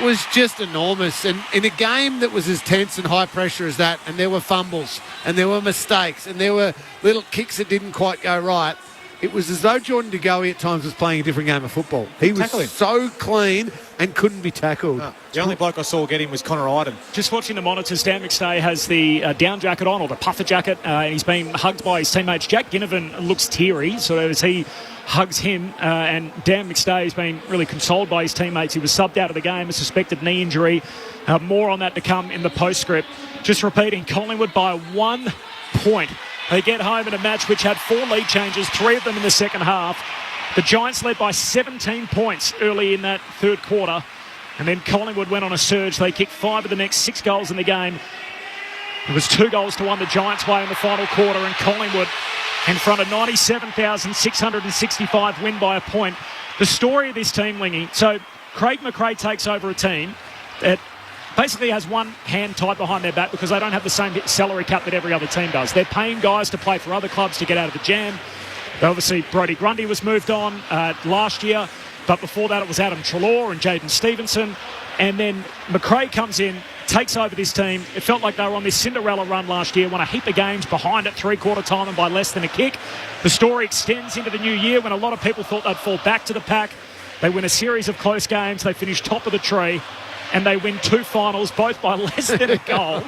was just enormous. And in a game that was as tense and high pressure as that, and there were fumbles, and there were mistakes, and there were little kicks that didn't quite go right, it was as though Jordan De Goey at times was playing a different game of football. He was so clean and couldn't be tackled. The only bloke I saw get him was Connor Iden. Just watching the monitors, Dan McStay has the down jacket on, or the puffer jacket. He's been hugged by his teammates. Jack Ginnivan looks teary, so as he hugs him, and Dan McStay has been really consoled by his teammates. He was subbed out of the game, a suspected knee injury. More on that to come in the postscript. Just repeating, Collingwood by 1 point They get home in a match which had 4 lead changes, 3 of them in the second half. The Giants led by 17 points early in that third quarter. And then Collingwood went on a surge. They kicked 5 of the next 6 goals in the game. It was 2-1 the Giants' way in the final quarter, and Collingwood, in front of 97,665, win by a point. The story of this team, Lingy, so Craig McRae takes over a team that basically has one hand tied behind their back because they don't have the same salary cap that every other team does. They're paying guys to play for other clubs to get out of the jam. Obviously, Brodie Grundy was moved on last year, but before that it was Adam Treloar and Jaden Stevenson. And then McRae comes in, takes over this team. It felt like they were on this Cinderella run last year, won a heap of games behind at three-quarter time and by less than a kick. The story extends into the new year when a lot of people thought they'd fall back to the pack. They win a series of close games. They finish top of the tree. And they win 2 finals, both by less than a goal,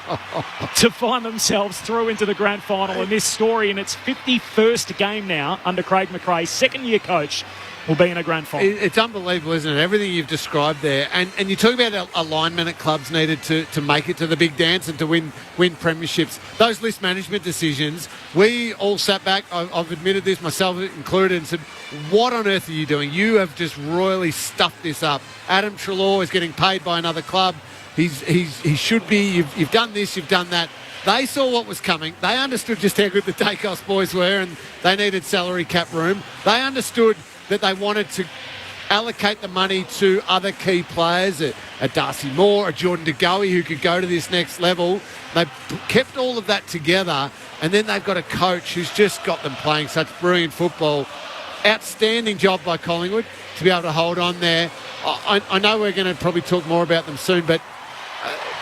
to find themselves through into the grand final. And this story, in its 51st game now under Craig McRae, second-year coach, will be in a grand final. It's unbelievable, isn't it? Everything you've described there. And you talk about alignment at clubs needed to make it to the big dance and to win premierships. Those list management decisions, we all sat back, I've admitted this, myself included, and said, what on earth are you doing? You have just royally stuffed this up. Adam Treloar is getting paid by another club. He should be. You've done this, you've done that. They saw what was coming. They understood just how good the Dacos boys were, and they needed salary cap room. They understood that they wanted to allocate the money to other key players, a Darcy Moore, a Jordan De Goey, who could go to this next level. They've kept all of that together, and then they've got a coach who's just got them playing such brilliant football. Outstanding job by Collingwood to be able to hold on there. I know we're going to probably talk more about them soon, but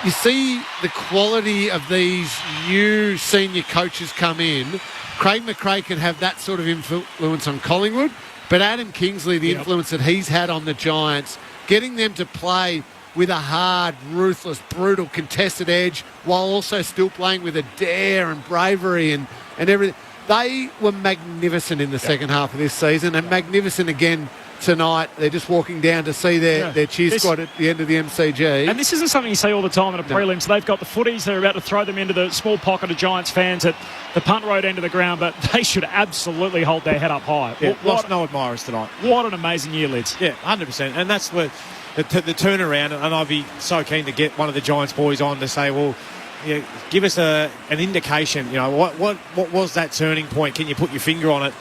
you see the quality of these new senior coaches come in. Craig McRae can have that sort of influence on Collingwood, but Adam Kingsley, the influence that he's had on the Giants, getting them to play with a hard, ruthless, brutal, contested edge while also still playing with a dare and bravery and everything. They were magnificent in the second half of this season, and magnificent again tonight. They're just walking down to see their cheer squad at the end of the MCG. And this isn't something you see all the time in a prelim. So they've got the footies. They're about to throw them into the small pocket of Giants fans at the punt road end of the ground, but they should absolutely hold their head up high. Yeah, lost no admirers tonight. What an amazing year, Lids. Yeah, 100%. And that's where the turnaround, and I'd be so keen to get one of the Giants boys on to say, well, yeah, give us an indication. You know, what was that turning point? Can you put your finger on it?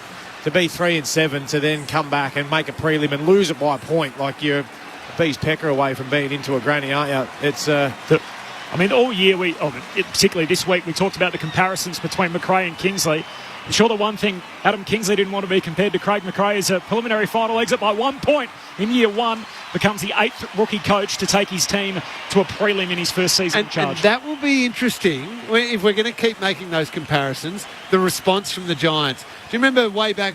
To be 3-7, to then come back and make a prelim and lose it by a point, like you're a bee's pecker away from being into a granny, aren't you? It's all year particularly this week, we talked about the comparisons between McRae and Kingsley. I'm sure the one thing Adam Kingsley didn't want to be compared to Craig McRae is a preliminary final exit by 1 point in year one. Becomes the 8th rookie coach to take his team to a prelim in his first season in charge. And that will be interesting if we're going to keep making those comparisons, the response from the Giants. Do you remember way back,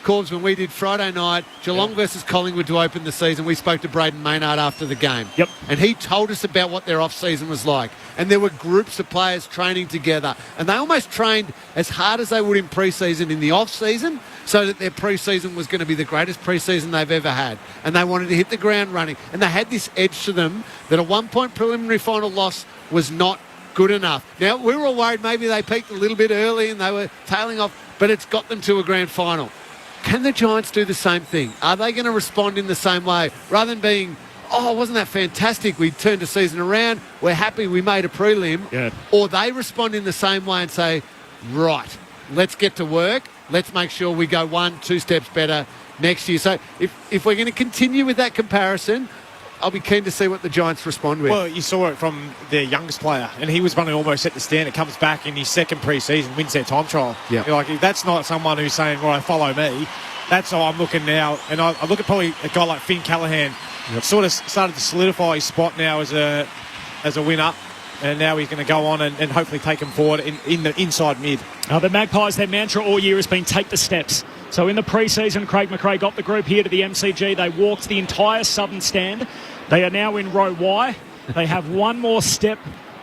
Corbs, when we did Friday night, Geelong versus Collingwood to open the season? We spoke to Braden Maynard after the game. Yep. And he told us about what their off-season was like. And there were groups of players training together. And they almost trained as hard as they would in pre-season in the off-season, so that their pre-season was going to be the greatest pre-season they've ever had. And they wanted to hit the ground running. And they had this edge to them that a 1-point preliminary final loss was not good enough. Now, we were all worried maybe they peaked a little bit early and they were tailing off, but it's got them to a grand final. Can the Giants do the same thing? Are they going to respond in the same way? Rather than being, oh, wasn't that fantastic? We turned the season around. We're happy we made a prelim. Yeah. Or they respond in the same way and say, right, let's get to work. Let's make sure we go 1-2 steps better next year. So if we're going to continue with that comparison, I'll be keen to see what the Giants respond with. Well, you saw it from their youngest player, and he was one who almost set the standard. Comes back in his second pre-season, wins their time trial. Yeah. Like, that's not someone who's saying, right, follow me. That's how I'm looking now. And I look at probably a guy like Finn Callahan, sort of started to solidify his spot now as a winner. And now he's going to go on and hopefully take him forward in the inside mid. The Magpies, their mantra all year has been take the steps. So in the pre-season, Craig McRae got the group here to the MCG. They walked the entire southern stand. They are now in row Y. They have one more step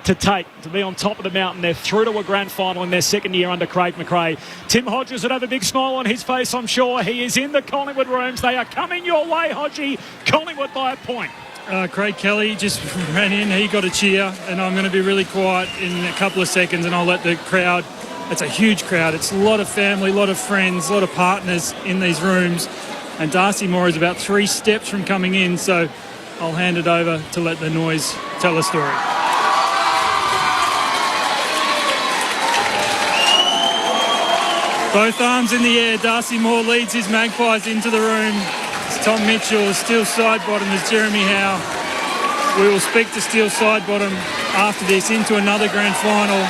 to take to be on top of the mountain. They're through to a grand final in their second year under Craig McRae. Tim Hodges would have a big smile on his face, I'm sure. He is in the Collingwood rooms. They are coming your way, Hodgie. Collingwood by a point. Craig Kelly just ran in. He got a cheer, and I'm going to be really quiet in a couple of seconds, and I'll let the crowd It's a huge crowd. It's a lot of family, a lot of friends, a lot of partners in these rooms. And Darcy Moore is about 3 steps from coming in, so I'll hand it over to let the noise tell a story. Both arms in the air, Darcy Moore leads his Magpies into the room. It's Tom Mitchell, Steele Sidebottom is Jeremy Howe. We will speak to Steele Sidebottom after this into another grand final.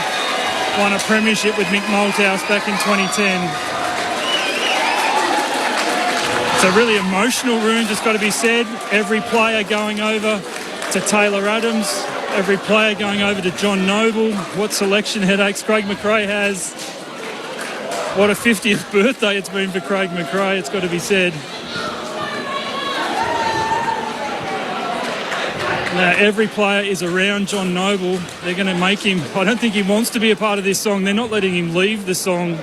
Won a premiership with Mick Malthouse back in 2010. It's a really emotional room, just got to be said. Every player going over to Taylor Adams. Every player going over to John Noble. What selection headaches Craig McRae has. What a 50th birthday it's been for Craig McRae, it's got to be said. Now, every player is around John Noble. They're going to make him... I don't think he wants to be a part of this song. They're not letting him leave the song.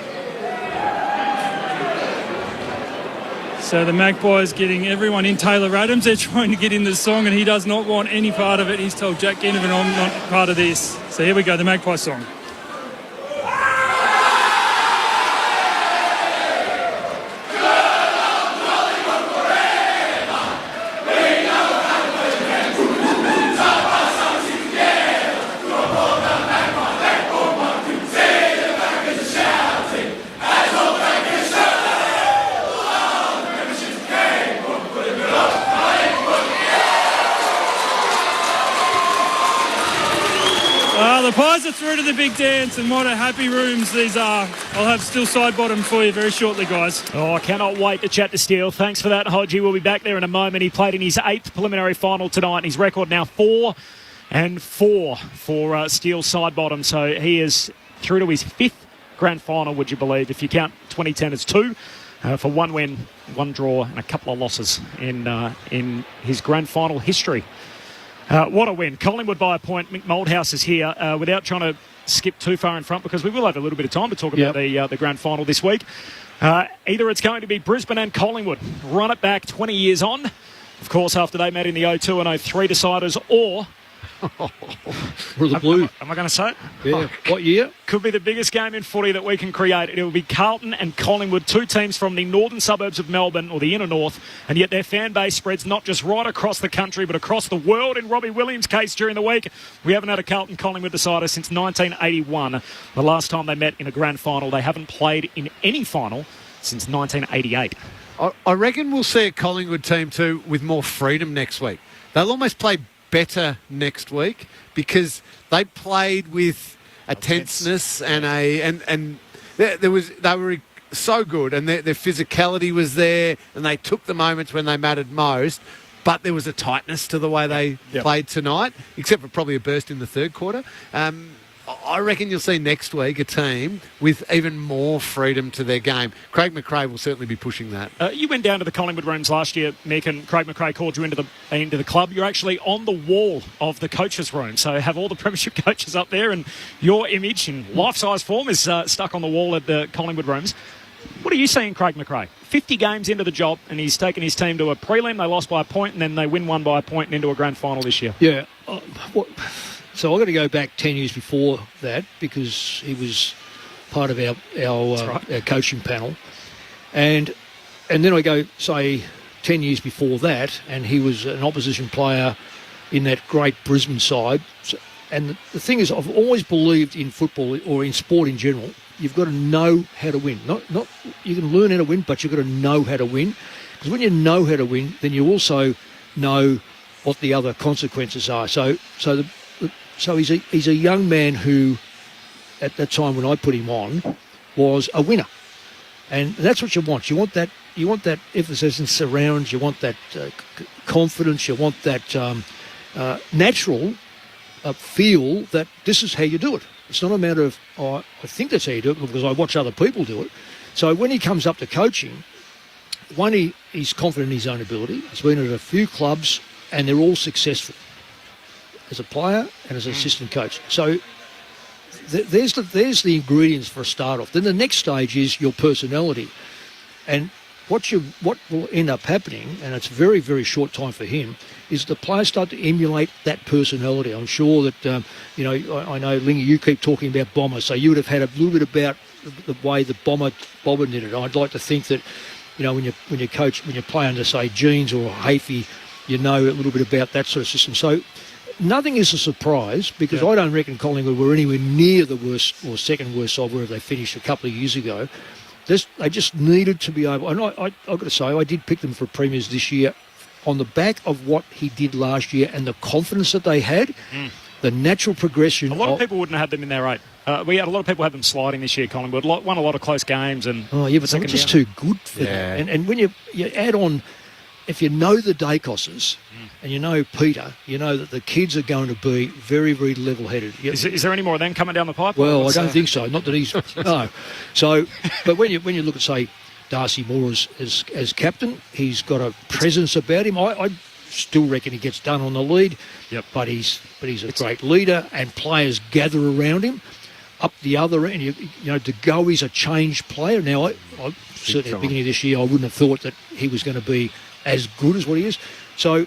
So the Magpies getting everyone in. Taylor Adams, they're trying to get in the song, and he does not want any part of it. He's told Jack Ginnivan, I'm not part of this. So here we go, the Magpie song. The Pies are through to the big dance, and what a happy rooms these are. I'll have Steele Sidebottom for you very shortly, guys. Oh, I cannot wait to chat to Steele. Thanks for that, Hodgie. We'll be back there in a moment. He played in his 8th preliminary final tonight, and his record now 4-4 for Steele Sidebottom. So he is through to his 5th grand final, would you believe? If you count 2010 as 2, for 1 win, 1 draw, and a couple of losses in his grand final history. What a win. Collingwood by a point. Mick Malthouse is here without trying to skip too far in front, because we will have a little bit of time to talk about the grand final this week. Either it's going to be Brisbane and Collingwood. Run it back 20 years on. Of course, after they met in the 02 and 03 deciders, or... Were the Blue. Am I going to say it? Yeah. What year? Could be the biggest game in footy that we can create. It will be Carlton and Collingwood, 2 teams from the northern suburbs of Melbourne, or the inner north, and yet their fan base spreads not just right across the country, but across the world. In Robbie Williams' case during the week, we haven't had a Carlton-Collingwood decider since 1981. The last time they met in a grand final. They haven't played in any final since 1988. I reckon we'll see a Collingwood team too with more freedom next week. They'll almost play better next week because they played with a tenseness and they were so good, and their physicality was there, and they took the moments when they mattered most. But there was a tightness to the way they played tonight, except for probably a burst in the third quarter. I reckon you'll see next week a team with even more freedom to their game. Craig McRae will certainly be pushing that. You went down to the Collingwood rooms last year, Mick, and Craig McRae called you into the club. You're actually on the wall of the coaches' room, so have all the premiership coaches up there, and your image in life-size form is stuck on the wall at the Collingwood rooms. What are you seeing, Craig McRae? 50 games into the job, and he's taken his team to a prelim. They lost by a point, and then they win 1 by a point and into a grand final this year. Yeah. So I've got to go back 10 years before that, because he was part of our coaching panel. And then I go, say, 10 years before that, and he was an opposition player in that great Brisbane side. And the thing is, I've always believed in football, or in sport in general, you've got to know how to win. Not you can learn how to win, but you've got to know how to win. Because when you know how to win, then you also know what the other consequences are. So he's a young man who, at that time when I put him on, was a winner, and that's what you want. You want that effervescence around. You want that confidence. You want that natural feel that this is how you do it. It's not a matter of I think that's how you do it because I watch other people do it. So when he comes up to coaching, one, he's confident in his own ability. He's been at a few clubs and they're all successful as a player and as an assistant coach. So there's the ingredients for a start off. Then the next stage is your personality. And what will end up happening, and it's a very, very short time for him, is the players start to emulate that personality. I'm sure that, I know, Lingy, you keep talking about Bomber, so you would have had a little bit about the way the Bomber did it. I'd like to think that, when you play under, say, Jeans or Hafey, you know a little bit about that sort of system. So nothing is a surprise, because I don't reckon Collingwood were anywhere near the worst or second worst side wherever they finished a couple of years ago. They just needed to be able, and I've got to say, I did pick them for premiers this year on the back of what he did last year and the confidence that they had, the natural progression. A lot of people wouldn't have had them in their 8. A lot of people had them sliding this year, Collingwood. Won a lot of close games. But they were just too good for them. And when you add on, if you know the Dacoses and you know Peter, you know that the kids are going to be very, very level-headed. Is there any more of them coming down the pipe? Well, I don't think so. Not that he's... no. So, but when you look at, say, Darcy Moore as captain, he's got a presence about him. I still reckon he gets done on the lead, but he's a great leader, and players gather around him. Up the other end, De Goey's a changed player. Now, I certainly at the beginning of this year, I wouldn't have thought that he was going to be as good as what he is. So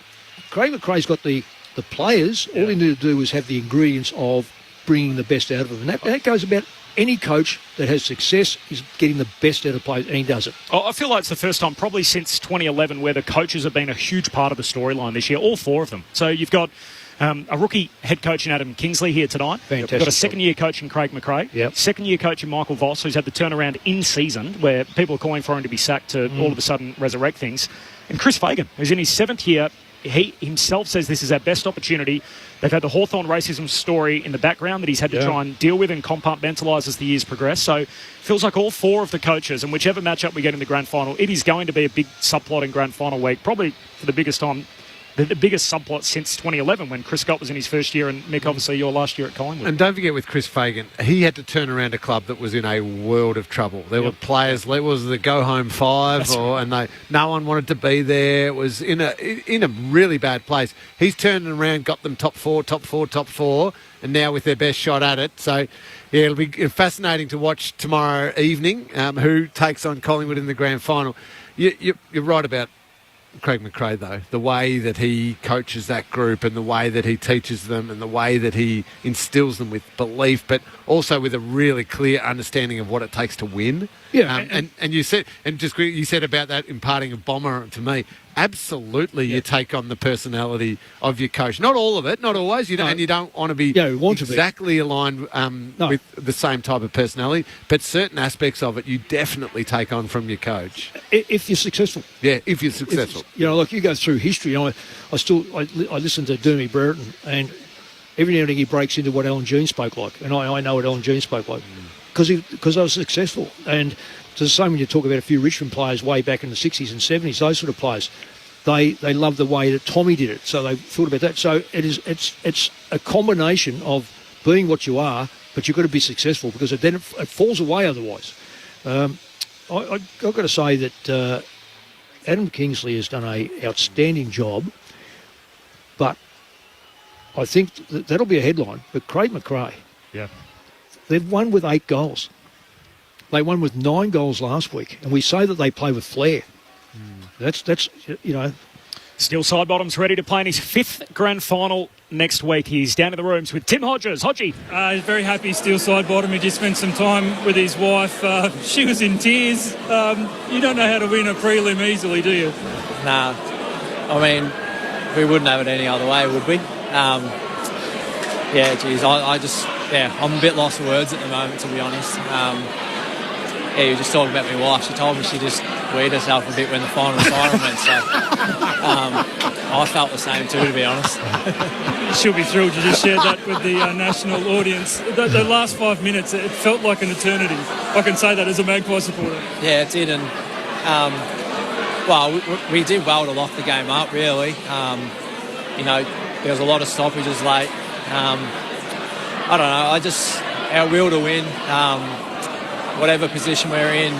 Craig McRae's got the players. All he needed to do was have the ingredients of bringing the best out of them. And that goes about any coach that has success is getting the best out of players, and he does it. I feel like it's the first time probably since 2011 where the coaches have been a huge part of the storyline this year, all 4 of them. So you've got a rookie head coach in Adam Kingsley here tonight. Fantastic. We've got a second-year coach in Craig McRae. Second-year coach in Michael Voss, who's had the turnaround in season, where people are calling for him to be sacked to all of a sudden resurrect things. And Chris Fagan, who's in his 7th year. He himself says this is our best opportunity. They've had the Hawthorn racism story in the background that he's had to try and deal with and compartmentalise as the years progress. So it feels like all 4 of the coaches, and whichever matchup we get in the grand final, it is going to be a big subplot in grand final week, probably for the biggest time. The biggest subplot since 2011 when Chris Scott was in his first year, and Mick, obviously your last year at Collingwood. And don't forget with Chris Fagan, he had to turn around a club that was in a world of trouble. There were players, there was the go-home 5, and no one wanted to be there. It was in a really bad place. He's turned around, got them top four, and now with their best shot at it. So, it'll be fascinating to watch tomorrow evening who takes on Collingwood in the grand final. You're right about Craig McRae, though, the way that he coaches that group and the way that he teaches them and the way that he instills them with belief, but also with a really clear understanding of what it takes to win. And you said about that imparting of Bomber to me. Absolutely, you take on the personality of your coach. Not all of it, not always. And you don't want to be exactly aligned with the same type of personality, but certain aspects of it you definitely take on from your coach. If you're successful. Yeah, if you're successful. Like you go through history. I listen to Dermy Brereton, and every now and then he breaks into what Alan Jean spoke like, and I know what Alan Jean spoke like because I was successful. And it's the same when you talk about a few Richmond players way back in the 60s and 70s, those sort of players. They love the way that Tommy did it, so they thought about that. So it's a combination of being what you are, but you've got to be successful, because then it falls away otherwise. I've got to say that Adam Kingsley has done an outstanding job, but I think that'll be a headline. But Craig McRae, they've won with 8 goals. They won with 9 goals last week, and we say that they play with flair. That's Steel Sidebottom's ready to play in his 5th grand final next week. He's down in the rooms with Tim Hodges. Hodgie. He's very happy, Steel Sidebottom. He just spent some time with his wife. She was in tears. You don't know how to win a prelim easily, do you? Nah. I mean, we wouldn't have it any other way, would we? I'm a bit lost for words at the moment, to be honest. You were just talking about my wife. She told me she just weird herself a bit when the final siren went, so I felt the same too, to be honest. She'll be thrilled you just shared that with the national audience. The last 5 minutes, it felt like an eternity. I can say that as a Magpie supporter. Yeah, it did, and we did well to lock the game up, really. There was a lot of stoppages late. I don't know, our will to win, whatever position we're in,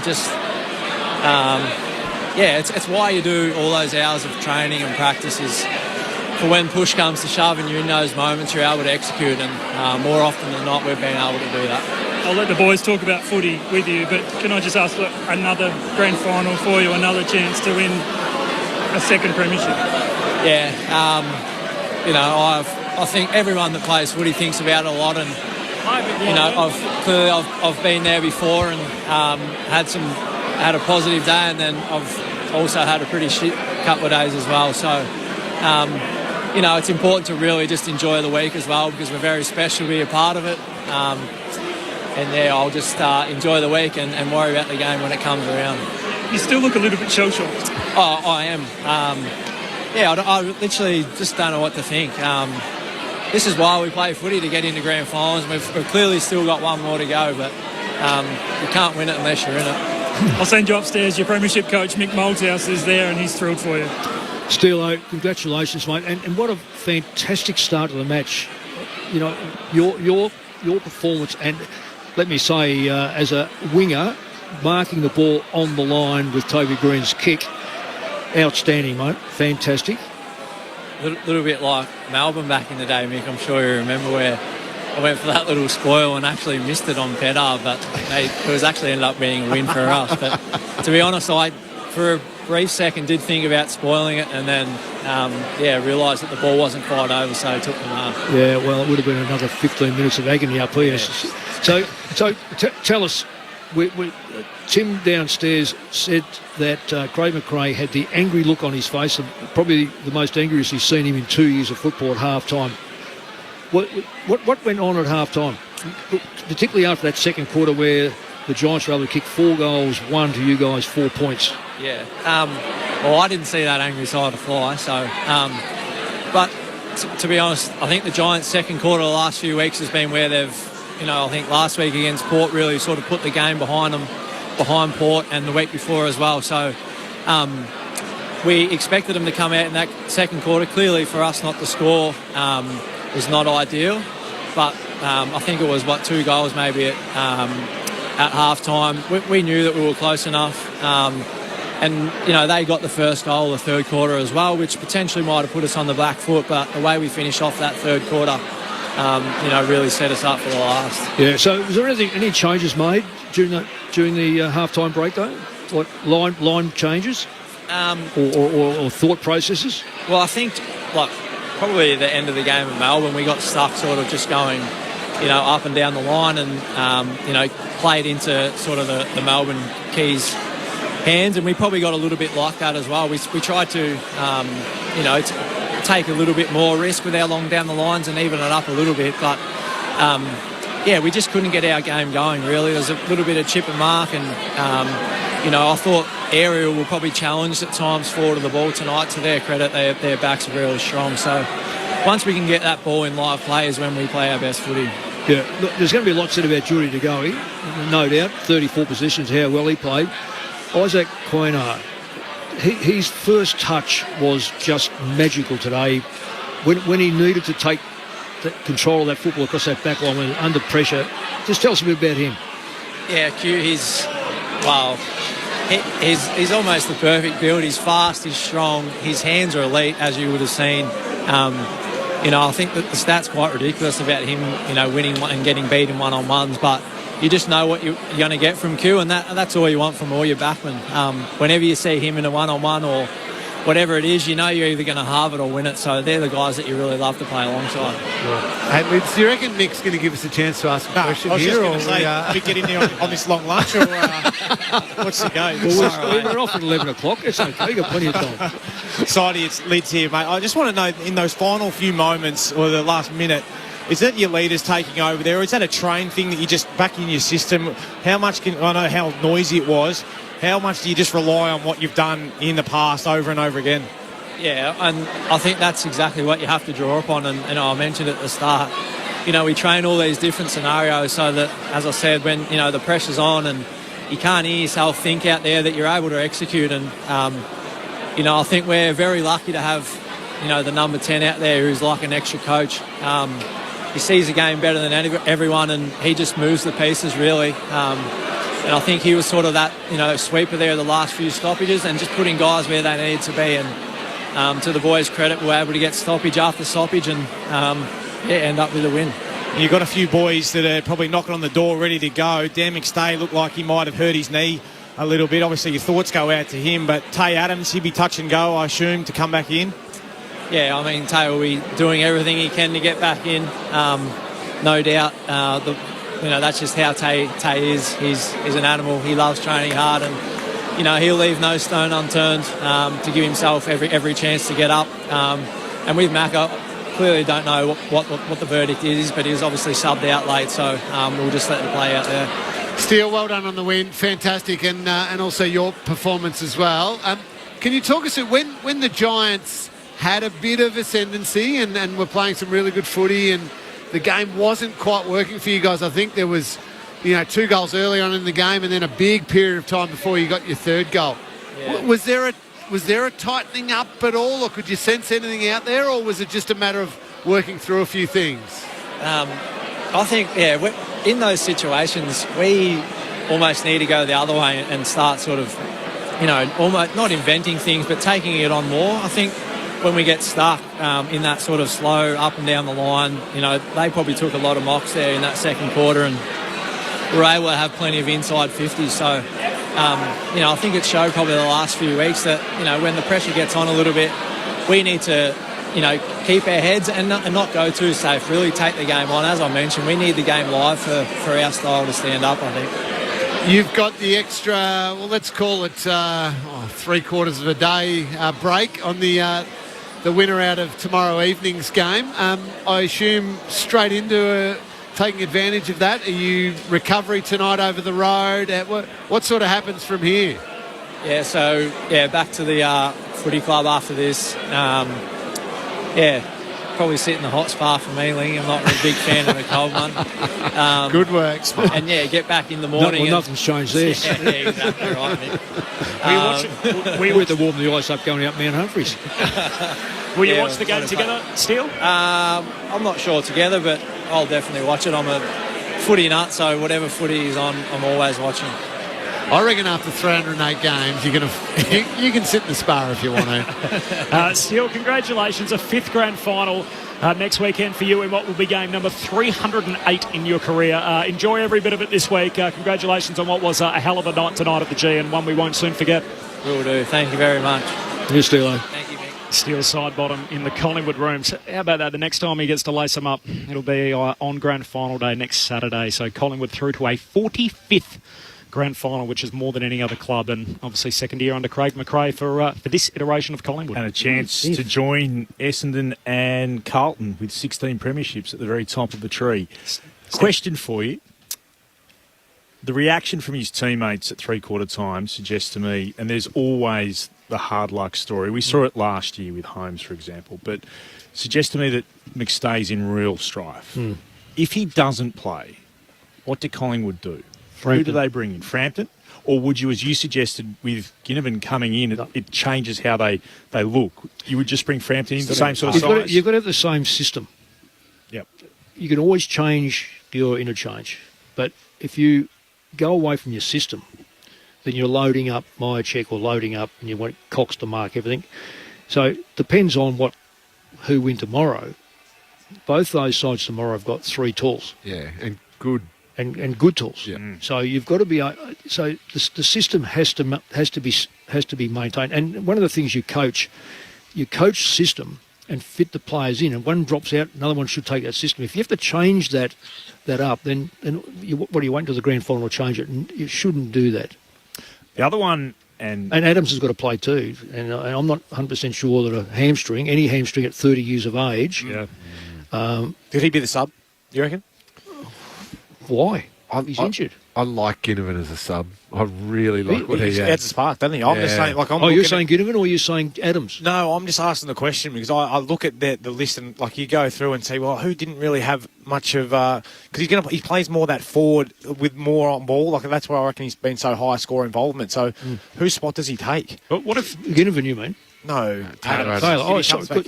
it's why you do all those hours of training and practice, is for when push comes to shove and you're in those moments, you're able to execute, and more often than not we've been able to do that. I'll let the boys talk about footy with you, but can I just ask, look, another grand final for you, another chance to win a second premiership? Yeah, I think everyone that plays footy thinks about it a lot, and I've been there before and had a positive day, and then I've also had a pretty shit couple of days as well. So, it's important to really just enjoy the week as well, because we're very special to be a part of it. I'll just enjoy the week and worry about the game when it comes around. You still look a little bit shell-shocked. Oh, I am. I literally just don't know what to think. This is why we play footy, to get into grand finals. We've clearly still got one more to go, but you can't win it unless you're in it. I'll send you upstairs. Your premiership coach, Mick Malthouse, is there and he's thrilled for you. Steelo, congratulations, mate. And what a fantastic start to the match. Your performance, and let me say, as a winger, marking the ball on the line with Toby Green's kick, outstanding, mate. Fantastic. A little bit like Melbourne back in the day, Mick. I'm sure you remember where I went for that little spoil and actually missed it on Pedar, but it was actually ended up being a win for us. But to be honest, I, for a brief second, did think about spoiling it, and then, realised that the ball wasn't quite over, so I took the mark. Yeah, well, it would have been another 15 minutes of agony up here. Yeah. So tell us, Tim downstairs said that Craig McRae had the angry look on his face, and probably the most angriest he's seen him in 2 years of football at half-time. What went on at half-time, particularly after that second quarter where the Giants were able to kick 4 goals, 1 to you guys, 4 points? Yeah. I didn't see that angry side of fly, so... but to be honest, I think the Giants' second quarter the last few weeks has been where they've... I think last week against Port really sort of put the game behind them, behind Port, and the week before as well. So we expected them to come out in that second quarter. Clearly for us not to score was not ideal, but I think it was, 2 goals maybe at half-time. We knew that we were close enough. And they got the first goal the third quarter as well, which potentially might have put us on the back foot, but the way we finished off that third quarter, really set us up for the last. Yeah, so was there any changes made during the half-time break, though? Like line changes? Or thought processes? Well, I think, probably at the end of the game at Melbourne, we got stuck sort of just going, up and down the line, and, played into sort of the Melbourne Keys hands, and we probably got a little bit like that as well. We tried to, take a little bit more risk with our long down the lines and even it up a little bit, but we just couldn't get our game going really. There was a little bit of chip and mark, and I thought Ariel will probably challenge at times forward of the ball tonight. To their credit, their backs are really strong, so once we can get that ball in live play is when we play our best footy. Yeah, look, there's going to be a lot said about Judy De Goey, no doubt. 34 positions, how well he played. Isaac Quaynard, his first touch was just magical today. When he needed to take control of that football across that back line when under pressure. Just tell us a bit about him. Yeah, Q, he's almost the perfect build. He's fast, he's strong, his hands are elite, as you would have seen. I think that the stats quite ridiculous about him, winning and getting beat in one-on-ones, but you just know what you're going to get from Q, and that's all you want from all your backmen. Whenever you see him in a one-on-one or whatever it is, you're either going to halve it or win it. So they're the guys that you really love to play alongside. Yeah. Hey, Lids, do you reckon Nick's going to give us a chance to ask a question here? I was just going to say, we get in there on this long lunch, or what's the go? Well, we're off at 11 o'clock. It's okay. We've got plenty of time. Excited, it's Lids here, mate. I just want to know, in those final few moments or the last minute, is that your leaders taking over there, or is that a train thing that you just back in your system? How much I know how noisy it was. How much do you just rely on what you've done in the past over and over again? Yeah, and I think that's exactly what you have to draw upon. And I mentioned at the start, we train all these different scenarios so that, as I said, when, the pressure's on and you can't hear yourself think out there, that you're able to execute. And, I think we're very lucky to have, the number 10 out there who's like an extra coach. He sees the game better than everyone, and he just moves the pieces, really. And I think he was sort of that, sweeper there the last few stoppages and just putting guys where they needed to be. And to the boys' credit, we were able to get stoppage after stoppage and end up with a win. You've got a few boys that are probably knocking on the door ready to go. Dan McStay looked like he might have hurt his knee a little bit. Obviously, your thoughts go out to him. But Tay Adams, he'd be touch and go, I assume, to come back in. Yeah, I mean, Tay will be doing everything he can to get back in. No doubt. That's just how Tay is. He's an animal. He loves training hard, and he'll leave no stone unturned to give himself every chance to get up. And with Macca, clearly don't know what the verdict is, but he was obviously subbed out late, so we'll just let it play out there. Steele, well done on the win, fantastic, and also your performance as well. Can you talk us through when the Giants had a bit of ascendancy and were playing some really good footy, and the game wasn't quite working for you guys? I think there was 2 goals early on in the game, and then a big period of time before you got your third goal. Yeah. Was there a tightening up at all, or could you sense anything out there, or was it just a matter of working through a few things? I think, in those situations, we almost need to go the other way and start sort of, almost not inventing things, but taking it on more. I think when we get stuck in that sort of slow up and down the line, they probably took a lot of mocks there in that second quarter and were able to have plenty of inside 50s. So, I think it showed probably the last few weeks that, when the pressure gets on a little bit, we need to, keep our heads and not go too safe, really take the game on. As I mentioned, we need the game live for our style to stand up, I think. You've got the extra, well, let's call it 3/4 of a day break on the winner out of tomorrow evening's game. I assume straight into taking advantage of that. Are you recovery tonight over the road? What sort of happens from here? Yeah, so, back to the footy club after this. Probably sit in the hot spa for me, Ling. I'm not a big fan of the cold one. Good work. And, get back in the morning. Nothing's changed there. Yeah, exactly right, Mick. We went to warm the ice up going up Mount Humphreys. Will you watch the game together, Steele? I'm not sure together, but I'll definitely watch it. I'm a footy nut, so whatever footy is on, I'm always watching. I reckon after 308 games, you can sit in the spa if you want to. Steele, congratulations. A 5th grand final next weekend for you in what will be game number 308 in your career. Enjoy every bit of it this week. Congratulations on what was a hell of a night tonight at the G, and one we won't soon forget. Will do. Thank you very much. Yes, Steele. Thank you, Mick. Steele side bottom in the Collingwood room. So how about that? The next time he gets to lace them up, it'll be on grand final day next Saturday. So Collingwood through to a 45th grand final, which is more than any other club, and obviously second year under Craig McRae for this iteration of Collingwood. And a chance to join Essendon and Carlton with 16 premierships at the very top of the tree. Question for you. The reaction from his teammates at 3/4 time suggests to me, and there's always the hard luck story. We saw it last year with Holmes, for example, but suggests to me that McStay's in real strife. If he doesn't play, what do Collingwood do? Frampton. Who do they bring in? Frampton? Or would you, as you suggested, with Ginnivan coming in, it changes how they look? You would just bring Frampton in the same sort of size? You've got to have the same system. Yep. You can always change your interchange, but if you go away from your system, then you're loading up Myercheck or loading up and you want Cox to mark everything. So it depends on who win tomorrow. Both those sides tomorrow have got 3 tools. Yeah, and good. And good tools. Yeah. So you've got to be. So the system has to be maintained. And one of the things you coach system and fit the players in. And one drops out, another one should take that system. If you have to change that up, then what do you wait until the grand final to change it? And you shouldn't do that. The other one, and Adams has got to play too. And I'm not 100% sure that any hamstring at 30 years of age. Yeah. Could he be the sub? You reckon? Why? He's injured. I like Ginnivan as a sub. I really like what he has. Adds a spark, doesn't he? I'm just saying, you're saying Ginnivan or are you saying Adams? No, I'm just asking the question because I look at the list and you go through and see, well, who didn't really have much of because he plays more that forward with more on ball. That's why I reckon he's been so high score involvement. So whose spot does he take? But what if Ginnivan? You mean? No, Taylor. Oh,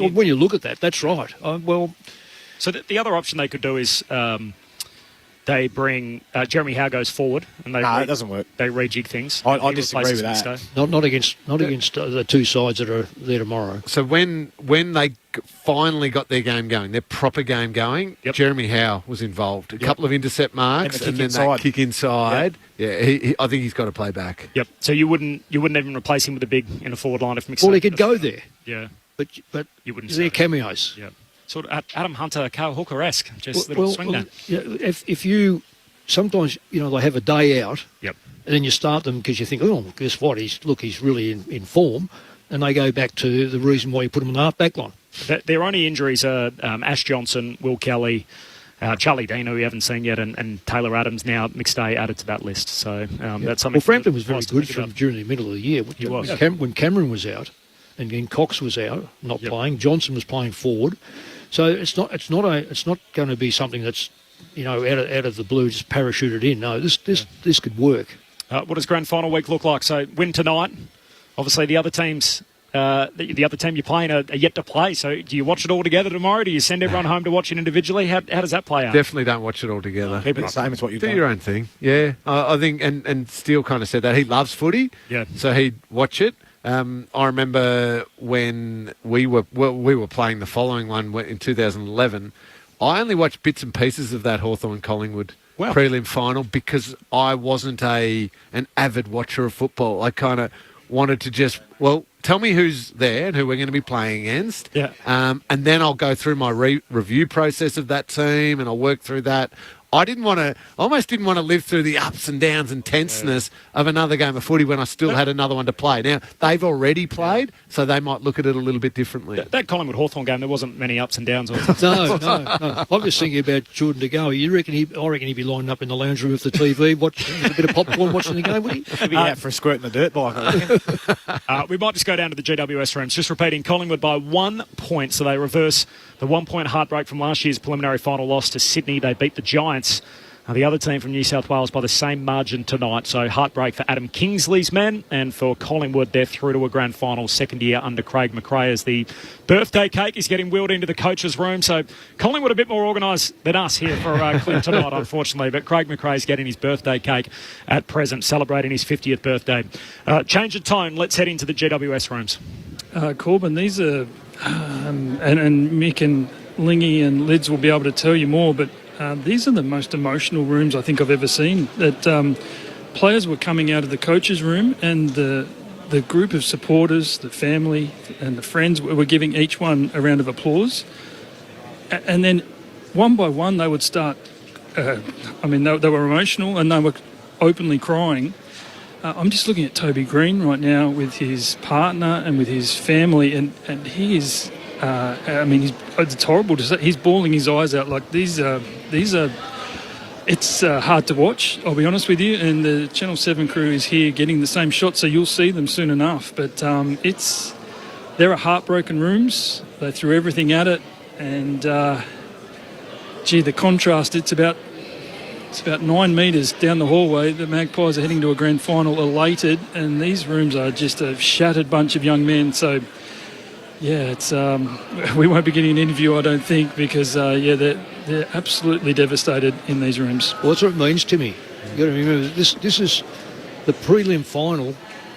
when you look at that, that's right. So the other option they could do is they bring Jeremy Howe goes forward, and they it doesn't work. They rejig things. I disagree with that. Not against the two sides that are there tomorrow. So when they finally got their game going, their proper game going, Jeremy Howe was involved. A couple of intercept marks and then that kick inside. Yeah, I think he's got to play back. Yep. So you wouldn't even replace him with a big in a forward line if McStay. Well, he could go there. Yeah. But you wouldn't. They're cameos. Yeah. Sort of Adam Hunter, Carl Hooker-esque, just little swing down. Yeah, if you sometimes they have a day out, and then you start them because you think, oh, guess what? He's really in form, and they go back to the reason why you put him on the half back line. Their only injuries are Ash Johnson, Will Kelly, Charlie Dean, who we haven't seen yet, and Taylor Adams. Now McStay added to that list, so that's something. Well, Frampton was very good during the middle of the year. He was. When Cameron was out, and then Cox was out, not playing. Johnson was playing forward. So it's not going to be something that's out of the blue, just parachuted in. No, this could work. What does grand final week look like? So win tonight. Obviously, the other teams, the other team you're playing are yet to play. So do you watch it all together tomorrow? Do you send everyone home to watch it individually? How does that play out? Definitely don't watch it all together. Keep it the same as what you've done. Do your own thing. Yeah, I think, and Steele kind of said that he loves footy. Yeah. So he'd watch it. I remember when we were playing the following one in 2011. I only watched bits and pieces of that Hawthorn Collingwood prelim final because I wasn't an avid watcher of football. I kind of wanted to just tell me who's there and who we're going to be playing against. Yeah. And then I'll go through my review process of that team and I'll work through that. I almost didn't want to live through the ups and downs and tenseness of another game of footy when I still had another one to play. Now, they've already played, so they might look at it a little bit differently. That Collingwood Hawthorn game, there wasn't many ups and downs. No. I'm just thinking about Jordan De Goey. I reckon he'd be lining up in the lounge room with the TV, watching a bit of popcorn, watching the game, would he? He'd be out for a squirt in the dirt bike, I reckon. We might just go down to the GWS rooms. Just repeating, Collingwood by 1 point, so they reverse the 1 point heartbreak from last year's preliminary final loss to Sydney. They beat the Giants. The other team from New South Wales by the same margin tonight. So heartbreak for Adam Kingsley's men, and for Collingwood, they're through to a grand final, second year under Craig McRae, as the birthday cake is getting wheeled into the coach's room. So Collingwood a bit more organised than us here for Clint tonight, unfortunately. But Craig McRae's getting his birthday cake at present, celebrating his 50th birthday. Change of tone. Let's head into the GWS rooms. Corbin, these are, and Mick and Lingy and Lids will be able to tell you more, but these are the most emotional rooms I think I've ever seen. That players were coming out of the coach's room, and the group of supporters, the family and the friends were giving each one a round of applause. And then one by one they would start, they were emotional and they were openly crying. I'm just looking at Toby Green right now with his partner and with his family, and he is... it's horrible to say. He's bawling his eyes out. Like these are. It's hard to watch, I'll be honest with you. And the Channel 7 crew is here getting the same shot, so you'll see them soon enough. But there are heartbroken rooms. They threw everything at it, and the contrast. It's about 9 metres down the hallway. The Magpies are heading to a grand final, elated, and these rooms are just a shattered bunch of young men. So. Yeah, it's we won't be getting an interview, I don't think, because they're absolutely devastated in these rooms. Well, that's what it means, Timmy. You've got to remember this is the prelim final.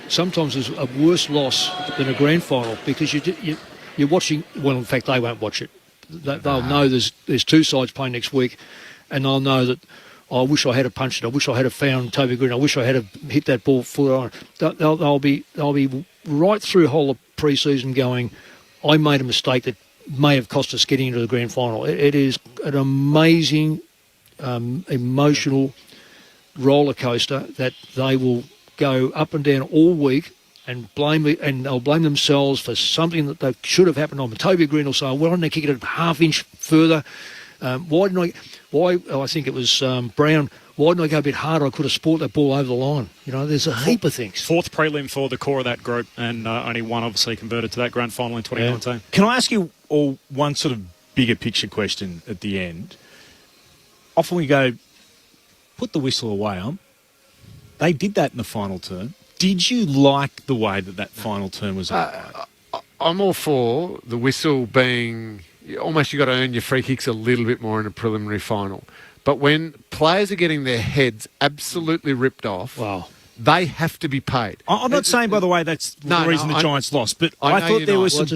Sometimes is a worse loss than a grand final because you're watching. Well, in fact, they won't watch it. They'll know there's two sides playing next week, and they'll know that. I wish I had a punched it. I wish I had found Toby Green. I wish I had hit that ball foot on. They'll be right through the whole of pre-season going. I made a mistake that may have cost us getting into the grand final. It is an amazing, emotional roller coaster that they will go up and down all week and they'll blame themselves for something that they should have happened on. Toby Green will say, "Why didn't I kick it a half inch further? I think it was Brown. Why didn't I go a bit harder? I could have sport that ball over the line." There's a heap of things. Fourth prelim for the core of that group, and only one obviously converted to that grand final in 2019. Yeah. Can I ask you all one sort of bigger picture question at the end? Often we go, put the whistle away. They did that in the final term. Did you like the way that final term was? I'm all for the whistle being... Almost you got to earn your free kicks a little bit more in a preliminary final. But when players are getting their heads absolutely ripped off, they have to be paid. I'm not saying, by the way, that's the reason the Giants lost, but I thought there were some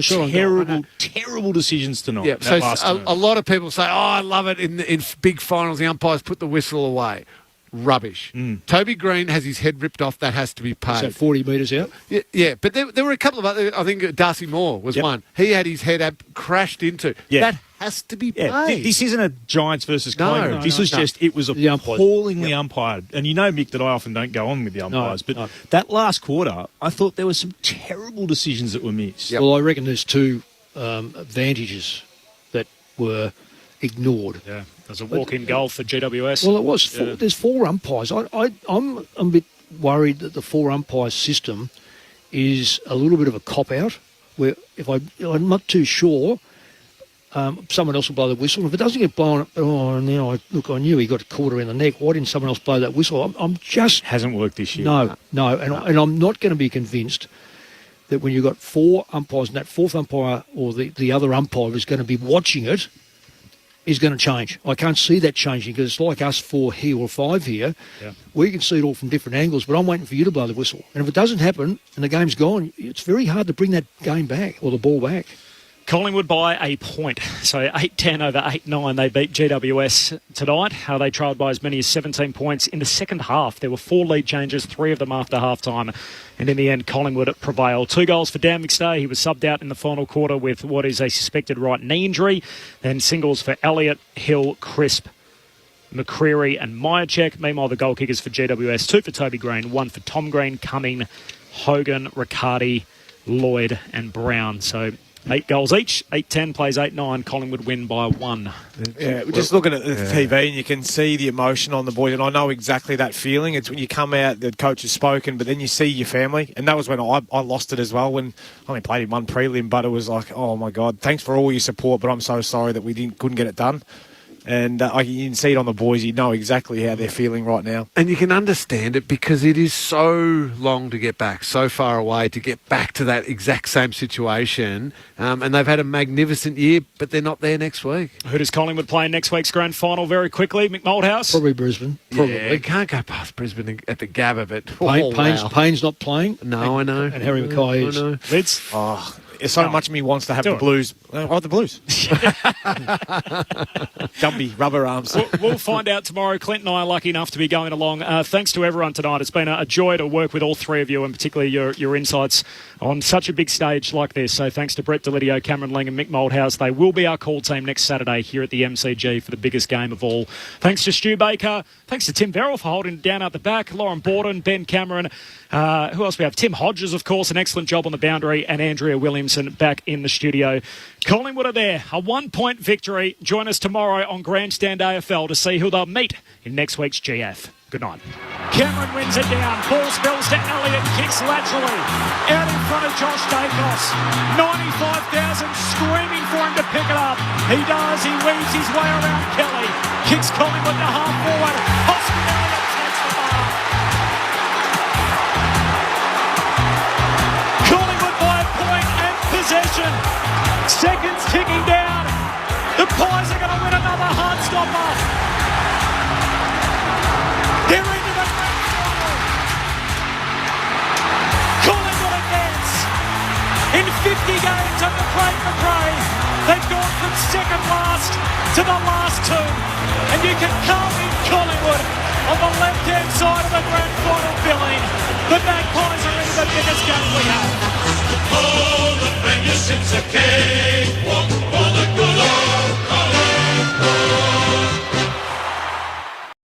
terrible decisions tonight. Yeah, so last a lot of people say, I love it in big finals, the umpires put the whistle away. Rubbish. Toby Green has his head ripped off. That has to be paid. So 40 metres out? Yeah, but there were a couple of other. I think Darcy Moore was one. He had his head crashed into. Yeah. That has to be paid. This isn't a Giants versus Collingwood. This was just, it was appallingly umpired. And you know, Mick, that I often don't go on with the umpires, but that last quarter, I thought there were some terrible decisions that were missed. Well, I reckon there's two advantages that were ignored. Yeah, there's a walk-in goal for GWS. Well, it was. There's 4 umpires. I'm a bit worried that the 4 umpire system is a little bit of a cop-out, where I'm not too sure, someone else will blow the whistle. If it doesn't get blown, I knew he got caught around the neck. Why didn't someone else blow that whistle? I'm just... Hasn't worked this year. No, and I'm not going to be convinced that when you've got 4 umpires and that 4th umpire or the other umpire is going to be watching it, is going to change. I can't see that changing because it's like us 4 here or 5 here. Yeah. We can see it all from different angles, but I'm waiting for you to blow the whistle. And if it doesn't happen and the game's gone, it's very hard to bring that game back or the ball back. Collingwood by a point. So 8-10 over 8-9. They beat GWS tonight. They trailed by as many as 17 points in the second half. There were 4 lead changes, 3 of them after half-time. And in the end, Collingwood prevailed. 2 goals for Dan McStay. He was subbed out in the final quarter with what is a suspected right knee injury. Then singles for Elliott, Hill, Crisp, McCreary and Myercheck. Meanwhile, the goal kickers for GWS, 2 for Toby Green, 1 for Tom Green, Cumming, Hogan, Riccardi, Lloyd and Brown. So 8 goals each. 8-10 plays 8-9. Collingwood win by 1. Yeah, we're just looking at the TV and you can see the emotion on the boys, and I know exactly that feeling. It's when you come out, the coach has spoken, but then you see your family, and that was when I lost it as well. When I only played in 1 prelim, but it was like, oh my God, thanks for all your support, but I'm so sorry that we couldn't get it done. And you can see it on the boys. You know exactly how they're feeling right now. And you can understand it because it is so long to get back, so far away to get back to that exact same situation. And they've had a magnificent year, but they're not there next week. Who does Collingwood play in next week's grand final very quickly? Mick Malthouse? Probably Brisbane. Yeah, you can't go past Brisbane at the Gabba, but... Payne's not playing. No, I know. And Harry Mackay is. Lids? So much of me wants to have the Blues. The Blues. Gumby, rubber arms. We'll find out tomorrow. Clint and I are lucky enough to be going along. Thanks to everyone tonight. It's been a joy to work with all 3 of you, and particularly your insights on such a big stage like this. So thanks to Brett Delidio, Cameron Ling and Mick Malthouse. They will be our call team next Saturday here at the MCG for the biggest game of all. Thanks to Stu Baker. Thanks to Tim Verrill for holding it down at the back. Lauren Borden, Ben Cameron. Who else we have? Tim Hodges, of course, an excellent job on the boundary, and Andrea Williamson back in the studio. Collingwood are there, a 1-point victory. Join us tomorrow on Grandstand AFL to see who they'll meet in next week's GF. Good night. Cameron wins it down. Ball spills to Elliott, kicks laterally. Out in front of Josh Dacos. 95,000 screaming for him to pick it up. He does. He weaves his way around Kelly. Kicks Collingwood to half forward. Hospitality takes the bar. Collingwood by a point and possession. Seconds ticking down. The Pies are going to win another hard stopper. They're into the grand final. Collingwood advance. In 50 games under Craig McRae, they've gone from second last to the last 2. And you can count in Collingwood on the left-hand side of the grand final billing. The Magpies are into the biggest game we have.